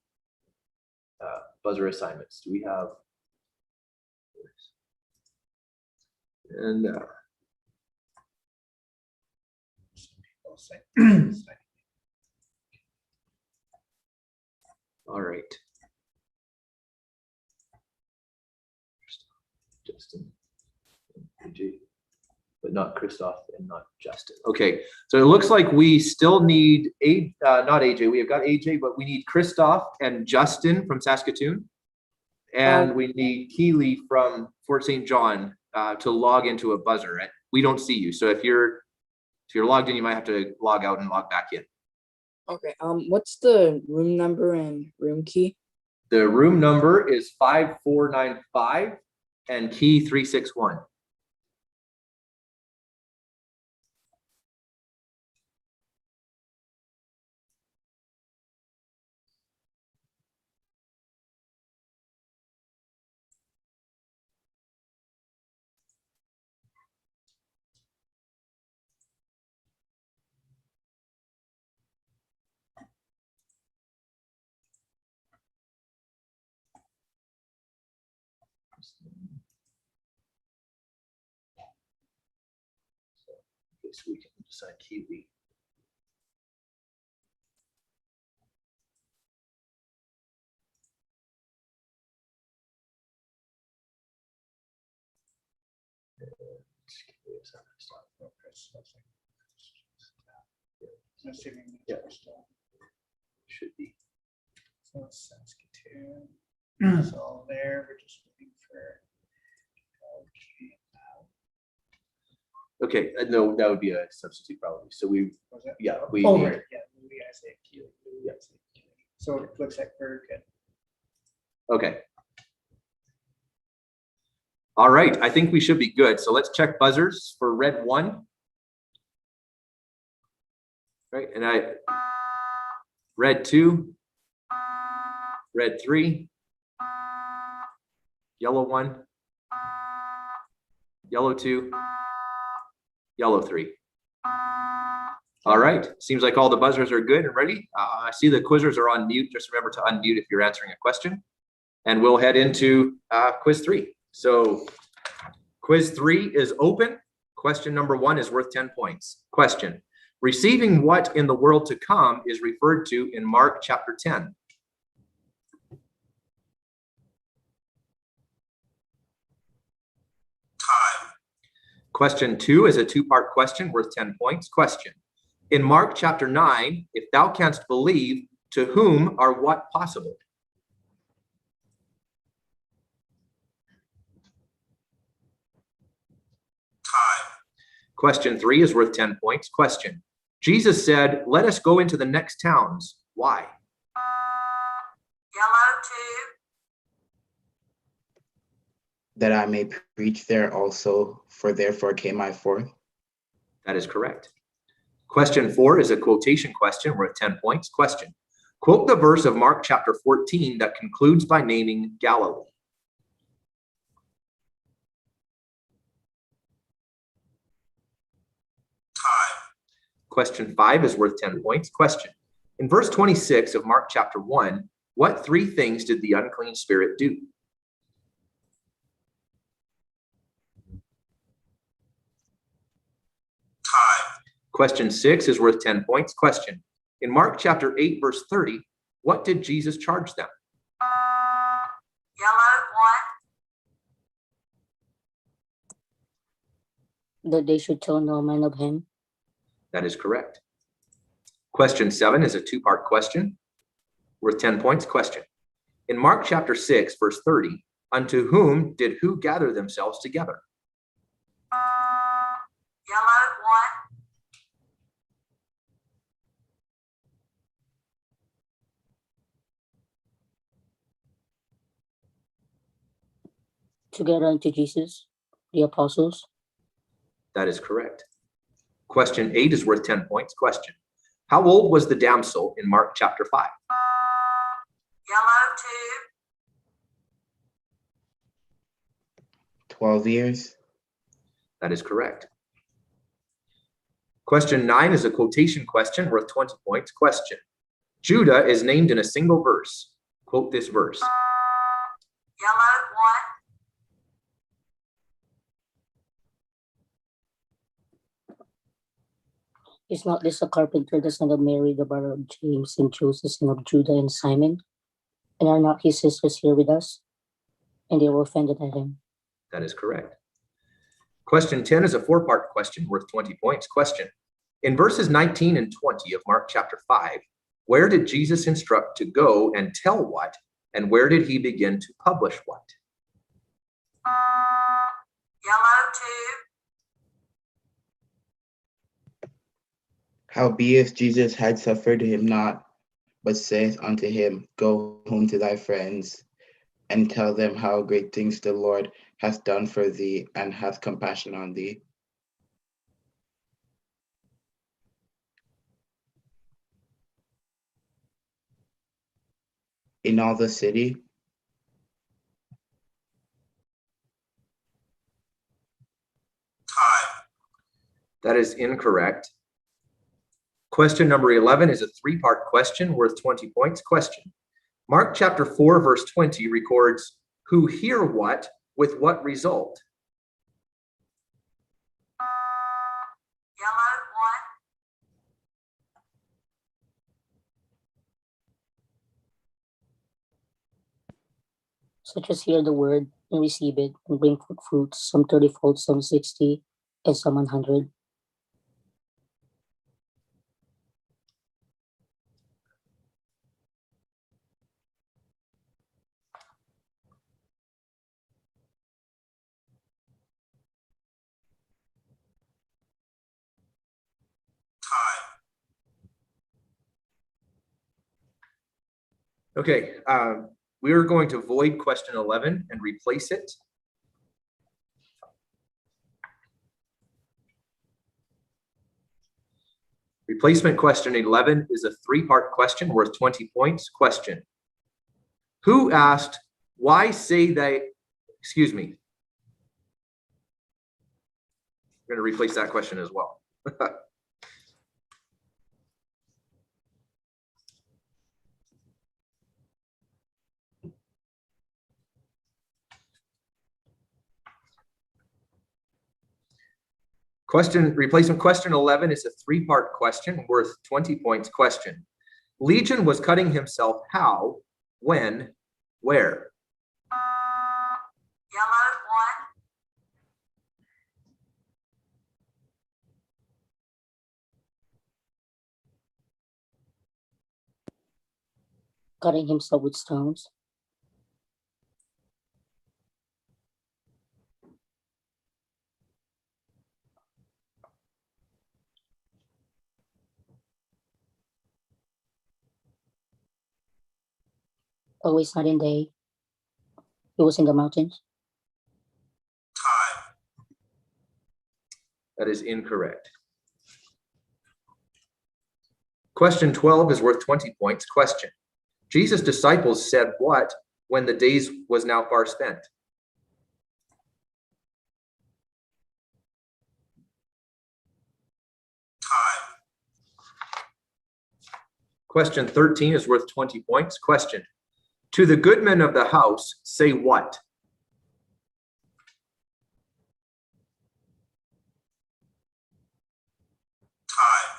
buzzer assignments. Do we have? And all right. Justin, AJ, but not Christoph and not Justin. Okay, so it looks like we still need not AJ. We have got AJ, but we need Christoph and Justin from Saskatoon, and we need Keely from Fort St. John to log into a buzzer. Right? We don't see you, so if you're logged in, you might have to log out and log back in. Okay. What's the room number and room key? The room number is 5495 and key 361. So we can decide Kiwi. Yeah. Should be. So it's Saskatoon. So there, we're just looking for. Okay, no, that would be a substitute probably. So we, yeah, we. Oh, right, yeah, we guys say Keely. So it looks like we're good. Okay. All right, I think we should be good. So let's check buzzers for red 1. Right, and red 2, red 3, yellow 1, yellow 2, yellow 3. All right, seems like all the buzzers are good and ready. I see the quizzers are on mute. Just remember to unmute if you're answering a question. And we'll head into quiz 3. So quiz 3 is open. Question number 1 is worth 10 points. Question: receiving what in the world to come is referred to in Mark chapter 10? Time. Question 2 is a 2-part question worth 10 points. Question: in Mark chapter 9, if thou canst believe, to whom are what possible? Time. Question 3 is worth 10 points. Question: Jesus said, let us go into the next towns. Why? Yellow 2. That I may preach there also, for therefore came I forth. That is correct. Question 4 is a quotation question worth 10 points. Question: quote the verse of Mark chapter 14 that concludes by naming Galilee. Time. Question 5 is worth 10 points. Question: in verse 26 of Mark chapter 1, what 3 things did the unclean spirit do? Time. Question 6 is worth 10 points. Question: in Mark chapter 8, verse 30, what did Jesus charge them? Yellow 1. That they should tell no man of him. That is correct. Question 7 is a 2-part question worth 10 points. Question: in Mark chapter 6, verse 30, unto whom did who gather themselves together? Yellow 1. Together unto Jesus, the apostles. That is correct. Question 8 is worth 10 points. Question: how old was the damsel in Mark chapter 5? Yellow 2. 12 years. That is correct. Question 9 is a quotation question worth 20 points. Question: Judah is named in a single verse. Quote this verse. Yellow, 1. Is not this a carpenter, the son of Mary, the brother of James and Joseph, son of Judah and Simon? And are not his sisters here with us? And they were offended at him. That is correct. Question 10 is a 4-part question worth 20 points. Question. In verses 19 and 20 of Mark chapter 5, where did Jesus instruct to go and tell what, and where did he begin to publish what? Yellow, 2. Howbeit Jesus had suffered him not, but saith unto him, Go home to thy friends, and tell them how great things the Lord hath done for thee, and hath compassion on thee. In all the city, Time. That is incorrect. Question number 11 is a 3-part question worth 20 points. Question. Mark chapter 4, verse 20 records, who hear what with what result? Yellow, 1. Such as hear the word and receive it and bring forth fruits, some 30-fold, some 60, and some 100. Okay, we are going to void question 11 and replace it. Replacement question 11 is a 3-part question worth 20 points. Question. Who asked, why say they, excuse me. We're going to replace that question as well. Replacement question 11 is a 3-part question worth 20 points. Question. Legion was cutting himself how, when, where? Yellow, 1. Cutting himself with stones. Always night and day. He was in the mountains. Time. That is incorrect. Question 12 is worth 20 points. Question. Jesus' disciples said what when the days was now far spent? Time. Question 13 is worth 20 points. Question. To the goodman of the house, say what? Time.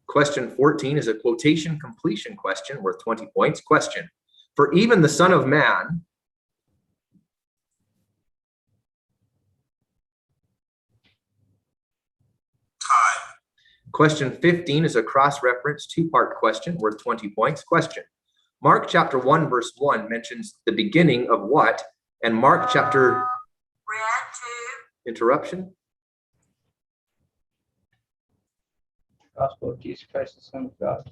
Question 14 is a quotation completion question worth 20 points. Question. For even the Son of Man Time. Question 15 is a cross-reference 2-part question worth 20 points. Question. Mark chapter 1 verse 1 mentions the beginning of what, and Mark chapter Red, 2. interruption. Gospel of Jesus Christ, the Son of God.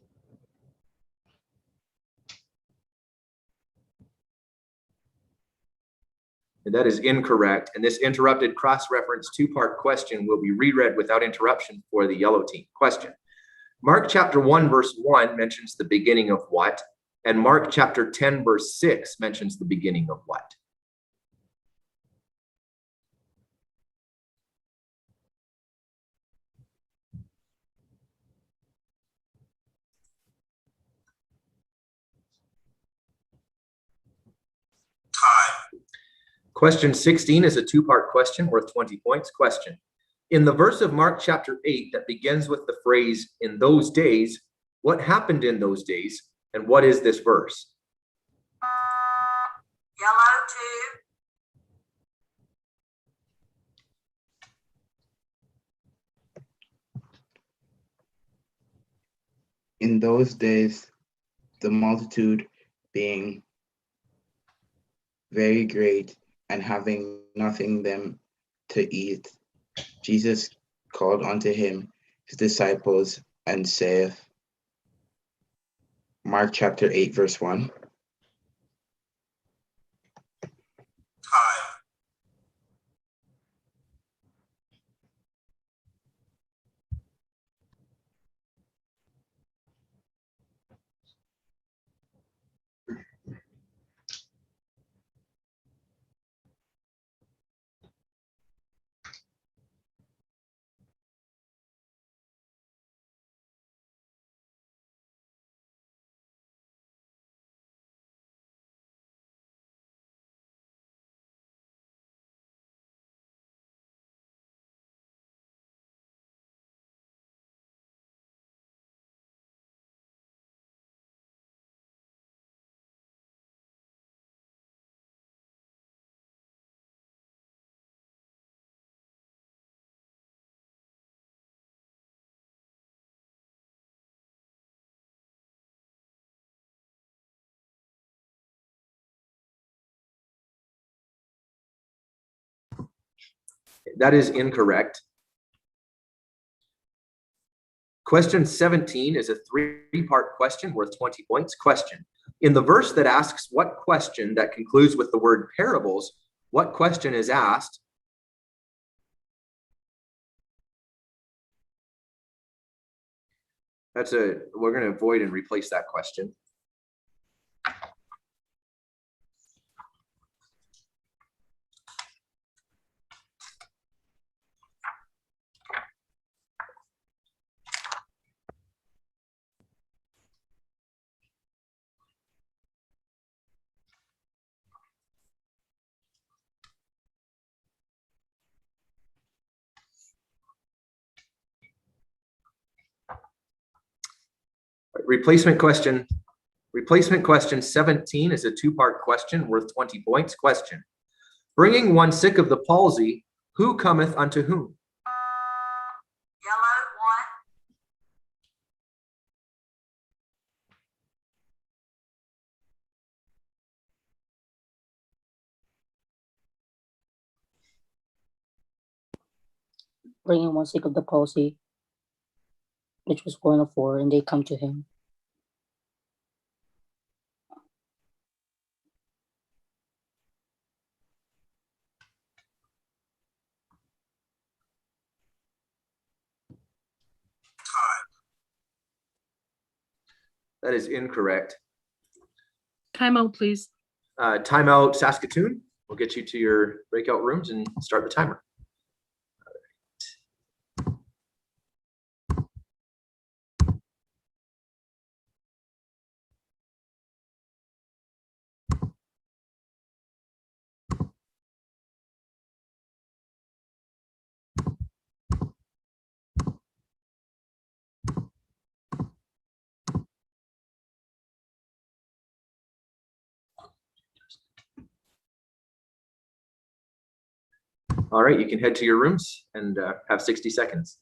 And that is incorrect. And this interrupted cross-reference 2-part question will be reread without interruption for the yellow team. Question. Mark chapter 1 verse 1 mentions the beginning of what, and Mark chapter 10 verse 6 mentions the beginning of what? Question 16 is a two-part question worth 20 points. Question. In the verse of Mark chapter 8 that begins with the phrase, in those days, what happened in those days, and what is this verse? Yellow 2. In those days, the multitude being very great and having nothing them to eat, Jesus called unto him his disciples and saith, Mark chapter 8, verse 1. That is incorrect. Question 17 is a three-part question worth 20 points. Question. In the verse that asks what question that concludes with the word parables, what question is asked? We're going to avoid and replace that question. Replacement question 17 is a two-part question worth 20 points. Question. Bringing one sick of the palsy, who cometh unto whom? Yellow 1. Bringing one sick of the palsy, which was born of 4, and they come to him. That is incorrect. Timeout, please. Timeout, Saskatoon. We'll get you to your breakout rooms and start the timer. All right, you can head to your rooms and have 60 seconds.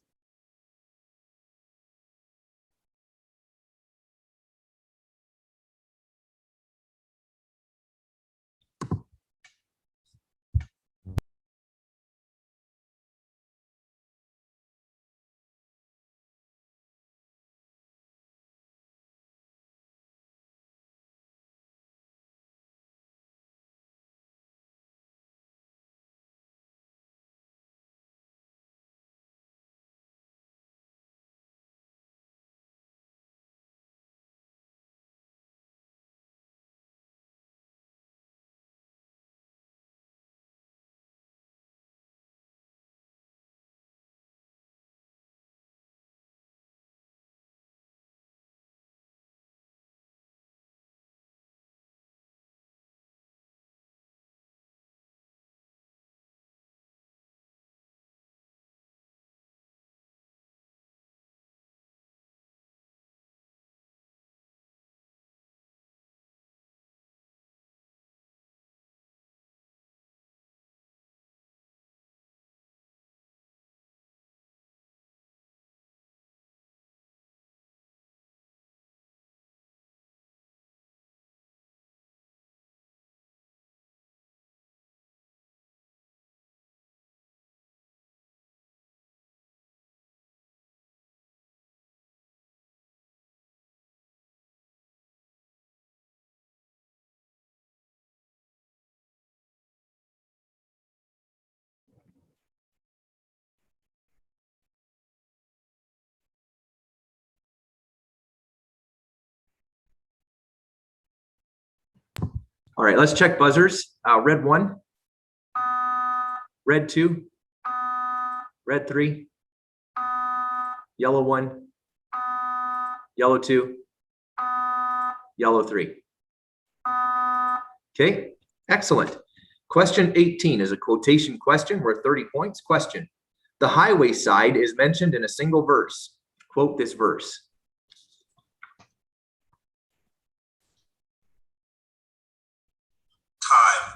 All right, let's check buzzers. Red 1, red 2, red 3, yellow 1, yellow 2, yellow 3. Okay, excellent. Question 18 is a quotation question worth 30 points. Question: the highway side is mentioned in a single verse. Quote this verse. Time.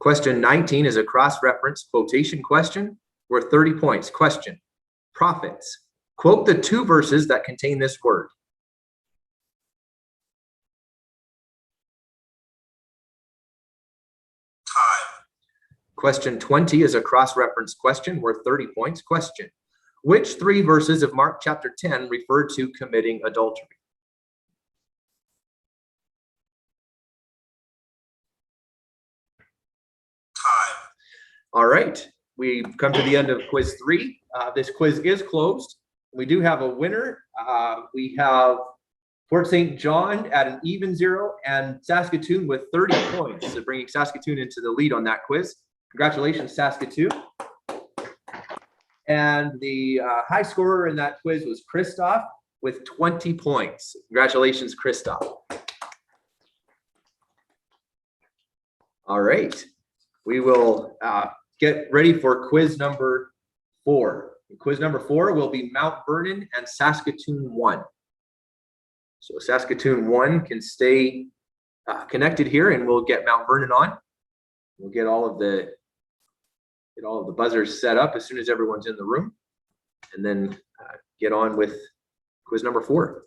Question 19 is a cross-reference quotation question worth 30 points. Question: prophets. Quote the 2 verses that contain this word. Time. Question 20 is a cross-reference question worth 30 points. Question: which 3 verses of Mark chapter 10 refer to committing adultery? Time. All right, we've come to the end of quiz 3. This quiz is closed. We do have a winner. We have Fort St. John at an even 0 and Saskatoon with 30 points, so bringing Saskatoon into the lead on that quiz. Congratulations, Saskatoon. And the high scorer in that quiz was Christoph with 20 points. Congratulations, Christoph. All right, we will get ready for quiz number 4. Quiz number 4 will be Mount Vernon and Saskatoon 1. So Saskatoon 1 can stay connected here, and we'll get Mount Vernon on. We'll get all of the buzzers set up as soon as everyone's in the room, and then get on with quiz number 4.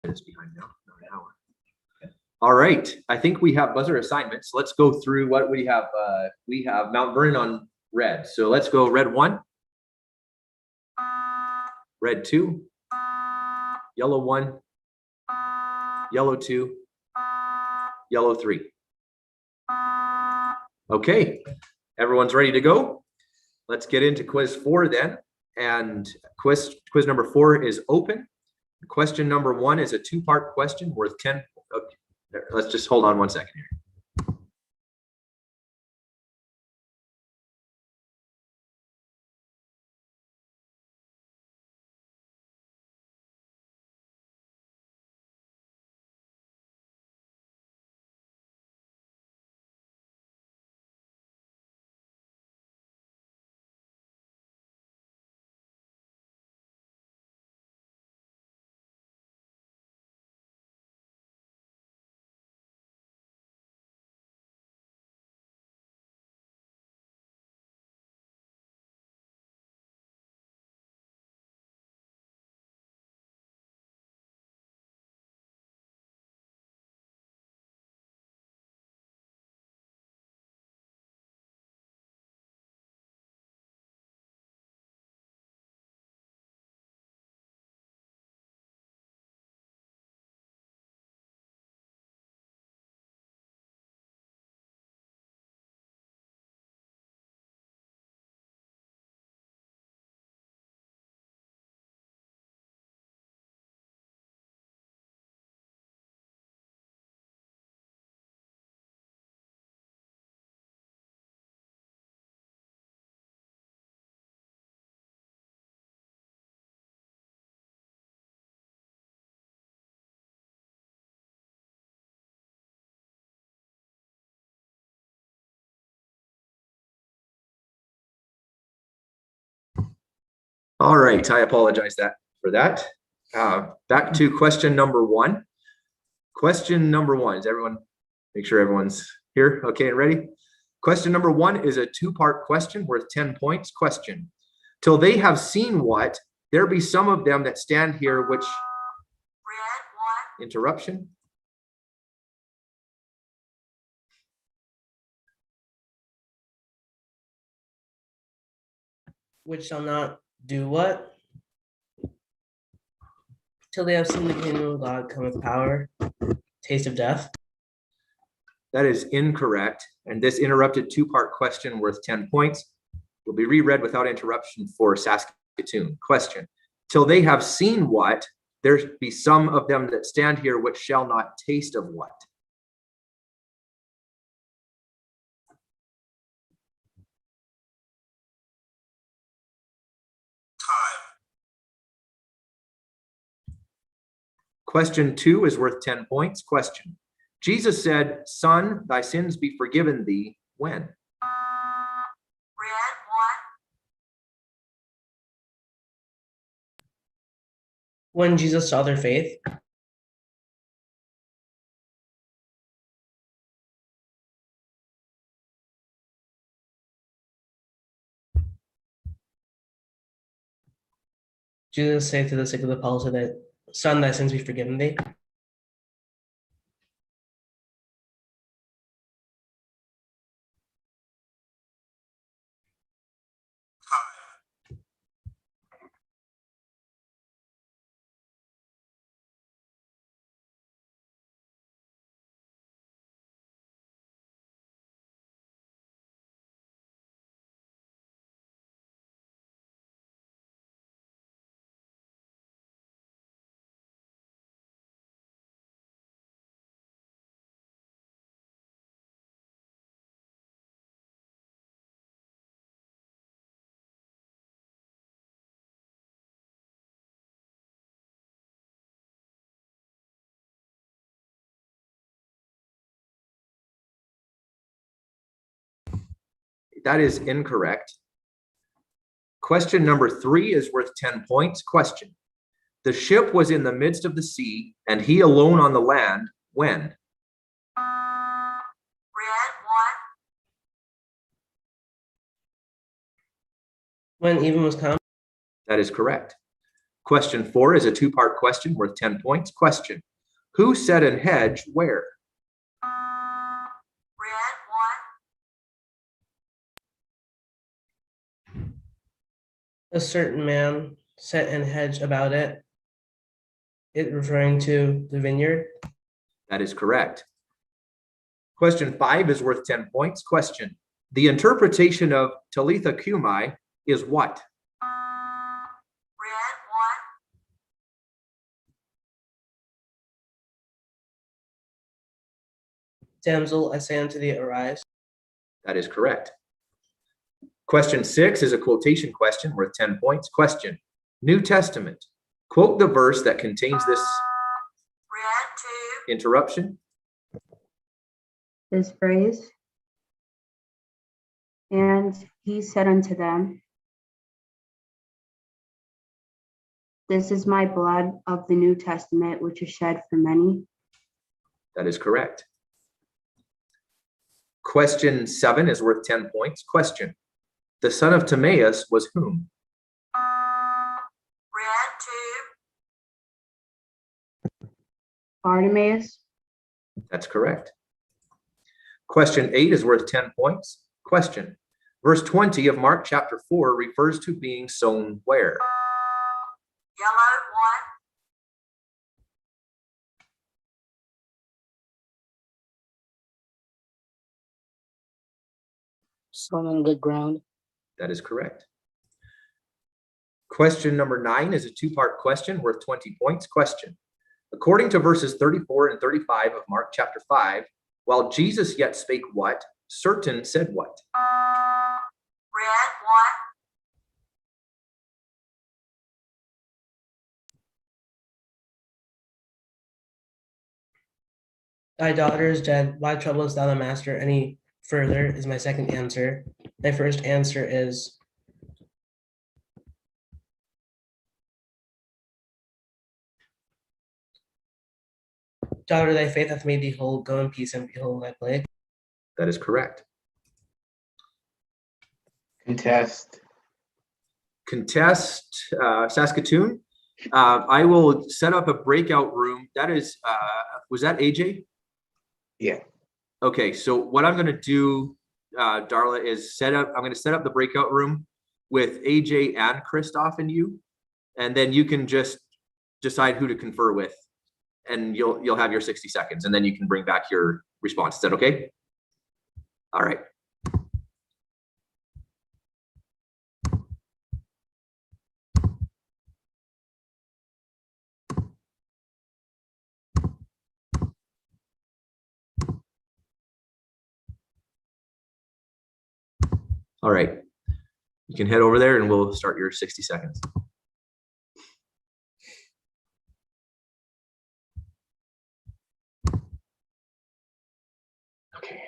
Minutes behind now, not an hour. All right, I think we have buzzer assignments. Let's go through what we have. We have Mount Vernon on red. So let's go red 1, red 2, yellow 1, yellow 2, yellow 3. Okay, everyone's ready to go. Let's get into quiz 4 then. And quiz number 4 is open. Question number 1 is a 2-part question worth 10. Okay, there, let's just hold on 1 second here. All right, I apologize for that. Back to question number one. Question number one, is everyone, make sure everyone's here, okay, and ready? Question number one is a two-part question worth 10 points. Question, till they have seen what, there be some of them that stand here which, interruption. Which shall not do what? Till they have seen the kingdom of God come with power, taste of death. That is incorrect. And this interrupted two-part question worth 10 points will be reread without interruption for Saskatoon. Question, till they have seen what, there be some of them that stand here which shall not taste of what? Question two is worth 10 points. Question, Jesus said, son, thy sins be forgiven thee when? When Jesus saw their faith. Jesus said to the sick of the palsy that, son, thy sins be forgiven thee. That is incorrect. Question number three is worth 10 points. Question, the ship was in the midst of the sea and he alone on the land when? When even was come. That is correct. Question four is a two-part question worth 10 points. Question, who set an hedge where? A certain man set an hedge about it. It referring to the vineyard. That is correct. Question five is worth 10 points. Question, the interpretation of Talitha Cumi is what? Damsel, I say unto thee, arise. That is correct. Question six is a quotation question worth 10 points. Question, New Testament. Quote the verse that contains this interruption. This phrase, and he said unto them, this is my blood of the New Testament, which is shed for many. That is correct. Question seven is worth 10 points. Question, the son of Timaeus was whom? Bartimaeus. That's correct. Question eight is worth 10 points. Question, verse 20 of Mark chapter 4 refers to being sown where? Sown on good ground. That is correct. Question number 9 is a two-part question worth 20 points. Question, according to verses 34 and 35 of Mark chapter 5, while Jesus yet spake what? Certain said what? Thy daughter is dead. Why troublest thou the master any further? Is my second answer. My first answer is Daughter, thy faith hath made thee whole. Go in peace and be whole, I pray. That is correct. Contest. Contest, Saskatoon. I will set up a breakout room. That is, was that AJ? Yeah. Okay, so what I'm gonna do, Darla, is I'm gonna set up the breakout room with AJ and Christoph and you, and then you can just decide who to confer with, and you'll have your 60 seconds, and then you can bring back your response. Is that okay? All right. All right. You can head over there and we'll start your 60 seconds. Okay.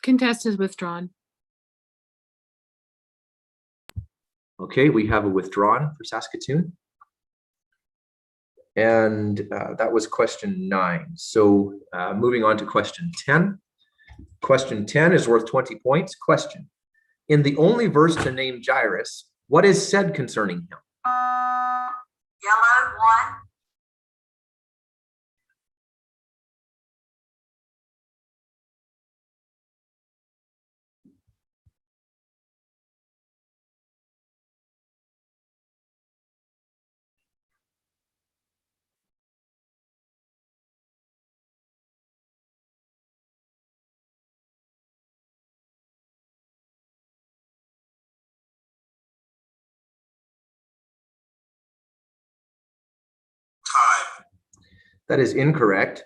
Contest is withdrawn. Okay, we have a withdrawn for Saskatoon. And that was question 9. So moving on to question 10. Question 10 is worth 20 points. Question: in the only verse to name Jairus, what is said concerning him? Yellow, 1. Time. That is incorrect.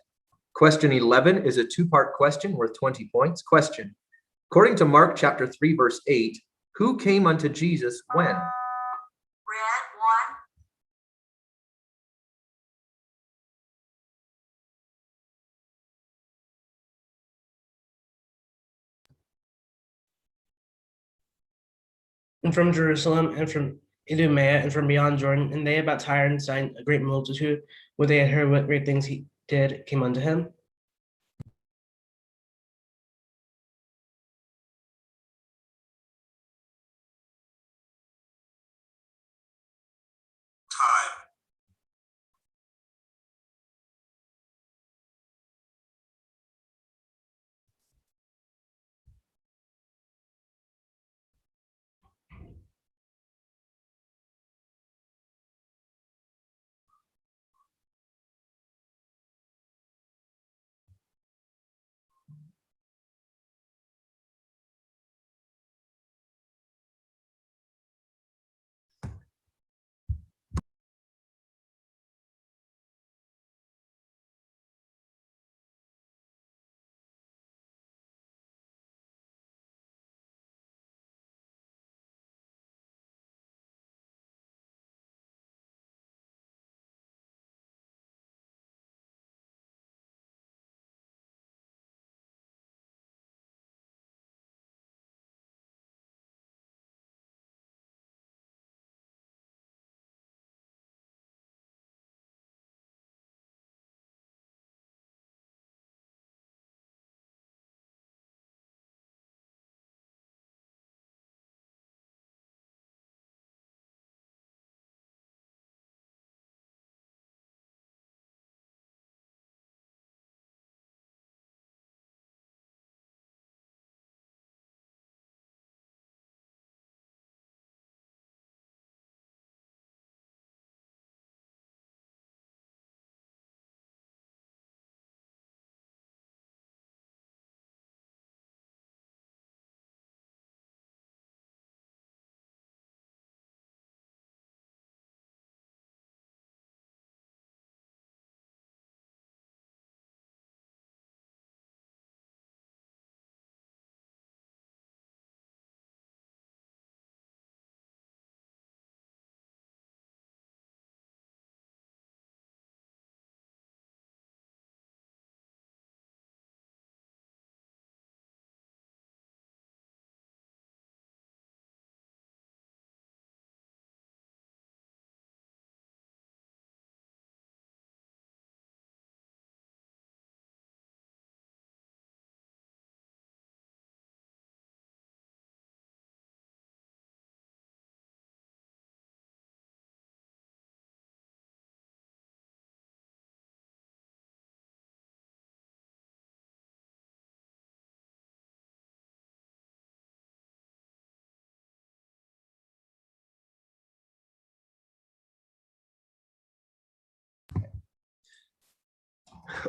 Question 11 is a 2-part question worth 20 points. Question: according to Mark chapter 3, verse 8, who came unto Jesus when? Red, 1. And from Jerusalem, and from Idumea, and from beyond Jordan, and they about Tyre and Sidon, a great multitude, when they had heard what great things he did, came unto him. Time.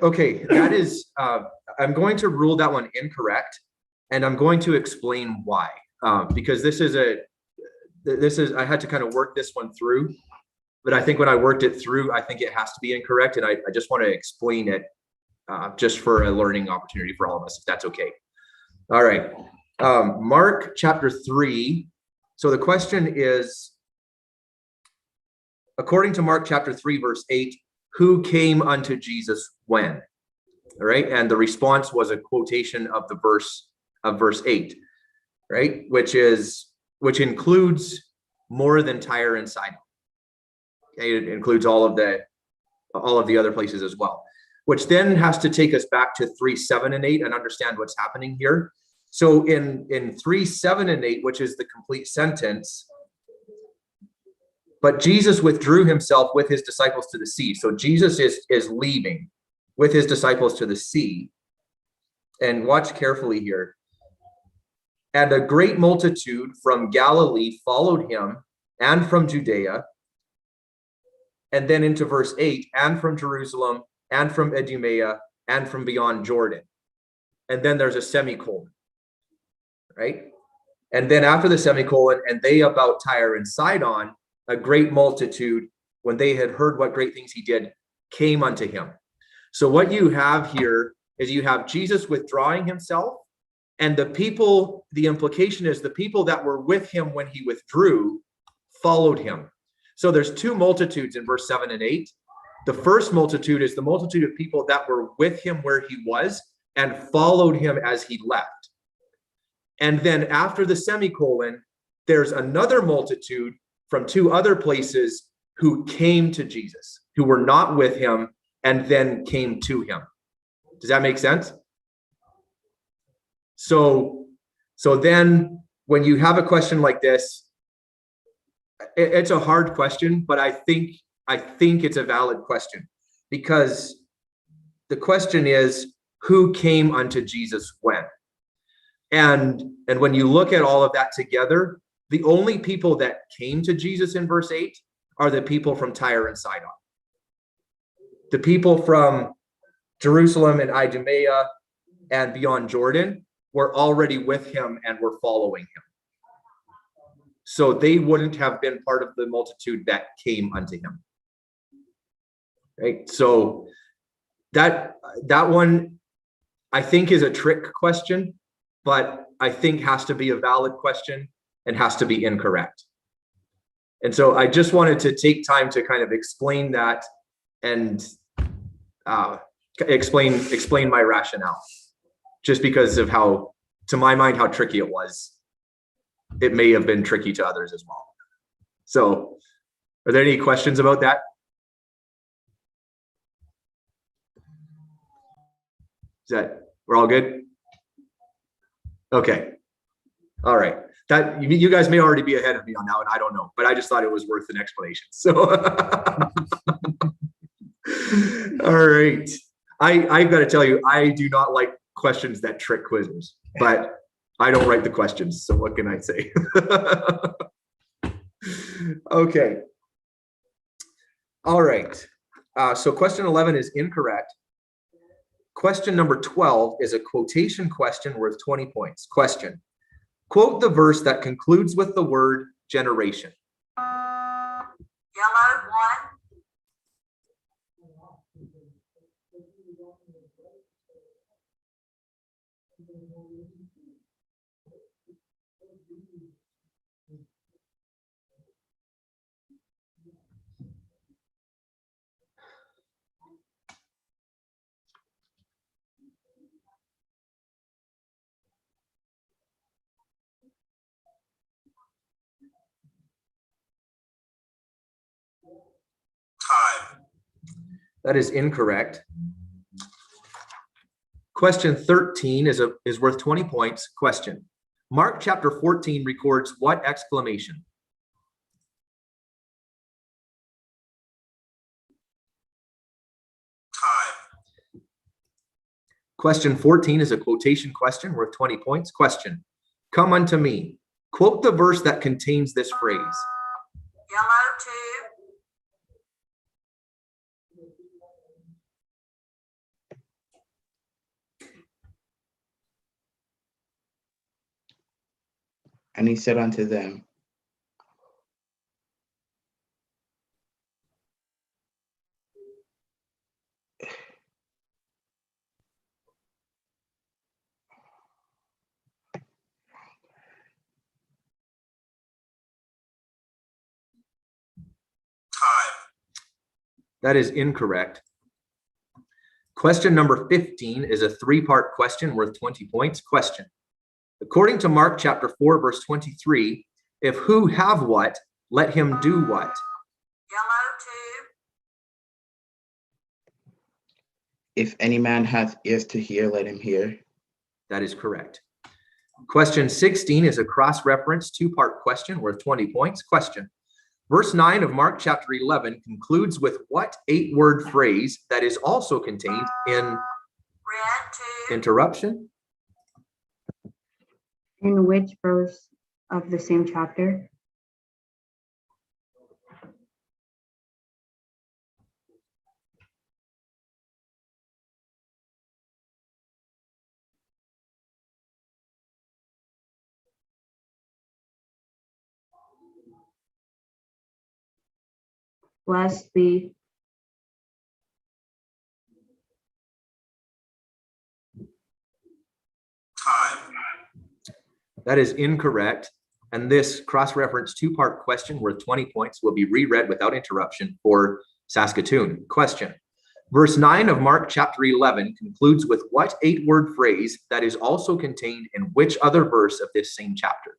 Okay, that is, I'm going to rule that one incorrect, and I'm going to explain why. Because this is, I had to kind of work this one through, but I think when I worked it through, I think it has to be incorrect, and I just want to explain it just for a learning opportunity for all of us, if that's okay. All right, Mark chapter 3. So the question is, according to Mark chapter 3, verse 8, who came unto Jesus when? All right, and the response was a quotation of the verse of verse 8, right? Which includes more than Tyre and Sidon. Okay, it includes all of the other places as well, which then has to take us back to 3, 7, and 8 and understand what's happening here. So in 3, 7, and 8, which is the complete sentence, but Jesus withdrew himself with his disciples to the sea. So Jesus is leaving with his disciples to the sea. And watch carefully here. And a great multitude from Galilee followed him, and from Judea, and then into verse 8, and from Jerusalem, and from Idumea, and from beyond Jordan. And then there's a semicolon, right? And then after the semicolon, and they about Tyre and Sidon, a great multitude, when they had heard what great things he did, came unto him. So what you have here is you have Jesus withdrawing himself, and the people, the implication is the people that were with him when he withdrew followed him. So there's two multitudes in verse 7 and 8. The first multitude is the multitude of people that were with him where he was and followed him as he left. And then after the semicolon, there's another multitude from two other places who came to Jesus, who were not with him and then came to him. Does that make sense? So then when you have a question like this, it's a hard question, but I think it's a valid question, because the question is, who came unto Jesus when? And when you look at all of that together, the only people that came to Jesus in verse 8 are the people from Tyre and Sidon. The people from Jerusalem and Idumea and beyond Jordan were already with him and were following him. So they wouldn't have been part of the multitude that came unto him. Right? So that one, I think, is a trick question, but I think has to be a valid question and has to be incorrect. And so I just wanted to take time to kind of explain that and explain my rationale, just because of how, to my mind, how tricky it was. It may have been tricky to others as well. So are there any questions about that? We're all good? Okay. All right. That you guys may already be ahead of me on that one. I don't know, but I just thought it was worth an explanation. So, all right. I've got to tell you, I do not like questions that trick quizzers, but I don't write the questions. So what can I say? Okay. All right. So question 11 is incorrect. Question number 12 is a quotation question worth 20 points. Question. Quote the verse that concludes with the word generation. Yellow, 1. Time. That is incorrect. Question 13 is worth 20 points. Question. Mark chapter 14 records what exclamation? Time. Question 14 is a quotation question worth 20 points. Question. Come unto me. Quote the verse that contains this phrase. Yellow, 2. And he said unto them, That is incorrect. Question number 15 is a three-part question worth 20 points. Question. According to Mark chapter 4, verse 23, if who have what, let him do what? Yellow 2. If any man hath ears to hear, let him hear. That is correct. Question 16 is a cross-reference two-part question worth 20 points. Question. Verse 9 of Mark chapter 11 concludes with what 8-word phrase that is also contained in Red 2. interruption? In which verse of the same chapter? Blessed be. That is incorrect. And this cross-reference two-part question worth 20 points will be reread without interruption for Saskatoon. Question. Verse 9 of Mark chapter 11 concludes with what 8-word phrase that is also contained in which other verse of this same chapter?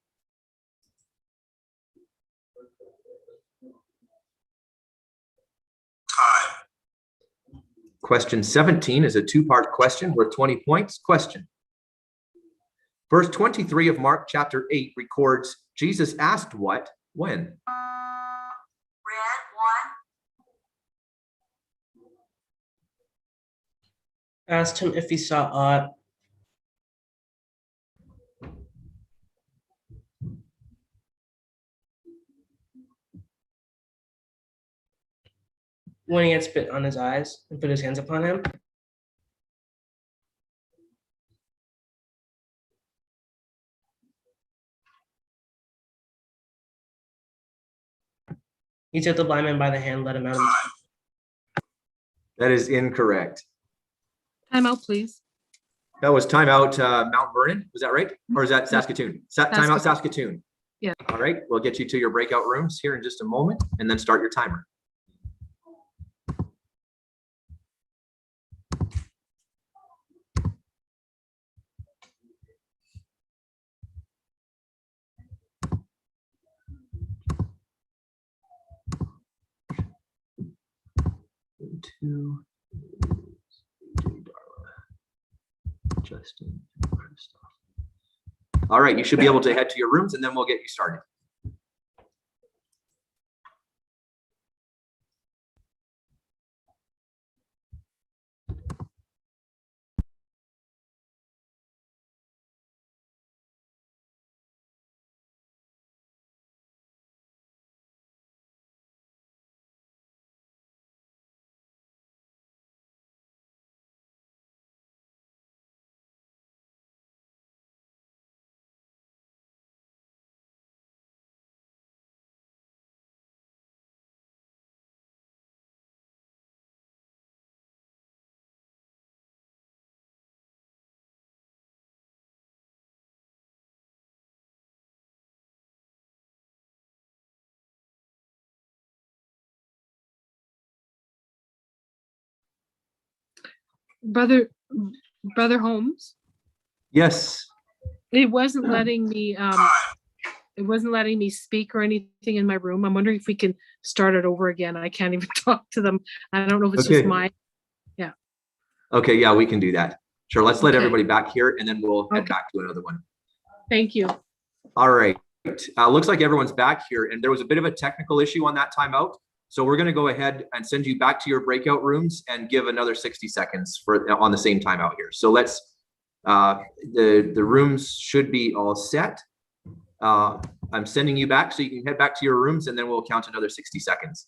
Question 17 is a two-part question worth 20 points. Question. Verse 23 of Mark chapter 8 records Jesus asked what, when? Red 1. Asked him if he saw aught. When he had spit on his eyes and put his hands upon him. He took the blind man by the hand, led him out of the. That is incorrect. Time out, please. That was timeout Mount Vernon. Was that right? Or is that Saskatoon? Timeout Saskatoon. Yeah. All right. We'll get you to your breakout rooms here in just a moment and then start your timer. Two. Justin and Christoph. All right, you should be able to head to your rooms and then we'll get you started. Brother Holmes, Yes. it wasn't letting me speak or anything in my room. I'm wondering if we can start it over again. I can't even talk to them. I don't know if it's just my, yeah. Okay, yeah, we can do that. Sure, let's let Okay. everybody back here and then we'll head back to another one. Thank you. All right. Looks like everyone's back here and there was a bit of a technical issue on that timeout. So we're going to go ahead and send you back to your breakout rooms and give another 60 seconds for on the same timeout here. So let's, the rooms should be all set. I'm sending you back so you can head back to your rooms and then we'll count another 60 seconds.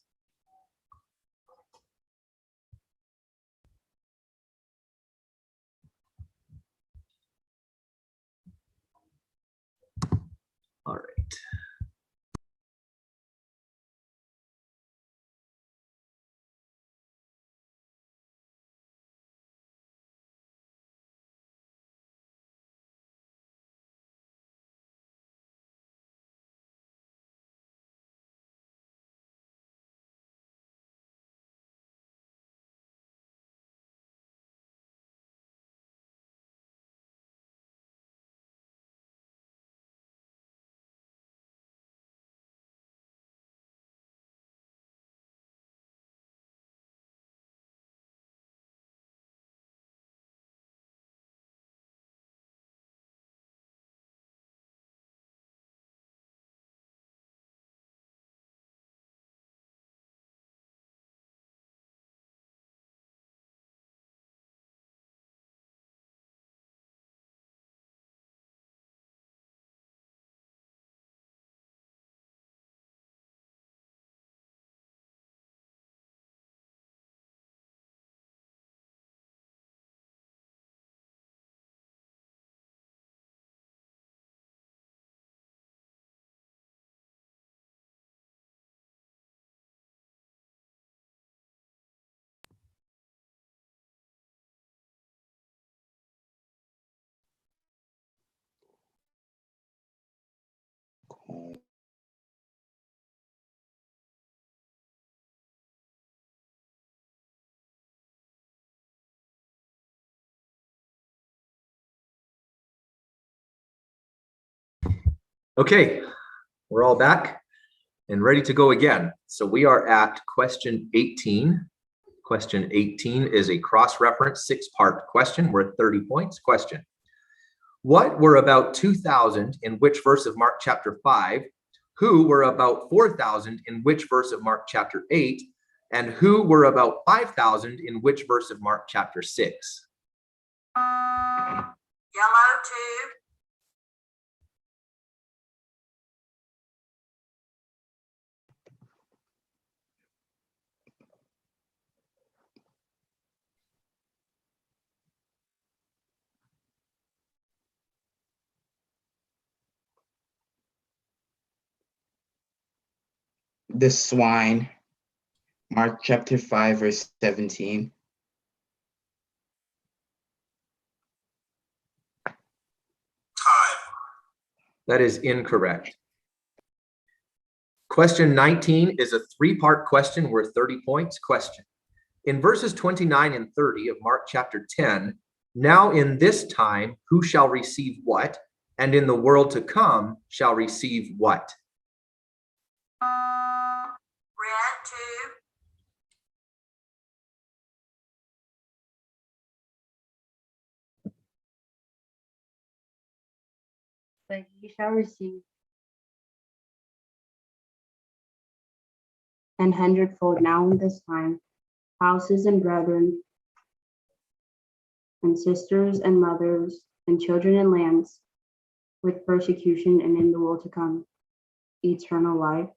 All right. Okay, we're all back and ready to go again. So we are at question 18. Question 18 is a cross-reference 6-part question worth 30 points. Question: what were about 2,000 in which verse of Mark chapter 5? Who were about 4,000 in which verse of Mark chapter 8? And who were about 5,000 in which verse of Mark chapter 6? Yellow 2. The swine, Mark chapter 5, verse 17. That is incorrect. Question 19 is a 3-part question worth 30 points. Question: in verses 29 and 30 of Mark chapter 10, now in this time, who shall receive what? And in the world to come shall receive what? Red 2. But ye shall receive 100-fold now in this time, houses and brethren, and sisters and mothers, and children and lands, with persecution, and in the world to come, eternal life.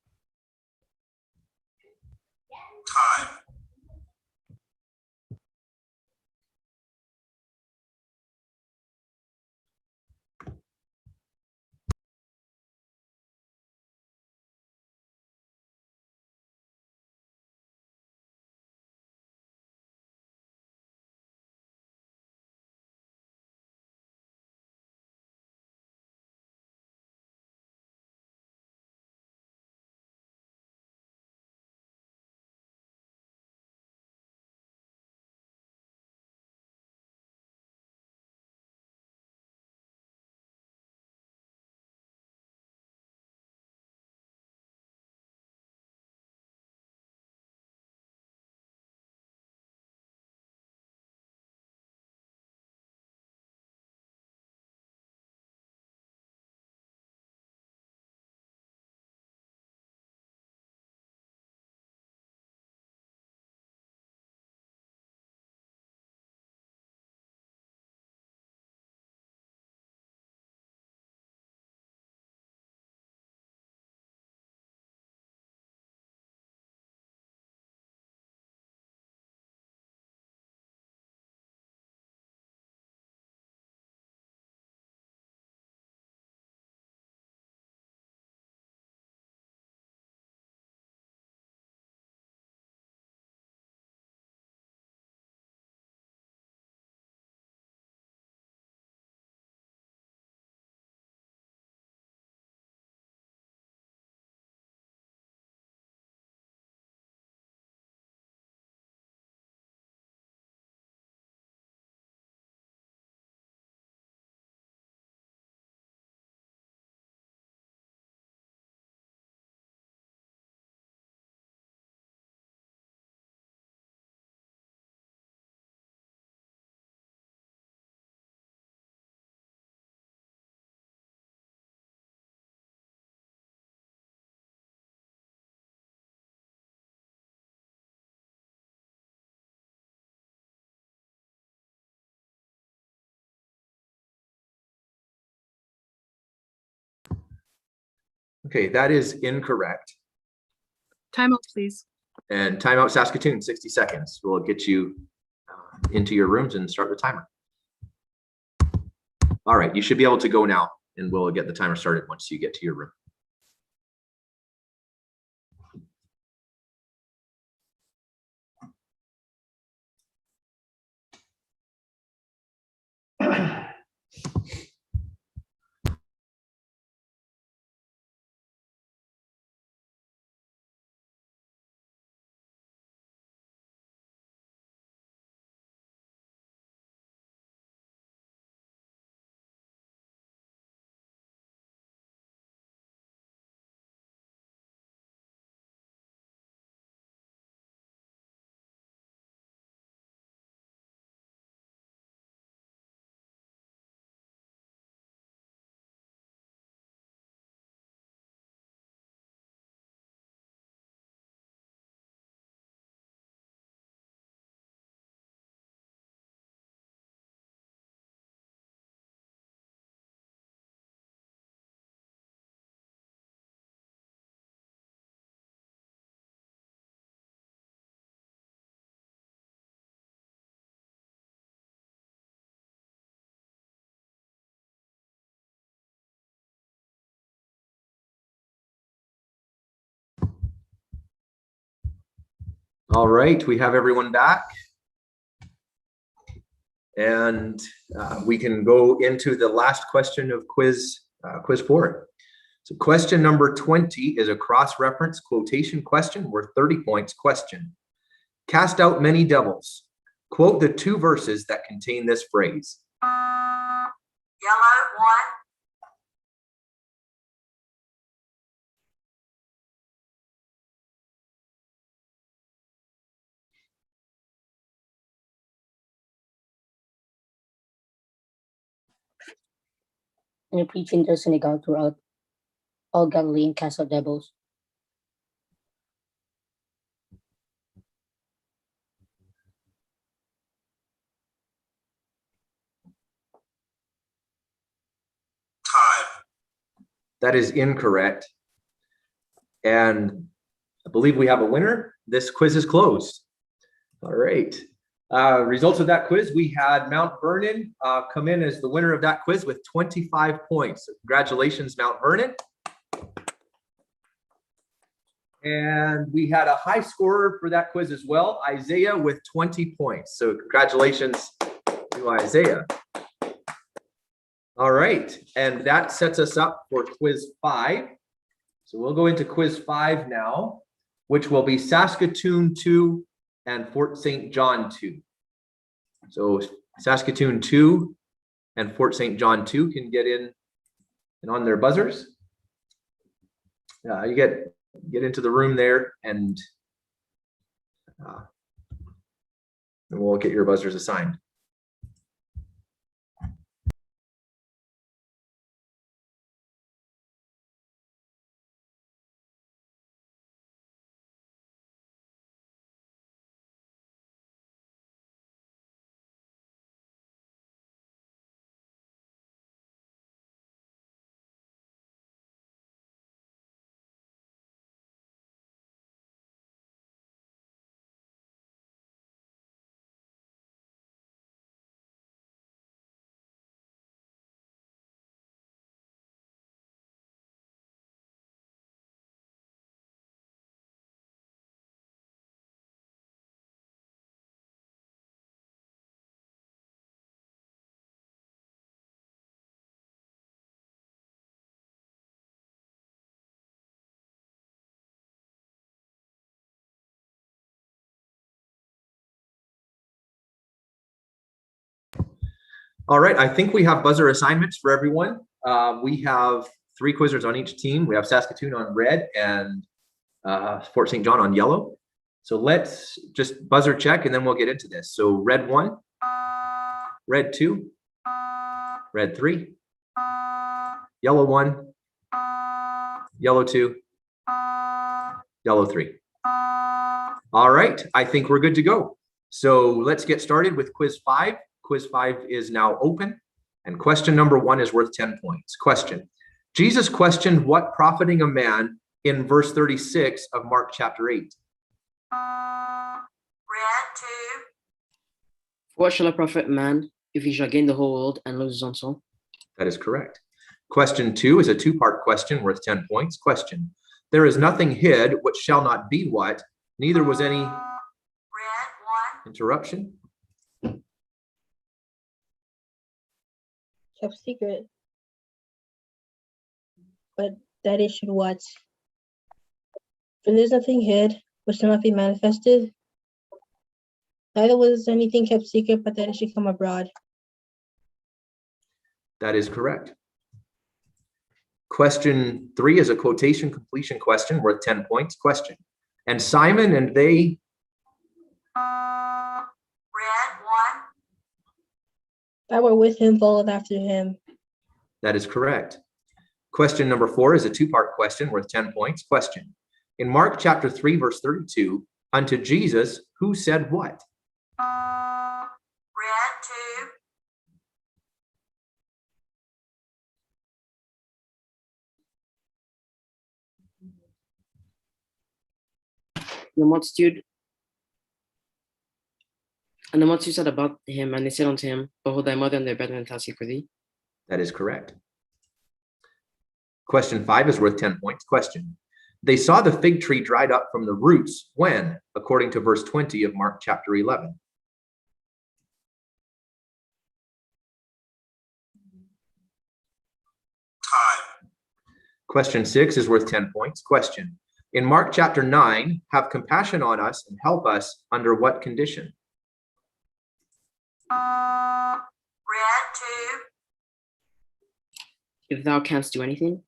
Okay, that is incorrect. Timeout, please. And timeout Saskatoon, 60 seconds. We'll get you into your rooms and start the timer. All right, you should be able to go now, and we'll get the timer started once you get to your room. All right, we have everyone back. And we can go into the last question of quiz 4. So question number 20 is a cross-reference quotation question worth 30 points. Question: cast out many devils. Quote the 2 verses that contain this phrase. Yellow, 1. And he preached in their synagogue throughout all Galilee and cast out devils. That is incorrect. And I believe we have a winner. This quiz is closed. All right. Results of that quiz, we had Mount Vernon come in as the winner of that quiz with 25 points. So congratulations, Mount Vernon. And we had a high scorer for that quiz as well, Isaiah, with 20 points. So congratulations to Isaiah. All right, and that sets us up for quiz 5. So we'll go into quiz 5 now, which will be Saskatoon 2 and Fort St. John 2. So Saskatoon 2 and Fort St. John 2 can get in and on their buzzers. You get into the room there, and we'll get your buzzers assigned. All right, I think we have buzzer assignments for everyone. We have 3 quizzers on each team. We have Saskatoon on red and Fort St. John on yellow. So let's just buzzer check and then we'll get into this. So red 1, red 2, red 3, yellow 1, yellow 2, yellow 3. All right, I think we're good to go. So let's get started with quiz 5. Quiz 5 is now open, and question number 1 is worth 10 points. Question: Jesus questioned what profiting a man in verse 36 of Mark chapter 8. Read 2. What shall a profit man if he shall gain the whole world and lose his own soul? That is correct. Question 2 is a two-part question worth 10 points. Question: there is nothing hid which shall not be what, neither was any Read 1. interruption. Kept secret. But that it should what? For there's nothing hid which shall not be manifested. Neither was anything kept secret, but that it should come abroad. That is correct. Question 3 is a quotation completion question worth 10 points. Question: and Simon and they. Read 1. That were with him followed after him. That is correct. Question number 4 is a two-part question worth 10 points. Question: in Mark chapter 3, verse 32, unto Jesus, who said what? Read 2. The multitude said about him, and they said unto him, behold, thy mother and thy brethren task for thee. That is correct. Question 5 is worth 10 points. Question: they saw the fig tree dried up from the roots when, according to verse 20 of Mark chapter 11. Time. Question 6 is worth 10 points. Question: in Mark chapter 9, have compassion on us and help us under what condition? Read 2. If thou canst do anything.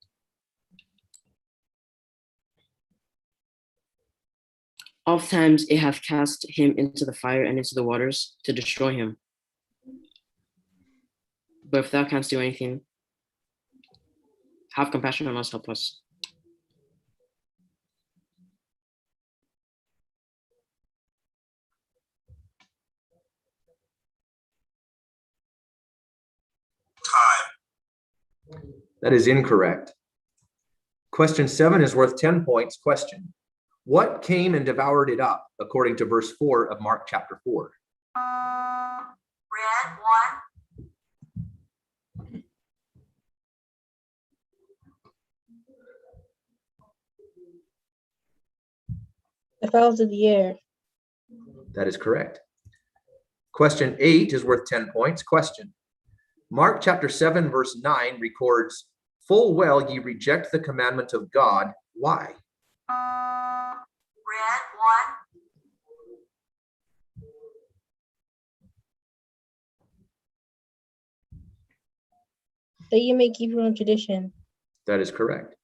Oftentimes it hath cast him into the fire and into the waters to destroy him. But if thou canst do anything, have compassion on us, help us. Time. That is incorrect. Question 7 is worth 10 points. Question: what came and devoured it up, according to verse 4 of Mark chapter 4? Read 1. The fowls of the air. That is correct. Question 8 is worth 10 points. Question: Mark chapter 7, verse 9 records, full well ye reject the commandment of God. Why? Read 1. That you may keep your own tradition. That is correct.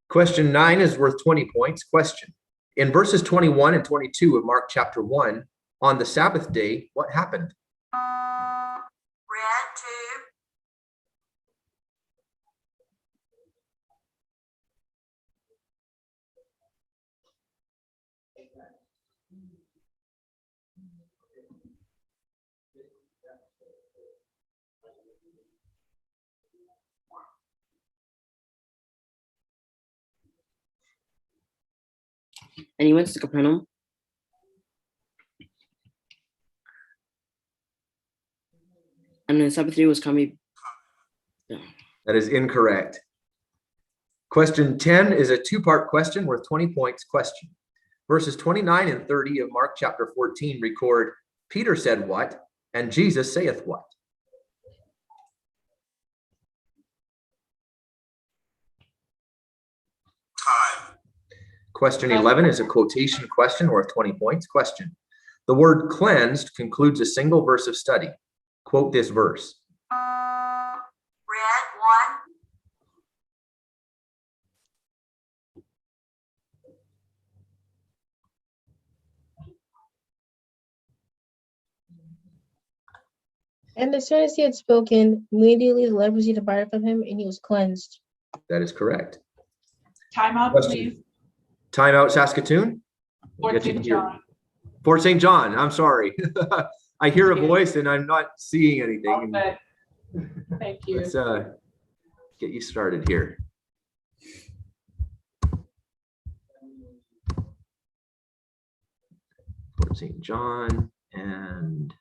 Question 9 is worth 20 points. Question: in verses 21 and 22 of Mark chapter 1, on the Sabbath day, what happened? Read 2. And he went to Capernaum. And when the Sabbath day was coming. That is incorrect. Question 10 is a two-part question worth 20 points. Question: verses 29 and 30 of Mark chapter 14 record, Peter said what, and Jesus saith what? Time. Question 11 is a quotation question worth 20 points. Question: the word cleansed concludes a single verse of study. Quote this verse. Read 1. And as soon as he had spoken, immediately the leprosy departed from him, and he was cleansed. That is correct. Timeout, Question. please. Timeout, Saskatoon. Fort St. John. Fort St. John. I'm sorry. I hear a voice and I'm not seeing anything. Okay. Thank you. get you started here. Fort St. John and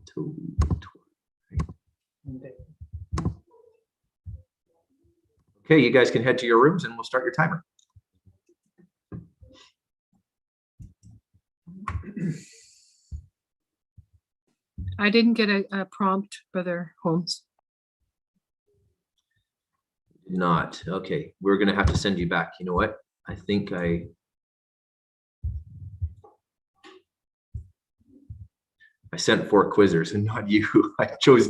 Toby. Okay, you guys can head to your rooms and we'll start your timer. I didn't get a prompt, Brother Holmes. Not. Okay, we're gonna have to send you back. You know what? I think I sent 4 quizzers and not you. I chose.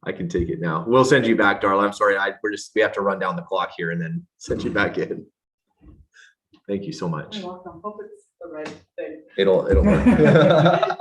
I can take it now. We'll send you back, Darla. I'm sorry. We have to run down the clock here and then send you back in. Thank you so much. You're welcome. Hope it's the right thing. It'll work.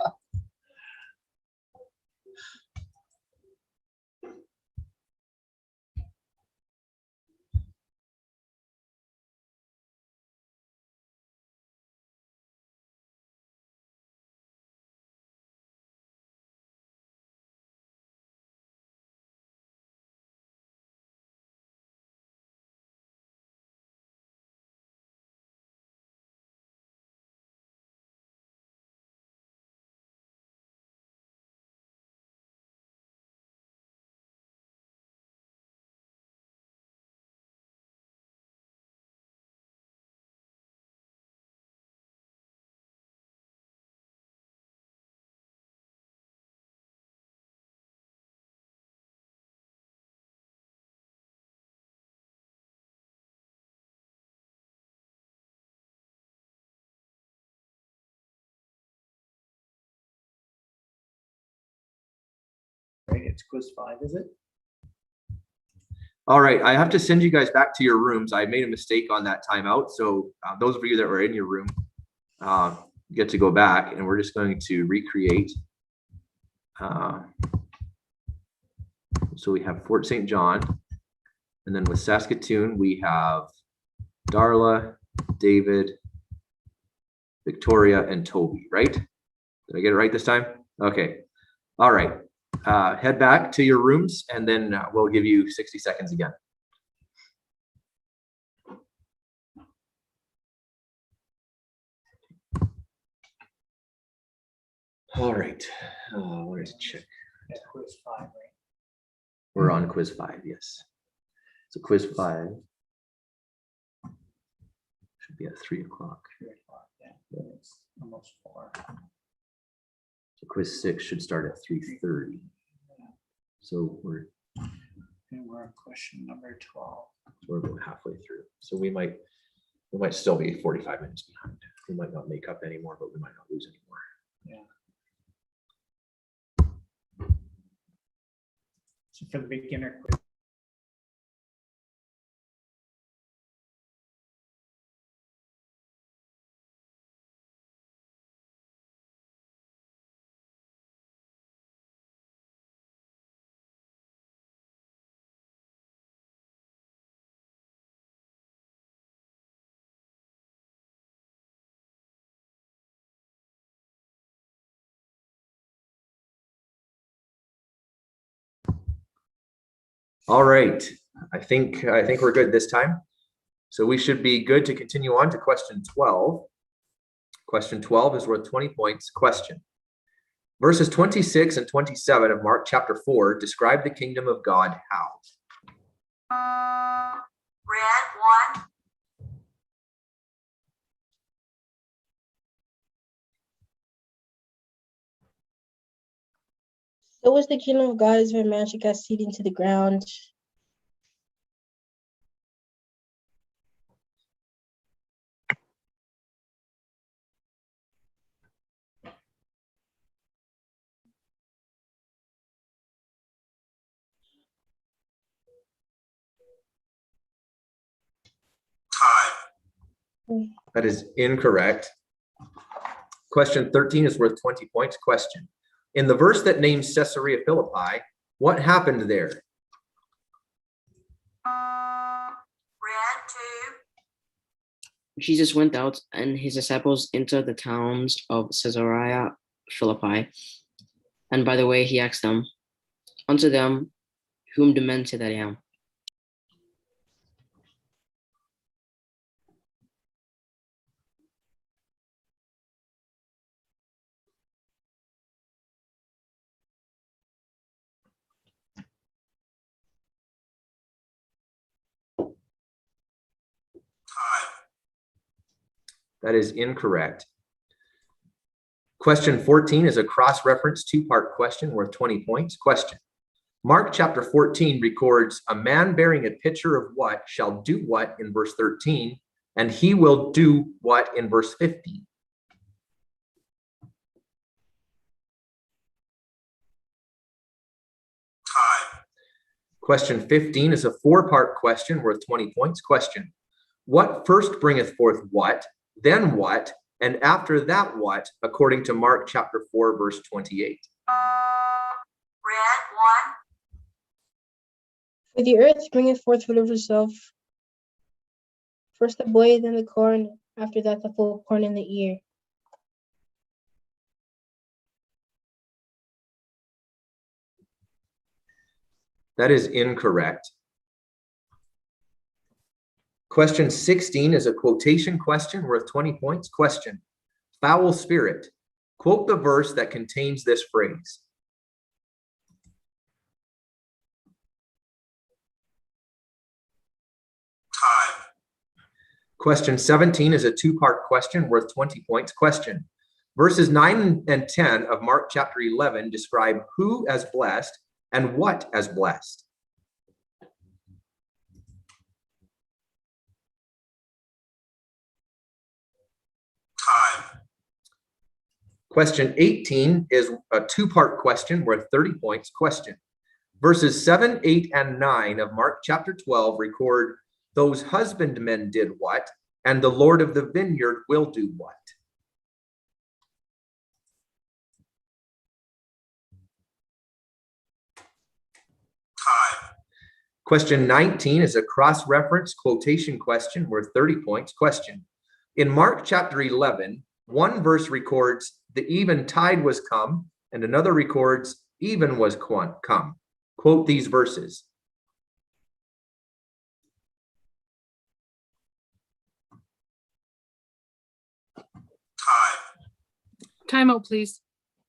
Right, it's quiz 5, is it? All right, I have to send you guys back to your rooms. I made a mistake on that timeout. So those of you that were in your room get to go back, and we're just going to recreate. So we have Fort St. John, and then with Saskatoon, we have Darla, David, Victoria, and Toby, right? Did I get it right this time? Okay. All right. Head back to your rooms, and then we'll give you 60 seconds again. All right. Where to check? Yeah, quiz 5, right? We're on quiz 5, yes. So quiz 5 should be at 3 o'clock. 3 o'clock, yeah. It's almost 4. So quiz 6 should start at 3:30. So we're on question number 12. We're about halfway through. So we might still be 45 minutes behind. We might not make up anymore, but we might not lose anymore. Yeah. So for the beginner quiz. All right. I think we're good this time. So we should be good to continue on to question 12. Question 12 is worth 20 points. Question. Verses 26 and 27 of Mark chapter 4 describe the kingdom of God how? Red 1. So was the kingdom of God as if a man should cast seed into the ground. That is incorrect. Question 13 is worth 20 points. Question. In the verse that names Caesarea Philippi, what happened there? Red 2. Jesus went out and his disciples into the towns of Caesarea Philippi. And by the way, he asked them, unto them, whom do men say that I am? That is incorrect. Question 14 is a cross-reference two-part question worth 20 points. Question. Mark chapter 14 records a man bearing a pitcher of what shall do what in verse 13, and he will do what in verse 15. Question 15 is a four-part question worth 20 points. Question. What first bringeth forth what, then what, and after that what, according to Mark chapter 4, verse 28? Red 1. For the earth bringeth forth fruit of herself. First the boy, then the corn, after that the full corn in the ear. That is incorrect. Question 16 is a quotation question worth 20 points. Question. Foul spirit. Quote the verse that contains this phrase. Time. Question 17 is a two-part question worth 20 points. Question. Verses 9 and 10 of Mark chapter 11 describe who as blessed and what as blessed. Time. Question 18 is a two-part question worth 30 points. Question. Verses 7, 8, and 9 of Mark chapter 12 record those husbandmen did what, and the Lord of the vineyard will do what. Time. Question 19 is a cross-reference quotation question worth 30 points. Question. In Mark chapter 11, one verse records the eventide was come, and another records even was come. Quote these verses. Timeout, please.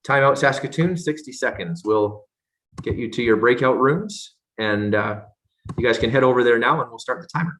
Timeout Saskatoon, 60 seconds. We'll get you to your breakout rooms, and you guys can head over there now and we'll start the timer.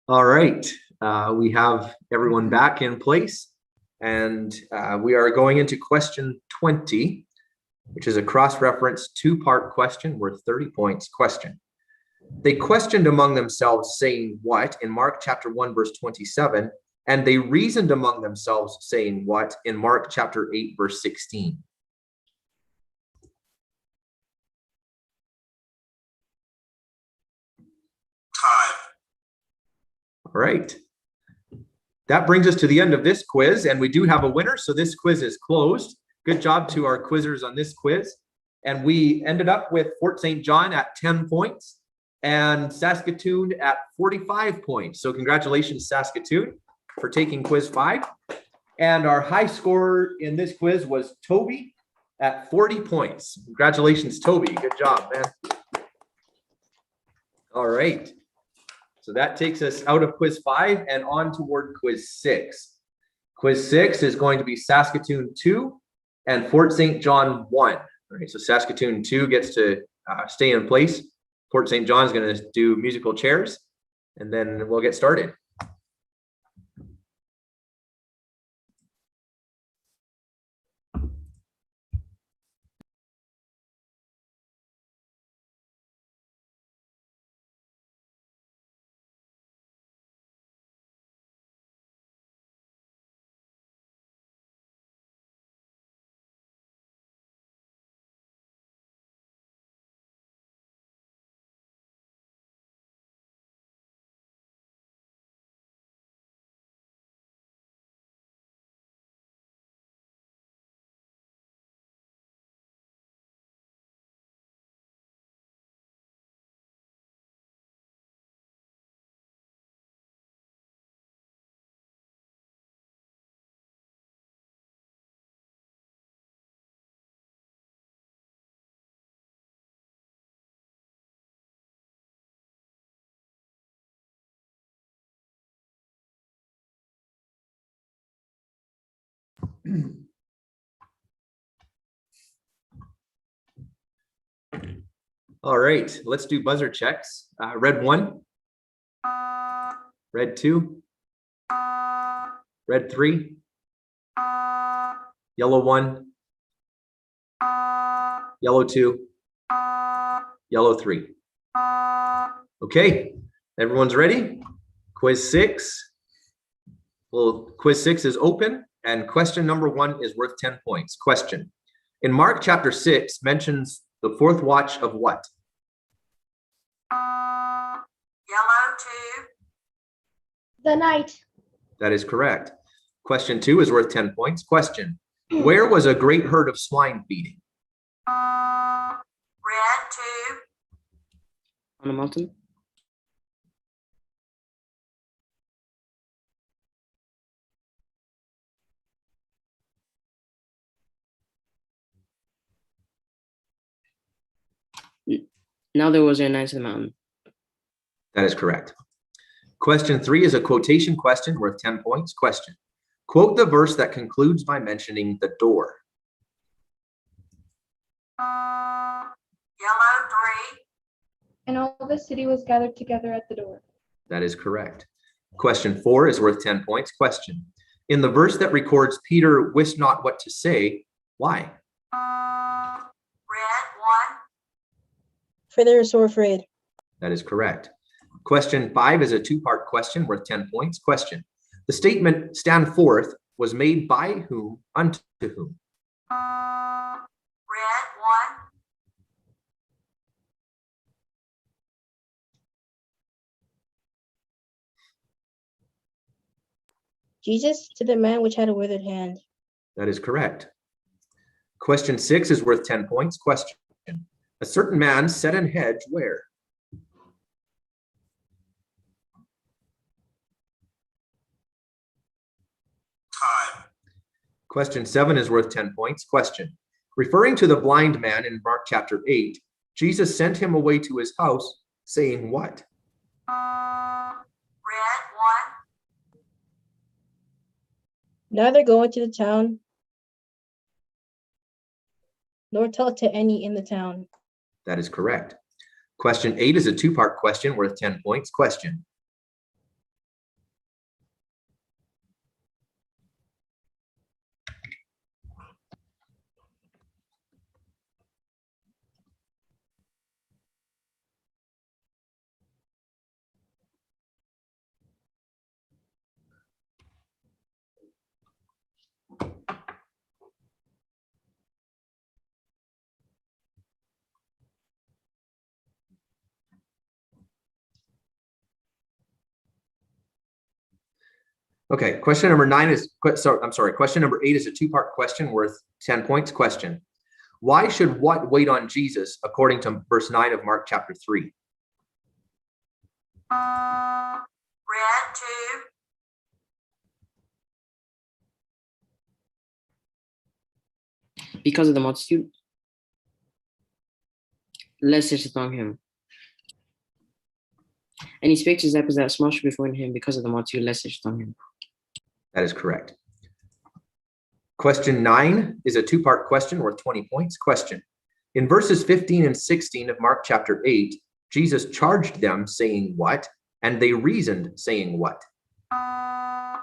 All right, we have everyone back in place, and we are going into question 20, which is a cross-reference two-part question worth 30 points. Question. They questioned among themselves, saying what in Mark chapter 1, verse 27, and they reasoned among themselves, saying what in Mark chapter 8, verse 16. Time. All right. That brings us to the end of this quiz, and we do have a winner, so this quiz is closed. Good job to our quizzers on this quiz. And we ended up with Fort St. John at 10 points and Saskatoon at 45 points. So congratulations, Saskatoon, for taking quiz 5. And our high scorer in this quiz was Toby at 40 points. Congratulations, Toby. Good job, man. All right. So that takes us out of quiz 5 and on toward quiz 6. Quiz 6 is going to be Saskatoon 2 and Fort St. John 1. All right, so Saskatoon 2 gets to stay in place. Fort St. John is going to do musical chairs, and then we'll get started. All right, let's do buzzer checks. Red 1, red 2, red 3, yellow 1, yellow 2, yellow 3. Okay, everyone's ready? Quiz 6. Well, quiz 6 is open, and question number 1 is worth 10 points. Question: in Mark chapter 6 mentions the fourth watch of what? Yellow 2. The night. That is correct. Question 2 is worth 10 points. Question: where was a great herd of swine feeding? Red 2. On a mountain. Now there was a night in the mountain. That is correct. Question 3 is a quotation question worth 10 points. Question: quote the verse that concludes by mentioning the door. Yellow 3. And all the city was gathered together at the door. That is correct. Question 4 is worth 10 points. Question: in the verse that records Peter wist not what to say, why? Red 1. For they were so afraid. That is correct. Question 5 is a two-part question worth 10 points. Question: the statement "stand forth" was made by whom unto whom? Red 1. Jesus to the man which had a withered hand. That is correct. Question 6 is worth 10 points. Question: a certain man set an hedge where? Time. Question 7 is worth 10 points. Question: referring to the blind man in Mark chapter 8, Jesus sent him away to his house, saying what? Red 1. Neither go into the town, nor tell it to any in the town. That is correct. Question 8 is a two-part question worth 10 points. Question: Okay, question number 9 is, I'm sorry, question number 8 is a two-part question worth 10 points. Question: why should what wait on Jesus according to verse 9 of Mark chapter 3? Red 2. Because of the multitude, lest they should throng him. And he spake to his disciples that small should be before him because of the multitude, lest they should throng him. That is correct. Question 9 is a two-part question worth 20 points. Question: in verses 15 and 16 of Mark chapter 8, Jesus charged them saying what? And they reasoned saying what? Red 1.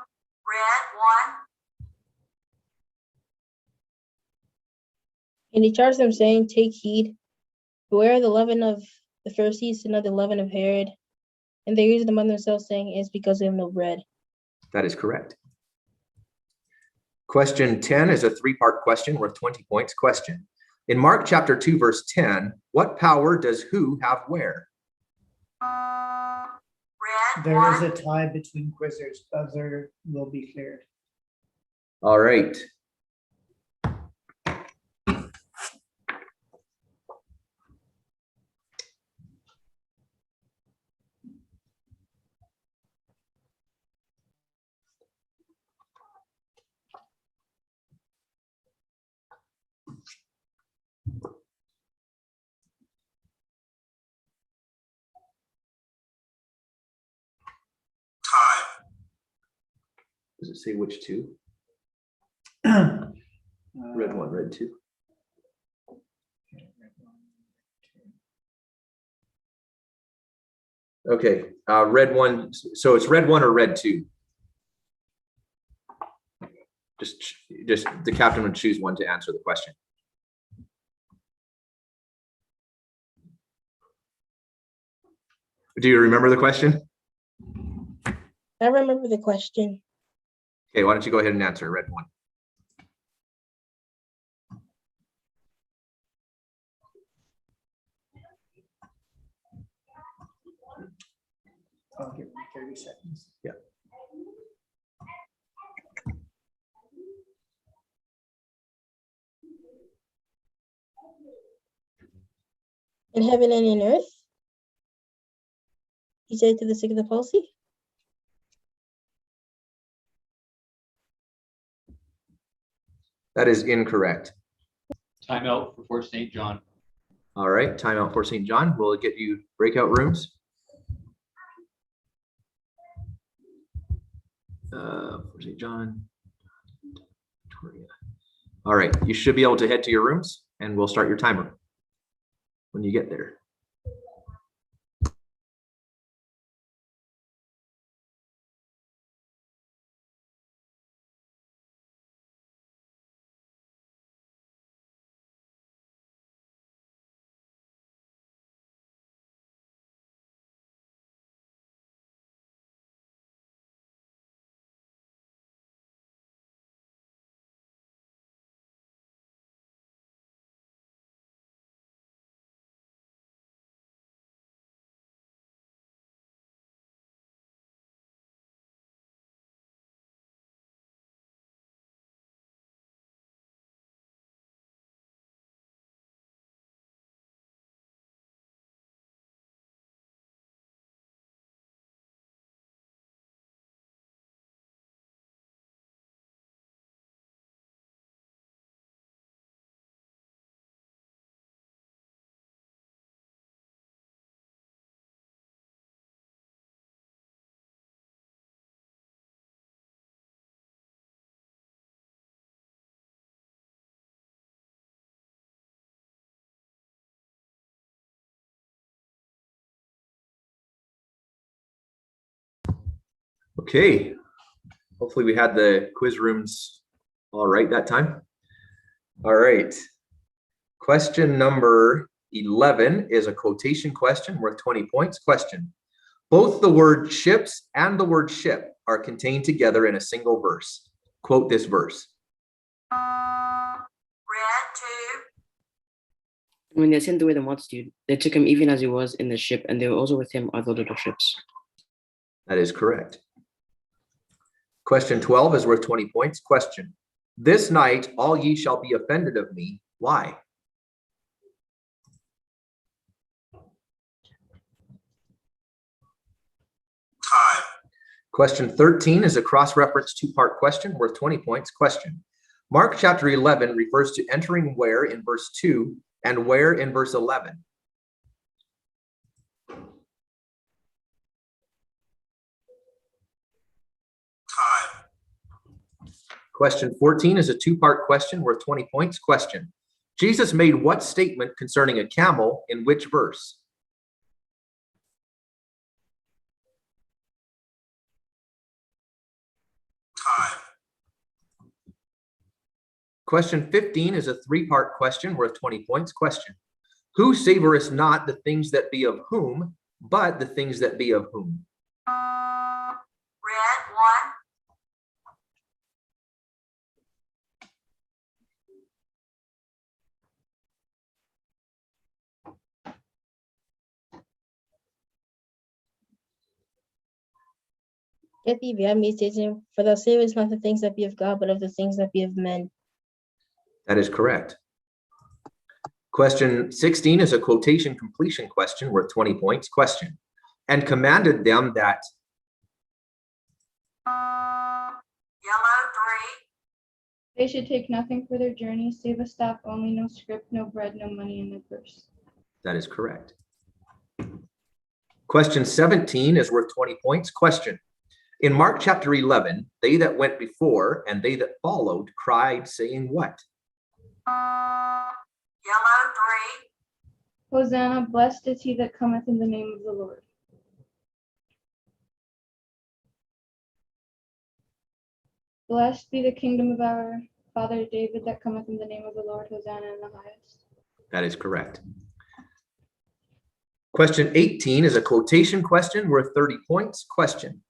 And he charged them, saying, Take heed, beware of the leaven of the Pharisees and of the leaven of Herod. And they reasoned among themselves, saying, It's because they have no bread. That is correct. Question 10 is a three-part question worth 20 points. Question: in Mark chapter 2, verse 10, what power does who have where? Red There 1. is a tie between quizzers. Buzzer will be cleared. All right. Time. Does it say which two? Uh, Red 1, red 2. Okay, red 1. So it's red 1 or red 2? Just the captain would choose one to answer the question. Do you remember the question? I remember the question. Okay, why don't you go ahead and answer red 1? I'll give you 30 seconds. Yeah. In heaven and in earth, he said to the sick of the palsy. That is incorrect. Timeout for Fort St. John. All right, timeout for St. John. Will it get you breakout rooms? For St. John. Victoria. All right, you should be able to head to your rooms and we'll start your timer when you get there. Okay, hopefully we had the quiz rooms all right that time. All right, question number 11 is a quotation question worth 20 points. Question: both the word ships and the word ship are contained together in a single verse. Quote this verse. Red 2. And when they had sent away the multitude, they took him even as he was in the ship, and they were also with him other little ships. That is correct. Question 12 is worth 20 points. Question: this night all ye shall be offended of me. Why? Time. Question 13 is a cross-reference two-part question worth 20 points. Question: Mark chapter 11 refers to entering where in verse 2 and where in verse 11? Time. Question 14 is a two-part question worth 20 points. Question: Jesus made what statement concerning a camel in which verse? Time. Question 15 is a three-part question worth 20 points. Question: who savoreth not the things that be of whom, but the things that be of whom? Red 1. Get thee behind me, Satan, for thou savest not the things that be of God, but of the things that be of men. That is correct. Question 16 is a quotation completion question worth 20 points. Question: and commanded them that. Yellow 3. They should take nothing for their journey, save a staff only, no scrip, no bread, no money in their purse. That is correct. Question 17 is worth 20 points. Question: in Mark chapter 11, they that went before and they that followed cried, saying what? Yellow 3. Hosanna, blessed is he that cometh in the name of the Lord. Blessed be the kingdom of our father David that cometh in the name of the Lord. Hosanna in the highest. That is correct. Question 18 is a quotation question worth 30 points. Question: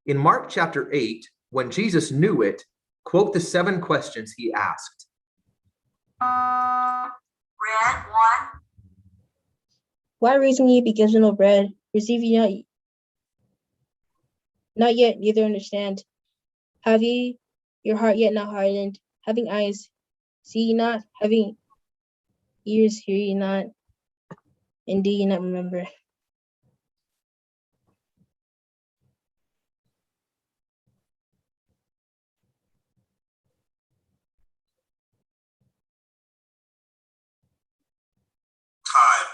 in Mark chapter 8, when Jesus knew it, quote the 7 questions he asked. Red 1. Why reason ye because of no bread? Receive ye not yet, neither understand. Have ye your heart yet not hardened? Having eyes, see ye not? Having ears, hear ye not? And do ye not remember? Time.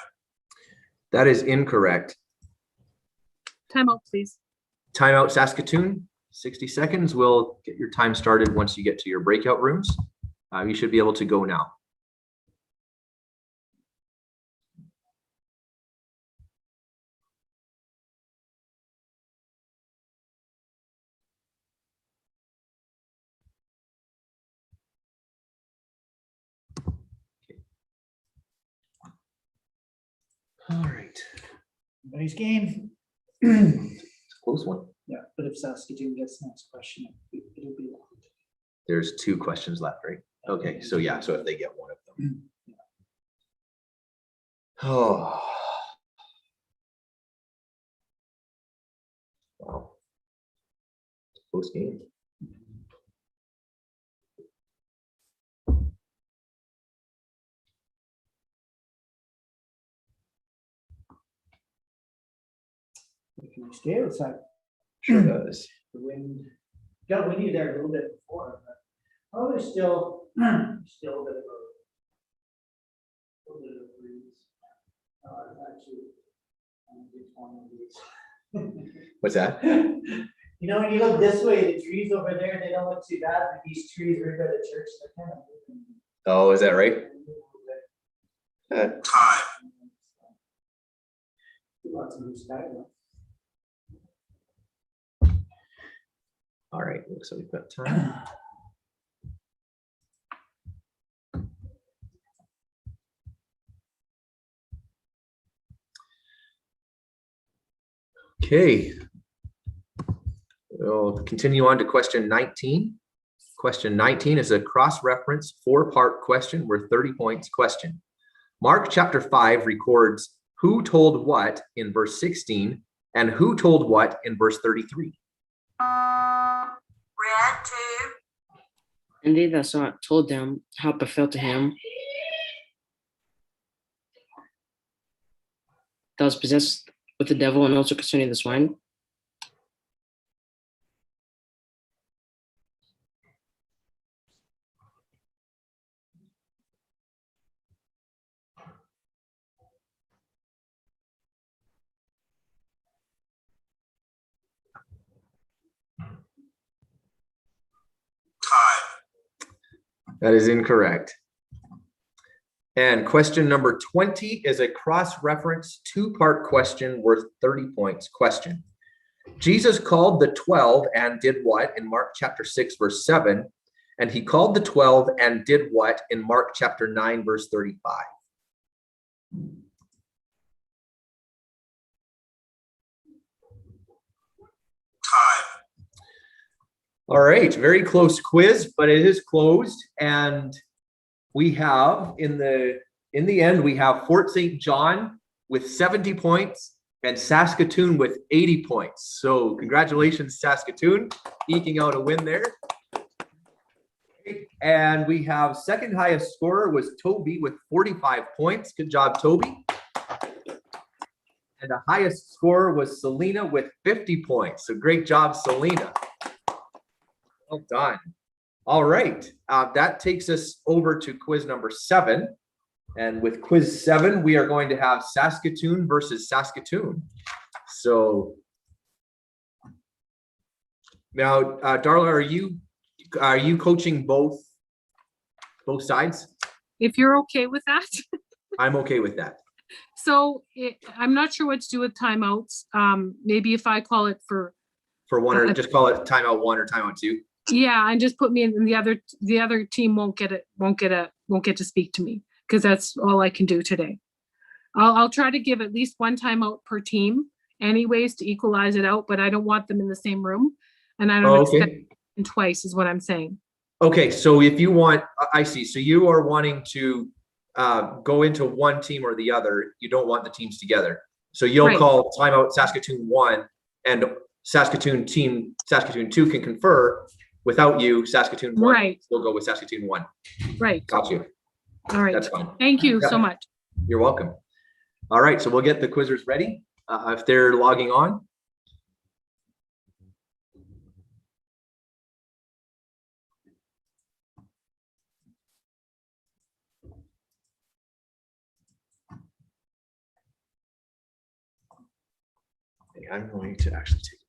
That is incorrect. Time out, please. Timeout, Saskatoon. 60 seconds. We'll get your time started once you get to your breakout rooms. You should be able to go now. All right. Everybody's game. It's a close one. Yeah, but if Saskatoon gets the next question, it'll be long. There's 2 questions left, right? Okay, so yeah, so if they get one of them. Oh. Wow. Close game. Can you stay outside? Sure does. The wind got windy there a little bit before, but probably still a bit of a breeze. Actually, it's one of these. What's that? You know, when you look this way, the trees over there, they don't look too bad, but these trees right by the church, they're kind of moving. Oh, is that right? Time. Lots of blue sky though. All right, looks like we've got time. Okay. We'll continue on to question 19. Question 19 is a cross-reference 4-part question worth 30 points. Question: Mark chapter 5 records who told what in verse 16 and who told what in verse 33. Red read 2. And they that saw it told them how it befell to him that was possessed with the devil, and also concerning the swine. That is incorrect. And question number 20 is a cross-reference two-part question worth 30 points. Question. Jesus called the 12 and did what in Mark chapter 6, verse 7? And he called the 12 and did what in Mark chapter 9, verse 35? All right, very close quiz, but it is closed. And we have in the end, we have Fort St. John with 70 points and Saskatoon with 80 points. So congratulations, Saskatoon, eking out a win there. And we have second highest scorer was Toby with 45 points. Good job, Toby. And the highest scorer was Selena with 50 points. So great job, Selena. Well done. All right, that takes us over to quiz number 7. And with quiz 7, we are going to have Saskatoon versus Saskatoon. So now, Darla, are you coaching both sides? If you're okay with that. I'm okay with that. So I'm not sure what to do with timeouts. Maybe if I call it for one, or just call it timeout 1 or timeout 2. Yeah, and just put me in the other team won't get to speak to me, because that's all I can do today. I'll try to give at least one timeout per team anyways to equalize it out, but I don't want them in the same room, and I don't expect them twice is what I'm saying. Okay, so if you want, I see. So you are wanting to go into one team or the other. You don't want the teams together. So you'll call timeout Saskatoon 1, and Saskatoon 2 can confer. Without you, Saskatoon 1 will go with Saskatoon 1. Right. Got you. All right. That's fine. Thank you so much. You're welcome. All right, so we'll get the quizzers ready if they're logging on. I'm going to actually take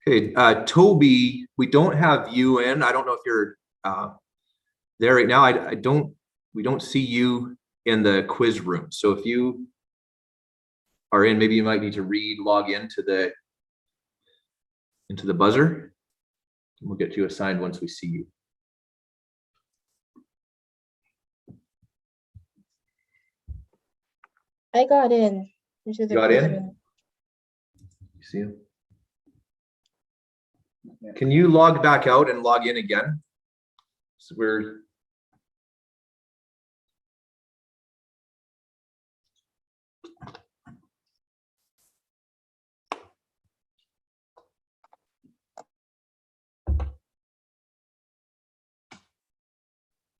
Okay, Toby, we don't have you in. I don't know if you're there right now. We don't see you in the quiz room. So if you are in, maybe you might need to log into the buzzer. We'll get you assigned once we see you. I got in. You got in? You see him? Can you log back out and log in again? So we're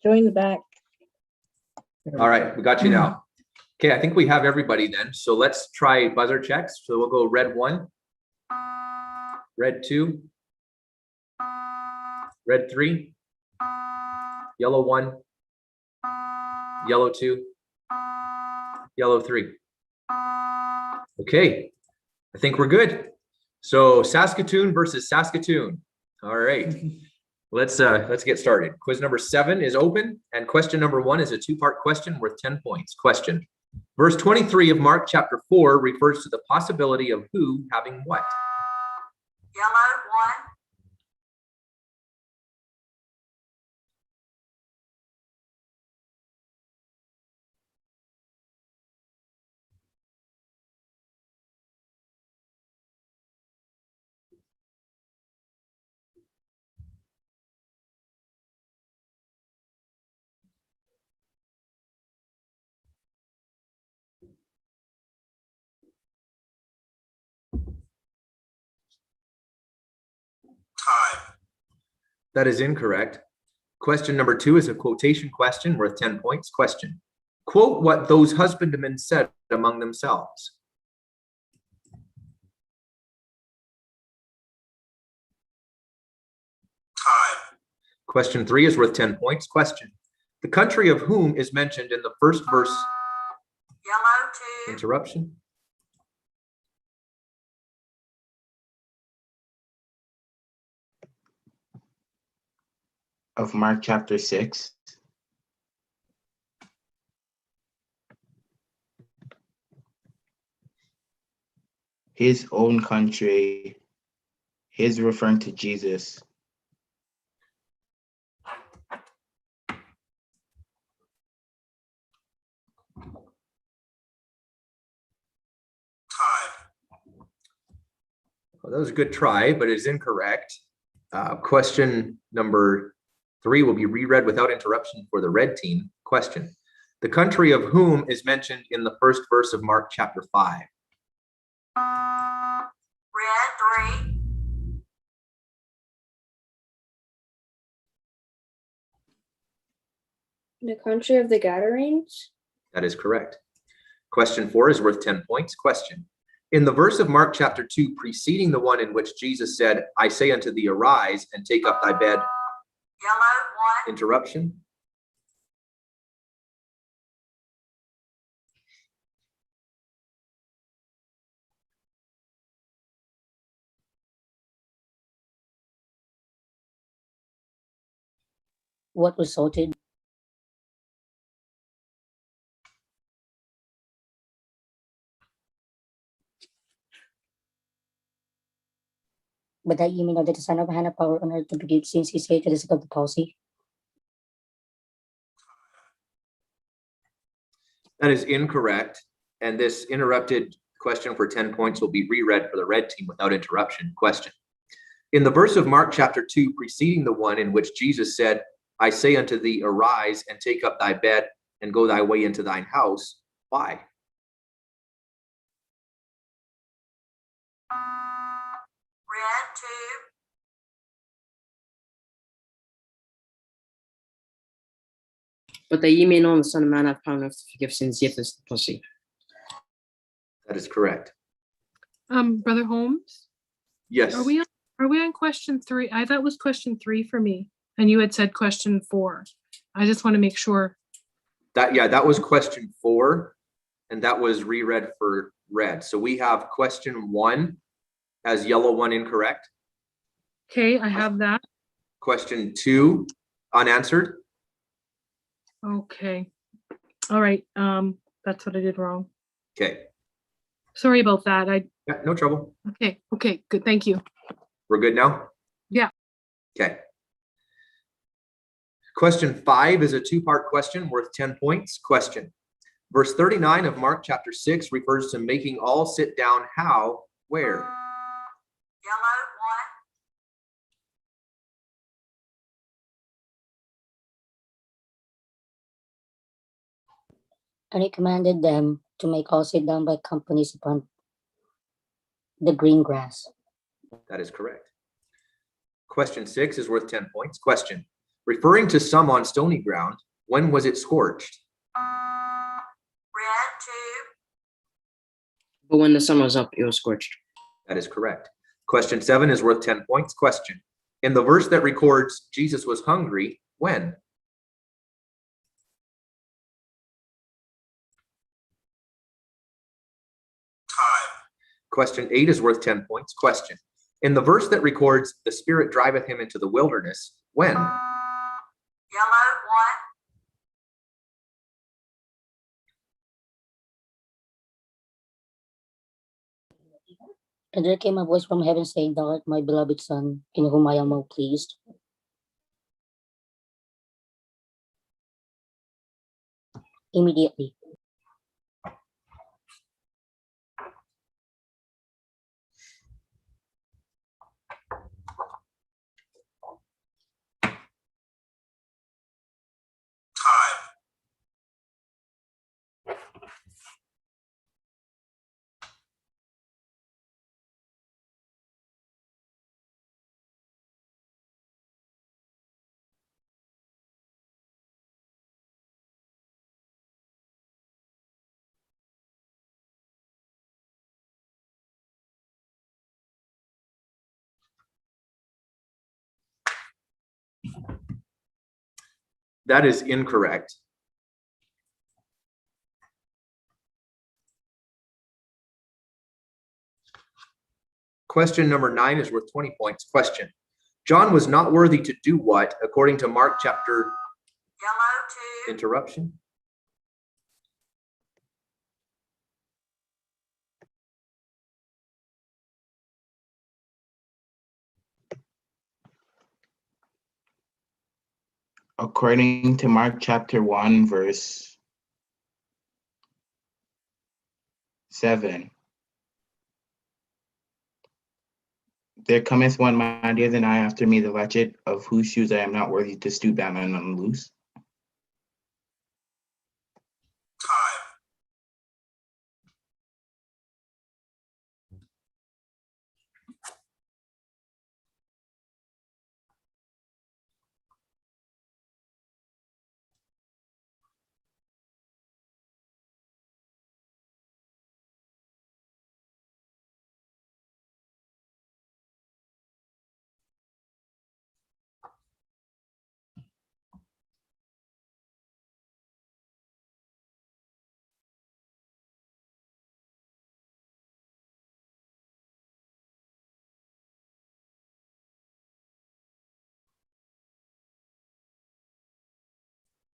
Join the back. all right, we got you now. Okay, I think we have everybody then. So let's try buzzer checks. So we'll go red 1, red 2, red 3, yellow 1, yellow 2, yellow 3. Okay, I think we're good. So Saskatoon versus Saskatoon. All right, let's get started. Quiz number 7 is open, and question number 1 is a 2-part question worth 10 points. Question: verse 23 of Mark chapter 4 refers to the possibility of who having what? Yellow 1. Time. That is incorrect. Question number 2 is a quotation question worth 10 points. Question: quote what those husbandmen said among themselves. Time. Question 3 is worth 10 points. Question: the country of whom is mentioned in the first verse. Yellow 2. Interruption. Of Mark chapter 6. His own country. He's referring to Jesus. Well, that was a good try, but it is incorrect. Question number 3 will be reread without interruption for the red team. Question: the country of whom is mentioned in the first verse of Mark chapter 5. Red 3. The country of the Gadarenes? That is correct. Question 4 is worth 10 points. Question: in the verse of Mark chapter 2 preceding the one in which Jesus said, I say unto thee, arise and take up thy bed. Yellow 1. Interruption. What resulted? But that you may know that the Son of Man have power on earth to forgive sins, he said to the sick of the palsy. That is incorrect. And this interrupted question for 10 points will be reread for the red team without interruption. Question: in the verse of Mark chapter 2 preceding the one in which Jesus said, I say unto thee, arise and take up thy bed and go thy way into thine house. Why? Red 2. But that ye may know the Son of Man hath power enough to forgive sins, yet is the pussy. That is correct. Brother Holmes, Yes. are we on question 3? That was question 3 for me, and you had said question 4. I just want to make sure. That was question 4, and that was reread for red. So we have question 1 as yellow 1 incorrect, Okay, I have that. Question 2, unanswered. Okay. All right, that's what I did wrong. Okay, Sorry about that. yeah, no trouble. Okay, good, thank you. We're good now? Yeah. Okay. Question 5 is a 2-part question worth 10 points. Question. Verse 39 of Mark chapter 6 refers to making all sit down how, where? Yellow, 1. And he commanded them to make all sit down by companies upon the green grass. That is correct. Question 6 is worth 10 points. Question. Referring to some on stony ground, when was it scorched? Red, 2. But when the sun was up, it was scorched. That is correct. Question 7 is worth 10 points. Question. In the verse that records Jesus was hungry, when? Time. Question 8 is worth 10 points. Question. In the verse that records the Spirit driveth him into the wilderness, when? Yellow, 1. And there came a voice from heaven saying, Thou art my beloved Son, in whom I am well pleased. Immediately. Time. That is incorrect. Question number 9 is worth 20 points. Question. John was not worthy to do what, according to Mark chapter... Yellow, 2. Interruption. According to Mark chapter 1, verse 7. There cometh one mightier than I after me, the latchet of whose shoes I am not worthy to stoop down and unloose. Time.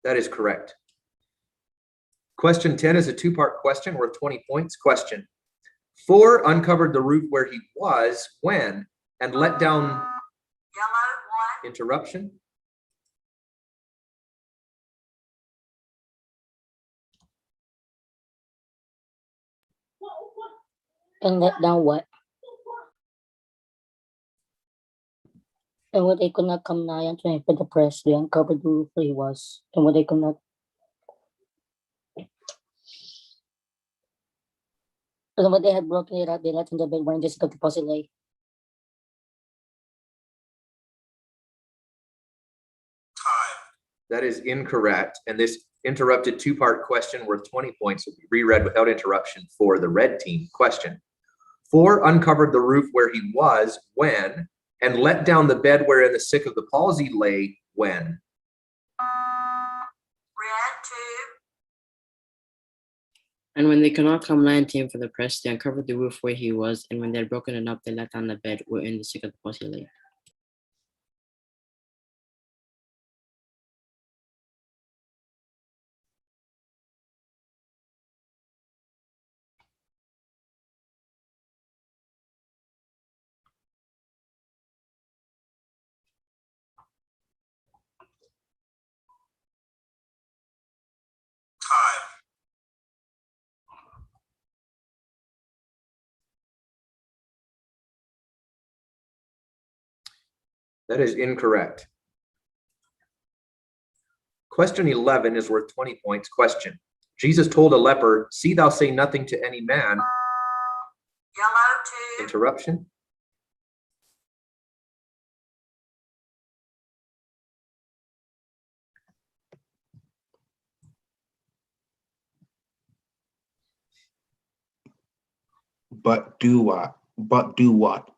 That is correct. Question 10 is a 2-part question worth 20 points. Question. 4 uncovered the roof where he was, when, and let down... Yellow, 1. Interruption. And let down what? And when they could not come nigh unto him for the press, they uncovered the roof where he was. And when they could not... And when they had broken it up, they let in the bed wherein the sick of the palsy lay. Time. That is incorrect. And this interrupted 2-part question worth 20 points will be reread without interruption for the red team. Question. 4 uncovered the roof where he was, when, and let down the bed wherein the sick of the palsy lay, when. Red, 2. And when they could not come nigh unto him for the press, they uncovered the roof where he was, and when they had broken it up, they let down the bed wherein the sick of the palsy lay. That is incorrect. Question 11 is worth 20 points. Question. Jesus told a leper, "See thou say nothing to any man." Yellow 2. Interruption. But do what? But do what?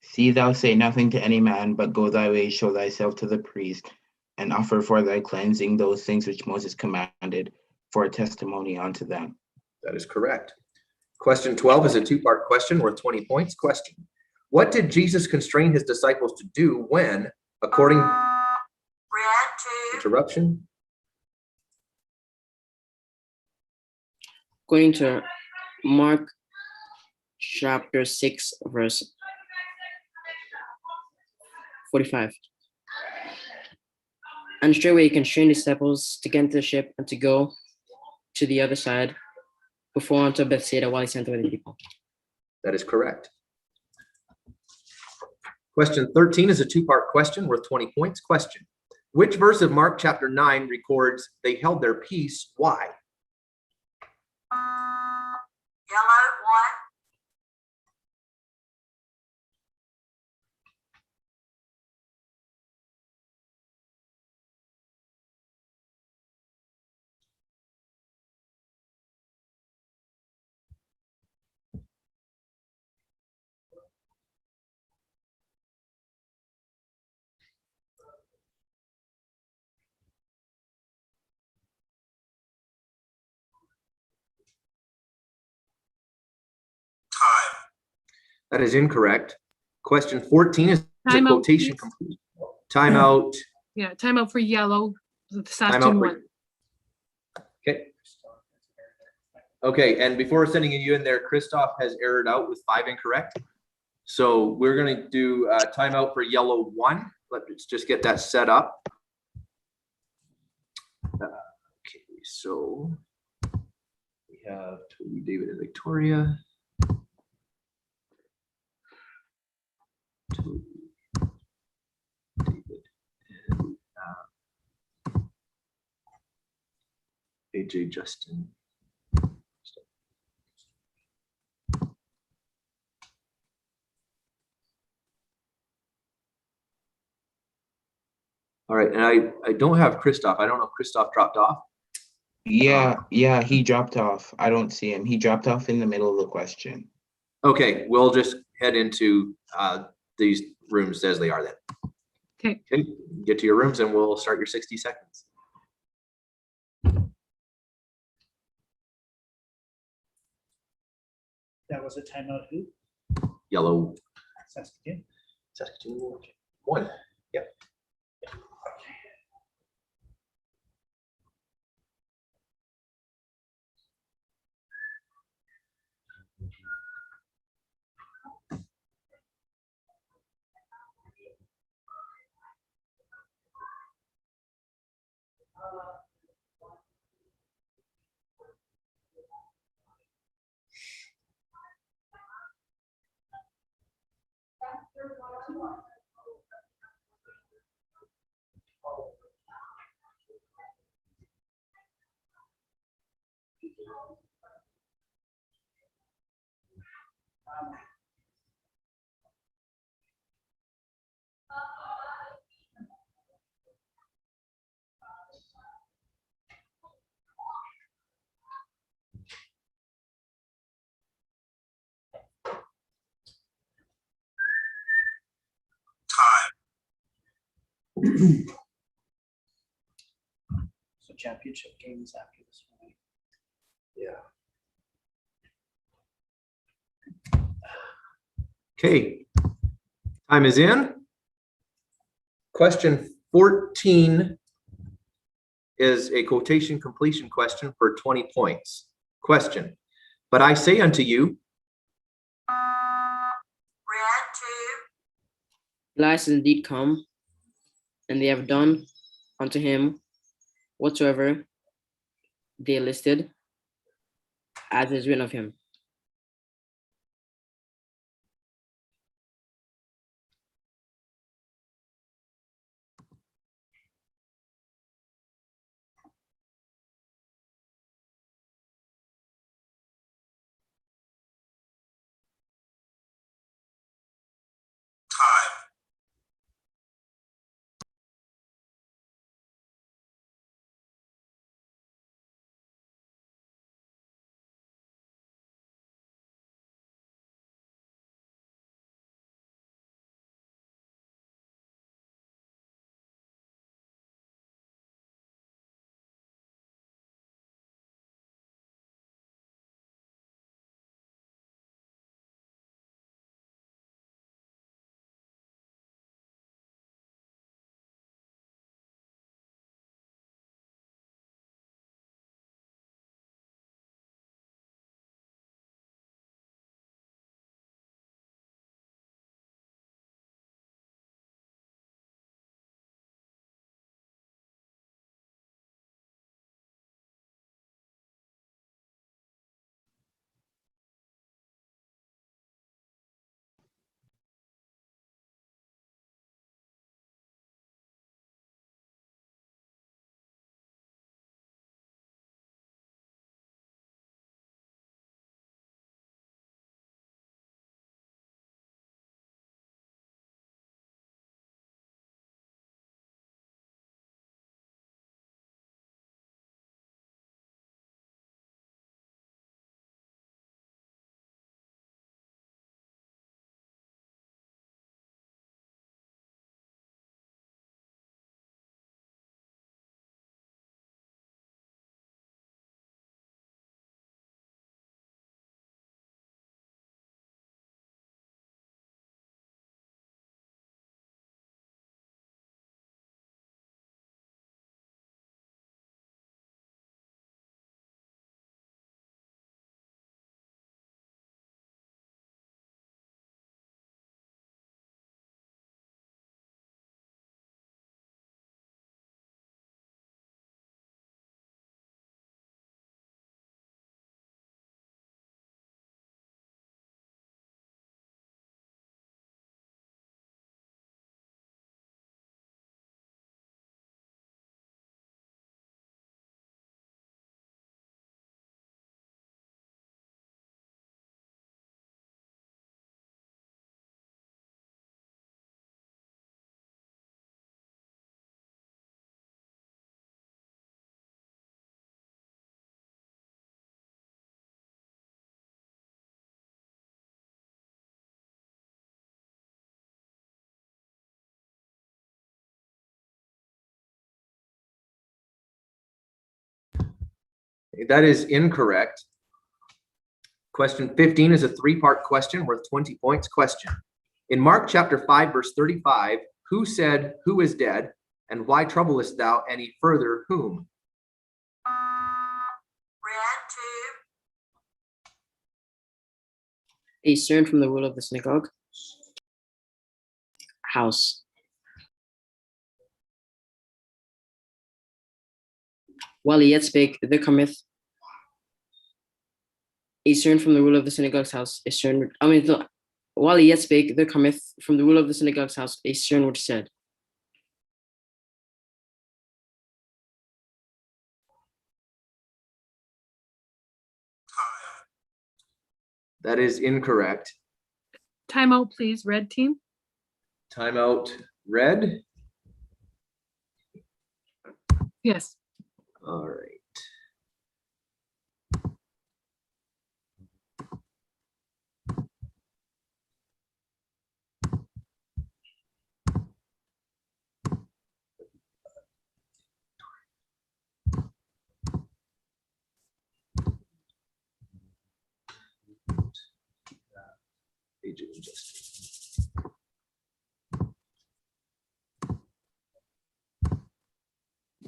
See thou say nothing to any man, but go thy way, show thyself to the priest, and offer for thy cleansing those things which Moses commanded for a testimony unto them. That is correct. Question 12 is a two-part question worth 20 points. Question. What did Jesus constrain his disciples to do when, according... Red 2. Interruption. According to Mark chapter 6, verse 45. And straightway he constrained his disciples to get into the ship and to go to the other side before unto Bethsaida while he sent away the people. That is correct. Question 13 is a two-part question worth 20 points. Question. Which verse of Mark chapter 9 records they held their peace? Why? Yellow 1. Time. That is incorrect. Question 14 is a Timeout, quotation please. complete. Timeout. Yeah, timeout for yellow. The Timeout Saskatoon for- one. Okay. Okay, and before sending you in there, Christoph has errored out with 5 incorrect. So we're going to do a timeout for yellow 1. Let's just get that set up. Okay, so we have Toby, David, and Victoria. Toby, David, and AJ, Justin. All right, and I don't have Christoph. I don't know if Christoph dropped off. Yeah, he dropped off. I don't see him. He dropped off in the middle of the question. Okay, we'll just head into these rooms as they are then. Okay. Okay, get to your rooms and we'll start your 60 seconds. That was a timeout who? Yellow. Saskatoon. Saskatoon. Okay. 1. Yep. So championship games after this one. Yeah. Okay. Time is in. Question 14 is a quotation completion question for 20 points. Question. But I say unto you. Red 2. Elias is indeed come, and they have done unto him whatsoever they listed, as is written of him. That is incorrect. Question 15 is a three-part question worth 20 points. Question. In Mark chapter 5, verse 35, who said, who is dead, and why troublest thou any further whom? A servant from the ruler of the synagogue. House. While he yet spake, there cometh a servant from the ruler of the synagogue's house. While he yet spake, there cometh from the ruler of the synagogue's house a servant which said, That is incorrect. Timeout, please, red team. Timeout, red. Yes. All right.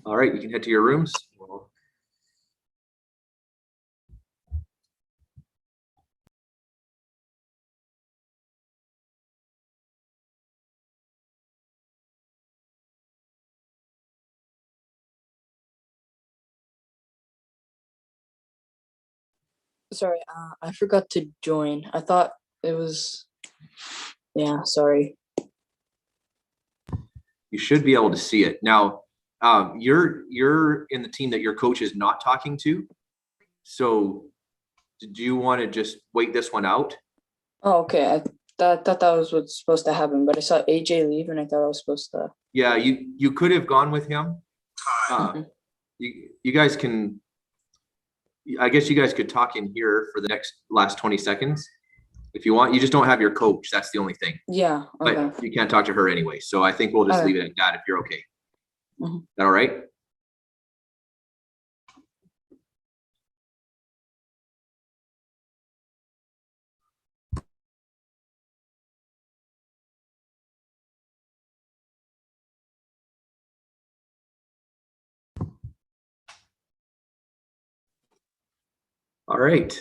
All right, you can head to your rooms. Sorry, I forgot to join. I thought it was, yeah, sorry. You should be able to see it. Now, you're in the team that your coach is not talking to. So did you want to just wait this one out? Oh, okay. I thought that was what's supposed to happen, but I saw AJ leave and I thought I was supposed to. Yeah, you could have gone with him. You guys can, I guess you guys could talk in here for the last 20 seconds. If you want, you just don't have your coach. That's the only thing. Yeah. Okay. But you can't talk to her anyway. So I think we'll just leave it at that if you're okay. Is that all right? All right.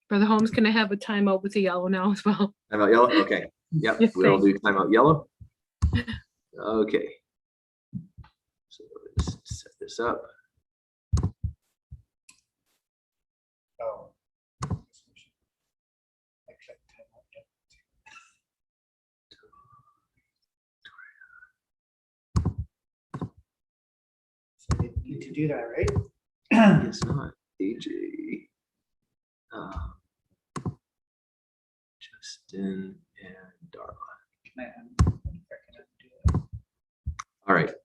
Brother Holmes, can I have a timeout with the yellow now as well? Timeout yellow? Okay. Yep. Yes, We'll thanks. do timeout yellow. Okay. So let's set this up. Oh. So you need to do that, right? It's not AJ. Justin and Darla. All right. Here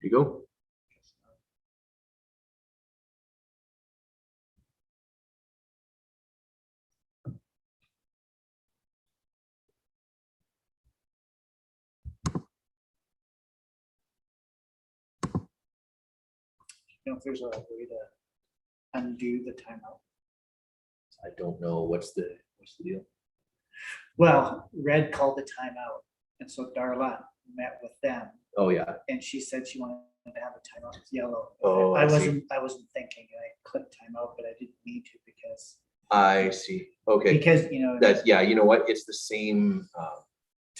you go. You know if there's a way to undo the timeout. I don't know what's the deal. Well, Red called the timeout, and so Darla met with them, Oh yeah. and she said she wanted to have a timeout with yellow. Oh, I I see. wasn't thinking. I clicked timeout, but I didn't need to because I see. Okay. because you know That's yeah. You know what? It's the same.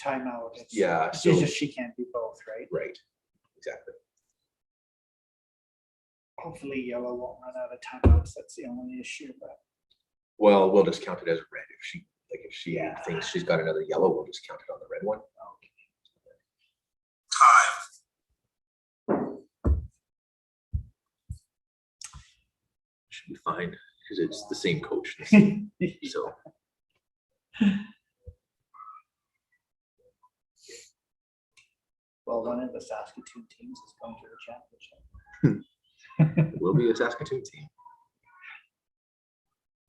timeout. It's, Yeah. It's So just she can't do both, right? right. Exactly. Hopefully, yellow won't run out of timeouts. That's the only issue. But Well, we'll just count it as red if she Yeah. thinks she's got another yellow. We'll just count it on the red one. Should be fine because it's the same coach. So. Well, one of the Saskatoon teams is going to the championship. It will be a Saskatoon team.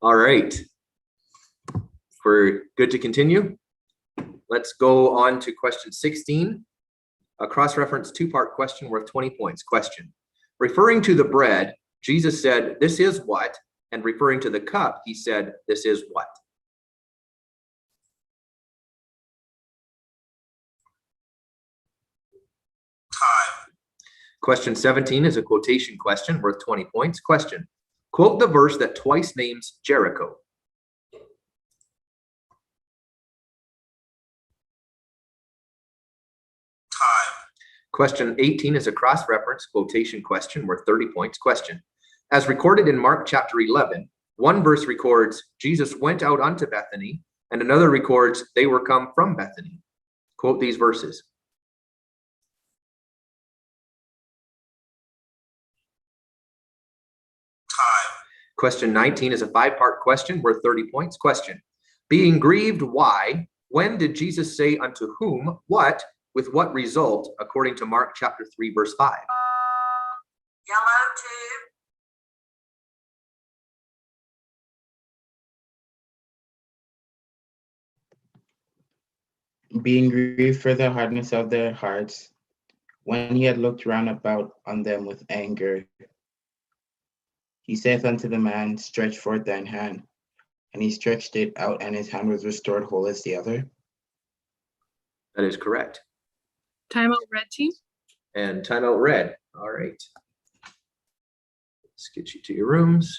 All right. We're good to continue. Let's go on to question 16. A cross-reference two-part question worth 20 points. Question. Referring to the bread, Jesus said, "This is what," and referring to the cup, he said, "This is what." Time. Question 17 is a quotation question worth 20 points. Question: quote the verse that twice names Jericho. Time. Question 18 is a cross-reference quotation question worth 30 points. Question: as recorded in Mark chapter 11, one verse records Jesus went out unto Bethany, and another records they were come from Bethany. Quote these verses. Time. Question 19 is a 5-part question worth 30 points. Question: being grieved, why? When did Jesus say unto whom, what, with what result, according to Mark chapter 3, verse 5? Yellow 2. Being grieved for the hardness of their hearts, when he had looked round about on them with anger, he saith unto the man, stretch forth thine hand. And he stretched it out, and his hand was restored whole as the other. That is correct. Timeout, red team. And timeout red. All right. Let's get you to your rooms.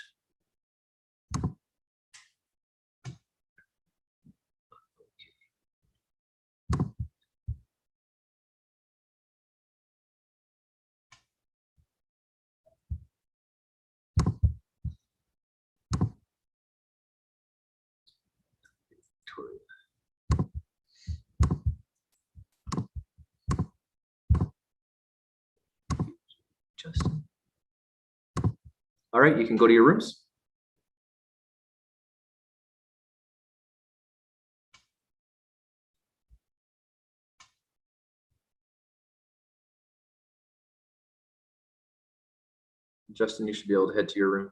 Justin. All right, you can go to your rooms. Justin, you should be able to head to your room.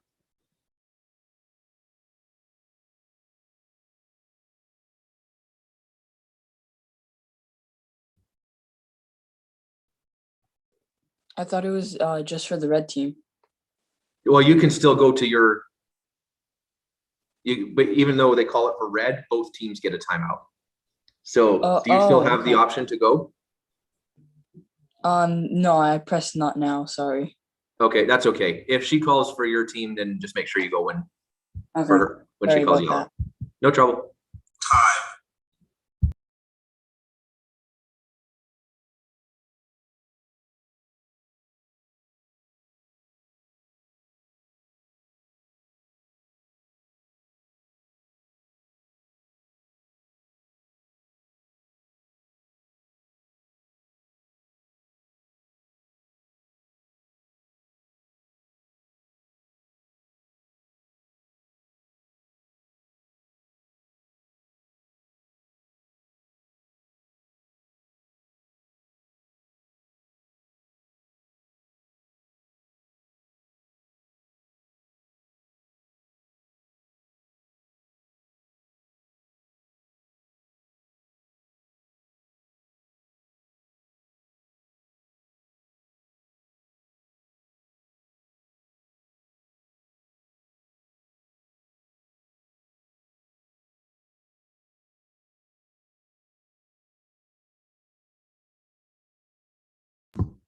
I thought it was just for the red team. Well, you can still go to your, but even though they call it for red, both teams get a timeout. So do you still have the option to go? No, I pressed not now, sorry. Okay, that's okay. If she calls for your team, then just make sure you go when, Okay. for her, when Sorry she calls about you on. that. No trouble. Time.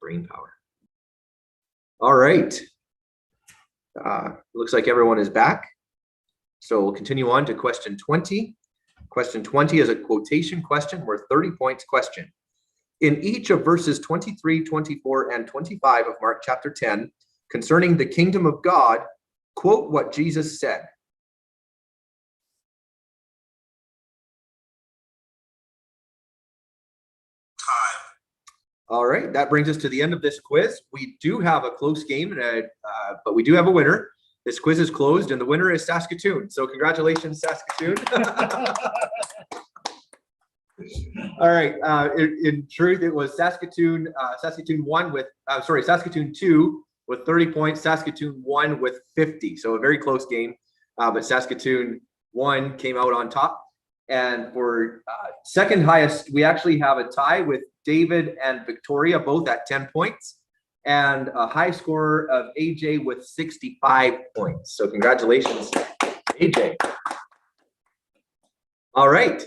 Brain power. All right. Looks like everyone is back. So we'll continue on to question 20. Question 20 is a quotation question worth 30 points. Question: in each of verses 23, 24, and 25 of Mark chapter 10, concerning the kingdom of God, quote what Jesus said. All right, that brings us to the end of this quiz. We do have a close game, but we do have a winner. This quiz is closed, and the winner is Saskatoon. So congratulations, Saskatoon. All right, in truth, it was Saskatoon. Saskatoon won with, Saskatoon 2 with 30 points. Saskatoon 1 with 50. So a very close game, but Saskatoon 1 came out on top. And for second highest, we actually have a tie with David and Victoria, both at 10 points. and a high score of AJ with 65 points. So congratulations, AJ. All right,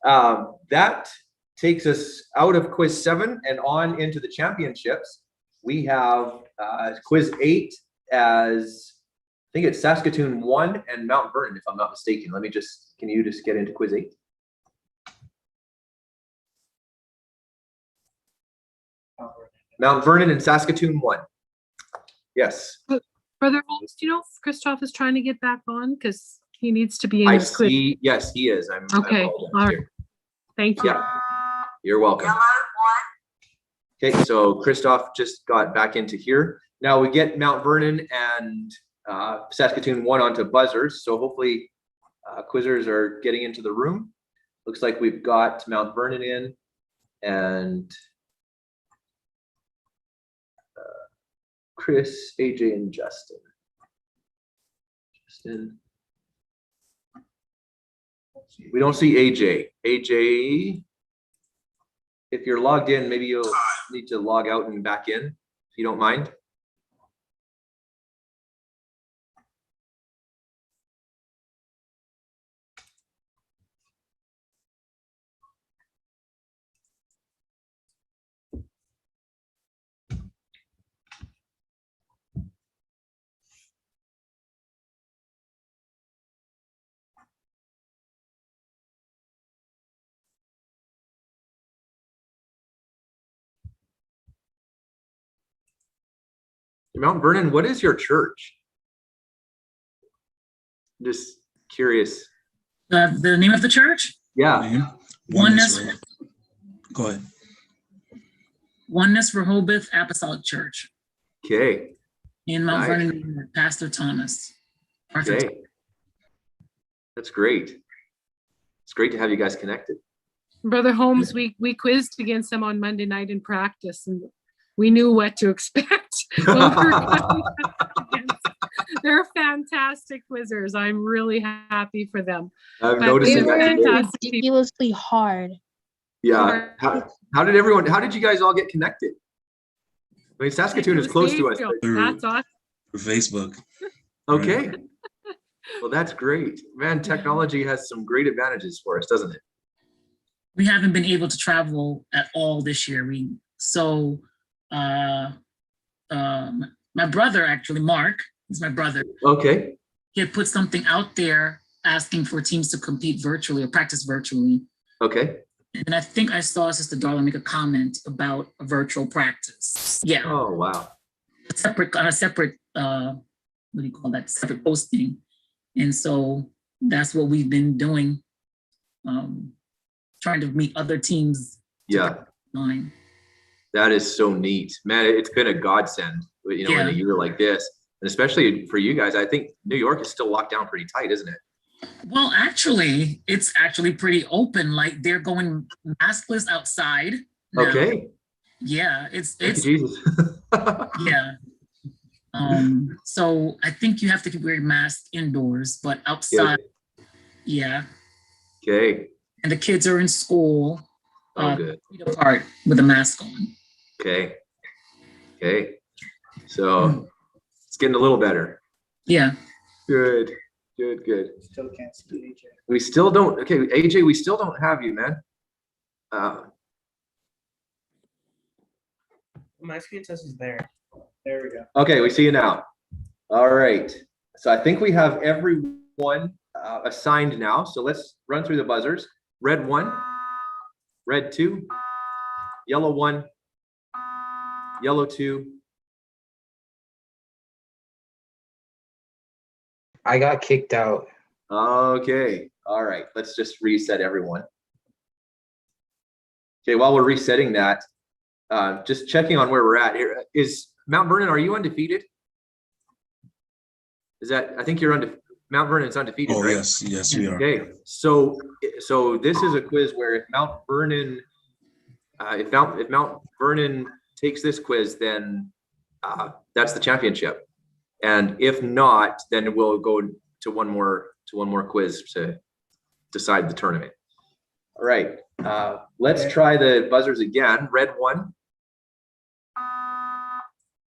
that takes us out of quiz 7 and on into the championships. We have quiz 8 as, I think it's Saskatoon 1 and Mount Vernon, if I'm not mistaken. Let me just, can you just get into quiz 8? Mount Vernon and Saskatoon 1. Yes. Brother Holmes, do you know if Christoph is trying to get back on? Because he needs to be in I his quiz. see, yes, he is. Okay, I all right. Thank you. Yeah, you're welcome. Okay, so Christoph just got back into here. Now we get Mount Vernon and Saskatoon 1 onto buzzers. So hopefully quizzers are getting into the room. Looks like we've got Mount Vernon in and Chris, AJ, and Justin. We don't see AJ. AJ, if you're logged in, maybe you'll need to log out and back in, if you don't mind. Mount Vernon, what is your church? Just curious. The name of the church? Yeah. Oneness. Go ahead. Oneness Rehoboth Apostolic Church. Okay. In Mount Nice. Vernon, New York. Pastor Thomas. Okay. That's great. It's great to have you guys connected. Brother Holmes, we quizzed against them on Monday night in practice, and we knew what to expect. when we were going up against. They're fantastic quizzers. I'm really happy for them. I'm But noticing they're that today. fantastic people. Ridiculously hard. Yeah. How did you guys all get connected? I mean, Saskatoon is close to us. but- That's awesome. Facebook. Okay. Well, that's great. Man, technology has some great advantages for us, doesn't it? We haven't been able to travel at all this year. My brother, actually, Mark, is my brother. Okay. He had put something out there asking for teams to compete virtually or practice virtually. Okay. And I think I saw Sister Darla make a comment about a virtual practice. Yeah. Oh, wow. On a separate, what do you call that? Separate posting. And so that's what we've been doing, trying to meet other teams. Yeah. Online. That is so neat, man. It's been a godsend, you know, in a year like this, and especially for you guys. I think New York is still locked down pretty tight, isn't it? Well, actually, it's actually pretty open. Like they're going maskless outside now. Okay. Yeah, Thank it's you, Jesus. yeah. So I think you have to wear a mask indoors, but outside, yeah. Okay. And the kids are in school, good. feet apart with a mask on. Okay. Okay. So it's getting a little better. Yeah. Good. Good. Good. Still can't see AJ. We still don't. Okay, AJ, we still don't have you, man. My screen says it's there. There we go. Okay, we see you now. All right. So I think we have everyone assigned now. So let's run through the buzzers. Red 1, red 2, yellow 1, yellow 2. I got kicked out. Okay. All right. Let's just reset everyone. Okay, while we're resetting that, just checking on where we're at here. Is Mount Vernon, are you undefeated? Is that, I think you're undefeated. Mount Vernon's undefeated, Oh, right? yes, we are. Okay, so this is a quiz where if Mount Vernon, if Mount Vernon takes this quiz, then that's the championship. And if not, then we'll go to one more quiz to decide the tournament. All right, let's try the buzzers again. Red 1,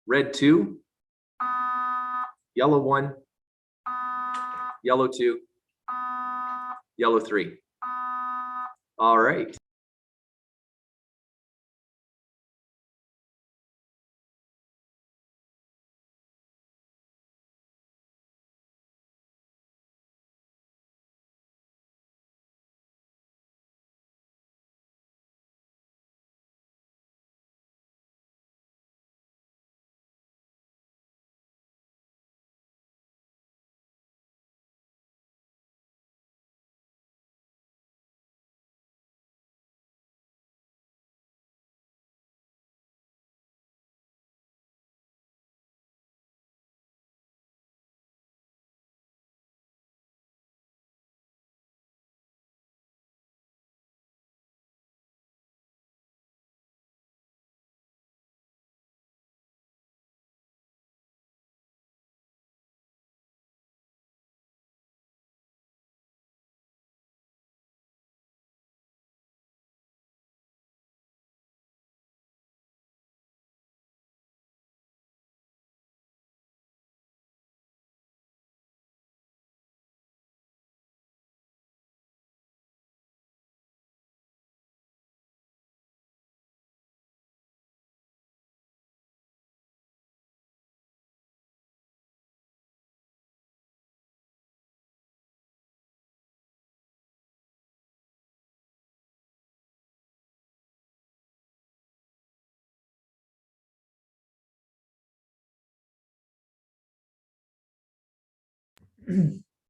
red 2, yellow 1, yellow 2, yellow 3. All right.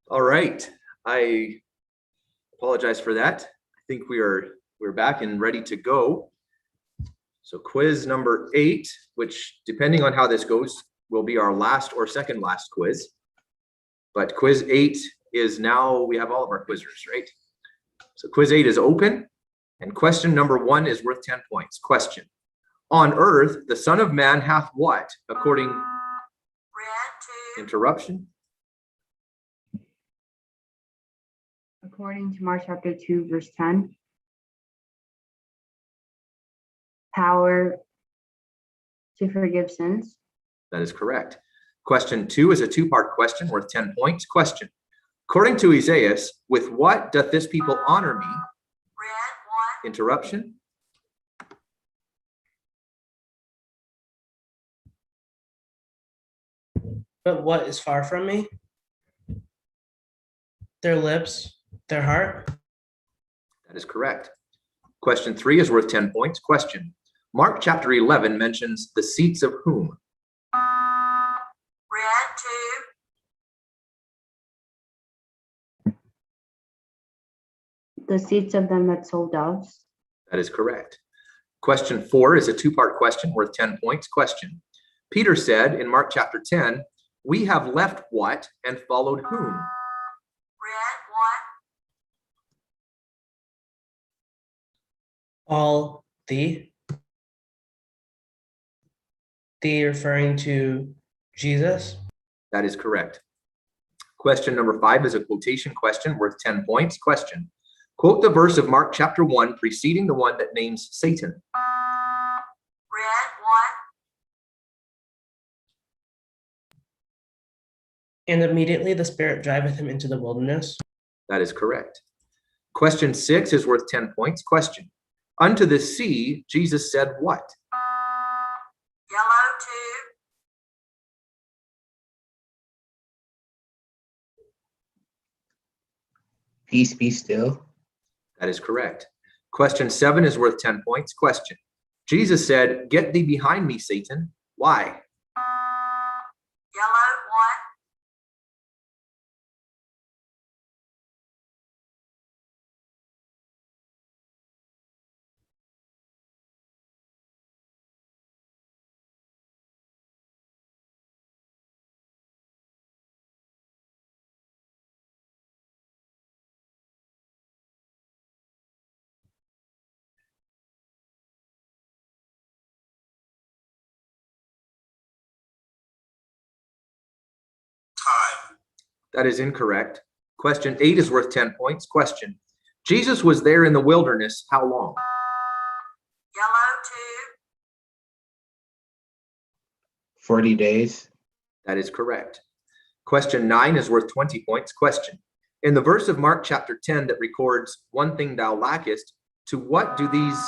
All right. I apologize for that. I think we're back and ready to go. So quiz number 8, which depending on how this goes, will be our last or second last quiz. But quiz 8 is now, we have all of our quizzers, right? So quiz 8 is open, and question number 1 is worth 10 points. Question: on earth, the Son of Man hath what? According, interruption. According to Mark chapter 2, verse 10, power to forgive sins. That is correct. Question 2 is a 2-part question worth 10 points. Question: according to Isaiah, with what doth this people honor me? Interruption. But what is far from me? Their lips, their heart. That is correct. Question 3 is worth 10 points. Question: Mark chapter 11 mentions the seats of whom? The seats of them that sold doves. That is correct. Question 4 is a 2-part question worth 10 points. Question: Peter said in Mark chapter 10, we have left what and followed whom? All the referring to Jesus. That is correct. Question number 5 is a quotation question worth 10 points. Question: quote the verse of Mark chapter 1 preceding the one that names Satan. And immediately the Spirit driveth him into the wilderness. That is correct. Question 6 is worth 10 points. Question: unto the sea, Jesus said what? Peace be still. That is correct. Question 7 is worth 10 points. Question: Jesus said, get thee behind me, Satan. Why? Time. That is incorrect. Question 8 is worth 10 points. Question: Jesus was there in the wilderness how long? 40 days. That is correct. Question 9 is worth 20 points. Question. In the verse of Mark chapter 10 that records one thing thou lackest, to what do these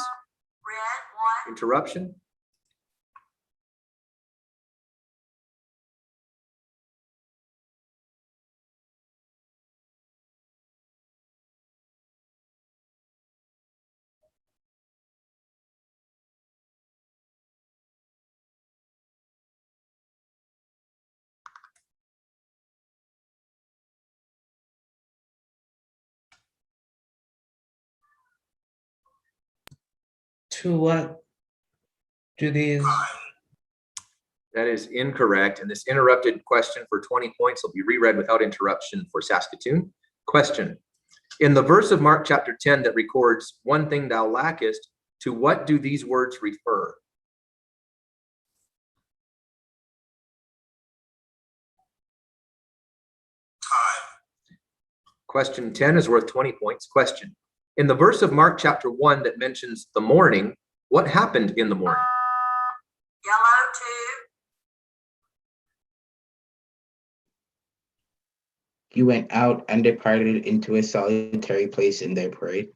interruption? To what do these? That is incorrect. And this interrupted question for 20 points will be reread without interruption for Saskatoon. Question. In the verse of Mark chapter 10 that records one thing thou lackest, to what do these words refer? Time. Question 10 is worth 20 points. Question. In the verse of Mark chapter 1 that mentions the morning, what happened in the morning? Yellow tube. He went out and departed into a solitary place and there prayed.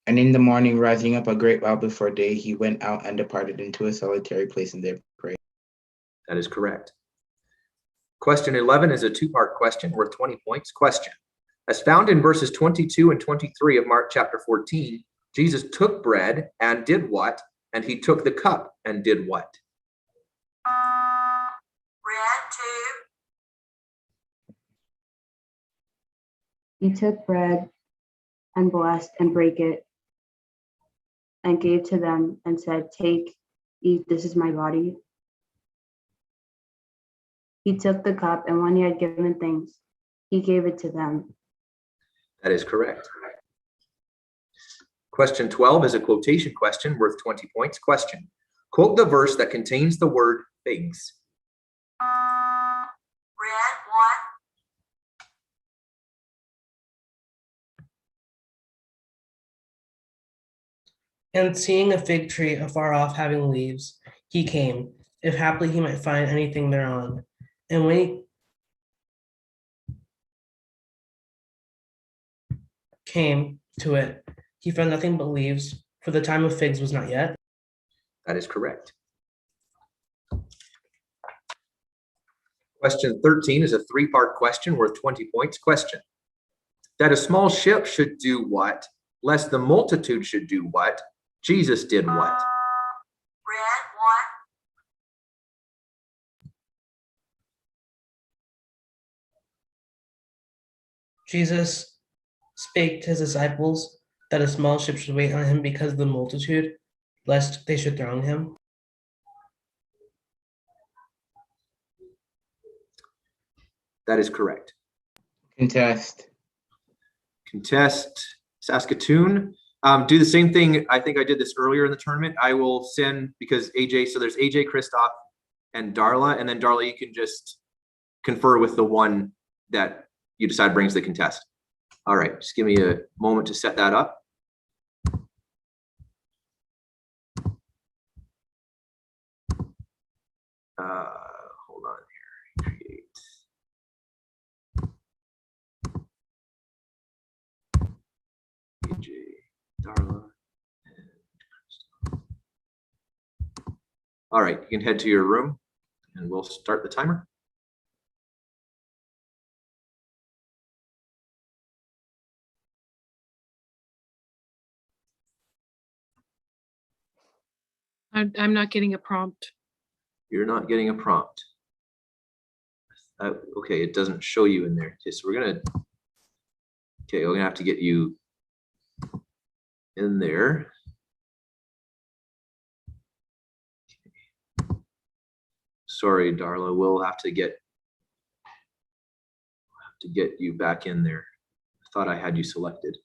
And in the morning, rising up a great while before day, he went out and departed into a solitary place and there prayed. That is correct. Question 11 is a two-part question worth 20 points. Question. As found in verses 22 and 23 of Mark chapter 14, Jesus took bread and did what? And he took the cup and did what? Red tube. He took bread and blessed and brake it and gave to them and said, take, eat, this is my body. He took the cup, and when he had given thanks, he gave it to them. That is correct. Question 12 is a quotation question worth 20 points. Question. Quote the verse that contains the word figs. Red one. And seeing a fig tree afar off having leaves, he came, if haply he might find anything thereon. And when he came to it, he found nothing but leaves, for the time of figs was not yet. That is correct. Question 13 is a three-part question worth 20 points. Question. That a small ship should do what, lest the multitude should do what? Jesus did what? Red one. Jesus spake to his disciples that a small ship should wait on him because of the multitude, lest they should throng him. That is correct. Contest. Contest Saskatoon. Do the same thing. I think I did this earlier in the tournament. I will send, because AJ, so there's AJ, Christoph, and Darla. And then Darla, you can just confer with the one that you decide brings the contest. All right, just give me a moment to set that up. Hold on here. Create. AJ, Darla, and Christoph. All right, you can head to your room and we'll start the timer. I'm not getting a prompt. You're not getting a prompt. Okay, it doesn't show you in there. Okay, so we're gonna have to get you in there. Sorry, Darla, we'll have to get you back in there. I thought I had you selected.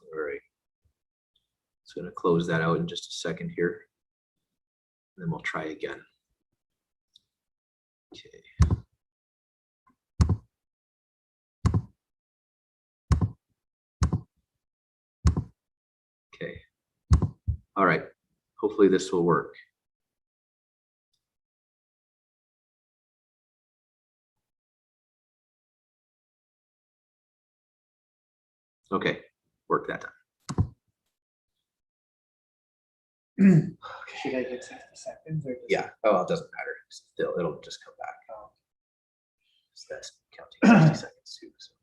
All right. Just gonna close that out in just a second here. And then we'll try again. Okay. Okay. All right. Hopefully this will work. Okay, work that time. Should I get 60 seconds or? Yeah, oh, it doesn't matter. Still, it'll just come back. So that's counting 60 seconds too. So.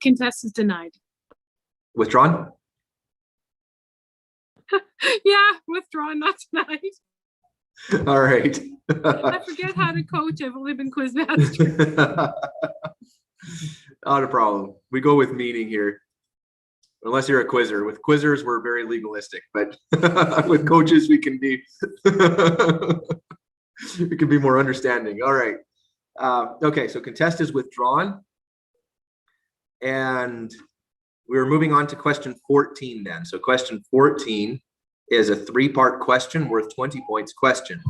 Contest is denied. Withdrawn? Yeah, withdrawn, not tonight. All right. I forget how to coach. I've only been quiz master. Not a problem. We go with meaning here. Unless you're a quizzer. With quizzers, we're very legalistic, but with coaches, we can be we can be more understanding. All right. Okay, so contest is withdrawn. And we're moving on to question 14 then. So question 14 is a 3-part question worth 20 points question.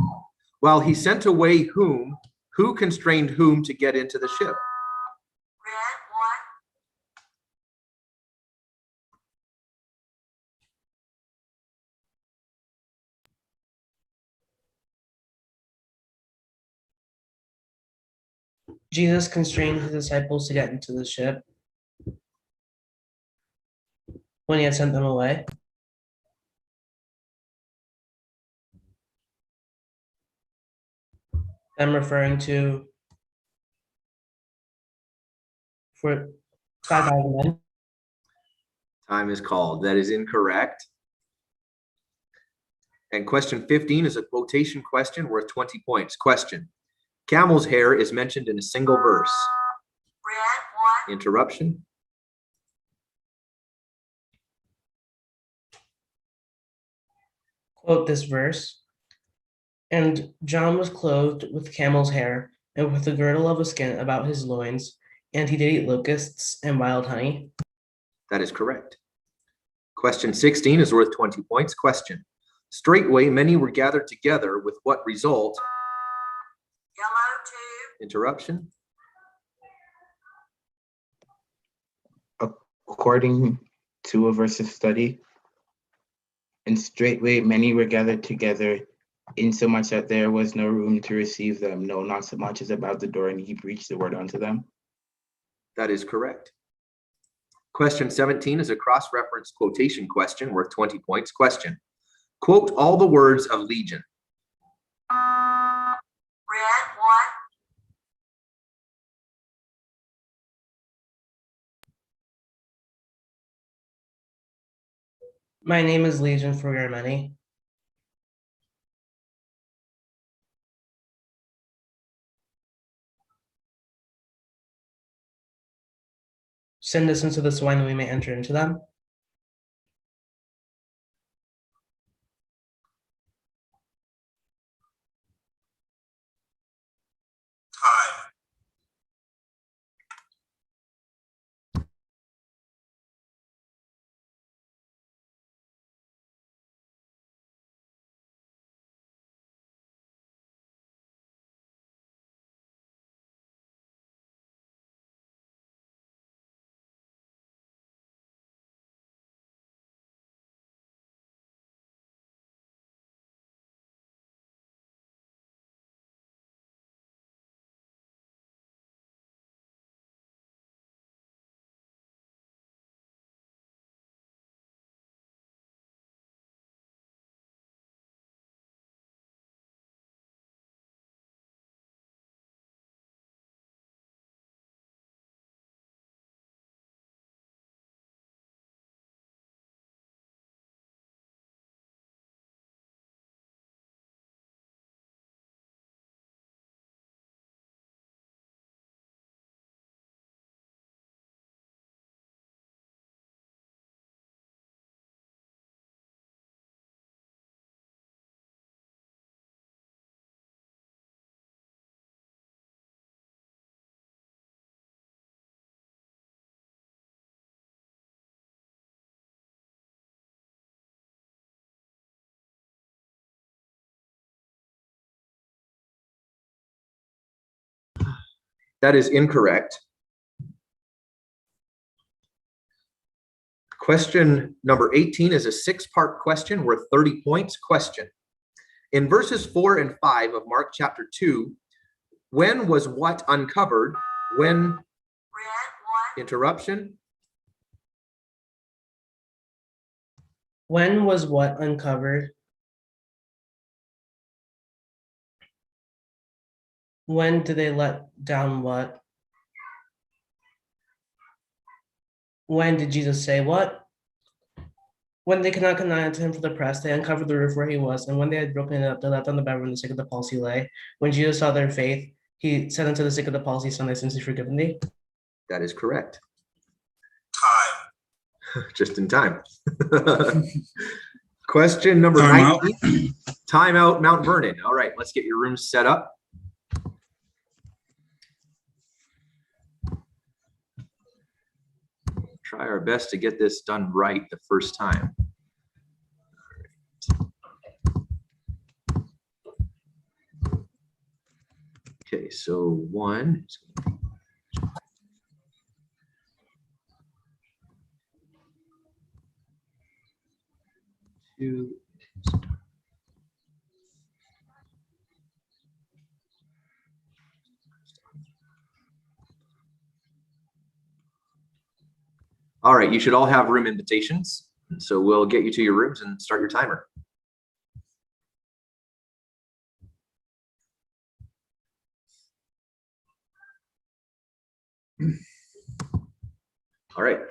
While he sent away whom, who constrained whom to get into the ship? Red, 1. Jesus constrained his disciples to get into the ship when he had sent them away. I'm referring to for 5,000 men. Time is called. That is incorrect. And question 15 is a quotation question worth 20 points. Question. Camel's hair is mentioned in a single verse. Red, 1. Interruption. Quote this verse. And John was clothed with camel's hair and with a girdle of a skin about his loins, and he did eat locusts and wild honey. That is correct. Question 16 is worth 20 points. Question. Straightway many were gathered together with what result? Yellow, 2. Interruption. According to a verse of study, and straightway many were gathered together, insomuch that there was no room to receive them, no, not so much as about the door, and he preached the word unto them. That is correct. Question 17 is a cross-reference quotation question worth 20 points. Question. Quote all the words of Legion. Red, 1. My name is Legion, for we are many. Send us into the swine that we may enter into them. That is incorrect. Question number 18 is a 6-part question worth 30 points. Question. In verses 4 and 5 of Mark chapter 2, when was what uncovered? When? Interruption. When was what uncovered? When did they let down what? When did Jesus say what? When they could not connive unto him for the press, they uncovered the roof where he was, and when they had broken it up, they let down the bed where the sick of the palsy lay. When Jesus saw their faith, he said unto the sick of the palsy, Son, thy sins are forgiven thee. That is correct. Just in time. Question number 19. Timeout, Mount Vernon. All right, let's get your rooms set up. Try our best to get this done right the first time. Okay, so 1. 2. All right, you should all have room invitations. So we'll get you to your rooms and start your timer. All right.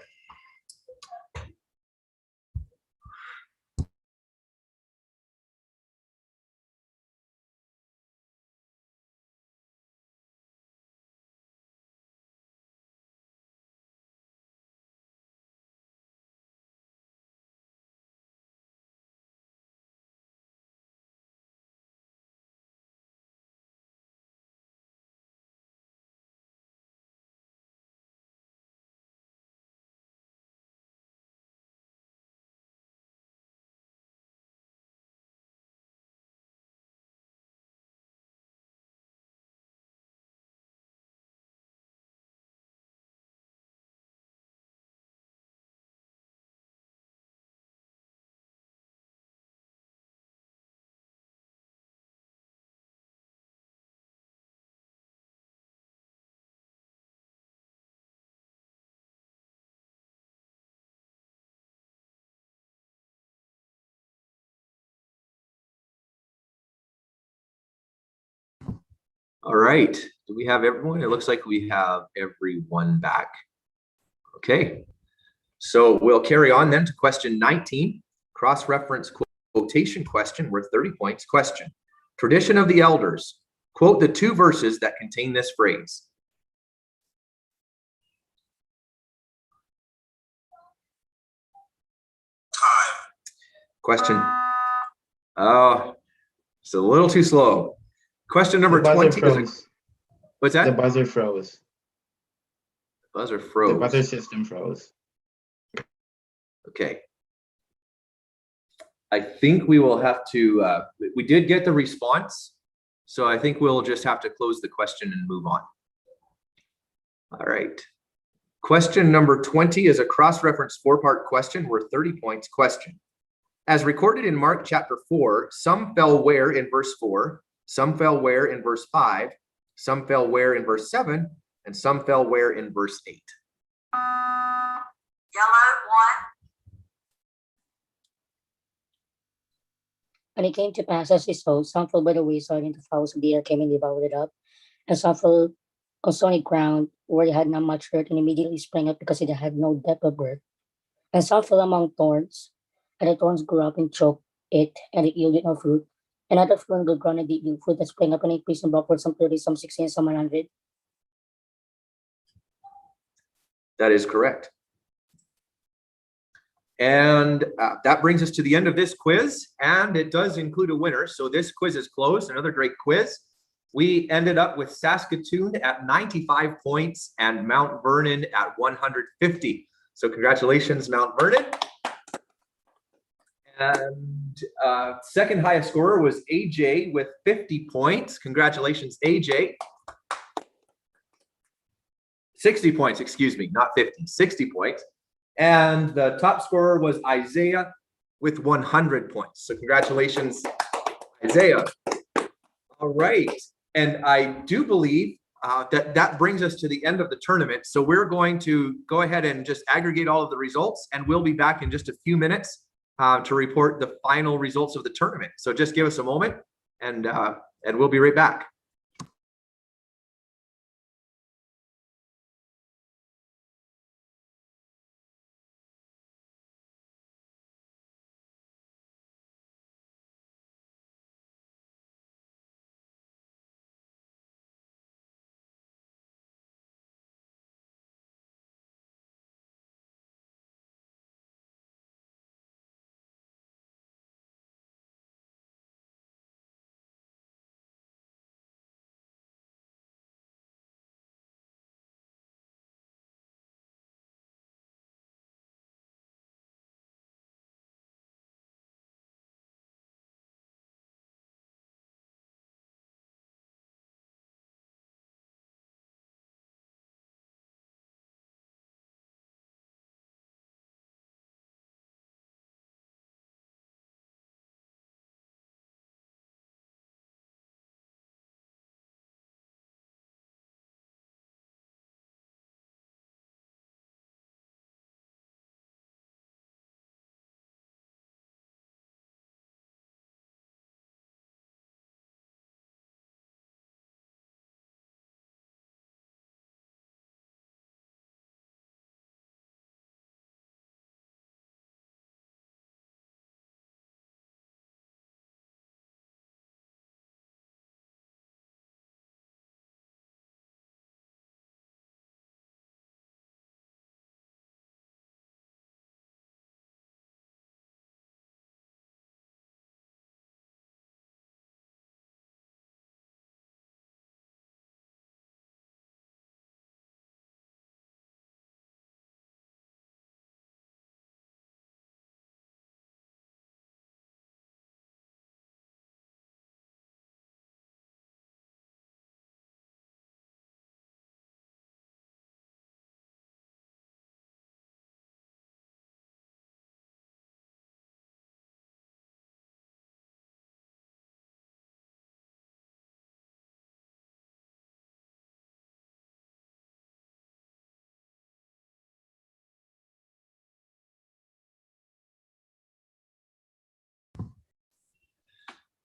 All right, do we have everyone? It looks like we have everyone back. Okay, so we'll carry on then to question 19, cross-reference quotation question worth 30 points. Question, tradition of the elders. Quote the 2 verses that contain this phrase. Question. Oh, it's a little too slow. Question number 20 is what's that? The buzzer froze. The buzzer froze. The buzzer system froze. Okay. I think we will have to, we did get the response, so I think we'll just have to close the question and move on. All right. Question number 20 is a cross-reference 4-part question worth 30 points. Question. As recorded in Mark chapter 4, some fell where in verse 4, some fell where in verse 5, some fell where in verse 7, and some fell where in verse 8. Yellow 1. And it came to pass as he sowed, some fell by the wayside, and the fowls of the air came and devoured it up. And some fell on stony ground where it had not much earth, and immediately sprang up because it had no depth of earth. And some fell among thorns, and the thorns grew up and choked it, and it yielded no fruit. And other fell on good ground, and did yield fruit that sprang up and increased and brought forth some 30, some 60, and some 100. That is correct. And that brings us to the end of this quiz, and it does include a winner. So this quiz is closed. Another great quiz. We ended up with Saskatoon at 95 points and Mount Vernon at 150. So congratulations, Mount Vernon. And second highest scorer was AJ with 50 points. Congratulations, AJ. 60 points, excuse me, not 50, 60 points. And the top scorer was Isaiah with 100 points. So congratulations, Isaiah. All right. And I do believe that brings us to the end of the tournament. So we're going to go ahead and just aggregate all of the results, and we'll be back in just a few minutes to report the final results of the tournament. So just give us a moment, and we'll be right back.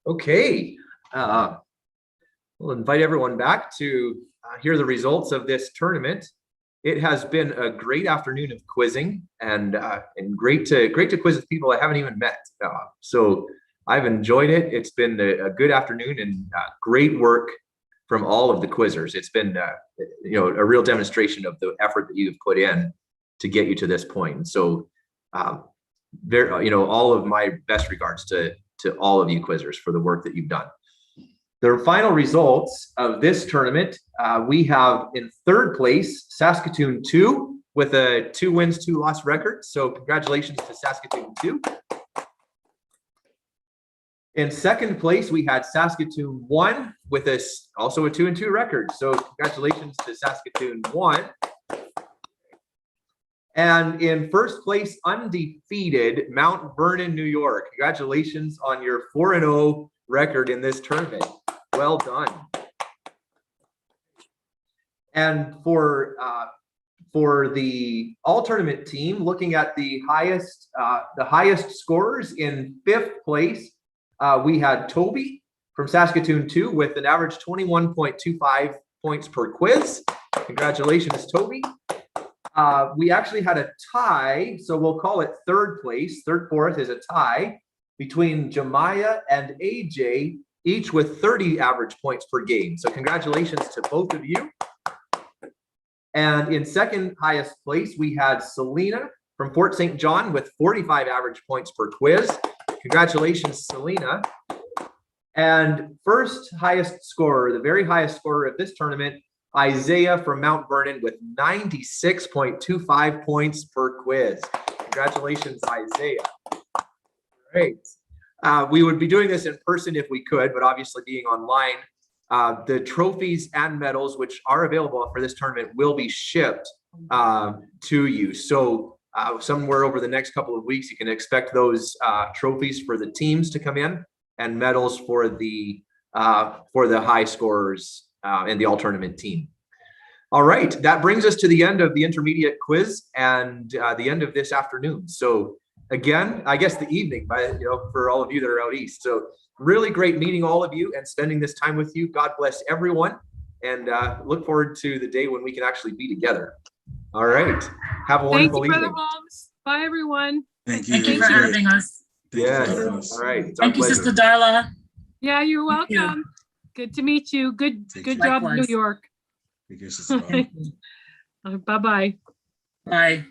Okay, we'll invite everyone back to hear the results of this tournament. It has been a great afternoon of quizzing, and great to quiz with people I haven't even met. So I've enjoyed it. It's been a good afternoon, and great work from all of the quizzers. It's been a real demonstration of the effort that you've put in to get you to this point. So all of my best regards to all of you quizzers for the work that you've done. The final results of this tournament, we have in third place, Saskatoon 2 with a 2 wins, 2 loss record. So congratulations to Saskatoon 2. In second place, we had Saskatoon 1 with also a 2-2 record. So congratulations to Saskatoon 1. And in first place, undefeated, Mount Vernon, New York. Congratulations on your 4-0 record in this tournament. Well done. And for the all-tournament team, looking at the highest scorers in fifth place, we had Toby from Saskatoon 2 with an average 21.25 points per quiz. Congratulations, Toby. We actually had a tie, so we'll call it third place. Third, fourth is a tie between Jemiah and AJ, each with 30 average points per game. So congratulations to both of you. And in second highest place, we had Selena from Fort St. John with 45 average points per quiz. Congratulations, Selena. And first highest scorer, the very highest scorer of this tournament, Isaiah from Mount Vernon with 96.25 points per quiz. Congratulations, Isaiah. Great. We would be doing this in person if we could, but obviously being online, The trophies and medals, which are available for this tournament, will be shipped to you. So somewhere over the next couple of weeks, you can expect those trophies for the teams to come in and medals for the high scorers and the all tournament team. All right, that brings us to the end of the intermediate quiz and the end of this afternoon. So again, I guess the evening, for all of you that are out east. So really great meeting all of you and spending this time with you. God bless everyone, and look forward to the day when we can actually be together. All right, have a Thank wonderful you, Brother evening. Holmes. Bye, everyone. Thank you. Thank you for having us. Yes. All right. It's our Thank you, pleasure. Sister Darla. Yeah, you're Thank you. welcome. Good to meet you. Good Take job, New Likewise. York. Take care, Sister Darla. Bye-bye. Bye.